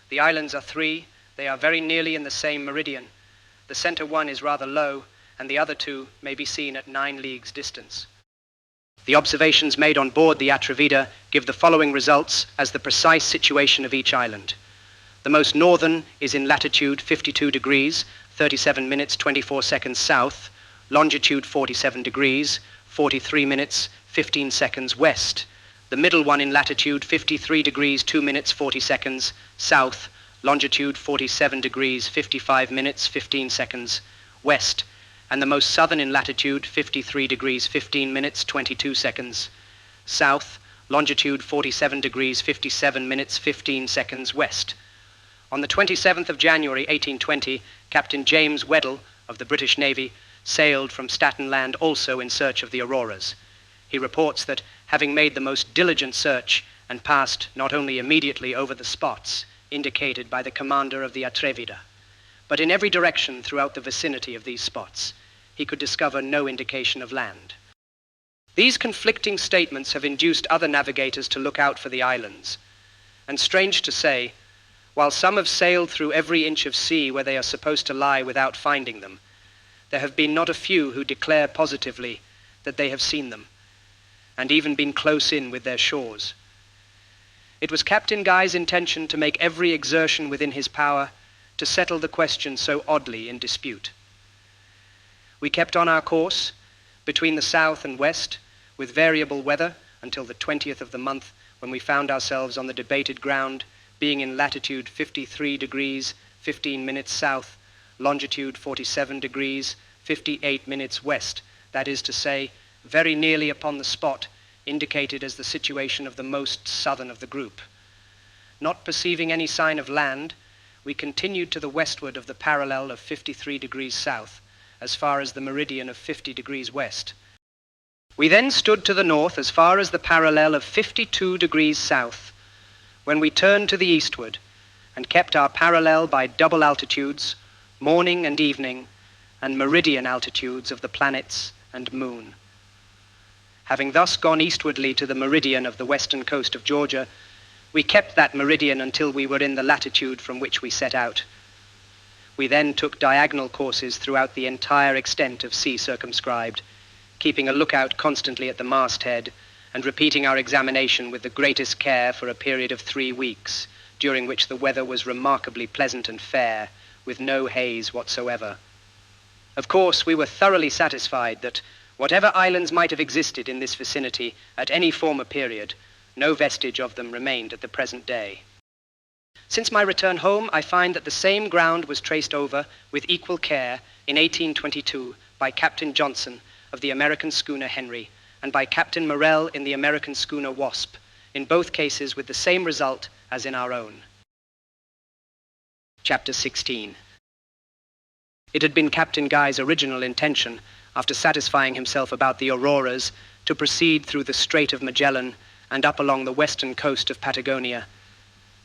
The islands are three. They are very nearly in the same meridian. The center one is rather low, and the other two may be seen at 9 leagues distance. The observations made on board the Atrevida give the following results as the precise situation of each island. The most northern is in latitude 52 degrees, 37 minutes, 24 seconds south, longitude 47 degrees, 43 minutes, 15 seconds west. The middle one in latitude 53 degrees, 2 minutes, 40 seconds south, longitude 47 degrees, 55 minutes, 15 seconds west. And the most southern in latitude 53 degrees, 15 minutes, 22 seconds south, longitude 47 degrees, 57 minutes, 15 seconds west. On the 27th of January, 1820, Captain James Weddell of the British Navy sailed from Staten Land also in search of the Auroras. He reports that, having made the most diligent search and passed not only immediately over the spots indicated by the commander of the Atrevida, but in every direction throughout the vicinity of these spots, he could discover no indication of land. These conflicting statements have induced other navigators to look out for the islands, and strange to say, while some have sailed through every inch of sea where they are supposed to lie without finding them, there have been not a few who declare positively that they have seen them, and even been close in with their shores. It was Captain Guy's intention to make every exertion within his power to settle the question so oddly in dispute. We kept on our course between the south and west with variable weather until the 20th of the month, when we found ourselves on the debated ground, being in latitude 53 degrees, 15 minutes south, longitude 47 degrees, 58 minutes west, that is to say, very nearly upon the spot indicated as the situation of the most southern of the group. Not perceiving any sign of land, we continued to the westward of the parallel of 53 degrees south, as far as the meridian of 50 degrees west. We then stood to the north as far as the parallel of 52 degrees south, when we turned to the eastward and kept our parallel by double altitudes, morning and evening, and meridian altitudes of the planets and moon. Having thus gone eastwardly to the meridian of the western coast of Georgia, we kept that meridian until we were in the latitude from which we set out. We then took diagonal courses throughout the entire extent of sea circumscribed, keeping a lookout constantly at the masthead and repeating our examination with the greatest care for a period of 3 weeks, during which the weather was remarkably pleasant and fair, with no haze whatsoever. Of course, we were thoroughly satisfied that, whatever islands might have existed in this vicinity at any former period, no vestige of them remained at the present day. Since my return home, I find that the same ground was traced over with equal care in 1822 by Captain Johnson of the American schooner Henry, and by Captain Morrell in the American schooner Wasp, in both cases with the same result as in our own. Chapter 16. It had been Captain Guy's original intention, after satisfying himself about the Auroras, to proceed through the Strait of Magellan and up along the western coast of Patagonia.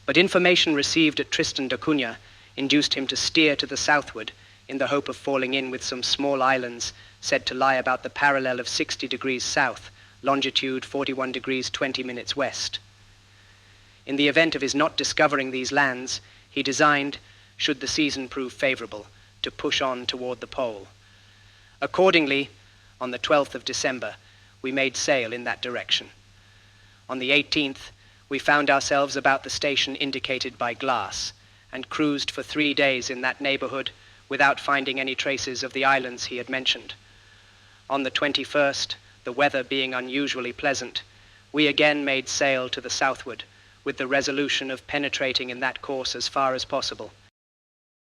But information received at Tristan da Cunha induced him to steer to the southward in the hope of falling in with some small islands said to lie about the parallel of 60 degrees south, longitude 41 degrees 20 minutes west. In the event of his not discovering these lands, he designed, should the season prove favorable, to push on toward the pole. Accordingly, on the 12th of December, we made sail in that direction. On the 18th, we found ourselves about the station indicated by glass, and cruised for 3 days in that neighborhood without finding any traces of the islands he had mentioned. On the 21st, the weather being unusually pleasant, we again made sail to the southward, with the resolution of penetrating in that course as far as possible.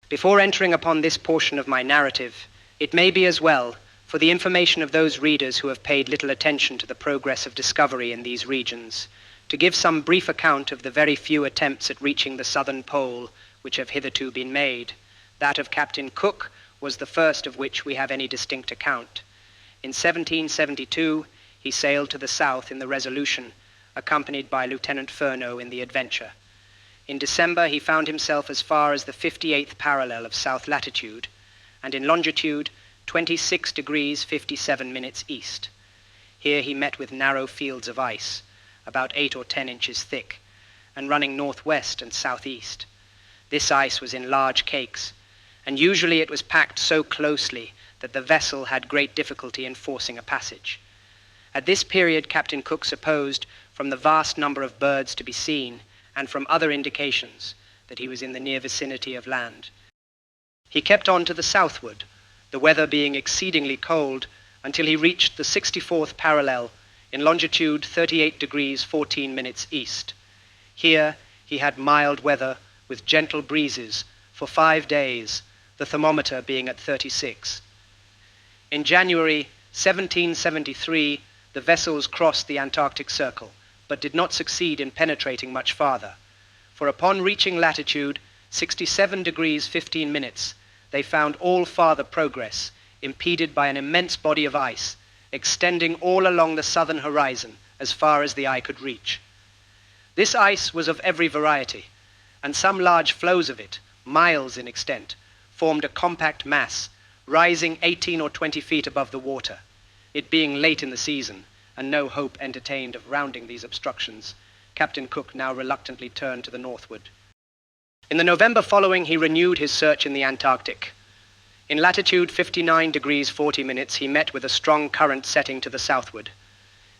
Before entering upon this portion of my narrative, it may be as well, for the information of those readers who have paid little attention to the progress of discovery in these regions, to give some brief account of the very few attempts at reaching the southern pole which have hitherto been made. That of Captain Cook was the first of which we have any distinct account. In 1772, he sailed to the south in the Resolution, accompanied by Lieutenant Furneaux in the Adventure. In December, he found himself as far as the 58th parallel of south latitude, and in longitude 26 degrees 57 minutes east. Here he met with narrow fields of ice, about 8 or 10 inches thick, and running northwest and southeast. This ice was in large cakes, and usually it was packed so closely that the vessel had great difficulty in forcing a passage. At this period, Captain Cook supposed, from the vast number of birds to be seen, and from other indications, that he was in the near vicinity of land. He kept on to the southward, the weather being exceedingly cold, until he reached the 64th parallel in longitude 38 degrees 14 minutes east. Here he had mild weather with gentle breezes for 5 days, the thermometer being at 36. In January 1773, the vessels crossed the Antarctic Circle, but did not succeed in penetrating much farther, for upon reaching latitude 67 degrees 15 minutes, they found all farther progress impeded by an immense body of ice, extending all along the southern horizon as far as the eye could reach. This ice was of every variety, and some large floes of it, miles in extent, formed a compact mass, rising 18 or 20 feet above the water. It being late in the season, and no hope entertained of rounding these obstructions, Captain Cook now reluctantly turned to the northward. In the November following, he renewed his search in the Antarctic. In latitude 59 degrees 40 minutes, he met with a strong current setting to the southward.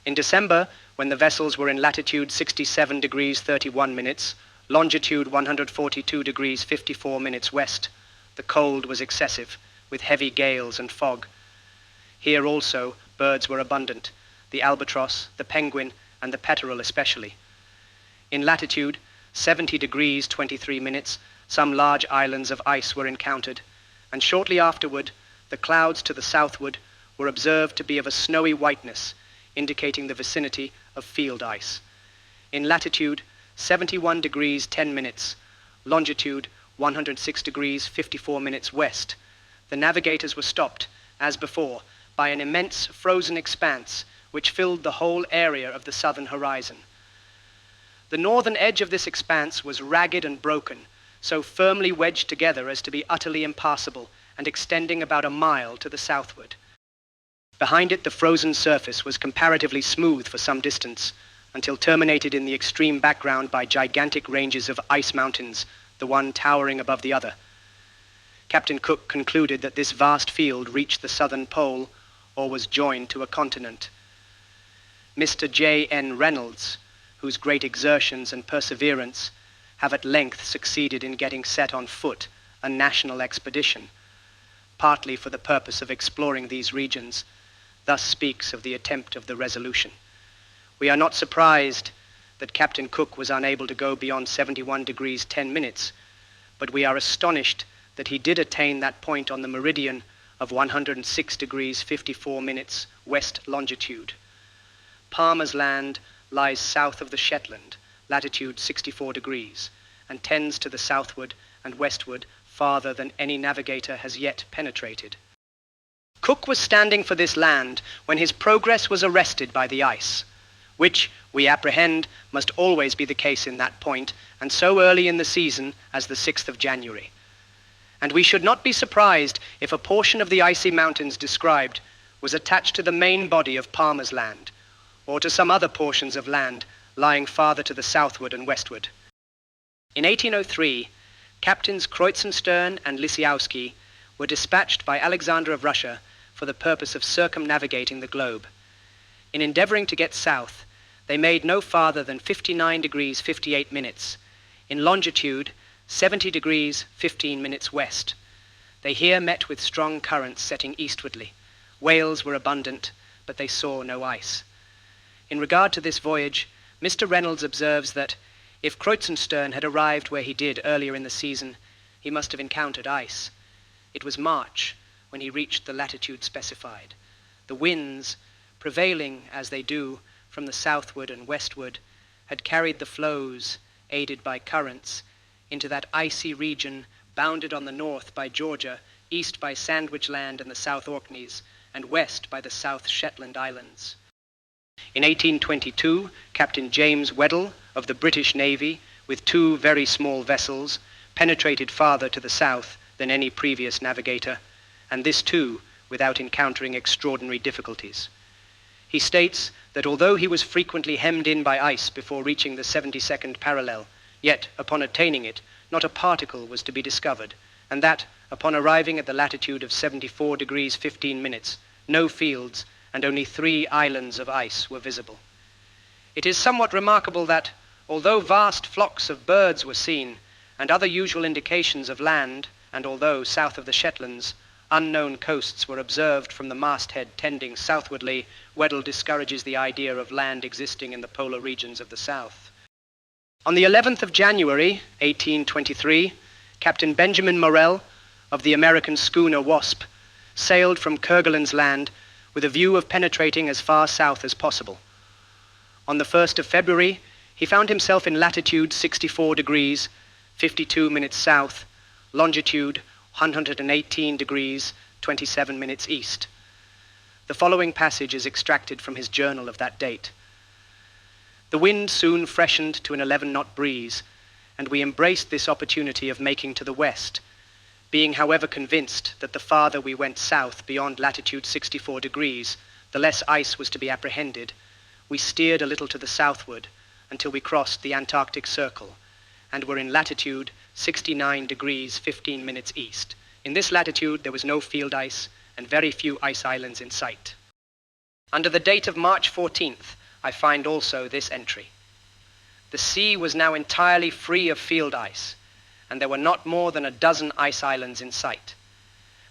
In December, when the vessels were in latitude 67 degrees 31 minutes, longitude 142 degrees 54 minutes west, the cold was excessive, with heavy gales and fog. Here also, birds were abundant, the albatross, the penguin, and the peterel especially. In latitude 70 degrees 23 minutes, some large islands of ice were encountered, and shortly afterward, the clouds to the southward were observed to be of a snowy whiteness, indicating the vicinity of field ice. In latitude 71 degrees 10 minutes, longitude 106 degrees 54 minutes west, the navigators were stopped, as before, by an immense frozen expanse which filled the whole area of the southern horizon. The northern edge of this expanse was ragged and broken, so firmly wedged together as to be utterly impassable and extending about a mile to the southward. Behind it, the frozen surface was comparatively smooth for some distance, until terminated in the extreme background by gigantic ranges of ice mountains, the one towering above the other. Captain Cook concluded that this vast field reached the southern pole or was joined to a continent. Mr. J.N. Reynolds, whose great exertions and perseverance have at length succeeded in getting set on foot a national expedition, partly for the purpose of exploring these regions, thus speaks of the attempt of the Resolution. We are not surprised that Captain Cook was unable to go beyond 71 degrees 10 minutes, but we are astonished that he did attain that point on the meridian of 106 degrees 54 minutes west longitude. Palmer's Land lies south of the Shetland, latitude 64 degrees, and tends to the southward and westward farther than any navigator has yet penetrated. Cook was standing for this land when his progress was arrested by the ice, which, we apprehend, must always be the case in that point, and so early in the season as the 6th of January. And we should not be surprised if a portion of the icy mountains described was attached to the main body of Palmer's Land, or to some other portions of land lying farther to the southward and westward. In 1803, Captains Kreutzenstern and Lisiowski were dispatched by Alexander of Russia for the purpose of circumnavigating the globe. In endeavoring to get south, they made no farther than 59 degrees 58 minutes, in longitude 70 degrees 15 minutes west. They here met with strong currents setting eastwardly. Whales were abundant, but they saw no ice. In regard to this voyage, Mr. Reynolds observes that if Kreutzenstern had arrived where he did earlier in the season, he must have encountered ice. It was March when he reached the latitude specified. The winds, prevailing as they do from the southward and westward, had carried the floes, aided by currents, into that icy region bounded on the north by Georgia, east by Sandwich Land and the South Orkneys, and west by the South Shetland Islands. In 1822, Captain James Weddell of the British Navy, with 2 very small vessels, penetrated farther to the south than any previous navigator, and this too without encountering extraordinary difficulties. He states that although he was frequently hemmed in by ice before reaching the 72nd parallel, yet upon attaining it, not a particle was to be discovered, and that, upon arriving at the latitude of 74 degrees 15 minutes, no fields and only 3 islands of ice were visible. It is somewhat remarkable that, although vast flocks of birds were seen, and other usual indications of land, and although, south of the Shetlands, unknown coasts were observed from the masthead tending southwardly, Weddell discourages the idea of land existing in the polar regions of the south. On the 11th of January, 1823, Captain Benjamin Morrell of the American schooner Wasp sailed from Kerguelen's Land with a view of penetrating as far south as possible. On the 1st of February, he found himself in latitude 64 degrees, 52 minutes south, longitude 118 degrees, 27 minutes east. The following passage is extracted from his journal of that date. The wind soon freshened to an 11-knot breeze, and we embraced this opportunity of making to the west, being however convinced that the farther we went south beyond latitude 64 degrees, the less ice was to be apprehended. We steered a little to the southward until we crossed the Antarctic Circle, and were in latitude 69 degrees 15 minutes east. In this latitude there was no field ice and very few ice islands in sight. Under the date of March 14th, I find also this entry. The sea was now entirely free of field ice, and there were not more than a dozen ice islands in sight.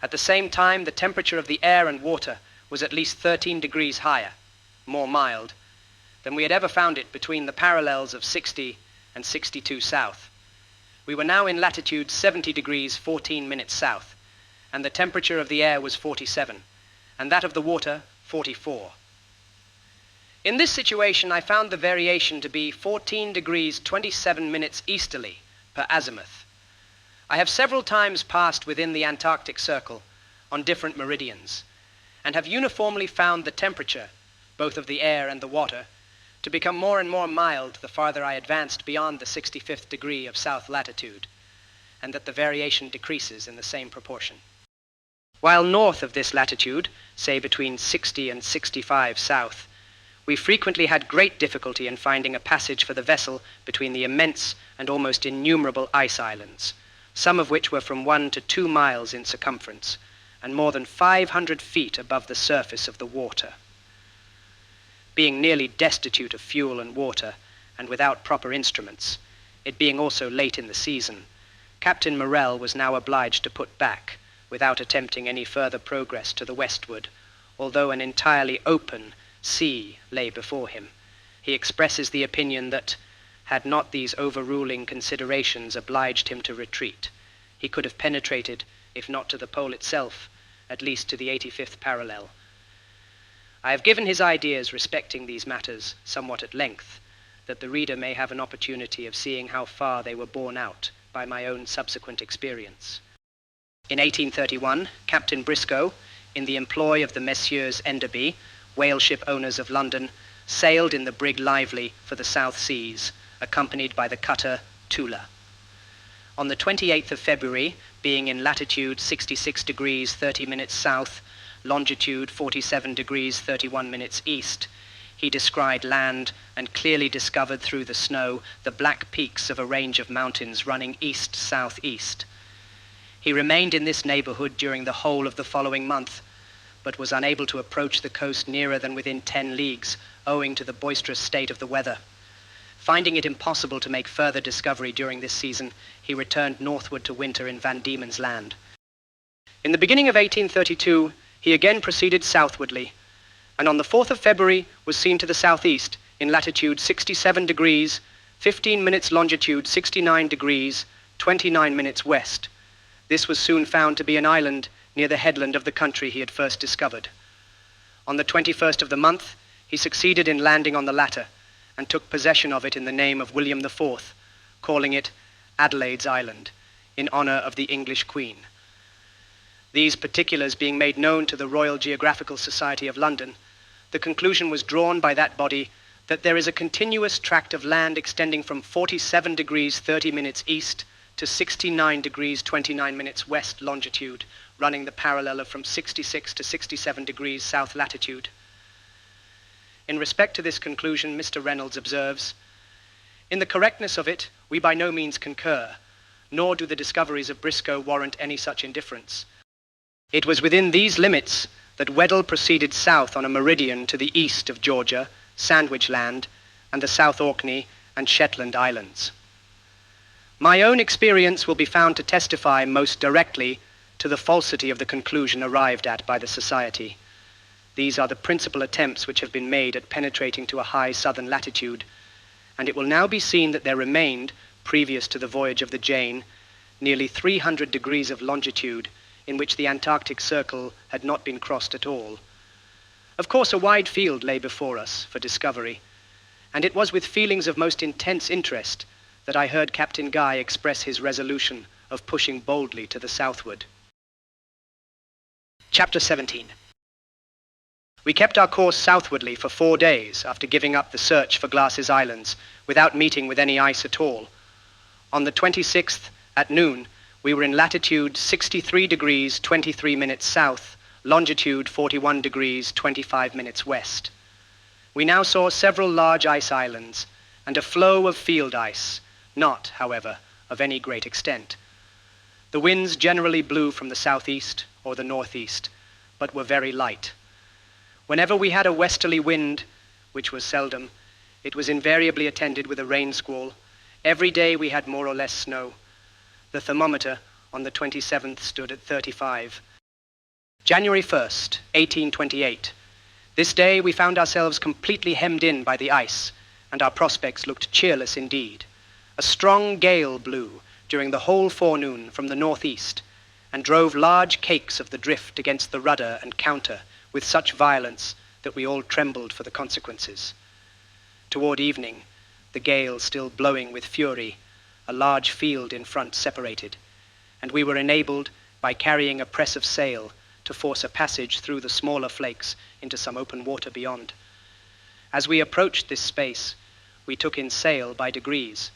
At the same time, the temperature of the air and water was at least 13 degrees higher, more mild, than we had ever found it between the parallels of 60 and 62 south. We were now in latitude 70 degrees 14 minutes south, and the temperature of the air was 47, and that of the water 44. In this situation, I found the variation to be 14 degrees 27 minutes easterly per azimuth. I have several times passed within the Antarctic Circle on different meridians, and have uniformly found the temperature, both of the air and the water, to become more and more mild the farther I advanced beyond the 65th degree of south latitude, and that the variation decreases in the same proportion. While north of this latitude, say between 60 and 65 south, we frequently had great difficulty in finding a passage for the vessel between the immense and almost innumerable ice islands, some of which were from 1 to 2 miles in circumference, and more than 500 feet above the surface of the water. Being nearly destitute of fuel and water, and without proper instruments, it being also late in the season, Captain Morrell was now obliged to put back, without attempting any further progress to the westward, although an entirely open sea lay before him. He expresses the opinion that, had not these overruling considerations obliged him to retreat, he could have penetrated, if not to the pole itself, at least to the 85th parallel. I have given his ideas respecting these matters somewhat at length, that the reader may have an opportunity of seeing how far they were borne out by my own subsequent experience. In 1831, Captain Briscoe, in the employ of the Messieurs Enderby, whale ship owners of London, sailed in the brig Lively for the South Seas, accompanied by the cutter Tula. On the 28th of February, being in latitude 66 degrees 30 minutes south, longitude 47 degrees 31 minutes east, he descried land and clearly discovered through the snow the black peaks of a range of mountains running east-southeast. He remained in this neighborhood during the whole of the following month, but was unable to approach the coast nearer than within 10 leagues, owing to the boisterous state of the weather. Finding it impossible to make further discovery during this season, he returned northward to winter in Van Diemen's Land. In the beginning of 1832, he again proceeded southwardly, and on the 4th of February was seen to the southeast in latitude 67 degrees, 15 minutes longitude 69 degrees, 29 minutes west. This was soon found to be an island near the headland of the country he had first discovered. On the 21st of the month, he succeeded in landing on the latter, and took possession of it in the name of William IV, calling it Adelaide's Island, in honor of the English Queen. These particulars being made known to the Royal Geographical Society of London, the conclusion was drawn by that body that there is a continuous tract of land extending from 47 degrees 30 minutes east to 69 degrees 29 minutes west longitude, running the parallel of from 66 to 67 degrees south latitude. In respect to this conclusion, Mr. Reynolds observes, "In the correctness of it, we by no means concur, nor do the discoveries of Briscoe warrant any such indifference. It was within these limits that Weddell proceeded south on a meridian to the east of Georgia, Sandwich Land, and the South Orkney and Shetland Islands. My own experience will be found to testify most directly to the falsity of the conclusion arrived at by the Society. These are the principal attempts which have been made at penetrating to a high southern latitude, and it will now be seen that there remained, previous to the voyage of the Jane, nearly 300 degrees of longitude in which the Antarctic Circle had not been crossed at all. Of course, a wide field lay before us for discovery, and it was with feelings of most intense interest that I heard Captain Guy express his resolution of pushing boldly to the southward." Chapter 17. We kept our course southwardly for 4 days after giving up the search for Glass's Islands, without meeting with any ice at all. On the 26th, at noon, we were in latitude 63 degrees 23 minutes south, longitude 41 degrees 25 minutes west. We now saw several large ice islands and a floe of field ice, not, however, of any great extent. The winds generally blew from the southeast or the northeast, but were very light. Whenever we had a westerly wind, which was seldom, it was invariably attended with a rain squall. Every day we had more or less snow. The thermometer on the 27th stood at 35. January 1st, 1828. This day we found ourselves completely hemmed in by the ice, and our prospects looked cheerless indeed. A strong gale blew during the whole forenoon from the northeast, and drove large cakes of the drift against the rudder and counter with such violence that we all trembled for the consequences. Toward evening, the gale still blowing with fury, a large field in front separated, and we were enabled, by carrying a press of sail, to force a passage through the smaller flakes into some open water beyond. As we approached this space, we took in sail by degrees,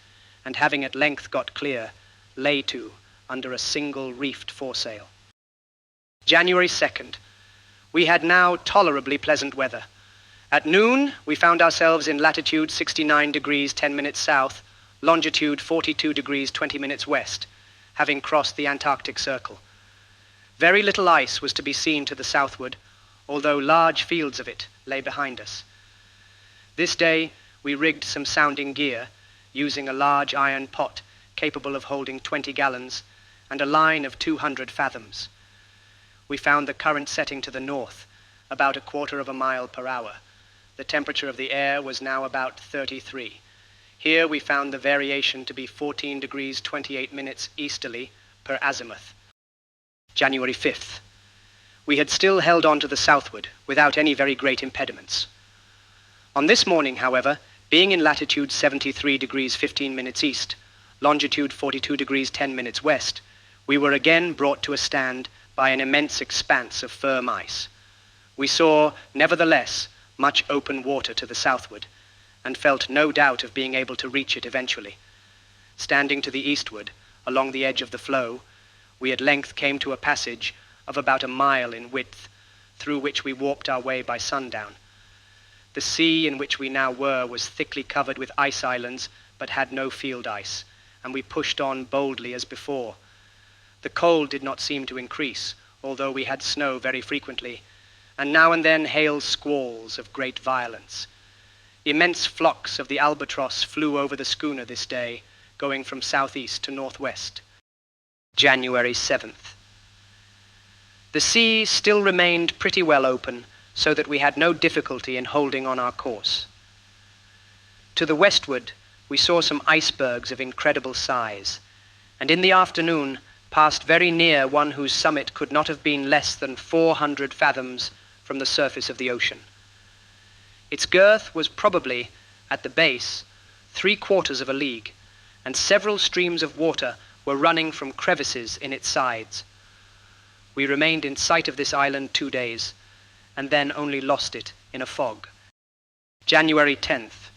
and having at length got clear, lay to under a single reefed foresail. January 2nd. We had now tolerably pleasant weather. At noon, we found ourselves in latitude 69 degrees 10 minutes south, longitude 42 degrees 20 minutes west, having crossed the Antarctic Circle. Very little ice was to be seen to the southward, although large fields of it lay behind us. This day, we rigged some sounding gear, using a large iron pot capable of holding 20 gallons and a line of 200 fathoms. We found the current setting to the north, about a quarter of a mile per hour. The temperature of the air was now about 33. Here we found the variation to be 14 degrees 28 minutes easterly per azimuth. January 5th. We had still held on to the southward without any very great impediments. On this morning, however, being in latitude 73 degrees 15 minutes east, longitude 42 degrees 10 minutes west, we were again brought to a stand by an immense expanse of firm ice. We saw, nevertheless, much open water to the southward, and felt no doubt of being able to reach it eventually. Standing to the eastward, along the edge of the floe, we at length came to a passage of about a mile in width, through which we warped our way by sundown. The sea in which we now were was thickly covered with ice islands, but had no field ice, and we pushed on boldly as before. The cold did not seem to increase, although we had snow very frequently, and now and then hail squalls of great violence. Immense flocks of the albatross flew over the schooner this day, going from southeast to northwest. January 7th. The sea still remained pretty well open, so that we had no difficulty in holding on our course. To the westward, we saw some icebergs of incredible size, and in the afternoon passed very near one whose summit could not have been less than 400 fathoms from the surface of the ocean. Its girth was probably, at the base, 3/4 of a league, and several streams of water were running from crevices in its sides. We remained in sight of this island 2 days, and then only lost it in a fog. January 10th.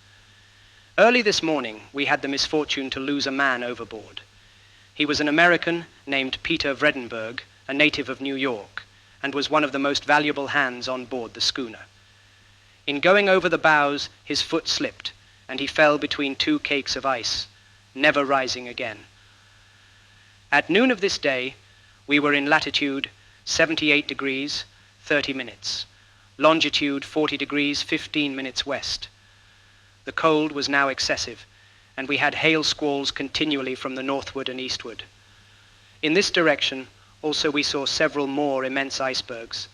Early this morning we had the misfortune to lose a man overboard. He was an American named Peter Vredenberg, a native of New York, and was one of the most valuable hands on board the schooner. In going over the bows, his foot slipped, and he fell between 2 cakes of ice, never rising again. At noon of this day, we were in latitude 78 degrees, 30 minutes, longitude 40 degrees, 15 minutes west. The cold was now excessive, and we had hail squalls continually from the northward and eastward. In this direction also we saw several more immense icebergs,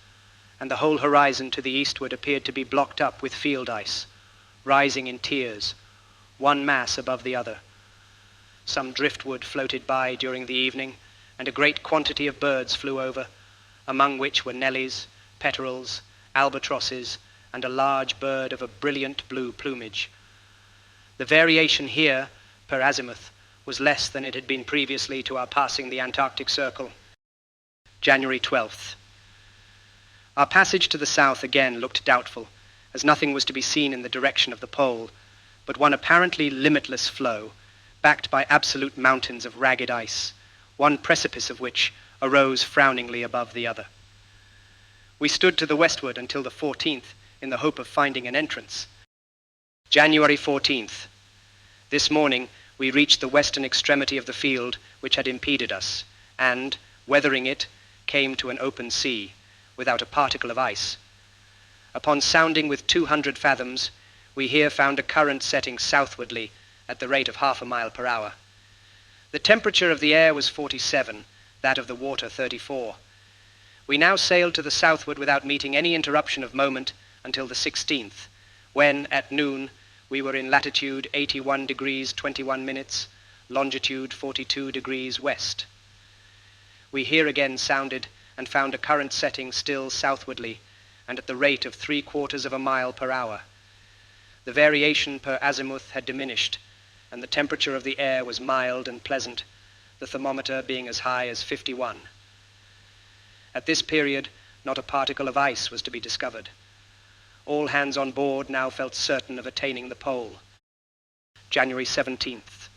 and the whole horizon to the eastward appeared to be blocked up with field ice, rising in tiers, one mass above the other. Some driftwood floated by during the evening, and a great quantity of birds flew over, among which were nellies, petrels, albatrosses, and a large bird of a brilliant blue plumage. The variation here, per azimuth, was less than it had been previously to our passing the Antarctic Circle. January 12th. Our passage to the south again looked doubtful, as nothing was to be seen in the direction of the pole, but one apparently limitless floe, backed by absolute mountains of ragged ice, one precipice of which arose frowningly above the other. We stood to the westward until the 14th in the hope of finding an entrance. January 14th. This morning we reached the western extremity of the field which had impeded us, and, weathering it, came to an open sea, without a particle of ice. Upon sounding with 200 fathoms, we here found a current setting southwardly at the rate of half a mile per hour. The temperature of the air was 47, that of the water 34. We now sailed to the southward without meeting any interruption of moment until the 16th, when, at noon, we were in latitude 81 degrees 21 minutes, longitude 42 degrees west. We here again sounded and found a current setting still southwardly and at the rate of 3/4 of a mile per hour. The variation per azimuth had diminished, and the temperature of the air was mild and pleasant, the thermometer being as high as 51. At this period, not a particle of ice was to be discovered. All hands on board now felt certain of attaining the pole. January 17th.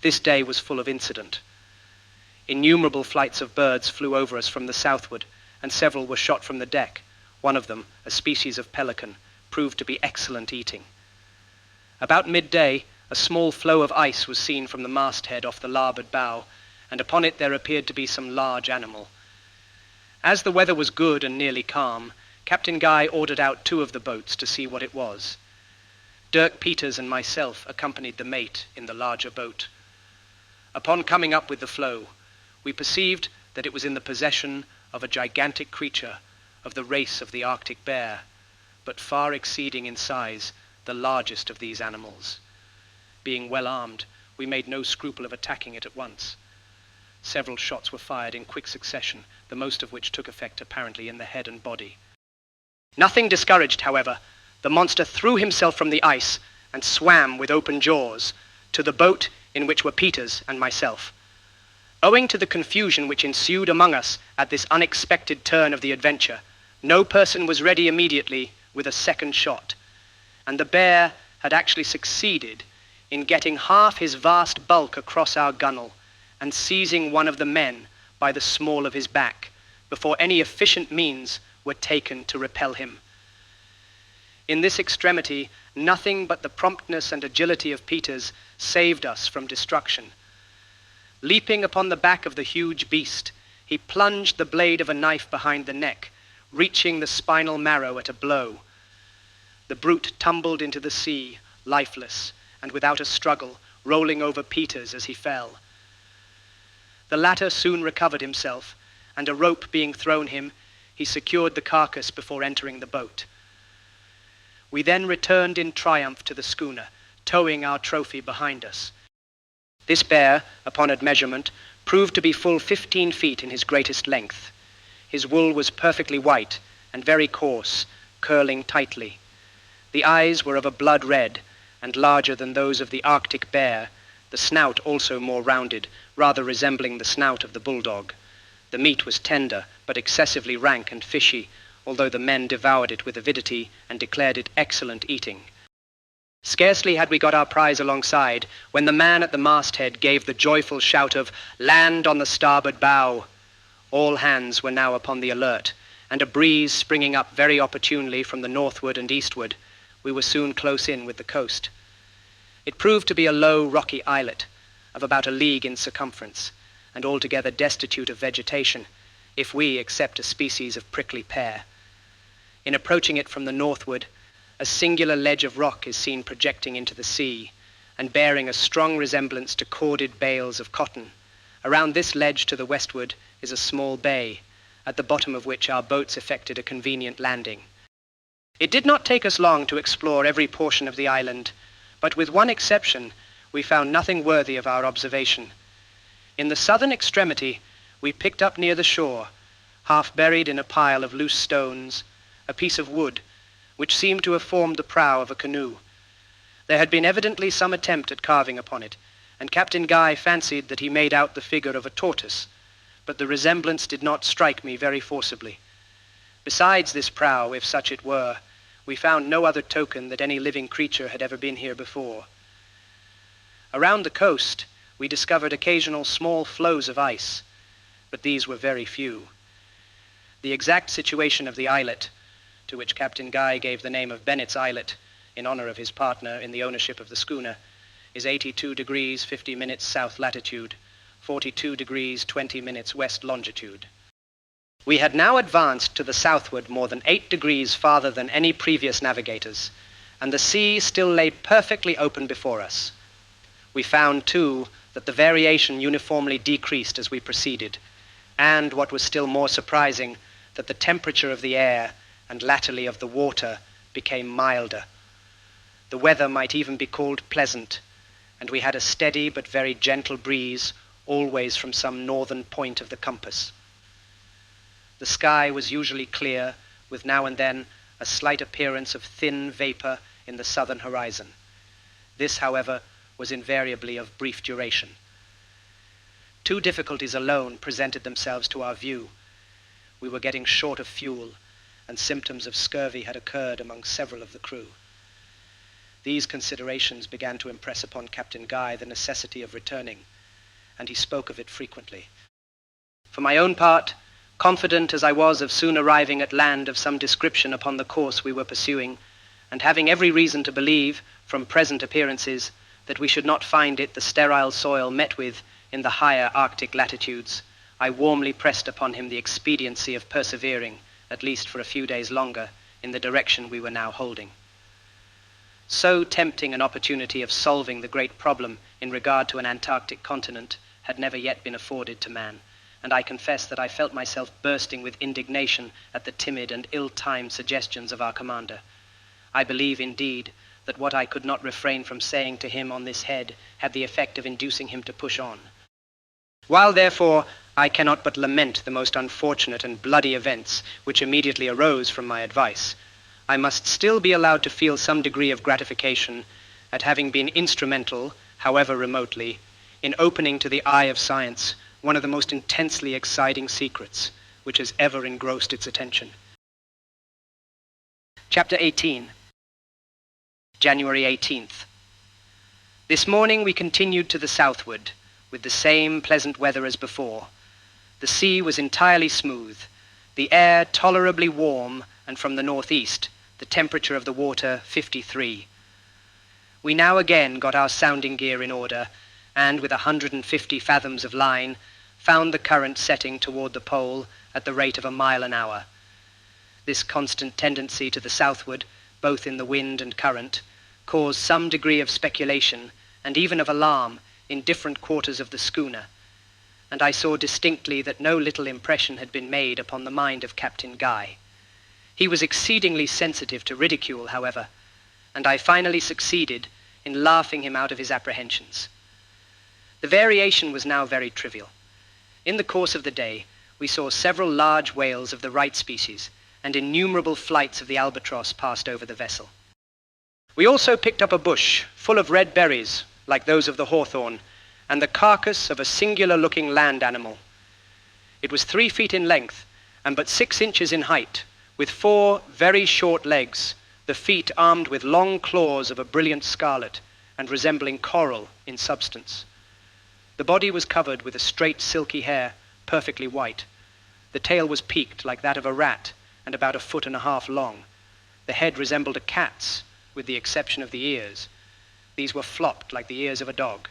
This day was full of incident. Innumerable flights of birds flew over us from the southward, and several were shot from the deck. One of them, a species of pelican, proved to be excellent eating. About midday, a small floe of ice was seen from the masthead off the larboard bow, and upon it there appeared to be some large animal. As the weather was good and nearly calm, Captain Guy ordered out 2 of the boats to see what it was. Dirk Peters and myself accompanied the mate in the larger boat. Upon coming up with the floe, we perceived that it was in the possession of a gigantic creature of the race of the Arctic bear, but far exceeding in size the largest of these animals. Being well armed, we made no scruple of attacking it at once. Several shots were fired in quick succession, the most of which took effect apparently in the head and body. Nothing discouraged, however, the monster threw himself from the ice and swam with open jaws to the boat in which were Peters and myself. Owing to the confusion which ensued among us at this unexpected turn of the adventure, no person was ready immediately with a second shot, and the bear had actually succeeded in getting half his vast bulk across our gunwale and seizing one of the men by the small of his back before any efficient means were taken to repel him. In this extremity, nothing but the promptness and agility of Peters saved us from destruction. Leaping upon the back of the huge beast, he plunged the blade of a knife behind the neck, reaching the spinal marrow at a blow. The brute tumbled into the sea, lifeless, and without a struggle, rolling over Peters as he fell. The latter soon recovered himself, and a rope being thrown him, he secured the carcass before entering the boat. We then returned in triumph to the schooner, towing our trophy behind us. This bear, upon admeasurement, proved to be full 15 feet in his greatest length. His wool was perfectly white and very coarse, curling tightly. The eyes were of a blood red and larger than those of the Arctic bear, the snout also more rounded, rather resembling the snout of the bulldog. The meat was tender, but excessively rank and fishy, although the men devoured it with avidity and declared it excellent eating. Scarcely had we got our prize alongside, when the man at the masthead gave the joyful shout of "Land on the starboard bow!" All hands were now upon the alert, and a breeze springing up very opportunely from the northward and eastward, we were soon close in with the coast. It proved to be a low, rocky islet, of about a league in circumference, and altogether destitute of vegetation, if we except a species of prickly pear. In approaching it from the northward, a singular ledge of rock is seen projecting into the sea, and bearing a strong resemblance to corded bales of cotton. Around this ledge to the westward is a small bay, at the bottom of which our boats effected a convenient landing. It did not take us long to explore every portion of the island, but with one exception, we found nothing worthy of our observation. In the southern extremity, we picked up near the shore, half buried in a pile of loose stones, a piece of wood, which seemed to have formed the prow of a canoe. There had been evidently some attempt at carving upon it, and Captain Guy fancied that he made out the figure of a tortoise, but the resemblance did not strike me very forcibly. Besides this prow, if such it were, we found no other token that any living creature had ever been here before. Around the coast, we discovered occasional small floes of ice, but these were very few. The exact situation of the islet, to which Captain Guy gave the name of Bennett's Islet, in honor of his partner in the ownership of the schooner, is 82 degrees 50 minutes south latitude, 42 degrees 20 minutes west longitude. We had now advanced to the southward more than 8 degrees farther than any previous navigators, and the sea still lay perfectly open before us. We found, too, that the variation uniformly decreased as we proceeded, and, what was still more surprising, that the temperature of the air and latterly of the water became milder. The weather might even be called pleasant, and we had a steady but very gentle breeze, always from some northern point of the compass. The sky was usually clear, with now and then a slight appearance of thin vapor in the southern horizon. This, however, was invariably of brief duration. Two difficulties alone presented themselves to our view. We were getting short of fuel, and symptoms of scurvy had occurred among several of the crew. These considerations began to impress upon Captain Guy the necessity of returning, and he spoke of it frequently. For my own part, confident as I was of soon arriving at land of some description upon the course we were pursuing, and having every reason to believe, from present appearances, that we should not find it the sterile soil met with in the higher Arctic latitudes, I warmly pressed upon him the expediency of persevering, at least for a few days longer, in the direction we were now holding. So tempting an opportunity of solving the great problem in regard to an Antarctic continent had never yet been afforded to man, and I confess that I felt myself bursting with indignation at the timid and ill-timed suggestions of our commander. I believe, indeed, that what I could not refrain from saying to him on this head had the effect of inducing him to push on. While, therefore, I cannot but lament the most unfortunate and bloody events which immediately arose from my advice, I must still be allowed to feel some degree of gratification at having been instrumental, however remotely, in opening to the eye of science one of the most intensely exciting secrets which has ever engrossed its attention. Chapter 18. January 18th. This morning we continued to the southward, with the same pleasant weather as before. The sea was entirely smooth, the air tolerably warm, and from the northeast, the temperature of the water 53. We now again got our sounding gear in order, and with 150 fathoms of line, found the current setting toward the pole at the rate of a mile an hour. This constant tendency to the southward, both in the wind and current, caused some degree of speculation and even of alarm in different quarters of the schooner, and I saw distinctly that no little impression had been made upon the mind of Captain Guy. He was exceedingly sensitive to ridicule, however, and I finally succeeded in laughing him out of his apprehensions. The variation was now very trivial. In the course of the day, we saw several large whales of the right species, and innumerable flights of the albatross passed over the vessel. We also picked up a bush full of red berries, like those of the hawthorn, and the carcass of a singular-looking land animal. It was 3 feet in length, and but 6 inches in height, with 4 very short legs, the feet armed with long claws of a brilliant scarlet, and resembling coral in substance. The body was covered with a straight silky hair, perfectly white. The tail was peaked like that of a rat, and about 1.5 feet long. The head resembled a cat's, with the exception of the ears. These were flopped like the ears of a dog.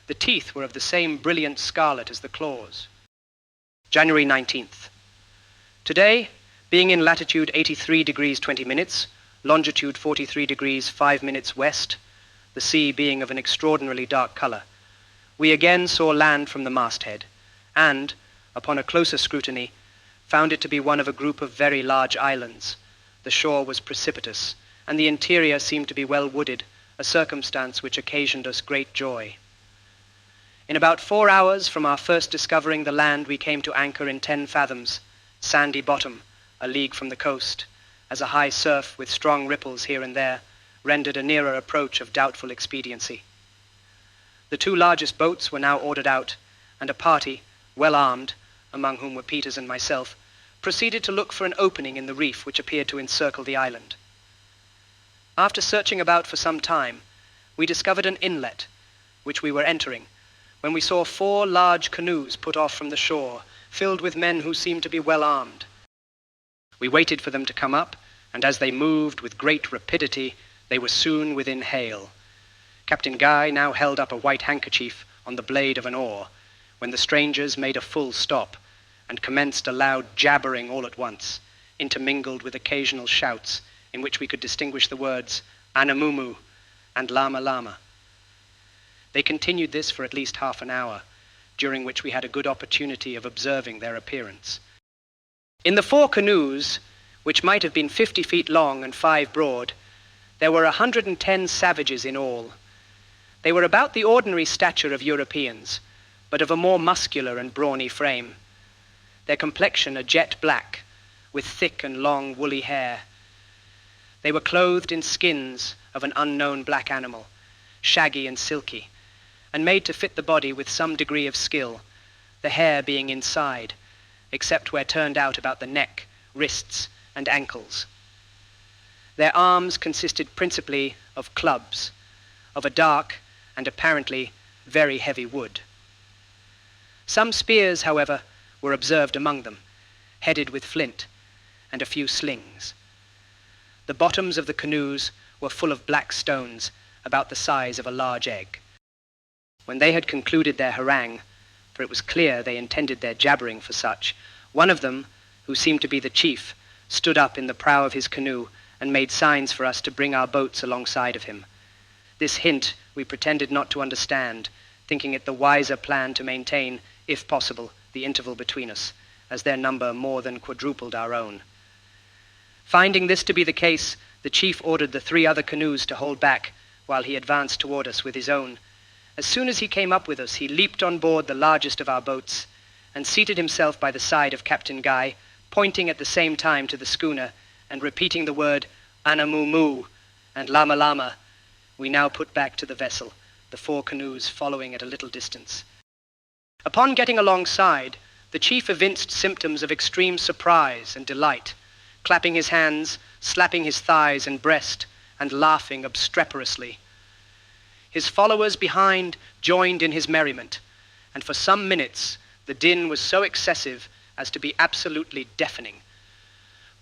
The teeth were of the same brilliant scarlet as the claws. January 19th. Today, being in latitude 83 degrees 20 minutes, longitude 43 degrees 5 minutes west, the sea being of an extraordinarily dark color, we again saw land from the masthead, and, upon a closer scrutiny, found it to be one of a group of very large islands. The shore was precipitous, and the interior seemed to be well wooded, a circumstance which occasioned us great joy. In about 4 hours from our first discovering the land, we came to anchor in 10 fathoms, sandy bottom, a league from the coast, as a high surf with strong ripples here and there rendered a nearer approach of doubtful expediency. The 2 largest boats were now ordered out, and a party, well armed, among whom were Peters and myself, proceeded to look for an opening in the reef which appeared to encircle the island. After searching about for some time, we discovered an inlet, which we were entering, when we saw 4 large canoes put off from the shore, filled with men who seemed to be well armed. We waited for them to come up, and as they moved with great rapidity, they were soon within hail. Captain Guy now held up a white handkerchief on the blade of an oar, when the strangers made a full stop, and commenced a loud jabbering all at once, intermingled with occasional shouts, in which we could distinguish the words Anamumu and Lama Lama. They continued this for at least half an hour, during which we had a good opportunity of observing their appearance. In the 4 canoes, which might have been 50 feet long and 5 broad, there were 110 savages in all. They were about the ordinary stature of Europeans, but of a more muscular and brawny frame. Their complexion a jet black, with thick and long woolly hair. They were clothed in skins of an unknown black animal, shaggy and silky, and made to fit the body with some degree of skill, the hair being inside, except where turned out about the neck, wrists, and ankles. Their arms consisted principally of clubs, of a dark and apparently very heavy wood. Some spears, however, were observed among them, headed with flint, and a few slings. The bottoms of the canoes were full of black stones, about the size of a large egg. When they had concluded their harangue, for it was clear they intended their jabbering for such, one of them, who seemed to be the chief, stood up in the prow of his canoe and made signs for us to bring our boats alongside of him. This hint we pretended not to understand, thinking it the wiser plan to maintain, if possible, the interval between us, as their number more than quadrupled our own. Finding this to be the case, the chief ordered the 3 other canoes to hold back, while he advanced toward us with his own. As soon as he came up with us, he leaped on board the largest of our boats, and seated himself by the side of Captain Guy, pointing at the same time to the schooner, and repeating the word Anamumu and Lama Lama. We now put back to the vessel, the 4 canoes following at a little distance. Upon getting alongside, the chief evinced symptoms of extreme surprise and delight, clapping his hands, slapping his thighs and breast, and laughing obstreperously. His followers behind joined in his merriment, and for some minutes the din was so excessive as to be absolutely deafening.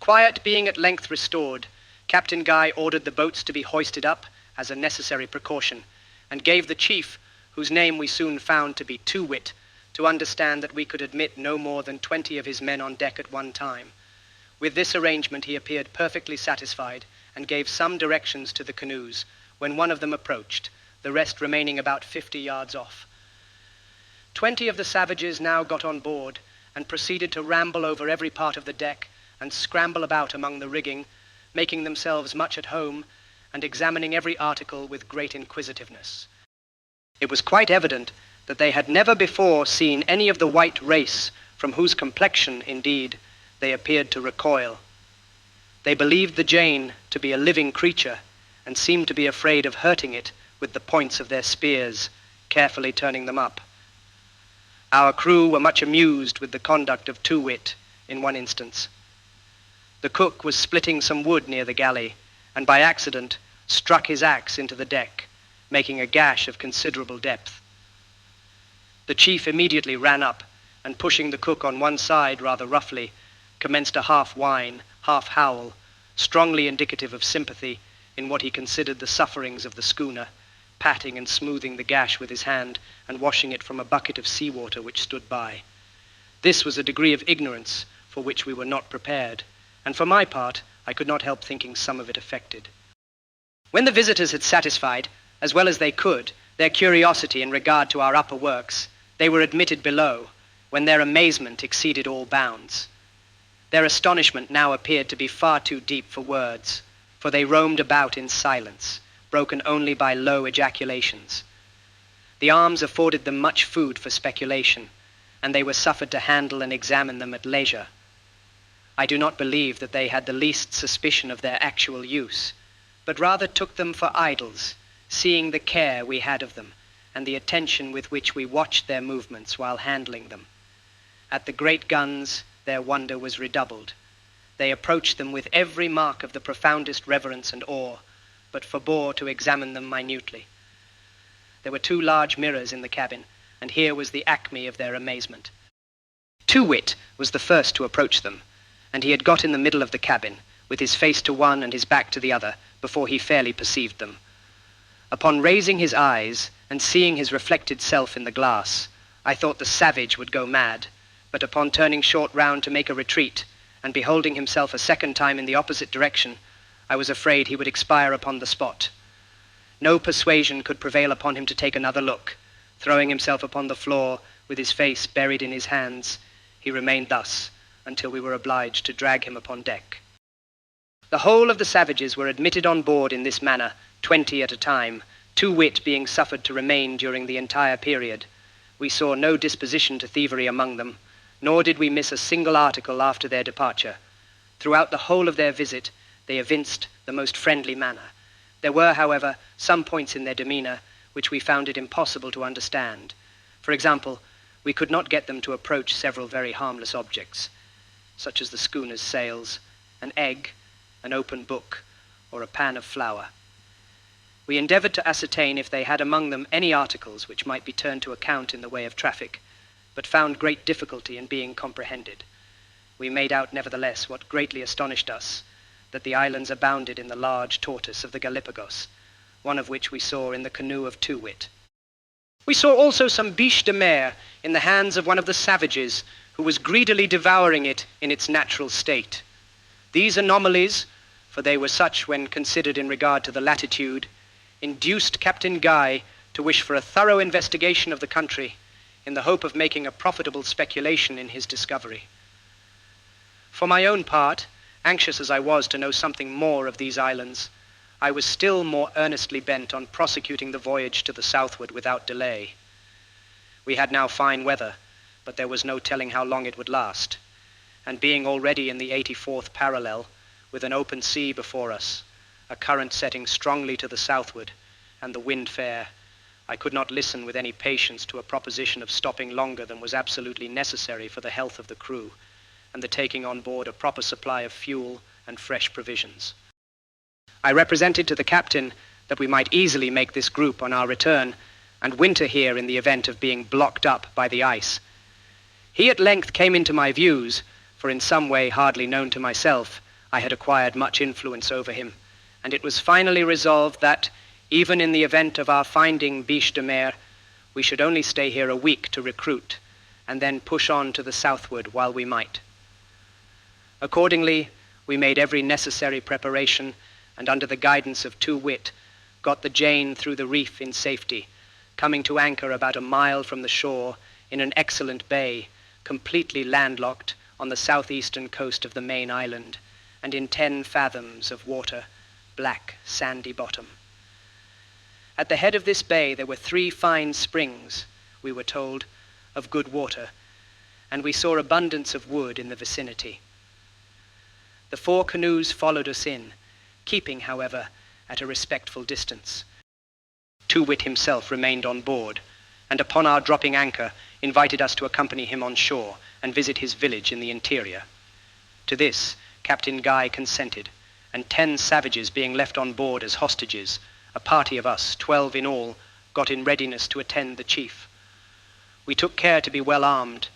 Quiet being at length restored, Captain Guy ordered the boats to be hoisted up as a necessary precaution, and gave the chief, whose name we soon found to be Two-Wit, to understand that we could admit no more than 20 of his men on deck at one time. With this arrangement he appeared perfectly satisfied, and gave some directions to the canoes, when one of them approached, the rest remaining about 50 yards off. 20 of the savages now got on board, and proceeded to ramble over every part of the deck, and scramble about among the rigging, making themselves much at home, and examining every article with great inquisitiveness. It was quite evident that they had never before seen any of the white race, from whose complexion, indeed, they appeared to recoil. They believed the Jane to be a living creature, and seemed to be afraid of hurting it with the points of their spears, carefully turning them up. Our crew were much amused with the conduct of Too-Wit in one instance. The cook was splitting some wood near the galley, and by accident struck his axe into the deck, making a gash of considerable depth. The chief immediately ran up, and pushing the cook on one side rather roughly, commenced a half whine, half howl, strongly indicative of sympathy in what he considered the sufferings of the schooner, patting and smoothing the gash with his hand, and washing it from a bucket of seawater which stood by. This was a degree of ignorance for which we were not prepared, and for my part, I could not help thinking some of it affected. When the visitors had satisfied, as well as they could, their curiosity in regard to our upper works, they were admitted below, when their amazement exceeded all bounds. Their astonishment now appeared to be far too deep for words, for they roamed about in silence, broken only by low ejaculations. The arms afforded them much food for speculation, and they were suffered to handle and examine them at leisure. I do not believe that they had the least suspicion of their actual use, but rather took them for idols, seeing the care we had of them, and the attention with which we watched their movements while handling them. At the great guns, their wonder was redoubled. They approached them with every mark of the profoundest reverence and awe, but forbore to examine them minutely. There were 2 large mirrors in the cabin, and here was the acme of their amazement. Too-Wit was the first to approach them, and he had got in the middle of the cabin, with his face to one and his back to the other, before he fairly perceived them. Upon raising his eyes and seeing his reflected self in the glass, I thought the savage would go mad, but upon turning short round to make a retreat, and beholding himself a second time in the opposite direction, I was afraid he would expire upon the spot. No persuasion could prevail upon him to take another look. Throwing himself upon the floor, with his face buried in his hands, he remained thus, until we were obliged to drag him upon deck. The whole of the savages were admitted on board in this manner, 20 at a time, Too-Wit being suffered to remain during the entire period. We saw no disposition to thievery among them, nor did we miss a single article after their departure. Throughout the whole of their visit, they evinced the most friendly manner. There were, however, some points in their demeanor which we found it impossible to understand. For example, we could not get them to approach several very harmless objects, such as the schooner's sails, an egg, an open book, or a pan of flour. We endeavored to ascertain if they had among them any articles which might be turned to account in the way of traffic, but found great difficulty in being comprehended. We made out, nevertheless, what greatly astonished us, that the islands abounded in the large tortoise of the Galapagos, one of which we saw in the canoe of Too-Wit. We saw also some biche de mer in the hands of one of the savages, who was greedily devouring it in its natural state. These anomalies, for they were such when considered in regard to the latitude, induced Captain Guy to wish for a thorough investigation of the country, in the hope of making a profitable speculation in his discovery. For my own part, anxious as I was to know something more of these islands, I was still more earnestly bent on prosecuting the voyage to the southward without delay. We had now fine weather, but there was no telling how long it would last, and being already in the 84th parallel, with an open sea before us, a current setting strongly to the southward, and the wind fair, I could not listen with any patience to a proposition of stopping longer than was absolutely necessary for the health of the crew, and the taking on board a proper supply of fuel and fresh provisions. I represented to the captain that we might easily make this group on our return, and winter here in the event of being blocked up by the ice. He at length came into my views, for in some way hardly known to myself, I had acquired much influence over him, and it was finally resolved that, even in the event of our finding biche de mer, we should only stay here a week to recruit, and then push on to the southward while we might. Accordingly, we made every necessary preparation, and under the guidance of Two Wit, got the Jane through the reef in safety, coming to anchor about a mile from the shore in an excellent bay, completely landlocked on the southeastern coast of the main island, and in 10 fathoms of water, black, sandy bottom. At the head of this bay there were 3 fine springs, we were told, of good water, and we saw abundance of wood in the vicinity. The 4 canoes followed us in, keeping, however, at a respectful distance. Two Wit himself remained on board, and upon our dropping anchor, invited us to accompany him on shore and visit his village in the interior. To this, Captain Guy consented, and 10 savages being left on board as hostages, a party of us, 12 in all, got in readiness to attend the chief. We took care to be well armed,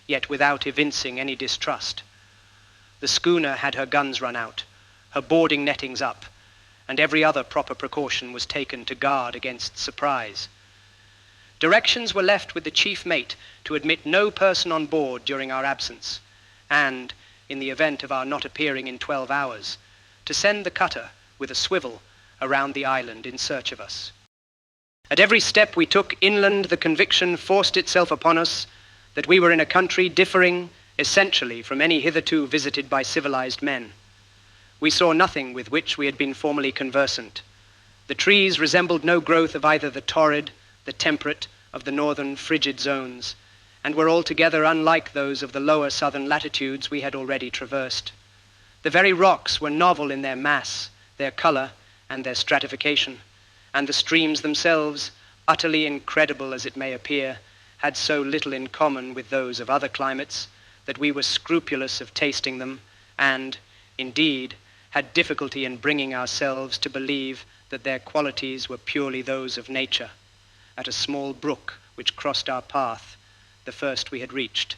yet without evincing any distrust. The schooner had her guns run out, her boarding nettings up, and every other proper precaution was taken to guard against surprise. Directions were left with the chief mate to admit no person on board during our absence, and, in the event of our not appearing in 12 hours, to send the cutter with a swivel around the island in search of us. At every step we took inland, the conviction forced itself upon us that we were in a country differing essentially from any hitherto visited by civilized men. We saw nothing with which we had been formerly conversant. The trees resembled no growth of either the torrid, the temperate, of the northern frigid zones, and were altogether unlike those of the lower southern latitudes we had already traversed. The very rocks were novel in their mass, their color, and their stratification, and the streams themselves, utterly incredible as it may appear, had so little in common with those of other climates that we were scrupulous of tasting them, and, indeed, had difficulty in bringing ourselves to believe that their qualities were purely those of nature. At a small brook which crossed our path, the first we had reached,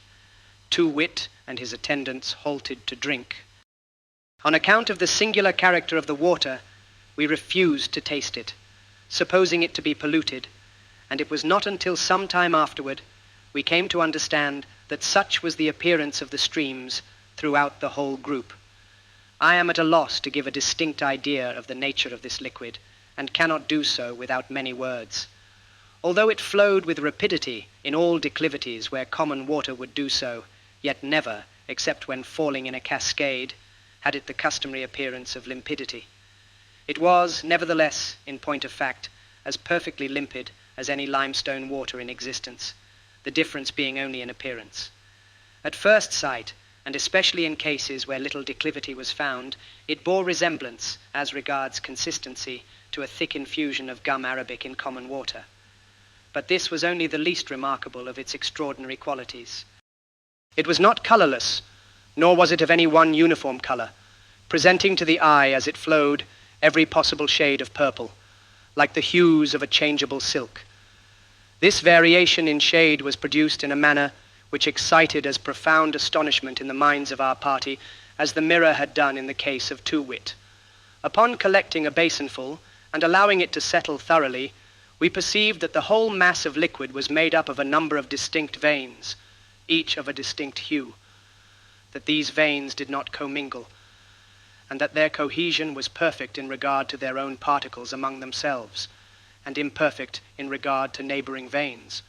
Two Wit and his attendants halted to drink. On account of the singular character of the water, we refused to taste it, supposing it to be polluted, and it was not until some time afterward we came to understand that such was the appearance of the streams throughout the whole group. I am at a loss to give a distinct idea of the nature of this liquid, and cannot do so without many words. Although it flowed with rapidity in all declivities where common water would do so, yet never, except when falling in a cascade, had it the customary appearance of limpidity. It was, nevertheless, in point of fact, as perfectly limpid as any limestone water in existence, the difference being only in appearance. At first sight, and especially in cases where little declivity was found, it bore resemblance, as regards consistency, to a thick infusion of gum arabic in common water. But this was only the least remarkable of its extraordinary qualities. It was not colorless, nor was it of any one uniform color, presenting to the eye as it flowed every possible shade of purple, like the hues of a changeable silk. This variation in shade was produced in a manner which excited as profound astonishment in the minds of our party as the mirror had done in the case of Two Wit. Upon collecting a basinful and allowing it to settle thoroughly, we perceived that the whole mass of liquid was made up of a number of distinct veins, each of a distinct hue, that these veins did not commingle, and that their cohesion was perfect in regard to their own particles among themselves, and imperfect in regard to neighboring veins.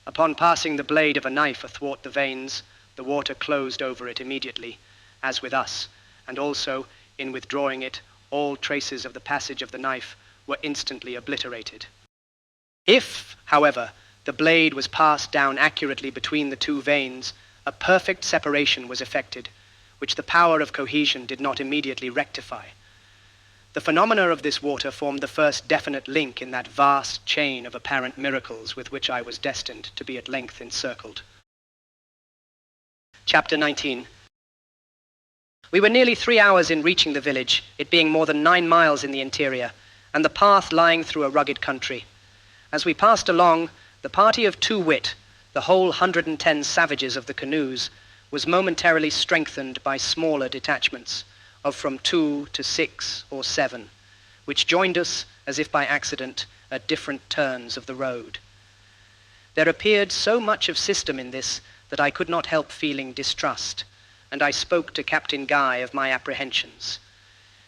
Upon passing the blade of a knife athwart the veins, the water closed over it immediately, as with us, and also, in withdrawing it, all traces of the passage of the knife were instantly obliterated. If, however, the blade was passed down accurately between the two veins, a perfect separation was effected, which the power of cohesion did not immediately rectify. The phenomena of this water formed the first definite link in that vast chain of apparent miracles with which I was destined to be at length encircled. Chapter 19. We were nearly 3 hours in reaching the village, it being more than 9 miles in the interior, and the path lying through a rugged country. As we passed along, the party of Two Wit, the whole 110 savages of the canoes, was momentarily strengthened by smaller detachments, of from 2 to 6 or 7, which joined us, as if by accident, at different turns of the road. There appeared so much of system in this that I could not help feeling distrust, and I spoke to Captain Guy of my apprehensions.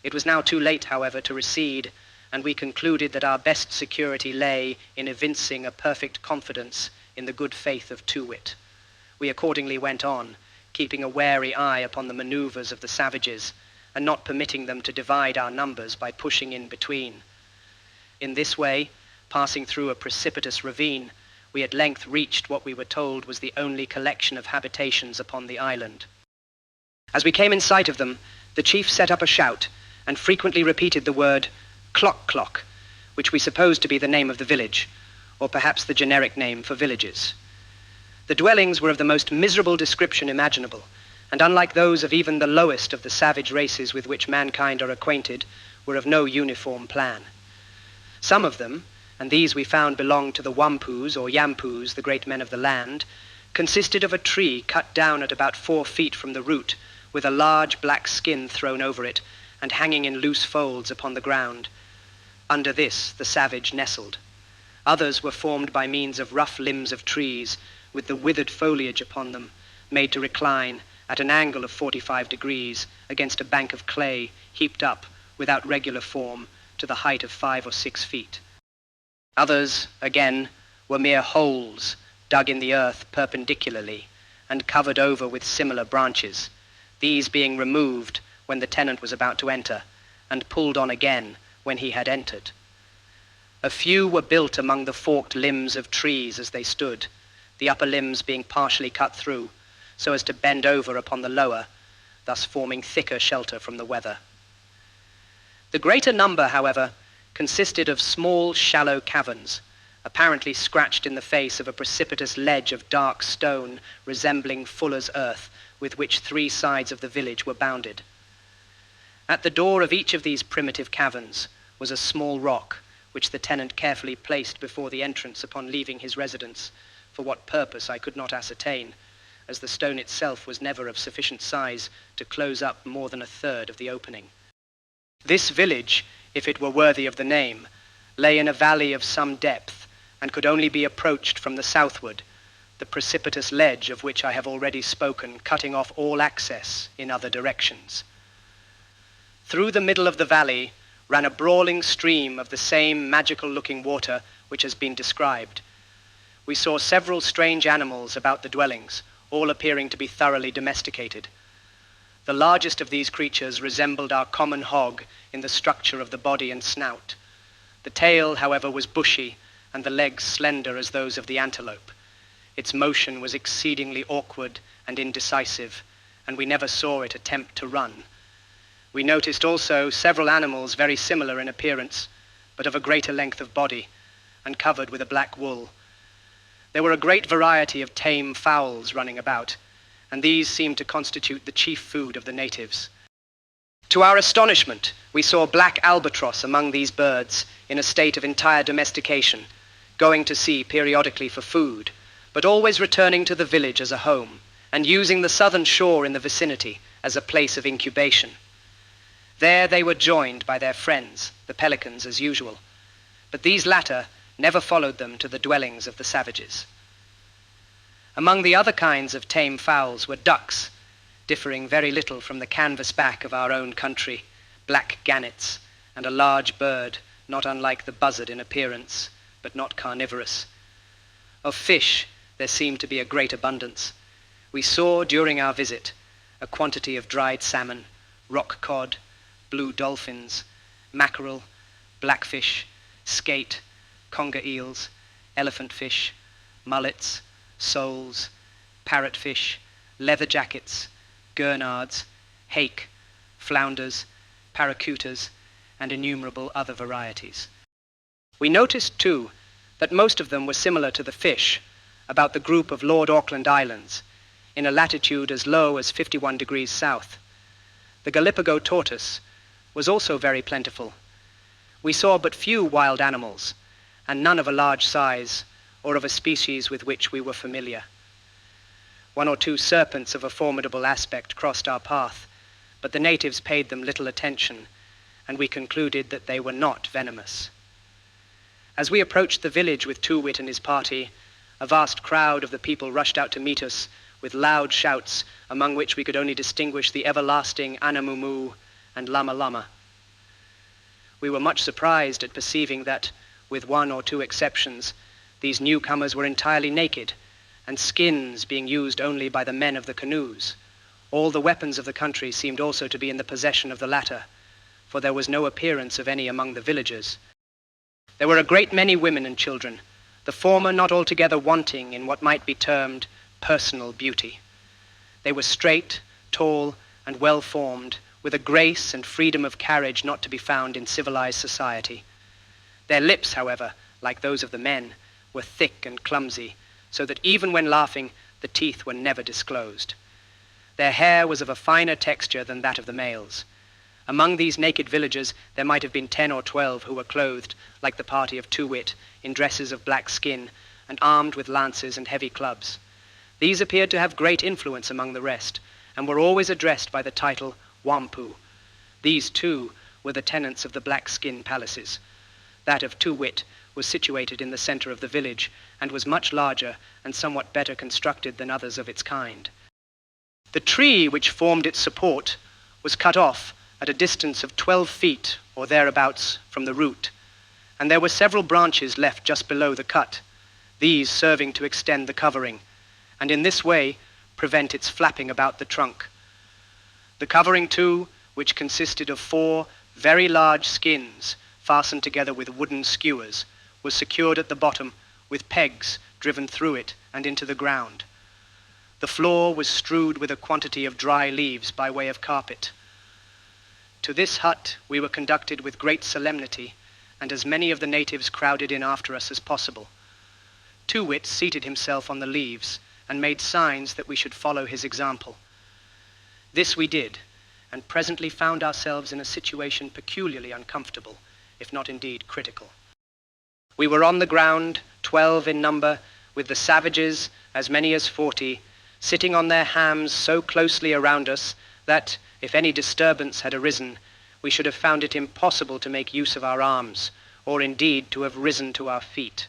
It was now too late, however, to recede, and we concluded that our best security lay in evincing a perfect confidence in the good faith of Too-wit. We accordingly went on, keeping a wary eye upon the maneuvers of the savages, and not permitting them to divide our numbers by pushing in between. In this way, passing through a precipitous ravine, we at length reached what we were told was the only collection of habitations upon the island. As we came in sight of them, the chief set up a shout, and frequently repeated the word "clock clock," which we supposed to be the name of the village, or perhaps the generic name for villages. The dwellings were of the most miserable description imaginable, and unlike those of even the lowest of the savage races with which mankind are acquainted, were of no uniform plan. Some of them, and these we found belonged to the Wampoos or Yampoos, the great men of the land, consisted of a tree cut down at about 4 feet from the root, with a large black skin thrown over it, and hanging in loose folds upon the ground. Under this the savage nestled. Others were formed by means of rough limbs of trees, with the withered foliage upon them, made to recline at an angle of 45 degrees against a bank of clay heaped up, without regular form, to the height of 5 or 6 feet. Others, again, were mere holes dug in the earth perpendicularly and covered over with similar branches, these being removed when the tenant was about to enter, and pulled on again when he had entered. A few were built among the forked limbs of trees as they stood, the upper limbs being partially cut through, so as to bend over upon the lower, thus forming thicker shelter from the weather. The greater number, however, consisted of small, shallow caverns, apparently scratched in the face of a precipitous ledge of dark stone resembling fuller's earth, with which 3 sides of the village were bounded. At the door of each of these primitive caverns was a small rock, which the tenant carefully placed before the entrance upon leaving his residence, for what purpose I could not ascertain, as the stone itself was never of sufficient size to close up more than 1/3 of the opening. This village, if it were worthy of the name, lay in a valley of some depth, and could only be approached from the southward, the precipitous ledge of which I have already spoken cutting off all access in other directions. Through the middle of the valley ran a brawling stream of the same magical-looking water which has been described. We saw several strange animals about the dwellings, all appearing to be thoroughly domesticated. The largest of these creatures resembled our common hog in the structure of the body and snout. The tail, however, was bushy, and the legs slender as those of the antelope. Its motion was exceedingly awkward and indecisive, and we never saw it attempt to run. We noticed also several animals very similar in appearance, but of a greater length of body, and covered with a black wool. There were a great variety of tame fowls running about, and these seemed to constitute the chief food of the natives. To our astonishment, we saw black albatross among these birds in a state of entire domestication, going to sea periodically for food, but always returning to the village as a home, and using the southern shore in the vicinity as a place of incubation. There they were joined by their friends, the pelicans, as usual, but these latter never followed them to the dwellings of the savages. Among the other kinds of tame fowls were ducks, differing very little from the canvas back of our own country, black gannets, and a large bird, not unlike the buzzard in appearance, but not carnivorous. Of fish, there seemed to be a great abundance. We saw during our visit a quantity of dried salmon, rock cod, blue dolphins, mackerel, blackfish, skate, conger eels, elephant fish, mullets, soles, parrotfish, leather jackets, gurnards, hake, flounders, paracutas, and innumerable other varieties. We noticed, too, that most of them were similar to the fish about the group of Lord Auckland Islands, in a latitude as low as 51 degrees south. The Gallipago tortoise was also very plentiful. We saw but few wild animals, and none of a large size, or of a species with which we were familiar. 1 or 2 serpents of a formidable aspect crossed our path, but the natives paid them little attention, and we concluded that they were not venomous. As we approached the village with Too-wit and his party, a vast crowd of the people rushed out to meet us with loud shouts, among which we could only distinguish the everlasting Anamumu and Lama Lama. We were much surprised at perceiving that, with one or two exceptions, these newcomers were entirely naked, and skins being used only by the men of the canoes. All the weapons of the country seemed also to be in the possession of the latter, for there was no appearance of any among the villagers. There were a great many women and children, the former not altogether wanting in what might be termed personal beauty. They were straight, tall, and well-formed, with a grace and freedom of carriage not to be found in civilized society. Their lips, however, like those of the men, were thick and clumsy, so that even when laughing, the teeth were never disclosed. Their hair was of a finer texture than that of the males. Among these naked villagers, there might have been 10 or 12 who were clothed, like the party of Too-Wit, in dresses of black skin, and armed with lances and heavy clubs. These appeared to have great influence among the rest, and were always addressed by the title Wampu. These, too, were the tenants of the black skin palaces. That of Too-Wit was situated in the center of the village, and was much larger and somewhat better constructed than others of its kind. The tree which formed its support was cut off at a distance of 12 feet or thereabouts from the root, and there were several branches left just below the cut, these serving to extend the covering, and in this way prevent its flapping about the trunk. The covering, too, which consisted of 4 very large skins fastened together with wooden skewers, was secured at the bottom with pegs driven through it and into the ground. The floor was strewed with a quantity of dry leaves by way of carpet. To this hut we were conducted with great solemnity, and as many of the natives crowded in after us as possible. Too-Wit seated himself on the leaves and made signs that we should follow his example. This we did, and presently found ourselves in a situation peculiarly uncomfortable, if not indeed critical. We were on the ground, 12 in number, with the savages, as many as 40, sitting on their hams so closely around us that, if any disturbance had arisen, we should have found it impossible to make use of our arms, or indeed to have risen to our feet.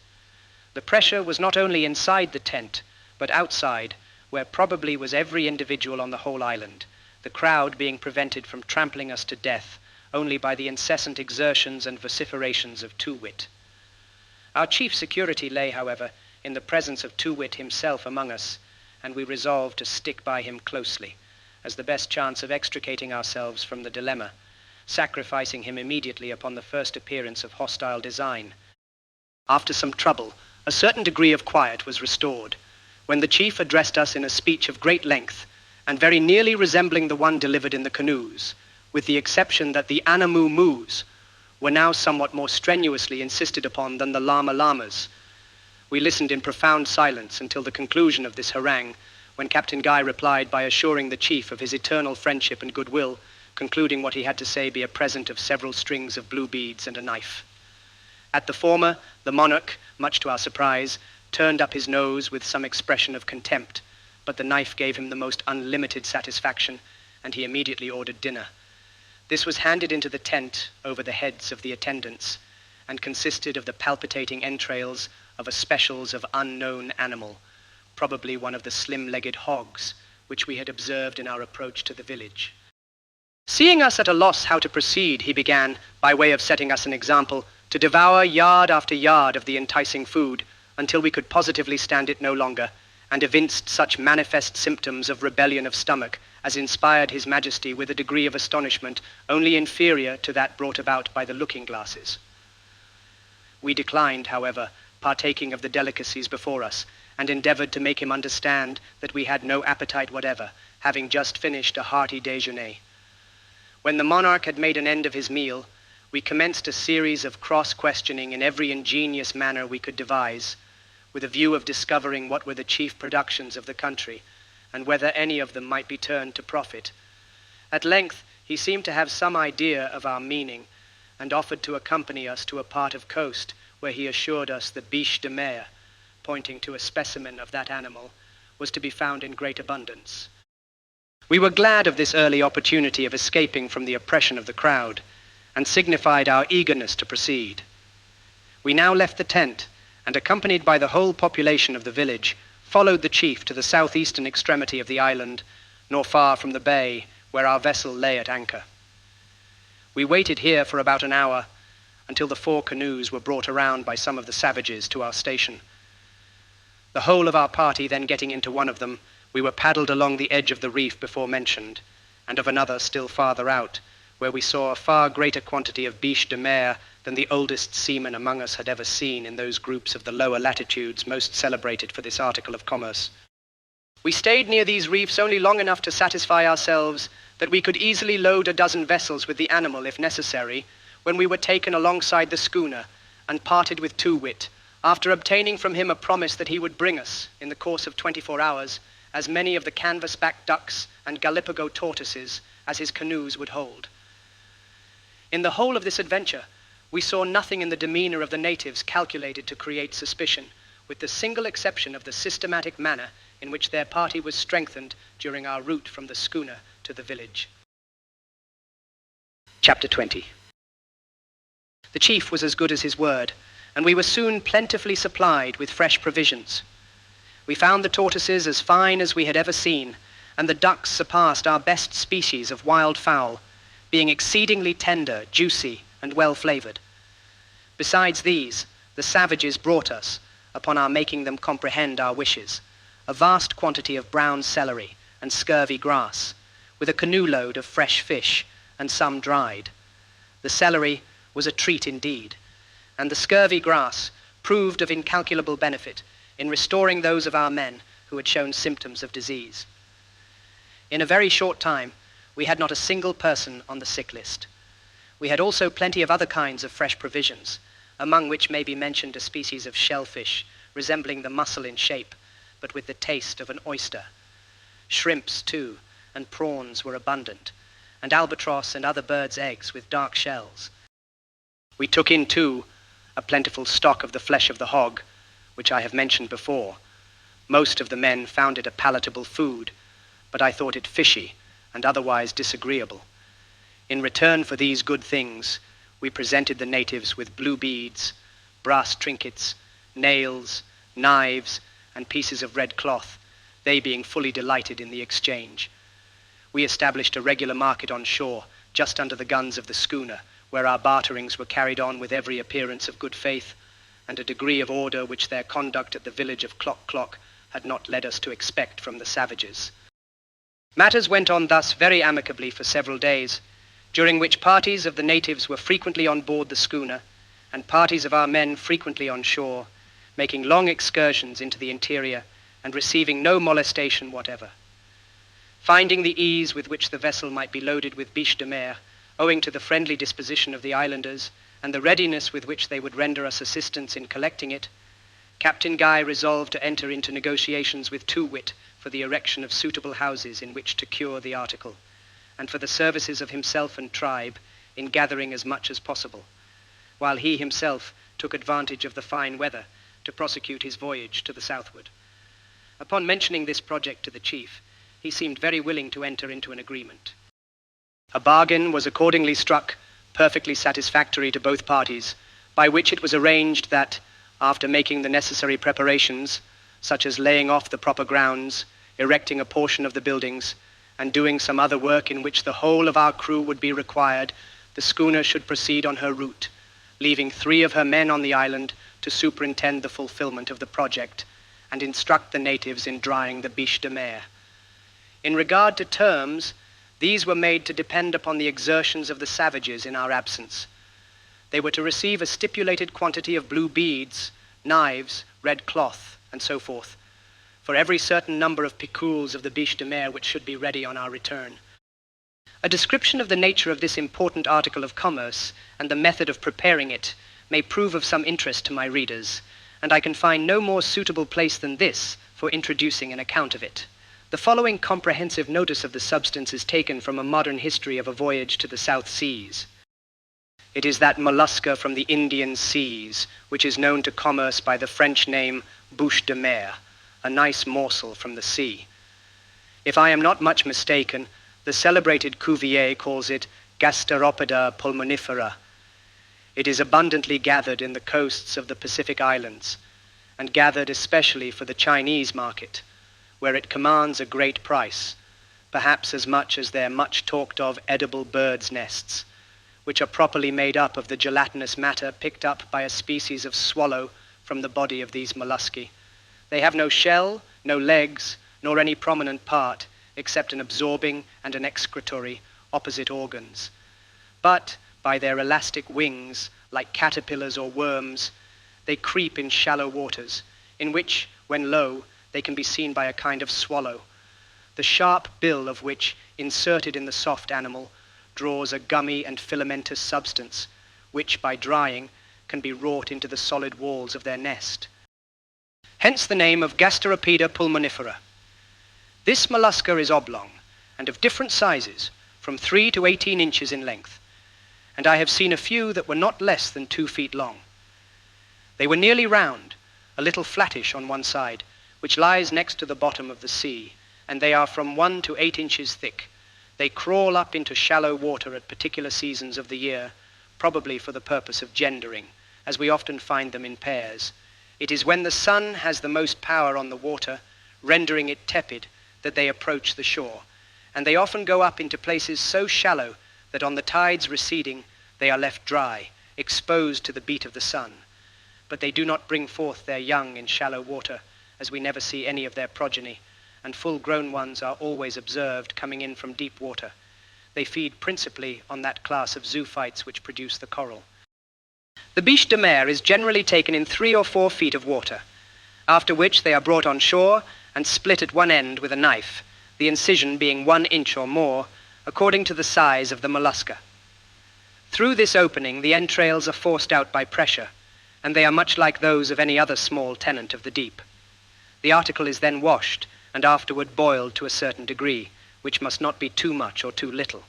The pressure was not only inside the tent, but outside, where probably was every individual on the whole island, the crowd being prevented from trampling us to death only by the incessant exertions and vociferations of Too-Wit. Our chief security lay, however, in the presence of Too-Wit himself among us, and we resolved to stick by him closely, as the best chance of extricating ourselves from the dilemma, sacrificing him immediately upon the first appearance of hostile design. After some trouble, a certain degree of quiet was restored, when the chief addressed us in a speech of great length, and very nearly resembling the one delivered in the canoes, with the exception that the Anamu-Mus were now somewhat more strenuously insisted upon than the Lama Lamas. We listened in profound silence until the conclusion of this harangue, when Captain Guy replied by assuring the chief of his eternal friendship and goodwill, concluding what he had to say be a present of several strings of blue beads and a knife. At the former, the monarch, much to our surprise, turned up his nose with some expression of contempt, but the knife gave him the most unlimited satisfaction, and he immediately ordered dinner. This was handed into the tent over the heads of the attendants, and consisted of the palpitating entrails of a specials of unknown animal, probably one of the slim-legged hogs, which we had observed in our approach to the village. Seeing us at a loss how to proceed, he began, by way of setting us an example, to devour yard after yard of the enticing food, until we could positively stand it no longer, and evinced such manifest symptoms of rebellion of stomach as inspired his majesty with a degree of astonishment only inferior to that brought about by the looking-glasses. We declined, however, partaking of the delicacies before us, and endeavored to make him understand that we had no appetite whatever, having just finished a hearty déjeuner. When the monarch had made an end of his meal, we commenced a series of cross-questioning in every ingenious manner we could devise, with a view of discovering what were the chief productions of the country, and whether any of them might be turned to profit. At length, he seemed to have some idea of our meaning, and offered to accompany us to a part of coast where he assured us the biche de mer, pointing to a specimen of that animal, was to be found in great abundance. We were glad of this early opportunity of escaping from the oppression of the crowd, and signified our eagerness to proceed. We now left the tent, and accompanied by the whole population of the village, followed the chief to the southeastern extremity of the island, nor far from the bay where our vessel lay at anchor. We waited here for about an hour until the 4 canoes were brought around by some of the savages to our station. The whole of our party then getting into one of them, we were paddled along the edge of the reef before mentioned, and of another still farther out, where we saw a far greater quantity of biche de mer than the oldest seaman among us had ever seen in those groups of the lower latitudes most celebrated for this article of commerce. We stayed near these reefs only long enough to satisfy ourselves that we could easily load a dozen vessels with the animal if necessary, when we were taken alongside the schooner and parted with Too-Wit, after obtaining from him a promise that he would bring us, in the course of 24 hours, as many of the canvas-back ducks and Gallipago tortoises as his canoes would hold. In the whole of this adventure, we saw nothing in the demeanor of the natives calculated to create suspicion, with the single exception of the systematic manner in which their party was strengthened during our route from the schooner to the village. Chapter 20. The chief was as good as his word, and we were soon plentifully supplied with fresh provisions. We found the tortoises as fine as we had ever seen, and the ducks surpassed our best species of wild fowl, being exceedingly tender, juicy, and well-flavored. Besides these, the savages brought us, upon our making them comprehend our wishes, a vast quantity of brown celery and scurvy grass, with a canoe load of fresh fish, and some dried. The celery was a treat indeed, and the scurvy grass proved of incalculable benefit in restoring those of our men who had shown symptoms of disease. In a very short time, we had not a single person on the sick list. We had also plenty of other kinds of fresh provisions, among which may be mentioned a species of shellfish resembling the mussel in shape, but with the taste of an oyster. Shrimps, too, and prawns were abundant, and albatross and other birds' eggs with dark shells. We took in, too, a plentiful stock of the flesh of the hog, which I have mentioned before. Most of the men found it a palatable food, but I thought it fishy and otherwise disagreeable. In return for these good things, we presented the natives with blue beads, brass trinkets, nails, knives, and pieces of red cloth, they being fully delighted in the exchange. We established a regular market on shore, just under the guns of the schooner, where our barterings were carried on with every appearance of good faith, and a degree of order which their conduct at the village of Clock had not led us to expect from the savages. Matters went on thus very amicably for several days, during which parties of the natives were frequently on board the schooner, and parties of our men frequently on shore, making long excursions into the interior and receiving no molestation whatever. Finding the ease with which the vessel might be loaded with biche de mer, owing to the friendly disposition of the islanders and the readiness with which they would render us assistance in collecting it, Captain Guy resolved to enter into negotiations with Too-Wit for the erection of suitable houses in which to cure the article, and for the services of himself and tribe in gathering as much as possible, while he himself took advantage of the fine weather to prosecute his voyage to the southward. Upon mentioning this project to the chief, he seemed very willing to enter into an agreement. A bargain was accordingly struck, perfectly satisfactory to both parties, by which it was arranged that, after making the necessary preparations, such as laying off the proper grounds, erecting a portion of the buildings, and doing some other work in which the whole of our crew would be required, the schooner should proceed on her route, leaving 3 of her men on the island to superintend the fulfillment of the project and instruct the natives in drying the biche de mer. In regard to terms, these were made to depend upon the exertions of the savages in our absence. They were to receive a stipulated quantity of blue beads, knives, red cloth, and so forth, for every certain number of picouls of the biche de mer which should be ready on our return. A description of the nature of this important article of commerce and the method of preparing it may prove of some interest to my readers, and I can find no more suitable place than this for introducing an account of it. The following comprehensive notice of the substance is taken from a modern history of a voyage to the South Seas. It is that mollusca from the Indian seas, which is known to commerce by the French name bouche de mer, a nice morsel from the sea. If I am not much mistaken, the celebrated Cuvier calls it Gasteropoda pulmonifera. It is abundantly gathered in the coasts of the Pacific Islands, and gathered especially for the Chinese market, where it commands a great price, perhaps as much as their much talked of edible birds' nests, which are properly made up of the gelatinous matter picked up by a species of swallow from the body of these mollusci. They have no shell, no legs, nor any prominent part, except an absorbing and an excretory opposite organs. But by their elastic wings, like caterpillars or worms, they creep in shallow waters, in which, when low, they can be seen by a kind of swallow, the sharp bill of which, inserted in the soft animal, draws a gummy and filamentous substance, which, by drying, can be wrought into the solid walls of their nest. Hence the name of Gasteropeda pulmonifera. This mollusca is oblong, and of different sizes, from 3 to 18 inches in length, and I have seen a few that were not less than 2 feet long. They were nearly round, a little flattish on one side, which lies next to the bottom of the sea, and they are from 1 to 8 inches thick. They crawl up into shallow water at particular seasons of the year, probably for the purpose of gendering, as we often find them in pairs. It is when the sun has the most power on the water, rendering it tepid, that they approach the shore, and they often go up into places so shallow that on the tides receding they are left dry, exposed to the beat of the sun. But they do not bring forth their young in shallow water, as we never see any of their progeny, and full-grown ones are always observed coming in from deep water. They feed principally on that class of zoophytes which produce the coral. The biche de mer is generally taken in 3 or 4 feet of water, after which they are brought on shore and split at one end with a knife, the incision being 1 inch or more, according to the size of the mollusca. Through this opening the entrails are forced out by pressure, and they are much like those of any other small tenant of the deep. The article is then washed, and afterward boiled to a certain degree, which must not be too much or too little.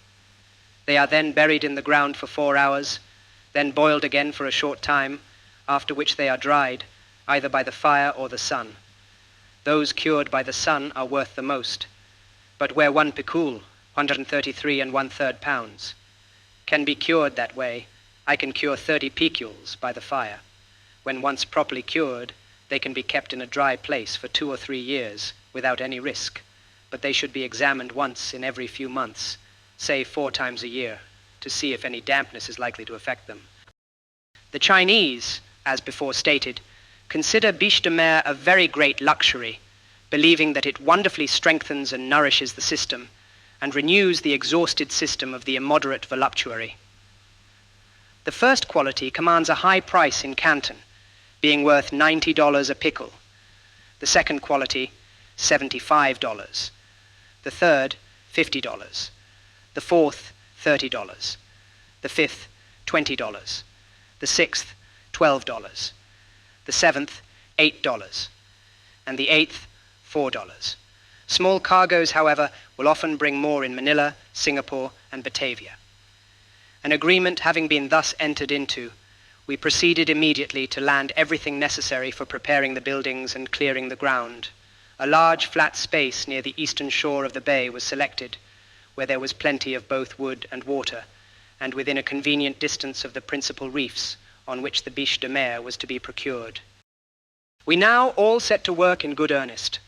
They are then buried in the ground for 4 hours, then boiled again for a short time, after which they are dried, either by the fire or the sun. Those cured by the sun are worth the most, but where 1 picul, 133 1/3 pounds, can be cured that way, I can cure 30 piculs by the fire. When once properly cured, they can be kept in a dry place for 2 or 3 years, without any risk, but they should be examined once in every few months, say 4 times a year, to see if any dampness is likely to affect them. The Chinese, as before stated, consider biche de mer a very great luxury, believing that it wonderfully strengthens and nourishes the system, and renews the exhausted system of the immoderate voluptuary. The first quality commands a high price in Canton, being worth $90 a pickle. The second quality, $75. The third, $50. The fourth, $30. The fifth, $20. The sixth, $12. The seventh, $8. And the eighth, $4. Small cargoes, however, will often bring more in Manila, Singapore, and Batavia. An agreement having been thus entered into, we proceeded immediately to land everything necessary for preparing the buildings and clearing the ground. A large flat space near the eastern shore of the bay was selected, where there was plenty of both wood and water, and within a convenient distance of the principal reefs on which the biche de mer was to be procured. We now all set to work in good earnest,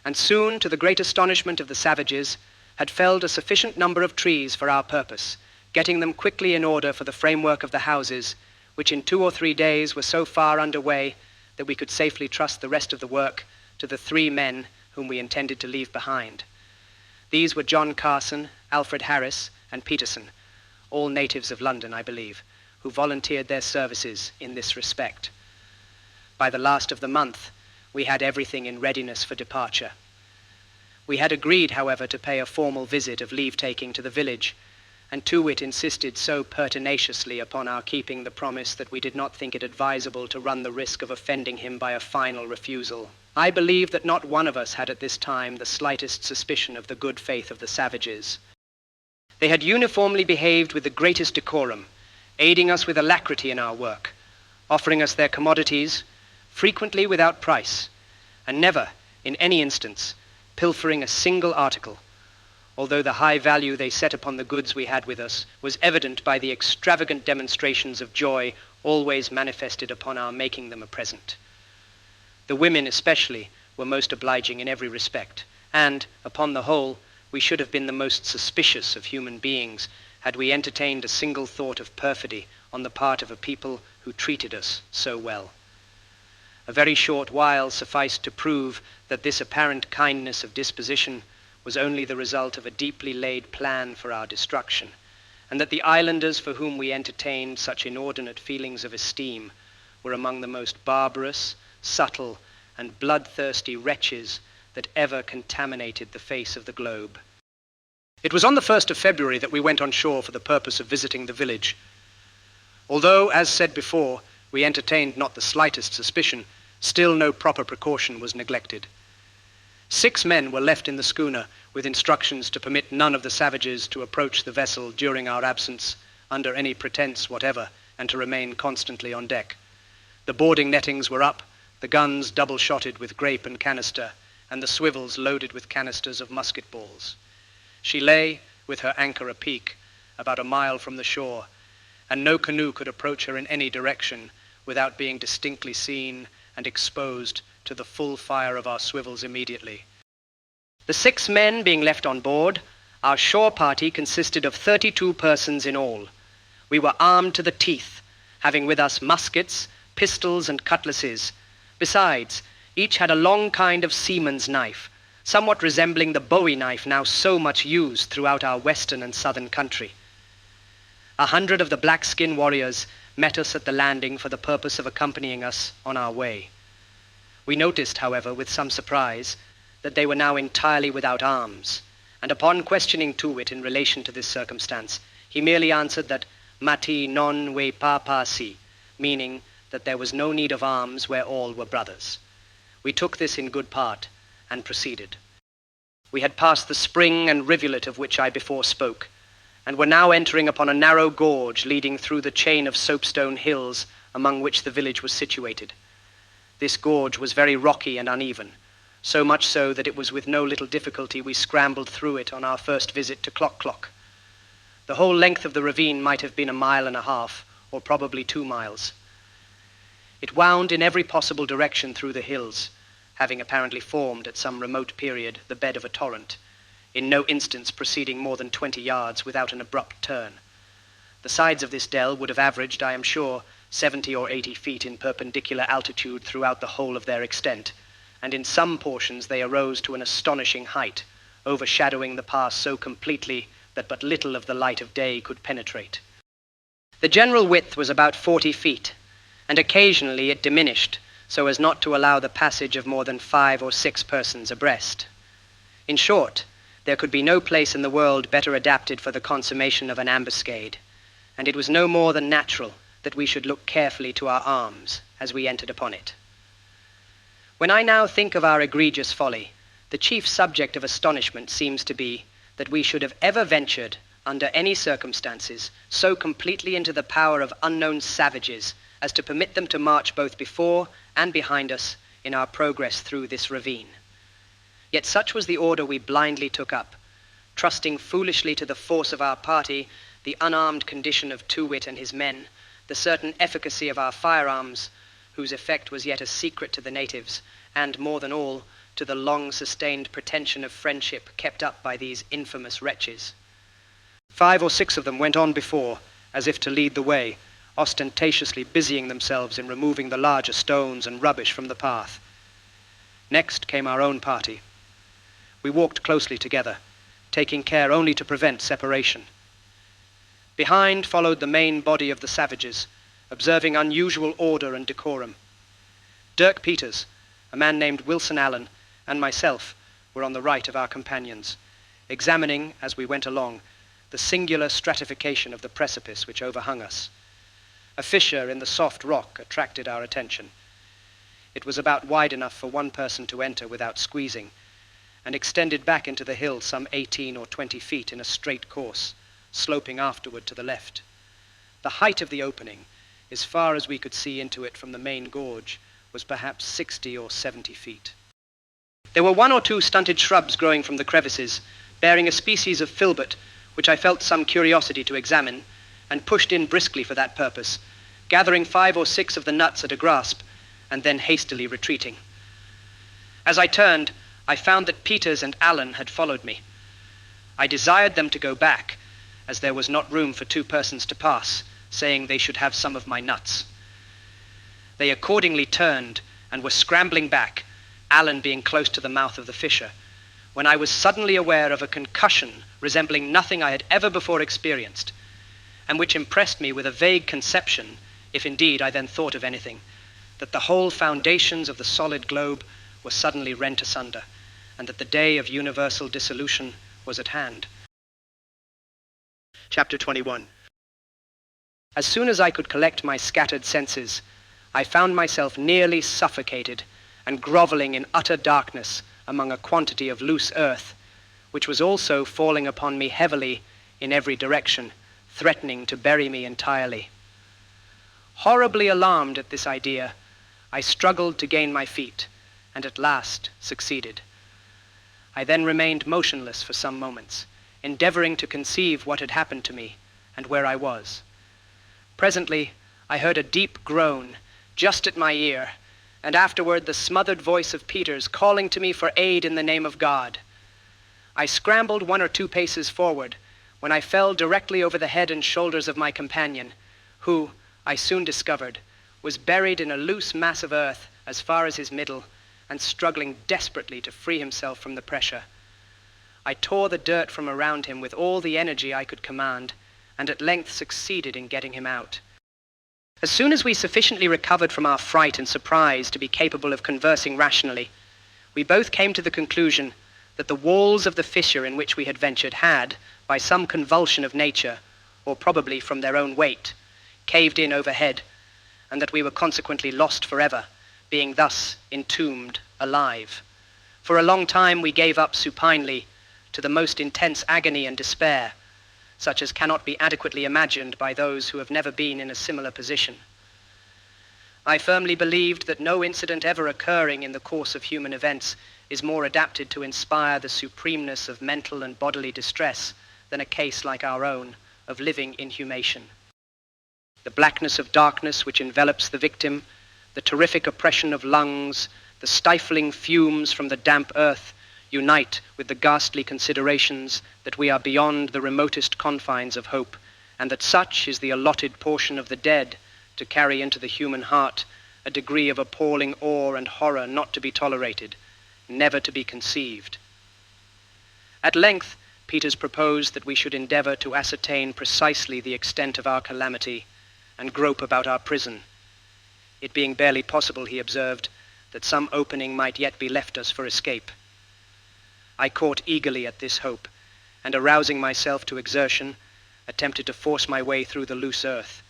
and soon, to the great astonishment of the savages, had felled a sufficient number of trees for our purpose, getting them quickly in order for the framework of the houses, which in 2 or 3 days were so far under way that we could safely trust the rest of the work to the 3 men whom we intended to leave behind. These were John Carson, Alfred Harris, and Peterson, all natives of London, I believe, who volunteered their services in this respect. By the last of the month, we had everything in readiness for departure. We had agreed, however, to pay a formal visit of leave-taking to the village, and Too Wit insisted so pertinaciously upon our keeping the promise that we did not think it advisable to run the risk of offending him by a final refusal. I believe that not one of us had at this time the slightest suspicion of the good faith of the savages. They had uniformly behaved with the greatest decorum, aiding us with alacrity in our work, offering us their commodities, frequently without price, and never, in any instance, pilfering a single article, although the high value they set upon the goods we had with us was evident by the extravagant demonstrations of joy always manifested upon our making them a present. The women especially were most obliging in every respect, and, upon the whole, we should have been the most suspicious of human beings had we entertained a single thought of perfidy on the part of a people who treated us so well. A very short while sufficed to prove that this apparent kindness of disposition was only the result of a deeply laid plan for our destruction, and that the islanders for whom we entertained such inordinate feelings of esteem were among the most barbarous, subtle, and bloodthirsty wretches that ever contaminated the face of the globe. It was on the 1st of February that we went on shore for the purpose of visiting the village. Although, as said before, we entertained not the slightest suspicion, still no proper precaution was neglected. 6 men were left in the schooner with instructions to permit none of the savages to approach the vessel during our absence under any pretense whatever, and to remain constantly on deck. The boarding nettings were up, the guns double-shotted with grape and canister, and the swivels loaded with canisters of musket balls. She lay, with her anchor apeak, about a mile from the shore, and no canoe could approach her in any direction without being distinctly seen and exposed to the full fire of our swivels immediately. The 6 men being left on board, our shore party consisted of 32 persons in all. We were armed to the teeth, having with us muskets, pistols, and cutlasses. Besides, each had a long kind of seaman's knife, somewhat resembling the bowie knife now so much used throughout our western and southern country. 100 of the black-skin warriors met us at the landing for the purpose of accompanying us on our way. We noticed, however, with some surprise, that they were now entirely without arms, and upon questioning Too-wit in relation to this circumstance, he merely answered that mati non we pa pa si, meaning that there was no need of arms where all were brothers. We took this in good part, and proceeded. We had passed the spring and rivulet of which I before spoke, and were now entering upon a narrow gorge leading through the chain of soapstone hills among which the village was situated. This gorge was very rocky and uneven, so much so that it was with no little difficulty we scrambled through it on our first visit to Clock Clock. The whole length of the ravine might have been 1.5 miles, or probably 2 miles. It wound in every possible direction through the hills, having apparently formed at some remote period the bed of a torrent, in no instance proceeding more than 20 yards without an abrupt turn. The sides of this dell would have averaged, I am sure, 70 or 80 feet in perpendicular altitude throughout the whole of their extent, and in some portions they arose to an astonishing height, overshadowing the pass so completely that but little of the light of day could penetrate. The general width was about 40 feet, and occasionally it diminished, so as not to allow the passage of more than 5 or 6 persons abreast. In short, there could be no place in the world better adapted for the consummation of an ambuscade, and it was no more than natural that we should look carefully to our arms as we entered upon it. When I now think of our egregious folly, the chief subject of astonishment seems to be that we should have ever ventured, under any circumstances, so completely into the power of unknown savages as to permit them to march both before and behind us in our progress through this ravine. Yet such was the order we blindly took up, trusting foolishly to the force of our party, the unarmed condition of Too-wit and his men, the certain efficacy of our firearms, whose effect was yet a secret to the natives, and, more than all, to the long-sustained pretension of friendship kept up by these infamous wretches. 5 or 6 of them went on before, as if to lead the way, ostentatiously busying themselves in removing the larger stones and rubbish from the path. Next came our own party. We walked closely together, taking care only to prevent separation. Behind followed the main body of the savages, observing unusual order and decorum. Dirk Peters, a man named Wilson Allan, and myself were on the right of our companions, examining, as we went along, the singular stratification of the precipice which overhung us. A fissure in the soft rock attracted our attention. It was about wide enough for one person to enter without squeezing, and extended back into the hill some 18 or 20 feet in a straight course, sloping afterward to the left. The height of the opening, as far as we could see into it from the main gorge, was perhaps 60 or 70 feet. There were 1 or 2 stunted shrubs growing from the crevices, bearing a species of filbert, which I felt some curiosity to examine, and pushed in briskly for that purpose, gathering 5 or 6 of the nuts at a grasp, and then hastily retreating, As I turned, I found that Peters and Allan had followed me. I desired them to go back, as there was not room for two persons to pass, saying they should have some of my nuts. They accordingly turned and were scrambling back, Allan being close to the mouth of the fissure, when I was suddenly aware of a concussion resembling nothing I had ever before experienced, and which impressed me with a vague conception, if indeed I then thought of anything, that the whole foundations of the solid globe were suddenly rent asunder, and that the day of universal dissolution was at hand. Chapter 21. As soon as I could collect my scattered senses, I found myself nearly suffocated and groveling in utter darkness among a quantity of loose earth, which was also falling upon me heavily in every direction, threatening to bury me entirely. Horribly alarmed at this idea, I struggled to gain my feet, and at last succeeded. I then remained motionless for some moments, endeavoring to conceive what had happened to me and where I was. Presently, I heard a deep groan just at my ear, and afterward the smothered voice of Peters calling to me for aid in the name of God. I scrambled 1 or 2 paces forward, when I fell directly over the head and shoulders of my companion, who, I soon discovered, was buried in a loose mass of earth as far as his middle, and struggling desperately to free himself from the pressure. I tore the dirt from around him with all the energy I could command, and at length succeeded in getting him out. As soon as we sufficiently recovered from our fright and surprise to be capable of conversing rationally, we both came to the conclusion that the walls of the fissure in which we had ventured had, by some convulsion of nature, or probably from their own weight, caved in overhead, and that we were consequently lost forever, being thus entombed alive. For a long time we gave up supinely to the most intense agony and despair, such as cannot be adequately imagined by those who have never been in a similar position. I firmly believed that no incident ever occurring in the course of human events is more adapted to inspire the supremeness of mental and bodily distress than a case like our own of living inhumation. The blackness of darkness which envelops the victim, the terrific oppression of lungs, the stifling fumes from the damp earth, unite with the ghastly considerations that we are beyond the remotest confines of hope, and that such is the allotted portion of the dead to carry into the human heart a degree of appalling awe and horror not to be tolerated, never to be conceived. At length, Peters proposed that we should endeavor to ascertain precisely the extent of our calamity and grope about our prison, it being barely possible, he observed, that some opening might yet be left us for escape. I caught eagerly at this hope, and arousing myself to exertion, attempted to force my way through the loose earth.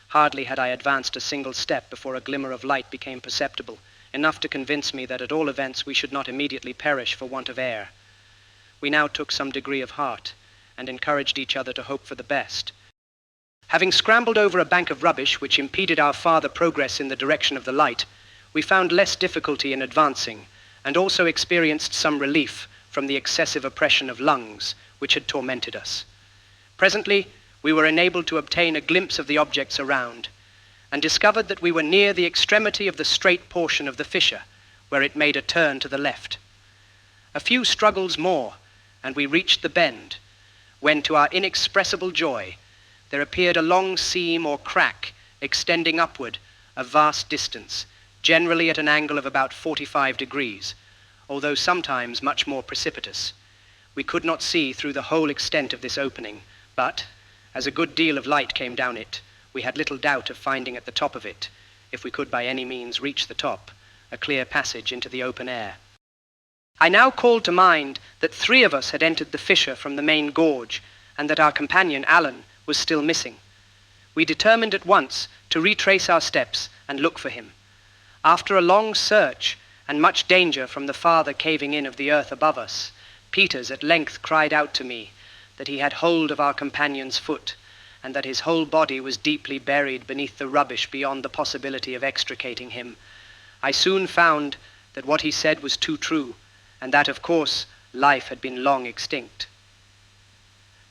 Hardly had I advanced a single step before a glimmer of light became perceptible, enough to convince me that at all events we should not immediately perish for want of air. We now took some degree of heart, and encouraged each other to hope for the best. Having scrambled over a bank of rubbish which impeded our farther progress in the direction of the light, we found less difficulty in advancing, and also experienced some relief from the excessive oppression of lungs which had tormented us. Presently, we were enabled to obtain a glimpse of the objects around, and discovered that we were near the extremity of the straight portion of the fissure, where it made a turn to the left. A few struggles more, and we reached the bend, when, to our inexpressible joy, there appeared a long seam or crack extending upward a vast distance, generally at an angle of about 45 degrees, although sometimes much more precipitous. We could not see through the whole extent of this opening, but, as a good deal of light came down it, we had little doubt of finding at the top of it, if we could by any means reach the top, a clear passage into the open air. I now called to mind that 3 of us had entered the fissure from the main gorge, and that our companion, Allan, was still missing. We determined at once to retrace our steps and look for him. After a long search, and much danger from the farther caving in of the earth above us, Peters at length cried out to me that he had hold of our companion's foot, and that his whole body was deeply buried beneath the rubbish beyond the possibility of extricating him. I soon found that what he said was too true, and that, of course, life had been long extinct.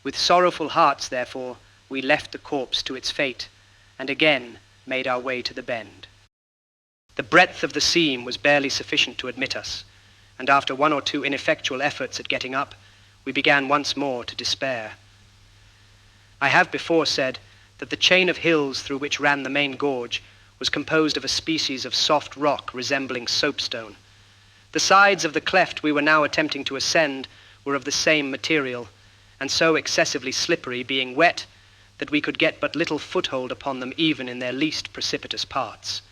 With sorrowful hearts, therefore, we left the corpse to its fate, and again made our way to the bend. The breadth of the seam was barely sufficient to admit us, and after one or two ineffectual efforts at getting up, we began once more to despair. I have before said that the chain of hills through which ran the main gorge was composed of a species of soft rock resembling soapstone. The sides of the cleft we were now attempting to ascend were of the same material, and so excessively slippery, being wet, that we could get but little foothold upon them even in their least precipitous parts.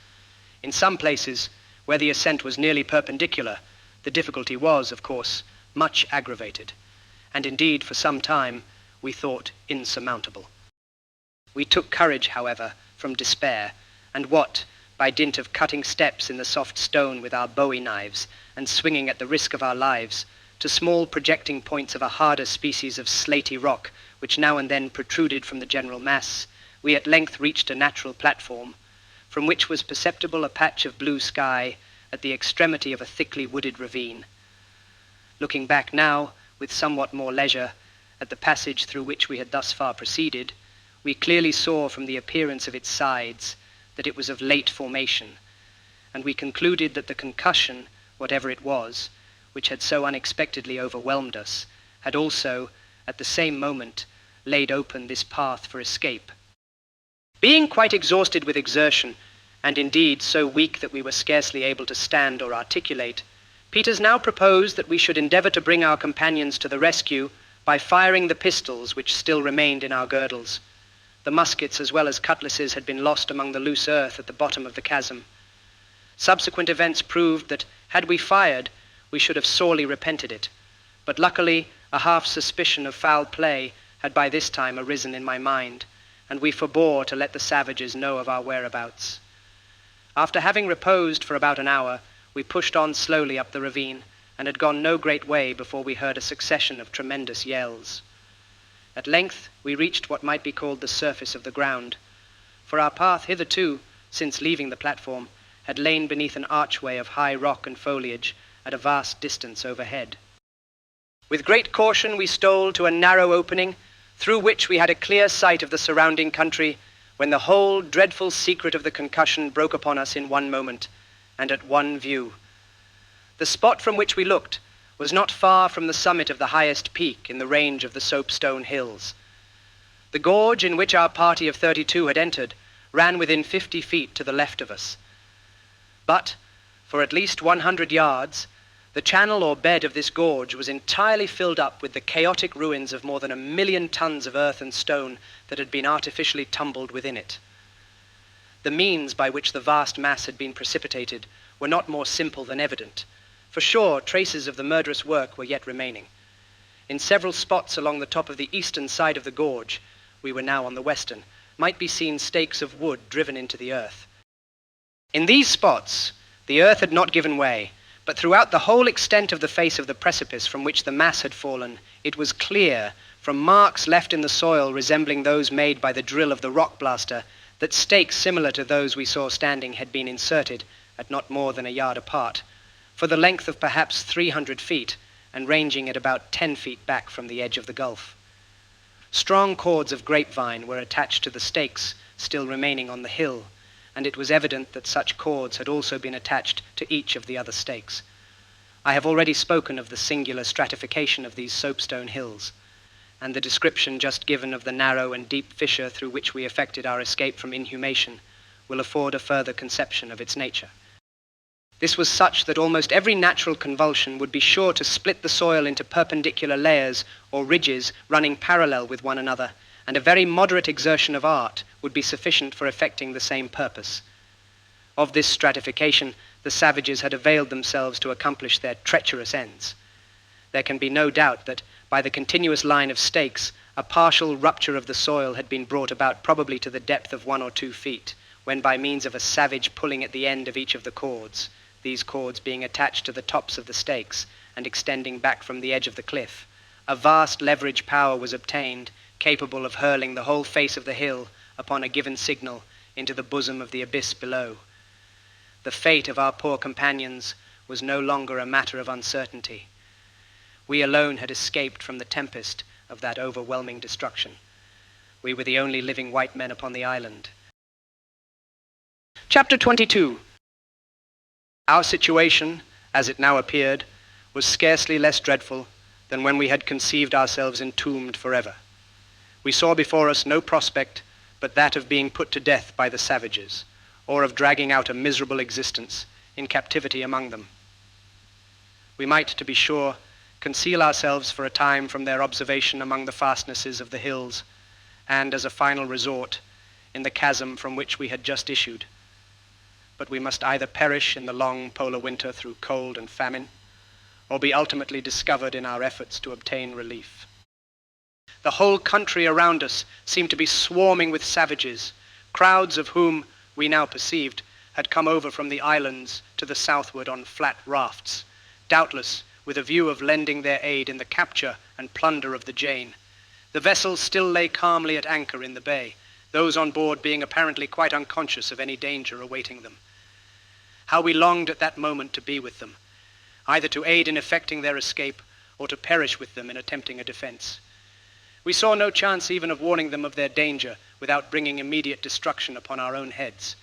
In some places, where the ascent was nearly perpendicular, the difficulty was, of course, much aggravated, and indeed for some time we thought insurmountable. We took courage, however, from despair, and what, by dint of cutting steps in the soft stone with our bowie knives, and swinging at the risk of our lives, to small projecting points of a harder species of slaty rock, which now and then protruded from the general mass, we at length reached a natural platform, from which was perceptible a patch of blue sky at the extremity of a thickly wooded ravine. Looking back now, with somewhat more leisure, at the passage through which we had thus far proceeded, we clearly saw from the appearance of its sides that it was of late formation, and we concluded that the concussion, whatever it was, which had so unexpectedly overwhelmed us, had also, at the same moment, laid open this path for escape. Being quite exhausted with exertion, and indeed so weak that we were scarcely able to stand or articulate, Peters now proposed that we should endeavor to bring our companions to the rescue by firing the pistols which still remained in our girdles. The muskets as well as cutlasses had been lost among the loose earth at the bottom of the chasm. Subsequent events proved that, had we fired, we should have sorely repented it, but luckily a half suspicion of foul play had by this time arisen in my mind, and we forbore to let the savages know of our whereabouts. After having reposed for about an hour, we pushed on slowly up the ravine, and had gone no great way before we heard a succession of tremendous yells. At length we reached what might be called the surface of the ground, for our path hitherto, since leaving the platform, had lain beneath an archway of high rock and foliage at a vast distance overhead. With great caution we stole to a narrow opening, through which we had a clear sight of the surrounding country, when the whole dreadful secret of the concussion broke upon us in one moment, and at one view. The spot from which we looked was not far from the summit of the highest peak in the range of the Soapstone Hills. The gorge in which our party of 32 had entered ran within 50 feet to the left of us. But, for at least 100 yards, the channel or bed of this gorge was entirely filled up with the chaotic ruins of more than 1,000,000 tons of earth and stone that had been artificially tumbled within it. The means by which the vast mass had been precipitated were not more simple than evident. For sure, traces of the murderous work were yet remaining. In several spots along the top of the eastern side of the gorge, we were now on the western, might be seen stakes of wood driven into the earth. In these spots, the earth had not given way, but throughout the whole extent of the face of the precipice from which the mass had fallen, it was clear, from marks left in the soil resembling those made by the drill of the rock blaster, that stakes similar to those we saw standing had been inserted, at not more than a yard apart, for the length of perhaps 300 feet, and ranging at about 10 feet back from the edge of the gulf. Strong cords of grapevine were attached to the stakes still remaining on the hill, and it was evident that such cords had also been attached to each of the other stakes. I have already spoken of the singular stratification of these soapstone hills, and the description just given of the narrow and deep fissure through which we effected our escape from inhumation will afford a further conception of its nature. This was such that almost every natural convulsion would be sure to split the soil into perpendicular layers or ridges running parallel with one another, and a very moderate exertion of art would be sufficient for effecting the same purpose. Of this stratification, the savages had availed themselves to accomplish their treacherous ends. There can be no doubt that, by the continuous line of stakes, a partial rupture of the soil had been brought about probably to the depth of 1 or 2 feet, when by means of a savage pulling at the end of each of the cords, these cords being attached to the tops of the stakes and extending back from the edge of the cliff, a vast leverage power was obtained, capable of hurling the whole face of the hill, upon a given signal, into the bosom of the abyss below. The fate of our poor companions was no longer a matter of uncertainty. We alone had escaped from the tempest of that overwhelming destruction. We were the only living white men upon the island. Chapter 22. Our situation, as it now appeared, was scarcely less dreadful than when we had conceived ourselves entombed forever. We saw before us no prospect but that of being put to death by the savages, or of dragging out a miserable existence in captivity among them. We might, to be sure, conceal ourselves for a time from their observation among the fastnesses of the hills, and as a final resort, in the chasm from which we had just issued. But we must either perish in the long polar winter through cold and famine, or be ultimately discovered in our efforts to obtain relief. The whole country around us seemed to be swarming with savages, crowds of whom, we now perceived, had come over from the islands to the southward on flat rafts, doubtless with a view of lending their aid in the capture and plunder of the Jane. The vessels still lay calmly at anchor in the bay, those on board being apparently quite unconscious of any danger awaiting them. How we longed at that moment to be with them, either to aid in effecting their escape or to perish with them in attempting a defense. We saw no chance even of warning them of their danger without bringing immediate destruction upon our own heads,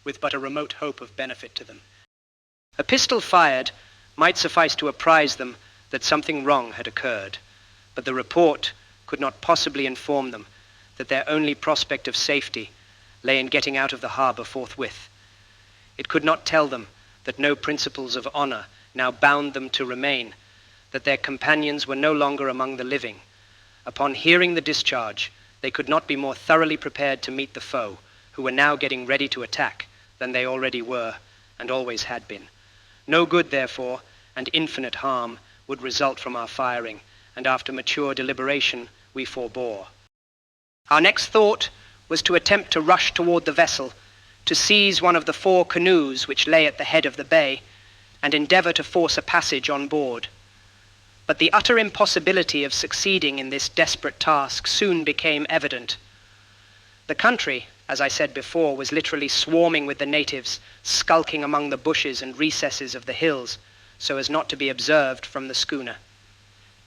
with but a remote hope of benefit to them. A pistol fired might suffice to apprise them that something wrong had occurred, but the report could not possibly inform them that their only prospect of safety lay in getting out of the harbor forthwith. It could not tell them that no principles of honor now bound them to remain, that their companions were no longer among the living. Upon hearing the discharge, they could not be more thoroughly prepared to meet the foe, who were now getting ready to attack, than they already were, and always had been. No good, therefore, and infinite harm would result from our firing, and after mature deliberation, we forbore. Our next thought was to attempt to rush toward the vessel, to seize one of the 4 canoes which lay at the head of the bay, and endeavor to force a passage on board. But the utter impossibility of succeeding in this desperate task soon became evident. The country, as I said before, was literally swarming with the natives, skulking among the bushes and recesses of the hills, so as not to be observed from the schooner.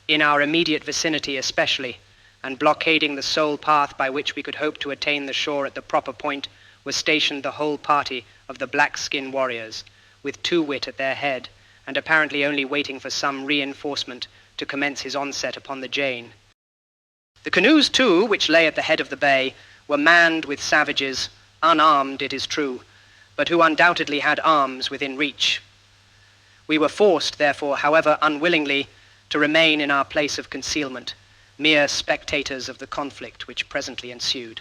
In our immediate vicinity especially, and blockading the sole path by which we could hope to attain the shore at the proper point, was stationed the whole party of the black-skin warriors, with Too-Wit at their head, and apparently only waiting for some reinforcement to commence his onset upon the Jane. The canoes, too, which lay at the head of the bay, were manned with savages, unarmed, it is true, but who undoubtedly had arms within reach. We were forced, therefore, however unwillingly, to remain in our place of concealment, mere spectators of the conflict which presently ensued.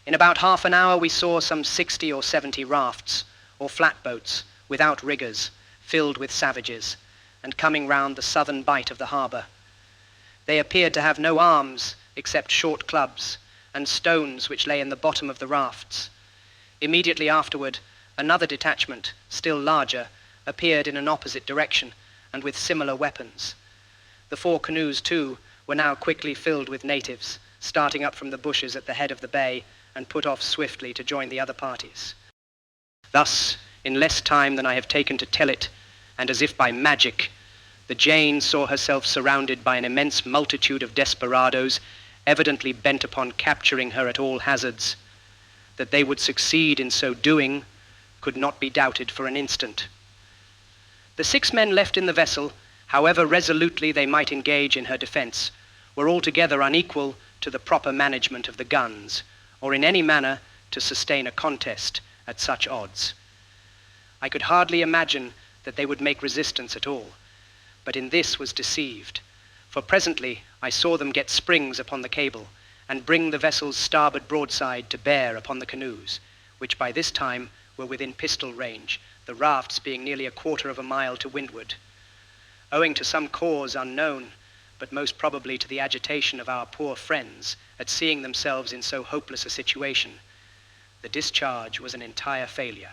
In about half an hour we saw some 60 or 70 rafts, or flatboats, without riggers, filled with savages, and coming round the southern bight of the harbor. They appeared to have no arms except short clubs and stones which lay in the bottom of the rafts. Immediately afterward, another detachment, still larger, appeared in an opposite direction and with similar weapons. The 4 canoes, too, were now quickly filled with natives, starting up from the bushes at the head of the bay and put off swiftly to join the other parties. Thus, in less time than I have taken to tell it, and as if by magic, the Jane saw herself surrounded by an immense multitude of desperadoes, evidently bent upon capturing her at all hazards. That they would succeed in so doing could not be doubted for an instant. The 6 men left in the vessel, however resolutely they might engage in her defense, were altogether unequal to the proper management of the guns, or in any manner to sustain a contest at such odds. I could hardly imagine that they would make resistance at all, but in this was deceived, for presently I saw them get springs upon the cable and bring the vessel's starboard broadside to bear upon the canoes, which by this time were within pistol range, the rafts being nearly a quarter of a mile to windward. Owing to some cause unknown, but most probably to the agitation of our poor friends at seeing themselves in so hopeless a situation, the discharge was an entire failure.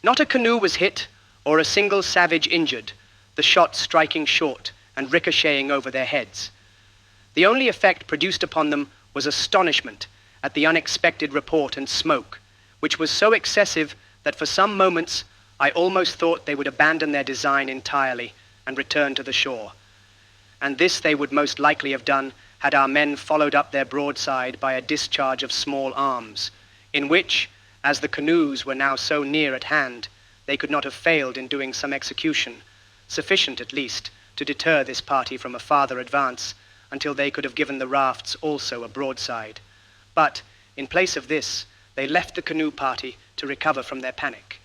Not a canoe was hit, or a single savage injured, the shot striking short and ricocheting over their heads. The only effect produced upon them was astonishment at the unexpected report and smoke, which was so excessive that for some moments I almost thought they would abandon their design entirely and return to the shore. And this they would most likely have done had our men followed up their broadside by a discharge of small arms, in which, as the canoes were now so near at hand, they could not have failed in doing some execution, sufficient at least to deter this party from a farther advance until they could have given the rafts also a broadside. But, in place of this, they left the canoe party to recover from their panic,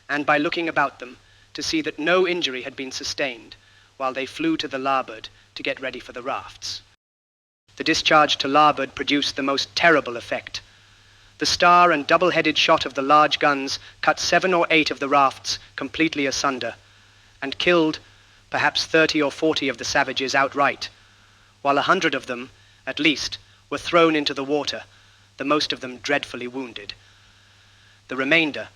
and by looking about them, to see that no injury had been sustained, while they flew to the larboard to get ready for the rafts. The discharge to larboard produced the most terrible effect. The star and double-headed shot of the large guns cut 7 or 8 of the rafts completely asunder, and killed perhaps 30 or 40 of the savages outright, while 100 of them, at least, were thrown into the water, the most of them dreadfully wounded. The remainder,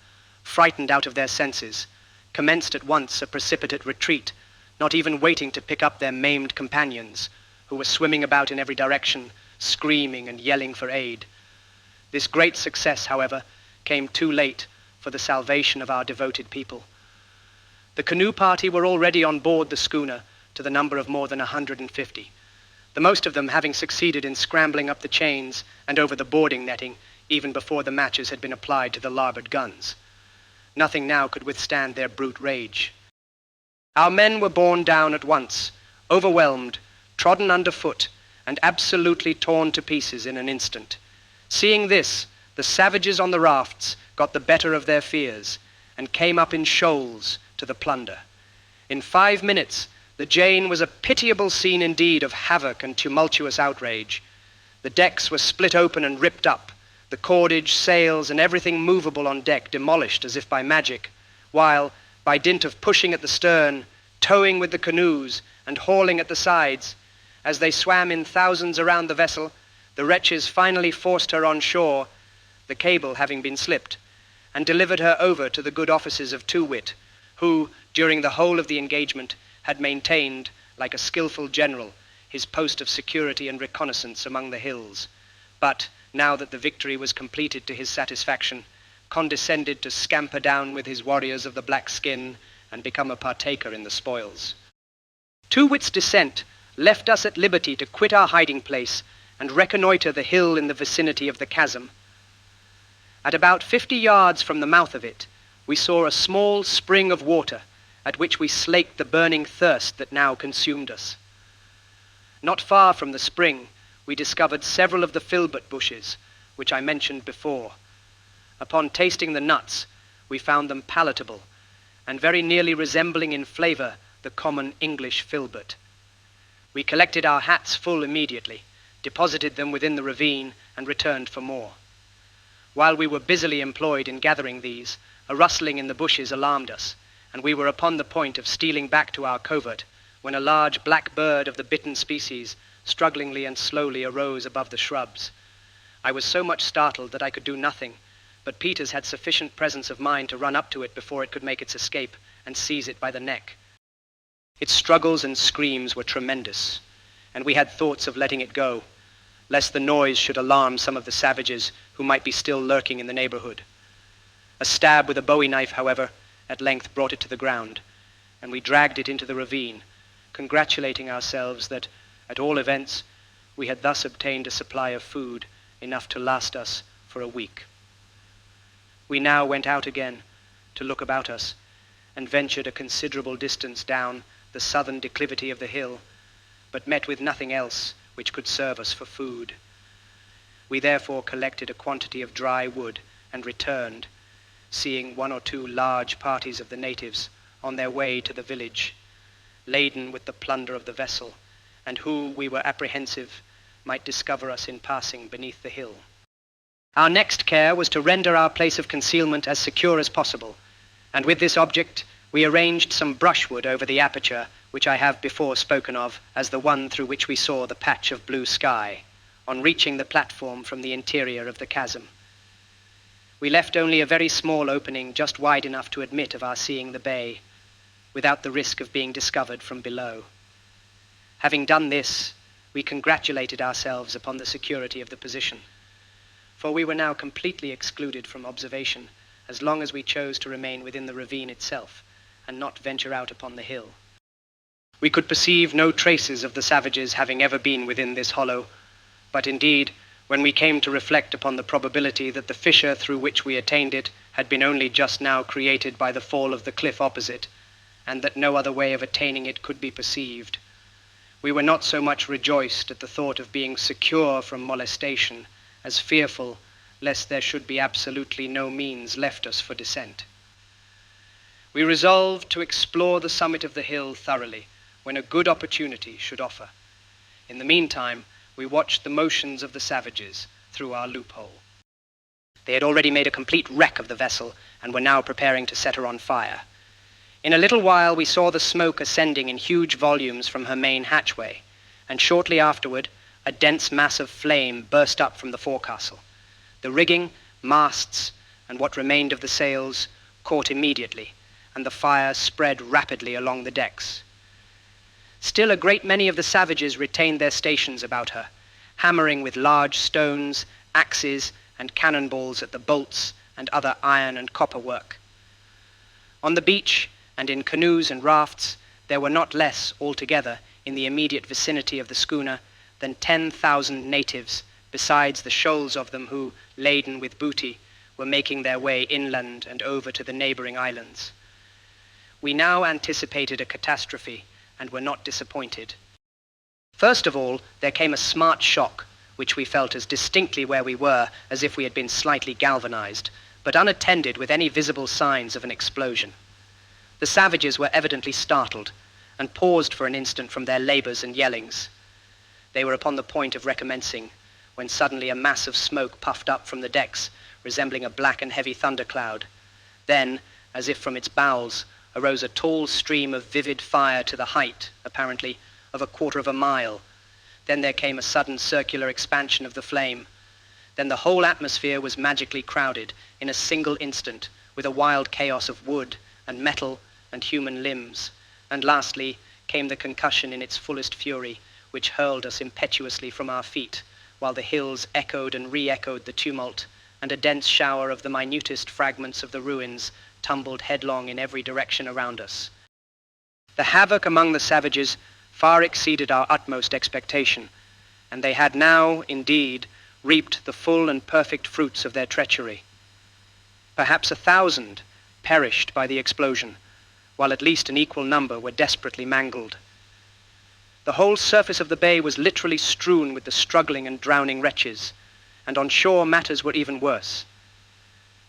frightened out of their senses, commenced at once a precipitate retreat, not even waiting to pick up their maimed companions, who were swimming about in every direction, screaming and yelling for aid. This great success, however, came too late for the salvation of our devoted people. The canoe party were already on board the schooner to the number of more than 150, the most of them having succeeded in scrambling up the chains and over the boarding netting even before the matches had been applied to the larboard guns. Nothing now could withstand their brute rage. Our men were borne down at once, overwhelmed, trodden underfoot, and absolutely torn to pieces in an instant. Seeing this, the savages on the rafts got the better of their fears and came up in shoals to the plunder. In 5 minutes, the Jane was a pitiable scene indeed of havoc and tumultuous outrage. The decks were split open and ripped up, the cordage, sails, and everything movable on deck demolished as if by magic, while, by dint of pushing at the stern, towing with the canoes, and hauling at the sides, as they swam in thousands around the vessel, the wretches finally forced her on shore, the cable having been slipped, and delivered her over to the good offices of Too-Wit, who, during the whole of the engagement, had maintained, like a skilful general, his post of security and reconnaissance among the hills, but, now that the victory was completed to his satisfaction, condescended to scamper down with his warriors of the black skin and become a partaker in the spoils. Too-Wit's descent left us at liberty to quit our hiding place and reconnoiter the hill in the vicinity of the chasm. At about 50 yards from the mouth of it, we saw a small spring of water, at which we slaked the burning thirst that now consumed us. Not far from the spring, we discovered several of the filbert bushes, which I mentioned before. Upon tasting the nuts, we found them palatable, and very nearly resembling in flavor the common English filbert. We collected our hats full immediately, deposited them within the ravine, and returned for more. While we were busily employed in gathering these, a rustling in the bushes alarmed us, and we were upon the point of stealing back to our covert, when a large black bird of the bitten species strugglingly and slowly arose above the shrubs. I was so much startled that I could do nothing, but Peters had sufficient presence of mind to run up to it before it could make its escape and seize it by the neck. Its struggles and screams were tremendous, and we had thoughts of letting it go, lest the noise should alarm some of the savages who might be still lurking in the neighborhood. A stab with a bowie knife, however, at length brought it to the ground, and we dragged it into the ravine, congratulating ourselves that, at all events, we had thus obtained a supply of food enough to last us for a week. We now went out again to look about us, and ventured a considerable distance down the southern declivity of the hill, but met with nothing else which could serve us for food. We therefore collected a quantity of dry wood and returned, seeing 1 or 2 large parties of the natives on their way to the village, laden with the plunder of the vessel, and who, we were apprehensive, might discover us in passing beneath the hill. Our next care was to render our place of concealment as secure as possible, and with this object we arranged some brushwood over the aperture which I have before spoken of as the one through which we saw the patch of blue sky, on reaching the platform from the interior of the chasm. We left only a very small opening just wide enough to admit of our seeing the bay, without the risk of being discovered from below. Having done this, we congratulated ourselves upon the security of the position, for we were now completely excluded from observation as long as we chose to remain within the ravine itself and not venture out upon the hill. We could perceive no traces of the savages having ever been within this hollow, but indeed, when we came to reflect upon the probability that the fissure through which we attained it had been only just now created by the fall of the cliff opposite, and that no other way of attaining it could be perceived. We were not so much rejoiced at the thought of being secure from molestation as fearful lest there should be absolutely no means left us for descent. We resolved to explore the summit of the hill thoroughly when a good opportunity should offer. In the meantime, we watched the motions of the savages through our loophole. They had already made a complete wreck of the vessel and were now preparing to set her on fire. In a little while we saw the smoke ascending in huge volumes from her main hatchway, and shortly afterward a dense mass of flame burst up from the forecastle. The rigging, masts, and what remained of the sails caught immediately, and the fire spread rapidly along the decks. Still a great many of the savages retained their stations about her, hammering with large stones, axes, and cannonballs at the bolts and other iron and copper work. On the beach, and in canoes and rafts, there were not less altogether in the immediate vicinity of the schooner than 10,000 natives, besides the shoals of them who, laden with booty, were making their way inland and over to the neighboring islands. We now anticipated a catastrophe and were not disappointed. First of all, there came a smart shock, which we felt as distinctly where we were as if we had been slightly galvanized, but unattended with any visible signs of an explosion. The savages were evidently startled, and paused for an instant from their labors and yellings. They were upon the point of recommencing, when suddenly a mass of smoke puffed up from the decks, resembling a black and heavy thundercloud. Then, as if from its bowels, arose a tall stream of vivid fire to the height, apparently, of a quarter of a mile. Then there came a sudden circular expansion of the flame. Then the whole atmosphere was magically crowded, in a single instant, with a wild chaos of wood and metal and human limbs. And lastly came the concussion in its fullest fury, which hurled us impetuously from our feet, while the hills echoed and re-echoed the tumult, and a dense shower of the minutest fragments of the ruins tumbled headlong in every direction around us. The havoc among the savages far exceeded our utmost expectation, and they had now, indeed, reaped the full and perfect fruits of their treachery. Perhaps 1,000 perished by the explosion, while at least an equal number were desperately mangled. The whole surface of the bay was literally strewn with the struggling and drowning wretches, and on shore matters were even worse.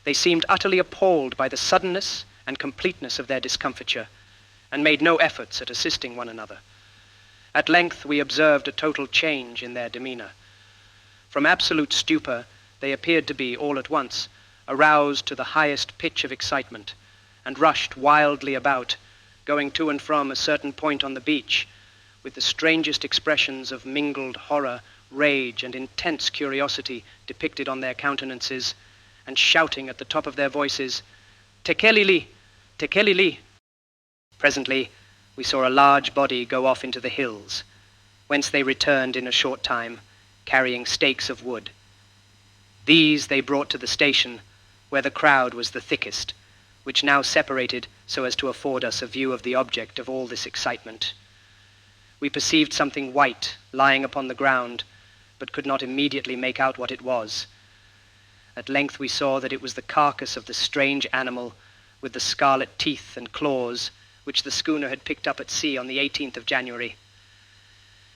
They seemed utterly appalled by the suddenness and completeness of their discomfiture, and made no efforts at assisting one another. At length we observed a total change in their demeanor. From absolute stupor, they appeared to be, all at once, aroused to the highest pitch of excitement, and rushed wildly about, going to and from a certain point on the beach, with the strangest expressions of mingled horror, rage, and intense curiosity depicted on their countenances, and shouting at the top of their voices, "Tekelili! Tekelili!" Presently, we saw a large body go off into the hills, whence they returned in a short time, carrying stakes of wood. These they brought to the station, where the crowd was the thickest, which now separated so as to afford us a view of the object of all this excitement. We perceived something white lying upon the ground, but could not immediately make out what it was. At length we saw that it was the carcass of the strange animal with the scarlet teeth and claws, which the schooner had picked up at sea on the 18th of January.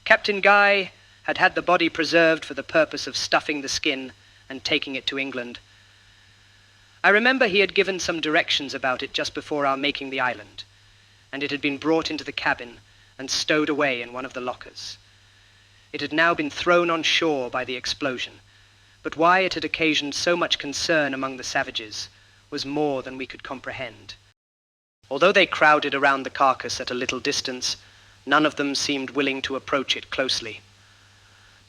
Captain Guy had had the body preserved for the purpose of stuffing the skin and taking it to England. I remember he had given some directions about it just before our making the island, and it had been brought into the cabin and stowed away in one of the lockers. It had now been thrown on shore by the explosion, but why it had occasioned so much concern among the savages was more than we could comprehend. Although they crowded around the carcass at a little distance, none of them seemed willing to approach it closely.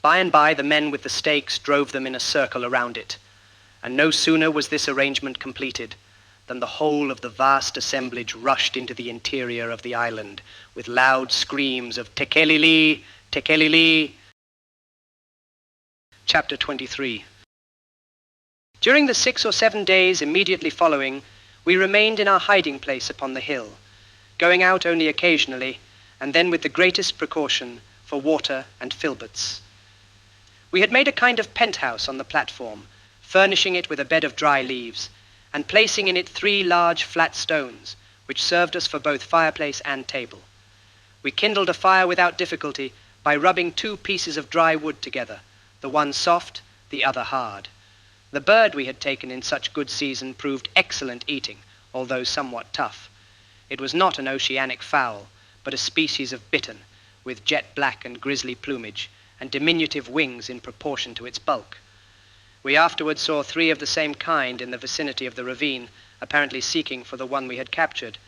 By and by the men with the stakes drove them in a circle around it, and no sooner was this arrangement completed than the whole of the vast assemblage rushed into the interior of the island with loud screams of "Tekelili! Tekelili!" Chapter 23. During the 6 or 7 days immediately following, we remained in our hiding place upon the hill, going out only occasionally, and then with the greatest precaution for water and filberts. We had made a kind of penthouse on the platform, furnishing it with a bed of dry leaves, and placing in it 3 large flat stones, which served us for both fireplace and table. We kindled a fire without difficulty by rubbing 2 pieces of dry wood together, the one soft, the other hard. The bird we had taken in such good season proved excellent eating, although somewhat tough. It was not an oceanic fowl, but a species of bittern, with jet black and grisly plumage, and diminutive wings in proportion to its bulk. We afterwards saw 3 of the same kind in the vicinity of the ravine, apparently seeking for the one we had captured,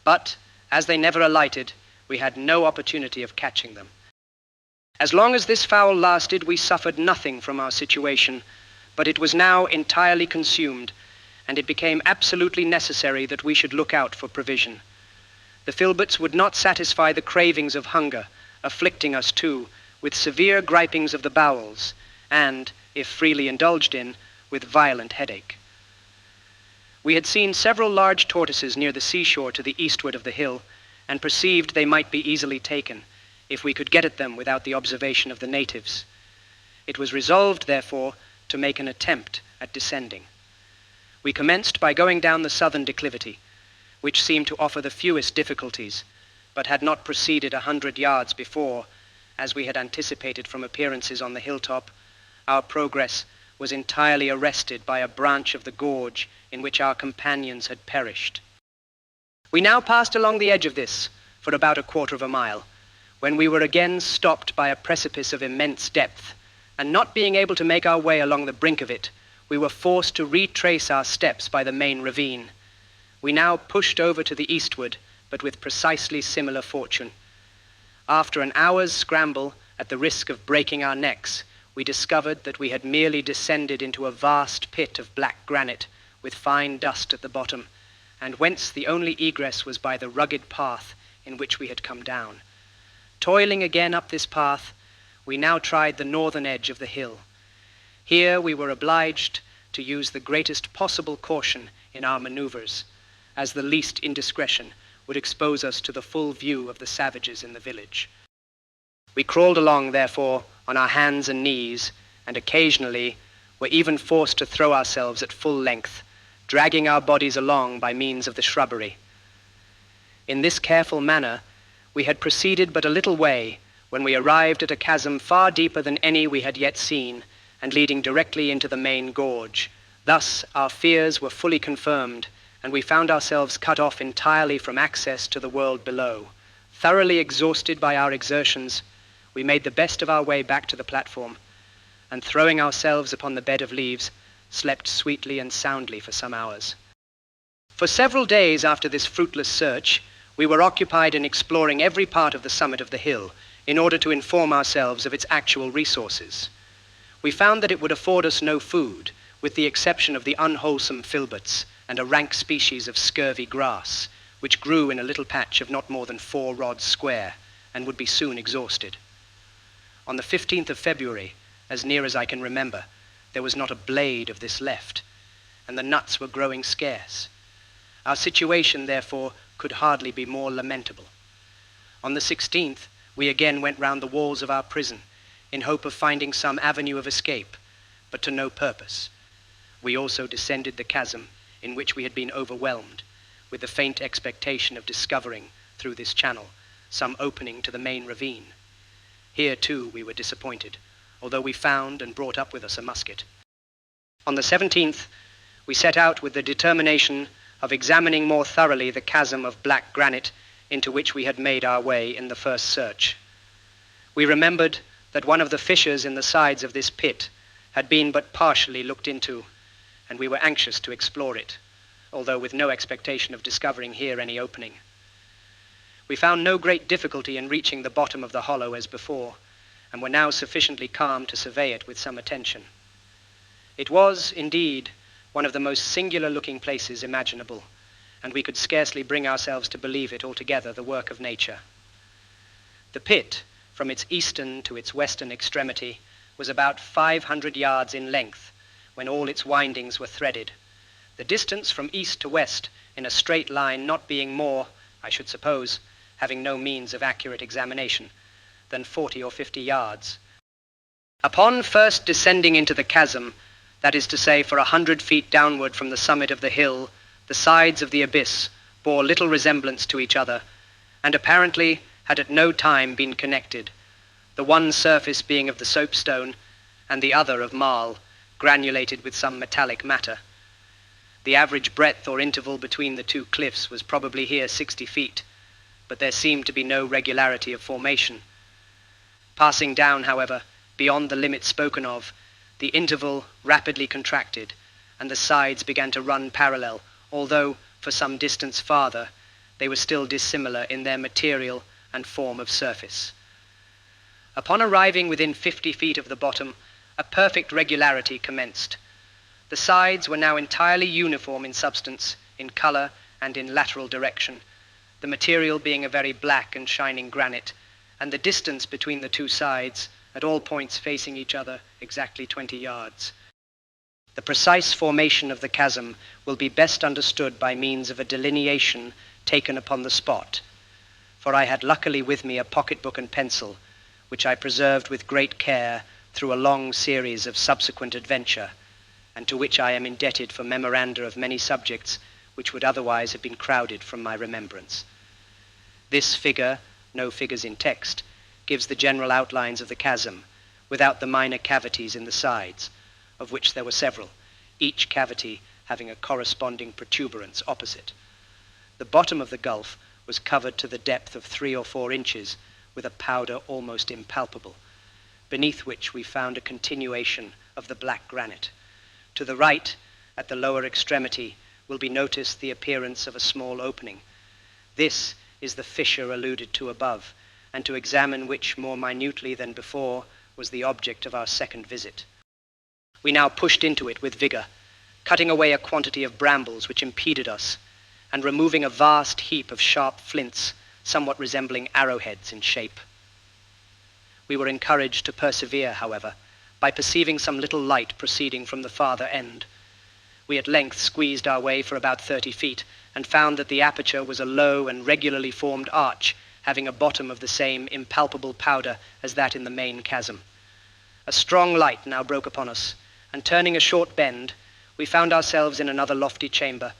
but, as they never alighted, we had no opportunity of catching them. As long as this fowl lasted, we suffered nothing from our situation, but it was now entirely consumed, and it became absolutely necessary that we should look out for provision. The filberts would not satisfy the cravings of hunger, afflicting us too with severe gripings of the bowels, and, if freely indulged in, with violent headache. We had seen several large tortoises near the seashore to the eastward of the hill, and perceived they might be easily taken, if we could get at them without the observation of the natives. It was resolved, therefore, to make an attempt at descending. We commenced by going down the southern declivity, which seemed to offer the fewest difficulties, but had not proceeded 100 yards before, as we had anticipated from appearances on the hilltop, our progress was entirely arrested by a branch of the gorge in which our companions had perished. We now passed along the edge of this for about 1/4 of a mile, when we were again stopped by a precipice of immense depth, and not being able to make our way along the brink of it, we were forced to retrace our steps by the main ravine. We now pushed over to the eastward, but with precisely similar fortune. After an hour's scramble, at the risk of breaking our necks, we discovered that we had merely descended into a vast pit of black granite, with fine dust at the bottom, and whence the only egress was by the rugged path in which we had come down. Toiling again up this path, we now tried the northern edge of the hill. Here we were obliged to use the greatest possible caution in our maneuvers, as the least indiscretion would expose us to the full view of the savages in the village. We crawled along, therefore, on our hands and knees, and occasionally were even forced to throw ourselves at full length, dragging our bodies along by means of the shrubbery. In this careful manner, we had proceeded but a little way when we arrived at a chasm far deeper than any we had yet seen, and leading directly into the main gorge. Thus our fears were fully confirmed, and we found ourselves cut off entirely from access to the world below. Thoroughly exhausted by our exertions, we made the best of our way back to the platform, and throwing ourselves upon the bed of leaves, slept sweetly and soundly for some hours. For several days after this fruitless search, we were occupied in exploring every part of the summit of the hill, in order to inform ourselves of its actual resources. We found that it would afford us no food, with the exception of the unwholesome filberts and a rank species of scurvy grass, which grew in a little patch of not more than 4 rods square, and would be soon exhausted. On the 15th of February, as near as I can remember, there was not a blade of this left, and the nuts were growing scarce. Our situation, therefore, could hardly be more lamentable. On the 16th, we again went round the walls of our prison, in hope of finding some avenue of escape, but to no purpose. We also descended the chasm, in which we had been overwhelmed, with the faint expectation of discovering, through this channel, some opening to the main ravine. Here, too, we were disappointed, although we found and brought up with us a musket. On the 17th, we set out with the determination of examining more thoroughly the chasm of black granite into which we had made our way in the first search. We remembered that one of the fissures in the sides of this pit had been but partially looked into, and we were anxious to explore it, although with no expectation of discovering here any opening. We found no great difficulty in reaching the bottom of the hollow as before, and were now sufficiently calm to survey it with some attention. It was, indeed, one of the most singular-looking places imaginable, and we could scarcely bring ourselves to believe it altogether the work of nature. The pit, from its eastern to its western extremity, was about 500 yards in length, when all its windings were threaded, the distance from east to west in a straight line not being more, I should suppose, having no means of accurate examination, than 40 or 50 yards. Upon first descending into the chasm, That is to say, for 100 feet downward from the summit of the hill, the sides of the abyss bore little resemblance to each other, and apparently had at no time been connected, the one surface being of the soapstone, and the other of marl, granulated with some metallic matter. The average breadth or interval between the two cliffs was probably here 60 feet, but there seemed to be no regularity of formation. Passing down, however, beyond the limit spoken of, the interval rapidly contracted, and the sides began to run parallel, although, for some distance farther, they were still dissimilar in their material and form of surface. Upon arriving within 50 feet of the bottom, a perfect regularity commenced. The sides were now entirely uniform in substance, in color, and in lateral direction, the material being a very black and shining granite, and the distance between the two sides, at all points facing each other, exactly 20 yards. The precise formation of the chasm will be best understood by means of a delineation taken upon the spot, for I had luckily with me a pocketbook and pencil, which I preserved with great care through a long series of subsequent adventure, and to which I am indebted for memoranda of many subjects which would otherwise have been crowded from my remembrance. This figure, no figures in text, gives the general outlines of the chasm, without the minor cavities in the sides, of which there were several, each cavity having a corresponding protuberance opposite. The bottom of the gulf was covered to the depth of 3 or 4 inches with a powder almost impalpable, beneath which we found a continuation of the black granite. To the right, at the lower extremity, will be noticed the appearance of a small opening. This is the fissure alluded to above, and to examine which more minutely than before was the object of our second visit. We now pushed into it with vigor, cutting away a quantity of brambles which impeded us, and removing a vast heap of sharp flints, somewhat resembling arrowheads in shape. We were encouraged to persevere, however, by perceiving some little light proceeding from the farther end. We at length squeezed our way for about 30 feet, and found that the aperture was a low and regularly formed arch, having a bottom of the same impalpable powder as that in the main chasm. A strong light now broke upon us, and turning a short bend, we found ourselves in another lofty chamber,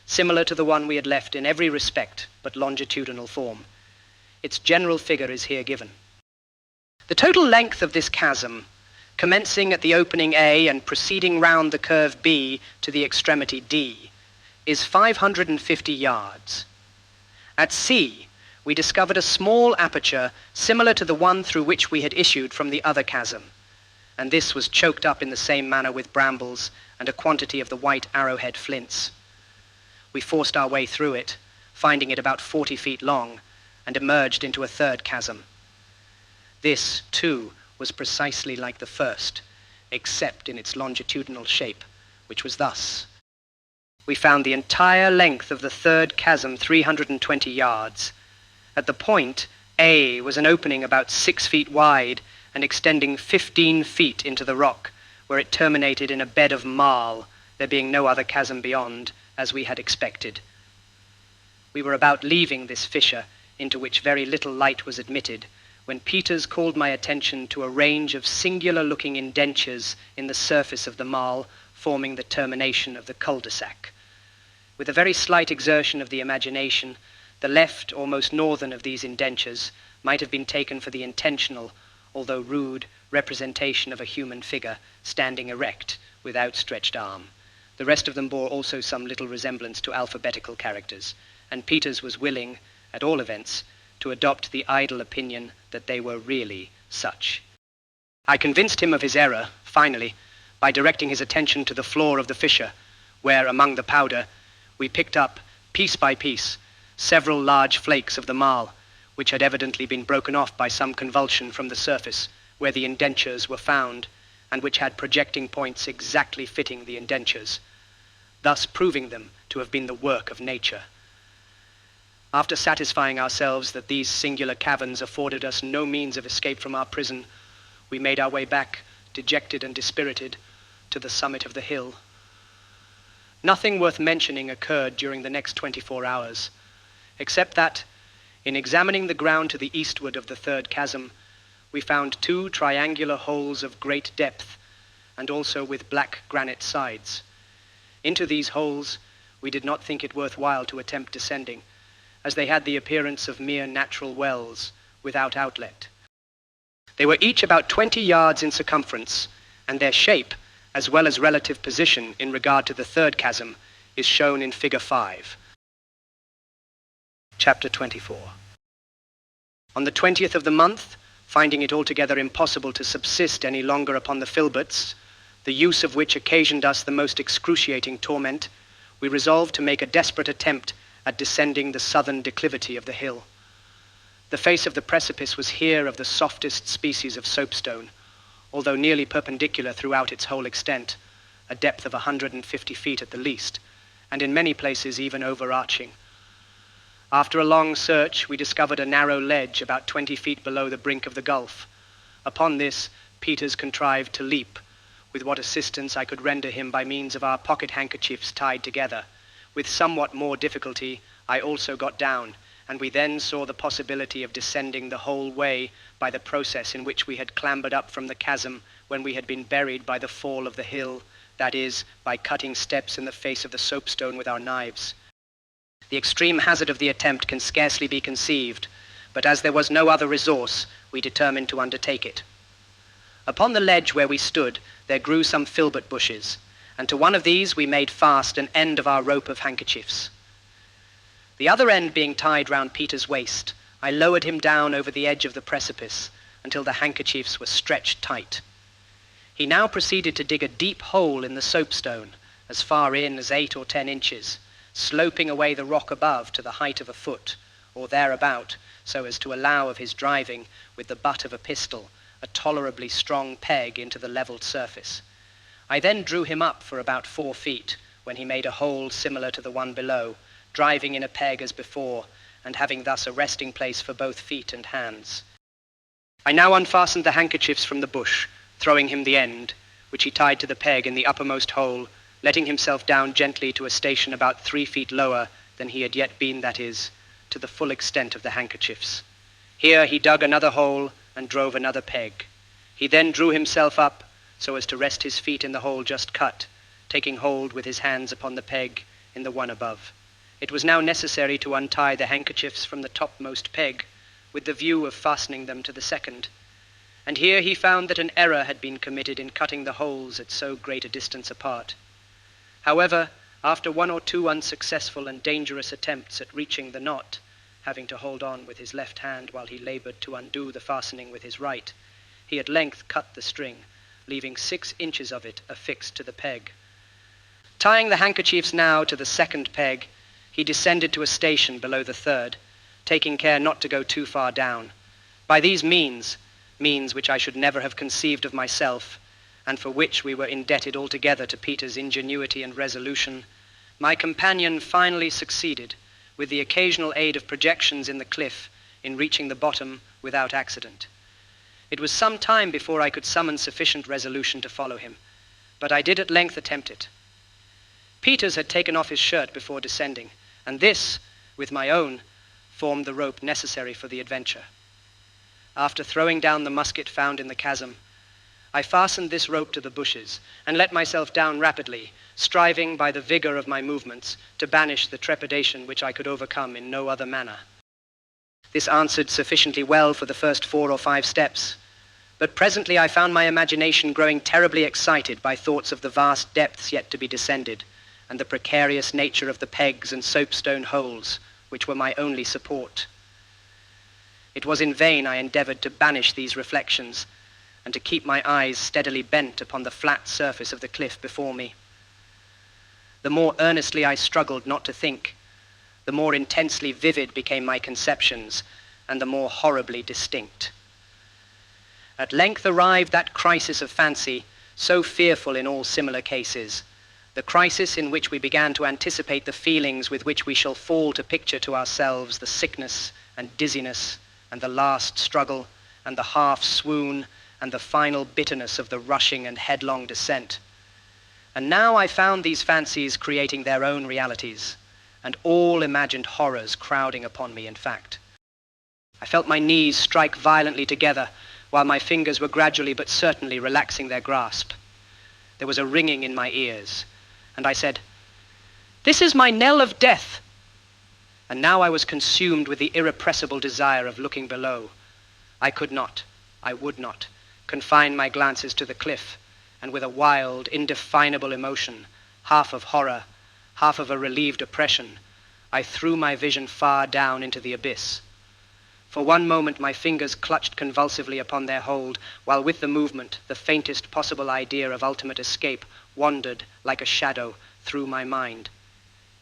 similar to the one we had left in every respect but longitudinal form. Its general figure is here given. The total length of this chasm, commencing at the opening A and proceeding round the curve B to the extremity D, is 550 yards. At C, we discovered a small aperture similar to the one through which we had issued from the other chasm, and this was choked up in the same manner with brambles and a quantity of the white arrowhead flints. We forced our way through it, finding it about 40 feet long, and emerged into a third chasm. This, too, was precisely like the first, except in its longitudinal shape, which was thus. We found the entire length of the third chasm 320 yards. At the point, A was an opening about 6 feet wide and extending 15 feet into the rock, where it terminated in a bed of marl, there being no other chasm beyond, as we had expected. We were about leaving this fissure, into which very little light was admitted, when Peters called my attention to a range of singular-looking indentures in the surface of the marl, forming the termination of the cul-de-sac. With a very slight exertion of the imagination, the left or most northern of these indentures might have been taken for the intentional, although rude, representation of a human figure standing erect with outstretched arm. The rest of them bore also some little resemblance to alphabetical characters, and Peters was willing, at all events, to adopt the idle opinion that they were really such. I convinced him of his error, finally, by directing his attention to the floor of the fissure, where, among the powder, we picked up, piece by piece, several large flakes of the marl, which had evidently been broken off by some convulsion from the surface, where the indentures were found, and which had projecting points exactly fitting the indentures, thus proving them to have been the work of nature. After satisfying ourselves that these singular caverns afforded us no means of escape from our prison, we made our way back, dejected and dispirited, to the summit of the hill. Nothing worth mentioning occurred during the next 24 hours, except that, in examining the ground to the eastward of the third chasm, we found 2 triangular holes of great depth, and also with black granite sides. Into these holes we did not think it worthwhile to attempt descending, as they had the appearance of mere natural wells without outlet. They were each about 20 yards in circumference, and their shape, as well as relative position in regard to the third chasm, is shown in Figure 5. Chapter 24. On the 20th of the month, finding it altogether impossible to subsist any longer upon the filberts, the use of which occasioned us the most excruciating torment, we resolved to make a desperate attempt at descending the southern declivity of the hill. The face of the precipice was here of the softest species of soapstone, although nearly perpendicular throughout its whole extent, a depth of 150 feet at the least, and in many places even overarching. After a long search, we discovered a narrow ledge about 20 feet below the brink of the gulf. Upon this, Peters contrived to leap, with what assistance I could render him by means of our pocket handkerchiefs tied together. With somewhat more difficulty, I also got down, and we then saw the possibility of descending the whole way by the process in which we had clambered up from the chasm when we had been buried by the fall of the hill, that is, by cutting steps in the face of the soapstone with our knives. The extreme hazard of the attempt can scarcely be conceived, but as there was no other resource, we determined to undertake it. Upon the ledge where we stood, there grew some filbert bushes, and to one of these we made fast an end of our rope of handkerchiefs. The other end being tied round Peter's waist, I lowered him down over the edge of the precipice until the handkerchiefs were stretched tight. He now proceeded to dig a deep hole in the soapstone, as far in as 8 or 10 inches, sloping away the rock above to the height of a foot, or thereabout, so as to allow of his driving, with the butt of a pistol, a tolerably strong peg into the levelled surface. I then drew him up for about 4 feet, when he made a hole similar to the one below, driving in a peg as before, and having thus a resting place for both feet and hands. I now unfastened the handkerchiefs from the bush, throwing him the end, which he tied to the peg in the uppermost hole, letting himself down gently to a station about 3 feet lower than he had yet been, that is, to the full extent of the handkerchiefs. Here he dug another hole and drove another peg. He then drew himself up so as to rest his feet in the hole just cut, taking hold with his hands upon the peg in the one above. It was now necessary to untie the handkerchiefs from the topmost peg, with the view of fastening them to the second. And here he found that an error had been committed in cutting the holes at so great a distance apart. However, after 1 or 2 unsuccessful and dangerous attempts at reaching the knot, having to hold on with his left hand while he labored to undo the fastening with his right, he at length cut the string, leaving 6 inches of it affixed to the peg. Tying the handkerchiefs now to the second peg, he descended to a station below the third, taking care not to go too far down. By these means which I should never have conceived of myself, and for which we were indebted altogether to Peter's ingenuity and resolution, my companion finally succeeded, with the occasional aid of projections in the cliff, in reaching the bottom without accident. It was some time before I could summon sufficient resolution to follow him, but I did at length attempt it. Peters had taken off his shirt before descending, and this, with my own, formed the rope necessary for the adventure. After throwing down the musket found in the chasm, I fastened this rope to the bushes and let myself down rapidly, striving by the vigor of my movements to banish the trepidation which I could overcome in no other manner. This answered sufficiently well for the first 4 or 5 steps, but presently I found my imagination growing terribly excited by thoughts of the vast depths yet to be descended, and the precarious nature of the pegs and soapstone holes, which were my only support. It was in vain I endeavored to banish these reflections, and to keep my eyes steadily bent upon the flat surface of the cliff before me. The more earnestly I struggled not to think, the more intensely vivid became my conceptions, and the more horribly distinct. At length arrived that crisis of fancy, so fearful in all similar cases, the crisis in which we began to anticipate the feelings with which we shall fall to picture to ourselves the sickness and dizziness, and the last struggle, and the half swoon, and the final bitterness of the rushing and headlong descent. And now I found these fancies creating their own realities, and all imagined horrors crowding upon me in fact. I felt my knees strike violently together, while my fingers were gradually but certainly relaxing their grasp. there was a ringing in my ears, and I said, "This is my knell of death." And now I was consumed with the irrepressible desire of looking below. I could not, I would not, confine my glances to the cliff, and with a wild, indefinable emotion, half of horror, half of a relieved oppression, I threw my vision far down into the abyss. For one moment my fingers clutched convulsively upon their hold, while with the movement the faintest possible idea of ultimate escape wandered like a shadow through my mind.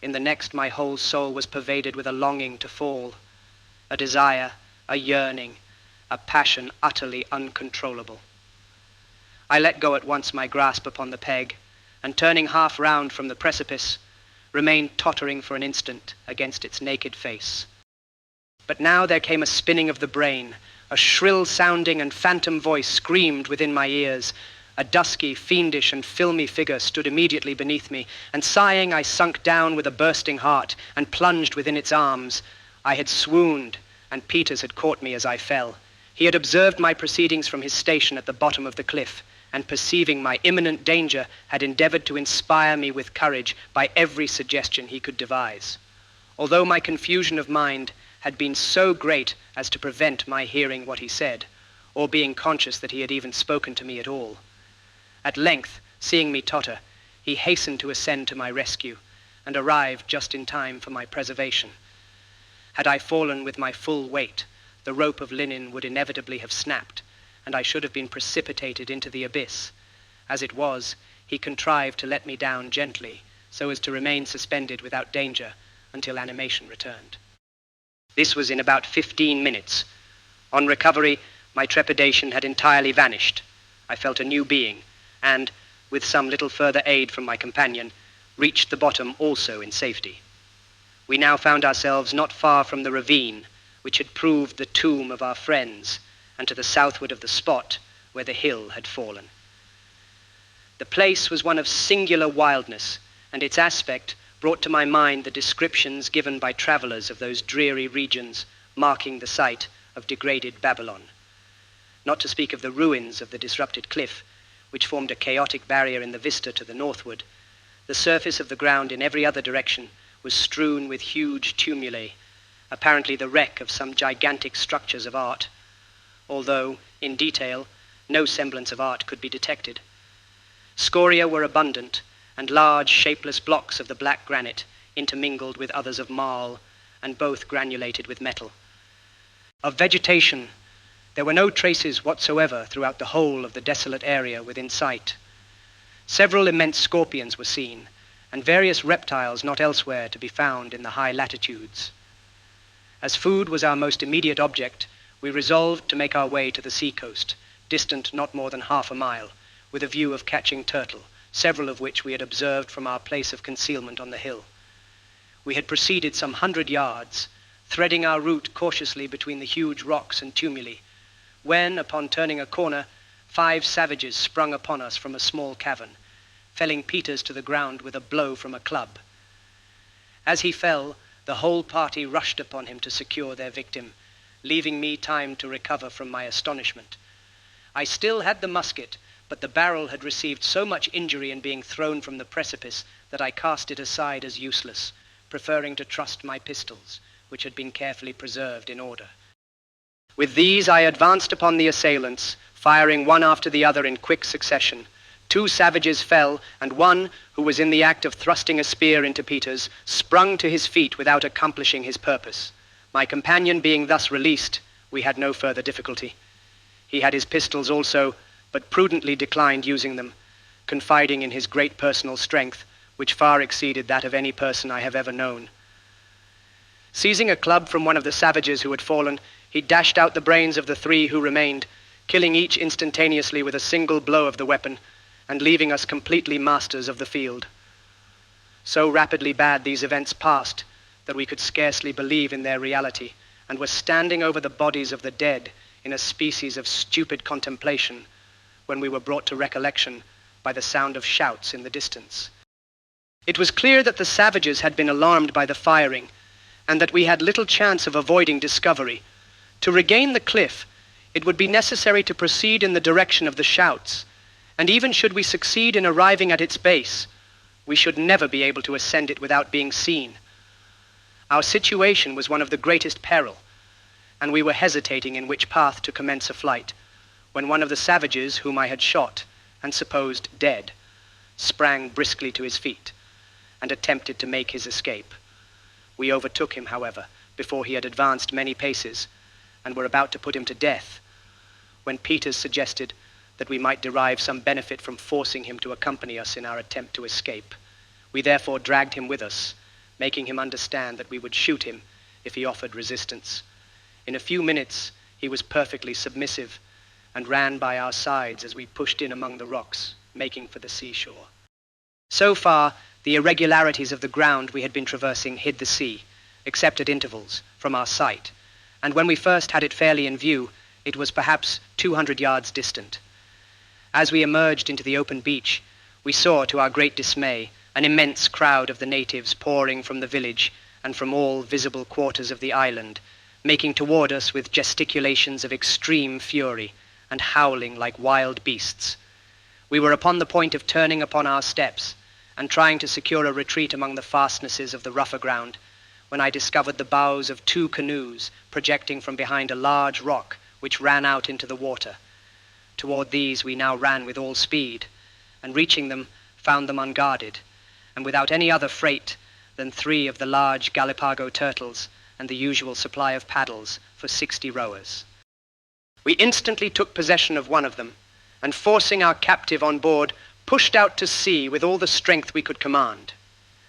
In the next, my whole soul was pervaded with a longing to fall, a desire, a yearning, a passion utterly uncontrollable. I let go at once my grasp upon the peg, and turning half round from the precipice, remained tottering for an instant against its naked face. But now there came a spinning of the brain, a shrill-sounding and phantom voice screamed within my ears. A dusky, fiendish, and filmy figure stood immediately beneath me, and sighing, I sunk down with a bursting heart and plunged within its arms. I had swooned, and Peters had caught me as I fell. He had observed my proceedings from his station at the bottom of the cliff, and perceiving my imminent danger, had endeavored to inspire me with courage by every suggestion he could devise. Although my confusion of mind had been so great as to prevent my hearing what he said, or being conscious that he had even spoken to me at all. At length, seeing me totter, he hastened to ascend to my rescue, and arrived just in time for my preservation. Had I fallen with my full weight, the rope of linen would inevitably have snapped, and I should have been precipitated into the abyss. As it was, he contrived to let me down gently, so as to remain suspended without danger until animation returned. This was in about 15 minutes. On recovery, my trepidation had entirely vanished. I felt a new being, and, with some little further aid from my companion, reached the bottom also in safety. We now found ourselves not far from the ravine, which had proved the tomb of our friends, and to the southward of the spot where the hill had fallen. The place was one of singular wildness, and its aspect brought to my mind the descriptions given by travelers of those dreary regions marking the site of degraded Babylon. Not to speak of the ruins of the disrupted cliff, which formed a chaotic barrier in the vista to the northward, the surface of the ground in every other direction was strewn with huge tumuli, apparently the wreck of some gigantic structures of art, although, in detail, no semblance of art could be detected. Scoria were abundant, and large, shapeless blocks of the black granite, intermingled with others of marl, and both granulated with metal. Of vegetation, there were no traces whatsoever throughout the whole of the desolate area within sight. Several immense scorpions were seen, and various reptiles not elsewhere to be found in the high latitudes. As food was our most immediate object, we resolved to make our way to the sea-coast, distant not more than half a mile, with a view of catching turtle, several of which we had observed from our place of concealment on the hill. We had proceeded some 100 yards, threading our route cautiously between the huge rocks and tumuli, when, upon turning a corner, 5 savages sprung upon us from a small cavern, felling Peters to the ground with a blow from a club. As he fell, the whole party rushed upon him to secure their victim, leaving me time to recover from my astonishment. I still had the musket, but the barrel had received so much injury in being thrown from the precipice that I cast it aside as useless, preferring to trust my pistols, which had been carefully preserved in order. With these I advanced upon the assailants, firing one after the other in quick succession. 2 savages fell, and one, who was in the act of thrusting a spear into Peters, sprung to his feet without accomplishing his purpose. My companion being thus released, we had no further difficulty. He had his pistols also, but prudently declined using them, confiding in his great personal strength, which far exceeded that of any person I have ever known. Seizing a club from one of the savages who had fallen, he dashed out the brains of the 3 who remained, killing each instantaneously with a single blow of the weapon, and leaving us completely masters of the field. So rapidly bad these events passed that we could scarcely believe in their reality, and were standing over the bodies of the dead in a species of stupid contemplation, when we were brought to recollection by the sound of shouts in the distance. It was clear that the savages had been alarmed by the firing, and that we had little chance of avoiding discovery. To regain the cliff, it would be necessary to proceed in the direction of the shouts, and even should we succeed in arriving at its base, we should never be able to ascend it without being seen. Our situation was one of the greatest peril, and we were hesitating in which path to commence a flight, when one of the savages whom I had shot, and supposed dead, sprang briskly to his feet, and attempted to make his escape. We overtook him, however, before he had advanced many paces, and were about to put him to death, when Peters suggested that we might derive some benefit from forcing him to accompany us in our attempt to escape. We therefore dragged him with us, making him understand that we would shoot him if he offered resistance. In a few minutes, he was perfectly submissive, and ran by our sides as we pushed in among the rocks, making for the seashore. So far, the irregularities of the ground we had been traversing hid the sea, except at intervals, from our sight, and when we first had it fairly in view, it was perhaps 200 yards distant. As we emerged into the open beach, we saw, to our great dismay, an immense crowd of the natives pouring from the village and from all visible quarters of the island, making toward us with gesticulations of extreme fury and howling like wild beasts. We were upon the point of turning upon our steps and trying to secure a retreat among the fastnesses of the rougher ground, when I discovered the bows of 2 canoes projecting from behind a large rock which ran out into the water. Toward these we now ran with all speed, and reaching them, found them unguarded, and without any other freight than 3 of the large Gallipago turtles and the usual supply of paddles for 60 rowers. We instantly took possession of one of them, and forcing our captive on board, pushed out to sea with all the strength we could command.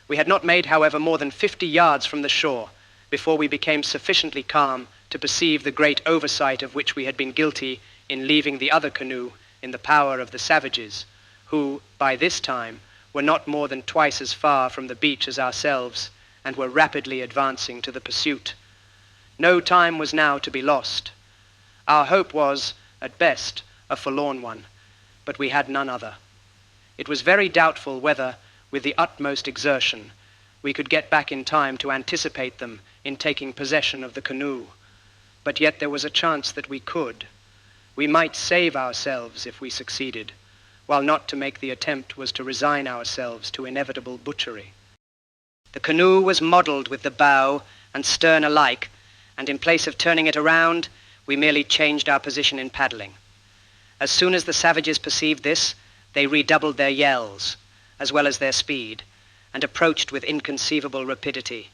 We had not made, however, more than 50 yards from the shore before we became sufficiently calm to perceive the great oversight of which we had been guilty in leaving the other canoe in the power of the savages, who, by this time, were not more than twice as far from the beach as ourselves, and were rapidly advancing to the pursuit. No time was now to be lost. Our hope was, at best, a forlorn one, but we had none other. It was very doubtful whether, with the utmost exertion, we could get back in time to anticipate them in taking possession of the canoe, but yet there was a chance that we could. We might save ourselves if we succeeded, while not to make the attempt was to resign ourselves to inevitable butchery. The canoe was modeled with the bow and stern alike, and in place of turning it around, we merely changed our position in paddling. As soon as the savages perceived this, they redoubled their yells, as well as their speed, and approached with inconceivable rapidity.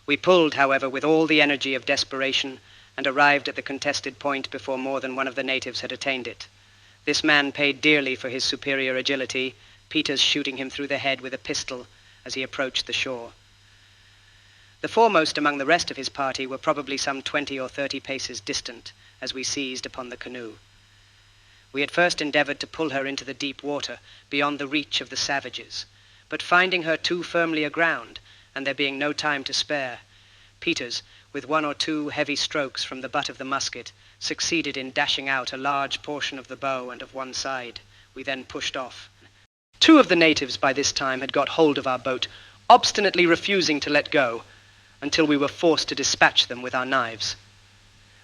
We pulled, however, with all the energy of desperation, and arrived at the contested point before more than one of the natives had attained it. This man paid dearly for his superior agility, Peters shooting him through the head with a pistol as he approached the shore. The foremost among the rest of his party were probably some 20 or 30 paces distant as we seized upon the canoe. We had first endeavored to pull her into the deep water beyond the reach of the savages, but finding her too firmly aground, and there being no time to spare, Peters, with 1 or 2 heavy strokes from the butt of the musket, succeeded in dashing out a large portion of the bow and of one side. We then pushed off. 2 of the natives by this time had got hold of our boat, obstinately refusing to let go, until we were forced to dispatch them with our knives.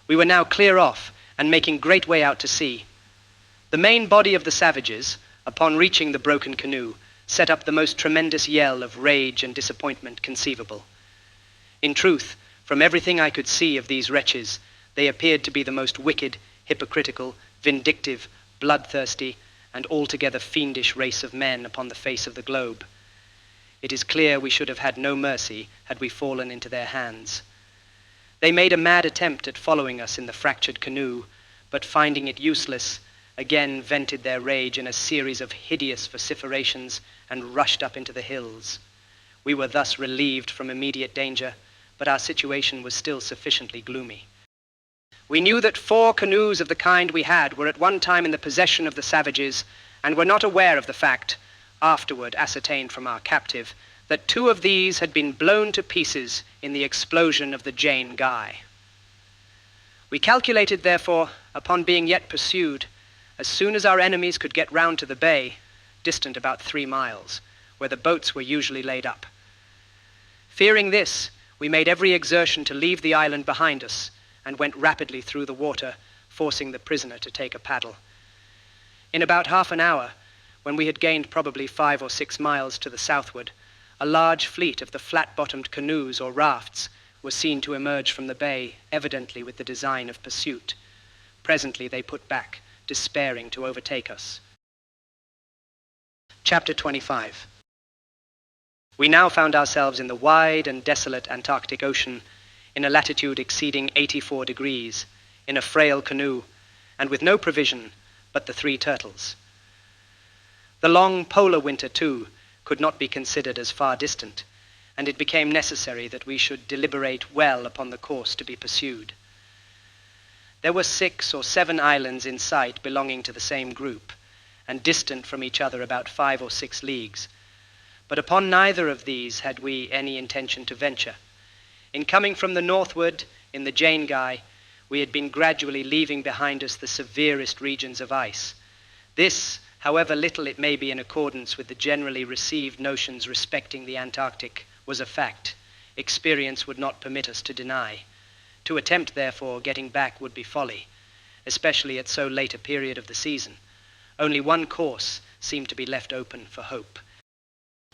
We were now clear off, and making great way out to sea. The main body of the savages, upon reaching the broken canoe, set up the most tremendous yell of rage and disappointment conceivable. In truth, from everything I could see of these wretches, they appeared to be the most wicked, hypocritical, vindictive, bloodthirsty, and altogether fiendish race of men upon the face of the globe. It is clear we should have had no mercy had we fallen into their hands. They made a mad attempt at following us in the fractured canoe, but finding it useless, again vented their rage in a series of hideous vociferations and rushed up into the hills. We were thus relieved from immediate danger, but our situation was still sufficiently gloomy. We knew that 4 canoes of the kind we had were at one time in the possession of the savages, and were not aware of the fact, afterward ascertained from our captive, that 2 of these had been blown to pieces in the explosion of the Jane Guy. We calculated, therefore, upon being yet pursued, as soon as our enemies could get round to the bay, distant about 3 miles, where the boats were usually laid up. Fearing this, we made every exertion to leave the island behind us, and went rapidly through the water, forcing the prisoner to take a paddle. In about half an hour, when we had gained probably 5 or 6 miles to the southward, a large fleet of the flat-bottomed canoes or rafts was seen to emerge from the bay, evidently with the design of pursuit. Presently they put back, despairing to overtake us. Chapter 25. We now found ourselves in the wide and desolate Antarctic Ocean, in a latitude exceeding 84 degrees, in a frail canoe, and with no provision but the 3 turtles. The long polar winter, too, could not be considered as far distant, and it became necessary that we should deliberate well upon the course to be pursued. There were 6 or 7 islands in sight belonging to the same group, and distant from each other about 5 or 6 leagues, but upon neither of these had we any intention to venture. In coming from the northward in the Jane Guy, we had been gradually leaving behind us the severest regions of ice. This, however little it may be in accordance with the generally received notions respecting the Antarctic, was a fact experience would not permit us to deny. To attempt, therefore, getting back would be folly, especially at so late a period of the season. Only one course seemed to be left open for hope.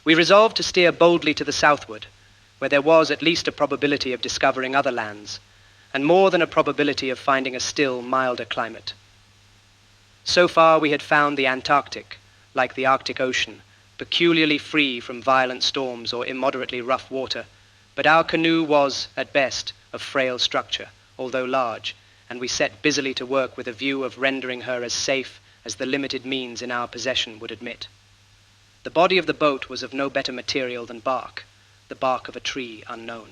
We resolved to steer boldly to the southward, where there was at least a probability of discovering other lands, and more than a probability of finding a still milder climate. So far we had found the Antarctic, like the Arctic Ocean, peculiarly free from violent storms or immoderately rough water, but our canoe was, at best, of frail structure, although large, and we set busily to work with a view of rendering her as safe as the limited means in our possession would admit. The body of the boat was of no better material than bark, the bark of a tree unknown.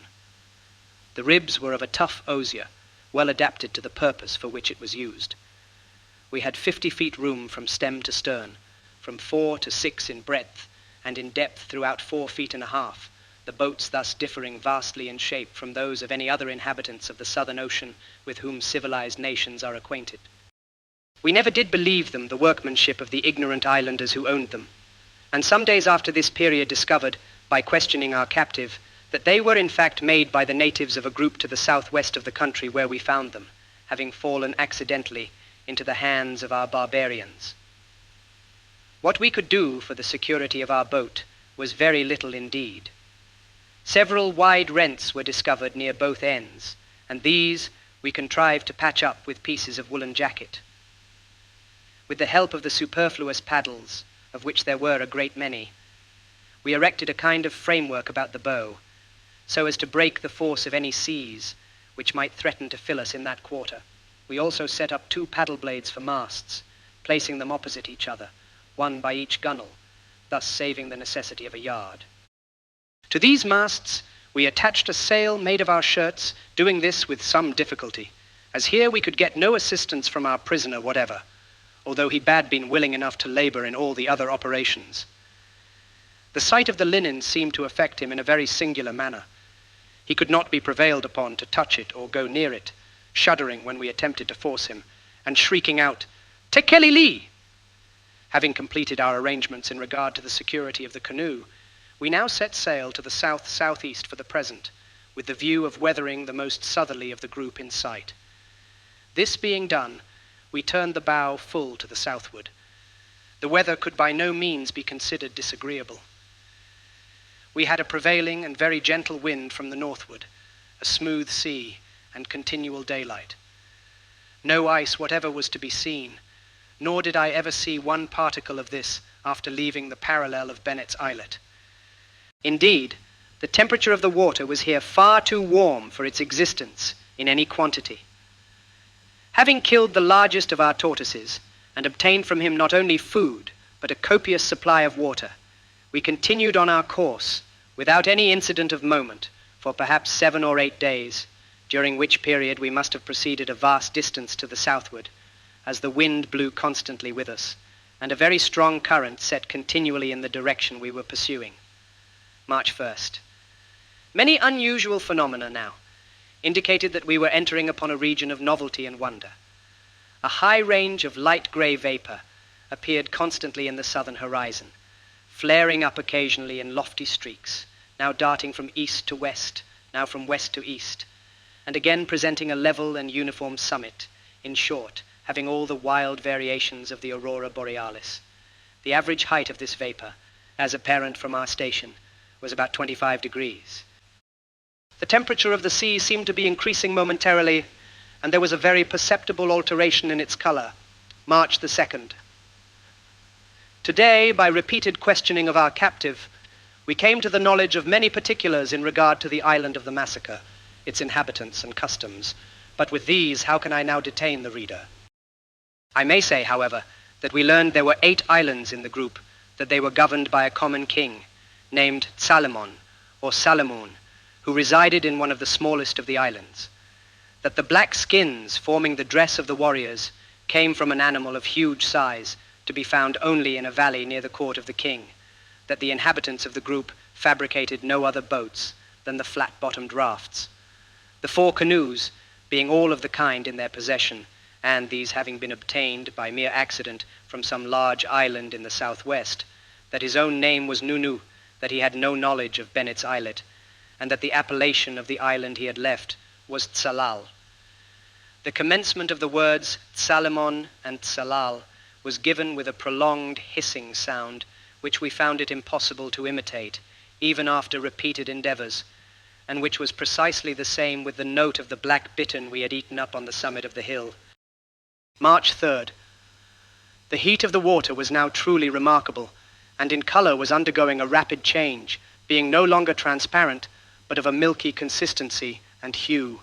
The ribs were of a tough osier, well adapted to the purpose for which it was used. We had 50 feet room from stem to stern, from 4 to 6 in breadth, and in depth throughout 4 feet and a half, the boats thus differing vastly in shape from those of any other inhabitants of the Southern Ocean with whom civilized nations are acquainted. We never did believe them the workmanship of the ignorant islanders who owned them, and some days after this period discovered, by questioning our captive, that they were in fact made by the natives of a group to the southwest of the country where we found them, having fallen accidentally into the hands of our barbarians. What we could do for the security of our boat was very little indeed. Several wide rents were discovered near both ends, and these we contrived to patch up with pieces of woolen jacket. With the help of the superfluous paddles, of which there were a great many, we erected a kind of framework about the bow, so as to break the force of any seas which might threaten to fill us in that quarter. We also set up 2 paddle blades for masts, placing them opposite each other, one by each gunwale, thus saving the necessity of a yard. To these masts we attached a sail made of our shirts, doing this with some difficulty, as here we could get no assistance from our prisoner whatever, although he had been willing enough to labor in all the other operations. The sight of the linen seemed to affect him in a very singular manner. He could not be prevailed upon to touch it or go near it, shuddering when we attempted to force him, and shrieking out, "Tekeli li!" Having completed our arrangements in regard to the security of the canoe, we now set sail to the south-southeast for the present, with the view of weathering the most southerly of the group in sight. This being done, we turned the bow full to the southward. The weather could by no means be considered disagreeable. We had a prevailing and very gentle wind from the northward, a smooth sea, and continual daylight. No ice whatever was to be seen, nor did I ever see one particle of this after leaving the parallel of Bennett's Islet. Indeed, the temperature of the water was here far too warm for its existence in any quantity. Having killed the largest of our tortoises, and obtained from him not only food, but a copious supply of water, we continued on our course, without any incident of moment, for perhaps 7 or 8 days, during which period we must have proceeded a vast distance to the southward, as the wind blew constantly with us, and a very strong current set continually in the direction we were pursuing. March 1st. Many unusual phenomena now indicated that we were entering upon a region of novelty and wonder. A high range of light gray vapor appeared constantly in the southern horizon, flaring up occasionally in lofty streaks, now darting from east to west, now from west to east, and again presenting a level and uniform summit, in short, having all the wild variations of the aurora borealis. The average height of this vapor, as apparent from our station, was about 25 degrees. The temperature of the sea seemed to be increasing momentarily, and there was a very perceptible alteration in its color. March the 2nd. Today, by repeated questioning of our captive, we came to the knowledge of many particulars in regard to the island of the massacre, its inhabitants and customs. But with these, how can I now detain the reader? I may say, however, that we learned there were 8 islands in the group, that they were governed by a common king, named Tsalemon, or Salamoon, who resided in one of the smallest of the islands. That the black skins forming the dress of the warriors came from an animal of huge size, to be found only in a valley near the court of the king. That the inhabitants of the group fabricated no other boats than the flat-bottomed rafts. The 4 canoes, being all of the kind in their possession, and these having been obtained by mere accident from some large island in the southwest, that his own name was Nunu, that he had no knowledge of Bennett's Islet, and that the appellation of the island he had left was Tsalal. The commencement of the words Tsalemon and Tsalal was given with a prolonged hissing sound, which we found it impossible to imitate, even after repeated endeavors, and which was precisely the same with the note of the black bittern we had eaten up on the summit of the hill. March 3rd. The heat of the water was now truly remarkable, and in color was undergoing a rapid change, being no longer transparent, but of a milky consistency and hue.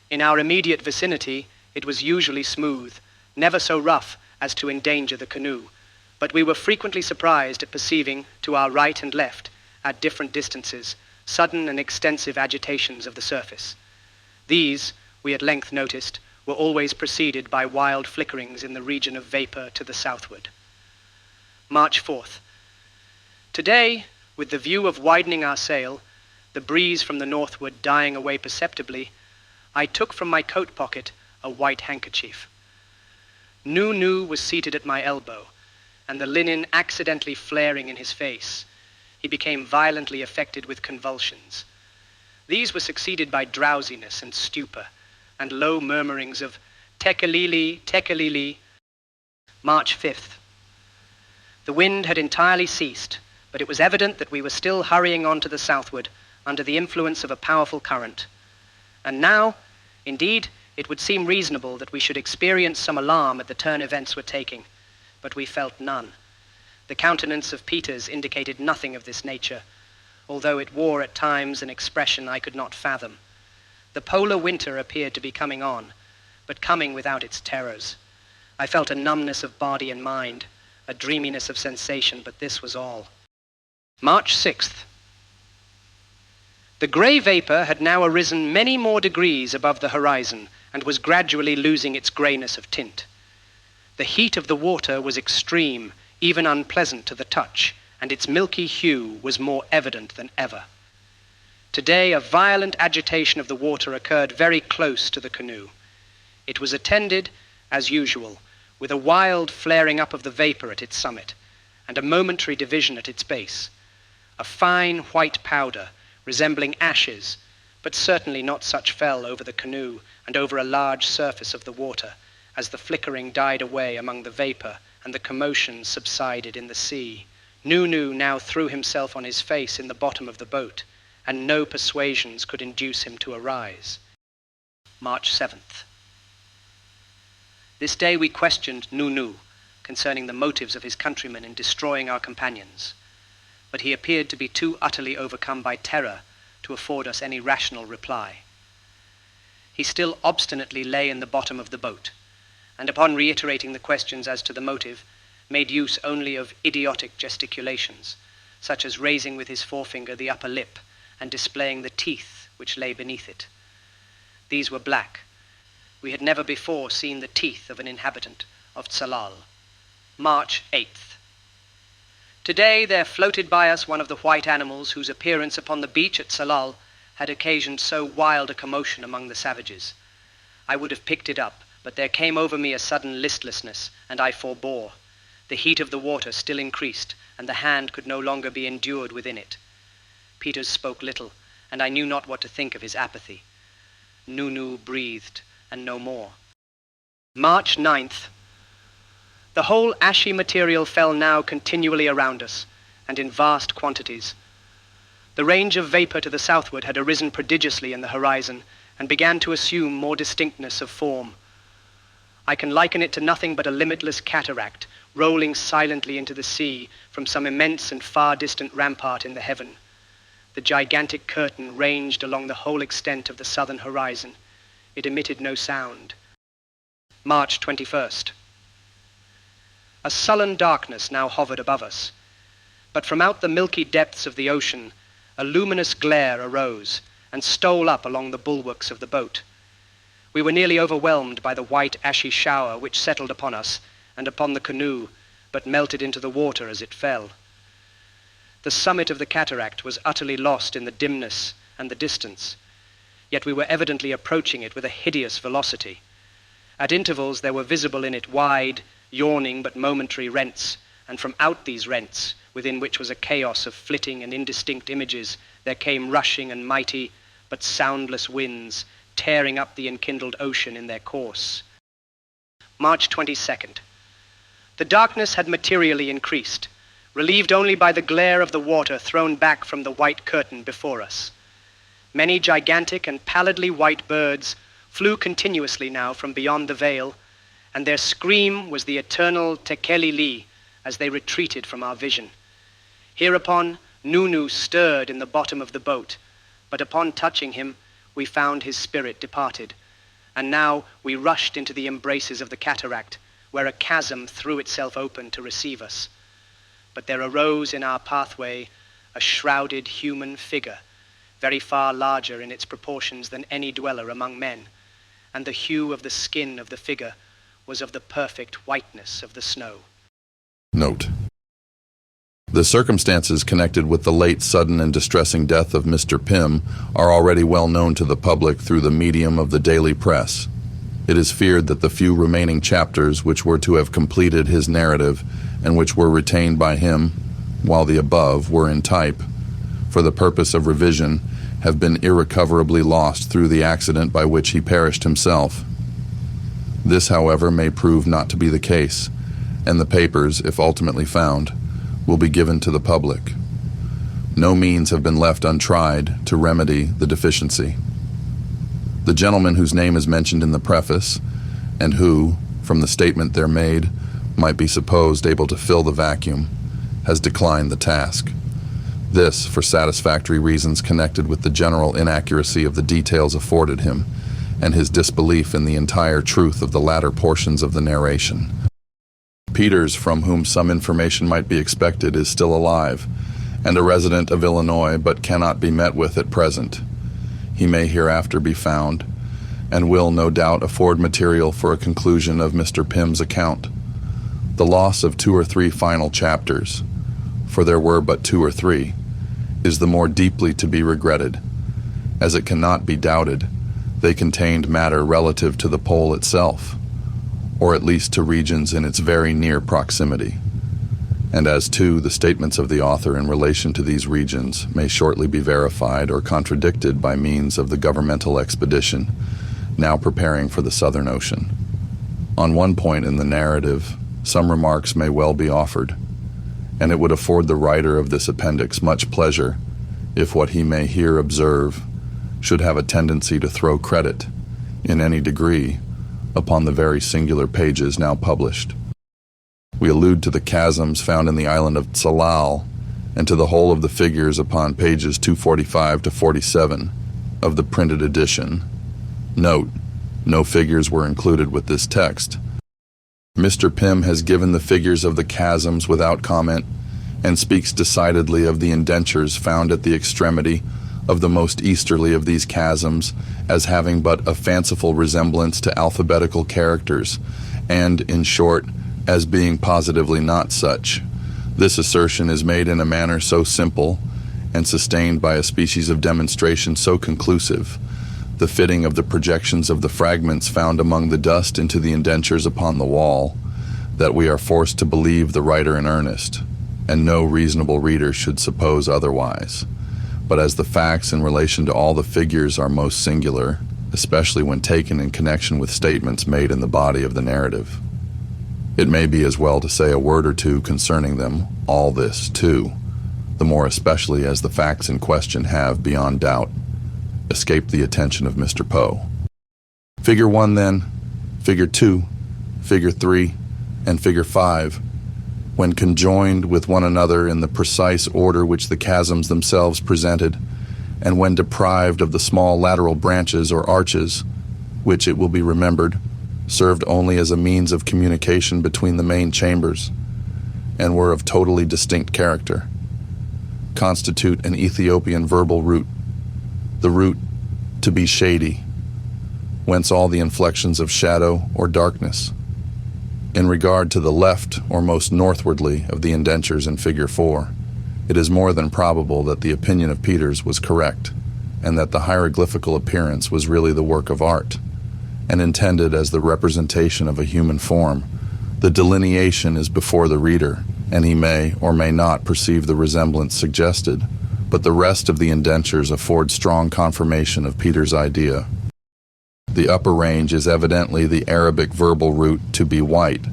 In our immediate vicinity, it was usually smooth, never so rough as to endanger the canoe, but we were frequently surprised at perceiving, to our right and left, at different distances, sudden and extensive agitations of the surface. These, we at length noticed, were always preceded by wild flickerings in the region of vapor to the southward. March 4th. Today, with the view of widening our sail, the breeze from the northward dying away perceptibly, I took from my coat pocket a white handkerchief. Nu was seated at my elbow, and the linen accidentally flaring in his face, he became violently affected with convulsions. These were succeeded by drowsiness and stupor, and low murmurings of tekelili, tekelili. March 5th. The wind had entirely ceased, but it was evident that we were still hurrying on to the southward under the influence of a powerful current. And now, indeed, it would seem reasonable that we should experience some alarm at the turn events were taking, but we felt none. The countenance of Peters indicated nothing of this nature, although it wore at times an expression I could not fathom. The polar winter appeared to be coming on, but coming without its terrors. I felt a numbness of body and mind, a dreaminess of sensation, but this was all. March 6th. The gray vapor had now arisen many more degrees above the horizon and was gradually losing its grayness of tint. The heat of the water was extreme, even unpleasant to the touch, and its milky hue was more evident than ever. Today, a violent agitation of the water occurred very close to the canoe. It was attended, as usual, with a wild flaring up of the vapor at its summit, and a momentary division at its base. A fine white powder, resembling ashes, but certainly not such, fell over the canoe and over a large surface of the water, as the flickering died away among the vapor and the commotion subsided in the sea. Nu now threw himself on his face in the bottom of the boat, and no persuasions could induce him to arise. March 7th. This day we questioned Nu concerning the motives of his countrymen in destroying our companions, but he appeared to be too utterly overcome by terror to afford us any rational reply. He still obstinately lay in the bottom of the boat, and upon reiterating the questions as to the motive, made use only of idiotic gesticulations, such as raising with his forefinger the upper lip and displaying the teeth which lay beneath it. These were black. We had never before seen the teeth of an inhabitant of Tsalal. March 8th. Today there floated by us one of the white animals whose appearance upon the beach at Tsalal had occasioned so wild a commotion among the savages. I would have picked it up, but there came over me a sudden listlessness, and I forbore. The heat of the water still increased, and the hand could no longer be endured within it. Peters spoke little, and I knew not what to think of his apathy. Nu breathed, and no more. March 9th. The whole ashy material fell now continually around us, and in vast quantities. The range of vapor to the southward had arisen prodigiously in the horizon, and began to assume more distinctness of form. I can liken it to nothing but a limitless cataract, rolling silently into the sea from some immense and far distant rampart in the heaven. The gigantic curtain ranged along the whole extent of the southern horizon. It emitted no sound. March 21st. A sullen darkness now hovered above us, but from out the milky depths of the ocean, a luminous glare arose and stole up along the bulwarks of the boat. We were nearly overwhelmed by the white ashy shower which settled upon us and upon the canoe, but melted into the water as it fell. The summit of the cataract was utterly lost in the dimness and the distance, yet we were evidently approaching it with a hideous velocity. At intervals there were visible in it wide, yawning but momentary rents, and from out these rents, within which was a chaos of flitting and indistinct images, there came rushing and mighty but soundless winds, tearing up the enkindled ocean in their course. March 22nd. The darkness had materially increased, relieved only by the glare of the water thrown back from the white curtain before us. Many gigantic and pallidly white birds flew continuously now from beyond the veil, and their scream was the eternal tekeli-li as they retreated from our vision. Hereupon, Nunu stirred in the bottom of the boat, but upon touching him, we found his spirit departed, and now we rushed into the embraces of the cataract, where a chasm threw itself open to receive us. But there arose in our pathway a shrouded human figure, very far larger in its proportions than any dweller among men, and the hue of the skin of the figure was of the perfect whiteness of the snow. Note: the circumstances connected with the late sudden and distressing death of Mr. Pym are already well known to the public through the medium of the daily press. It is feared that the few remaining chapters which were to have completed his narrative and which were retained by him, while the above were in type, for the purpose of revision, have been irrecoverably lost through the accident by which he perished himself. This, however, may prove not to be the case, and the papers, if ultimately found, will be given to the public. No means have been left untried to remedy the deficiency. The gentleman whose name is mentioned in the preface, and who, from the statement there made, might be supposed able to fill the vacuum, has declined the task. This for satisfactory reasons connected with the general inaccuracy of the details afforded him, and his disbelief in the entire truth of the latter portions of the narration. Peters, from whom some information might be expected, is still alive, and a resident of Illinois, but cannot be met with at present. He may hereafter be found, and will no doubt afford material for a conclusion of Mr. Pym's account. The loss of 2 or 3 final chapters, for there were but 2 or 3, is the more deeply to be regretted, as it cannot be doubted they contained matter relative to the pole itself, or at least to regions in its very near proximity, and as too the statements of the author in relation to these regions may shortly be verified or contradicted by means of the governmental expedition now preparing for the Southern Ocean. On one point in the narrative, some remarks may well be offered, and it would afford the writer of this appendix much pleasure if what he may here observe should have a tendency to throw credit, in any degree, upon the very singular pages now published. We allude to the chasms found in the island of Tsalal, and to the whole of the figures upon pages 245 to 47 of the printed edition. Note: no figures were included with this text. Mr. Pym has given the figures of the chasms without comment, and speaks decidedly of the indentures found at the extremity of the most easterly of these chasms as having but a fanciful resemblance to alphabetical characters, and, in short, as being positively not such. This assertion is made in a manner so simple, and sustained by a species of demonstration so conclusive, the fitting of the projections of the fragments found among the dust into the indentures upon the wall, that we are forced to believe the writer in earnest, and no reasonable reader should suppose otherwise. But as the facts in relation to all the figures are most singular, especially when taken in connection with statements made in the body of the narrative, It may be as well to say a word or two concerning them, all this, too, the more especially as the facts in question have, beyond doubt, escaped the attention of Mr. Poe. Figure 1, then, Figure 2, Figure 3, and Figure 5, when conjoined with one another in the precise order which the chasms themselves presented, and when deprived of the small lateral branches or arches, which, it will be remembered, served only as a means of communication between the main chambers, and were of totally distinct character, constitute an Ethiopian verbal root, the root to be shady, whence all the inflections of shadow or darkness. In regard to the left or most northwardly of the indentures in Figure 4, it is more than probable that the opinion of Peters was correct, and that the hieroglyphical appearance was really the work of art, and intended as the representation of a human form. The delineation is before the reader, and he may or may not perceive the resemblance suggested, but the rest of the indentures afford strong confirmation of Peters' idea. The upper range is evidently the Arabic verbal root to be white,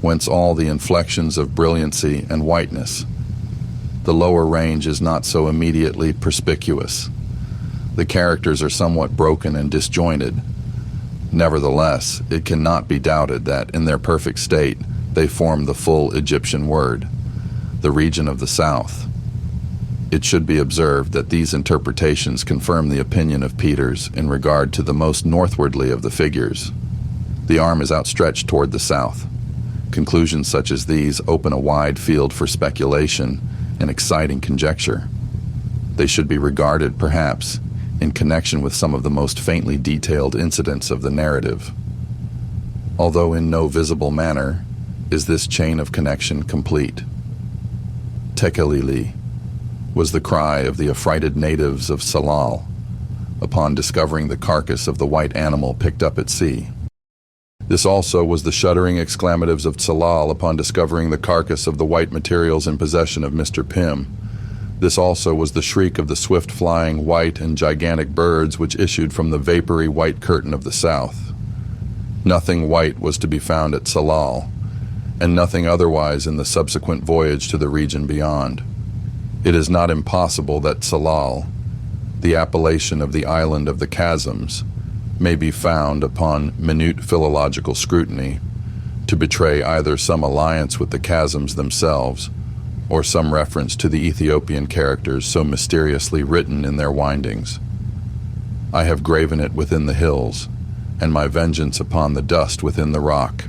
whence all the inflections of brilliancy and whiteness. The lower range is not so immediately perspicuous. The characters are somewhat broken and disjointed. Nevertheless, it cannot be doubted that, in their perfect state, they form the full Egyptian word, the region of the south. It should be observed that these interpretations confirm the opinion of Peters in regard to the most northwardly of the figures. The arm is outstretched toward the south. Conclusions such as these open a wide field for speculation and exciting conjecture. They should be regarded, perhaps, in connection with some of the most faintly detailed incidents of the narrative. Although in no visible manner is this chain of connection complete. Tekelili was the cry of the affrighted natives of Salal upon discovering the carcass of the white animal picked up at sea. This also was the shuddering exclamatives of Salal upon discovering the carcass of the white materials in possession of Mr. Pym. This also was the shriek of the swift-flying white and gigantic birds which issued from the vapory white curtain of the south. Nothing white was to be found at Salal, and nothing otherwise in the subsequent voyage to the region beyond. It is not impossible that Salal, the appellation of the island of the chasms, may be found, upon minute philological scrutiny, to betray either some alliance with the chasms themselves, or some reference to the Ethiopian characters so mysteriously written in their windings. I have graven it within the hills, and my vengeance upon the dust within the rock.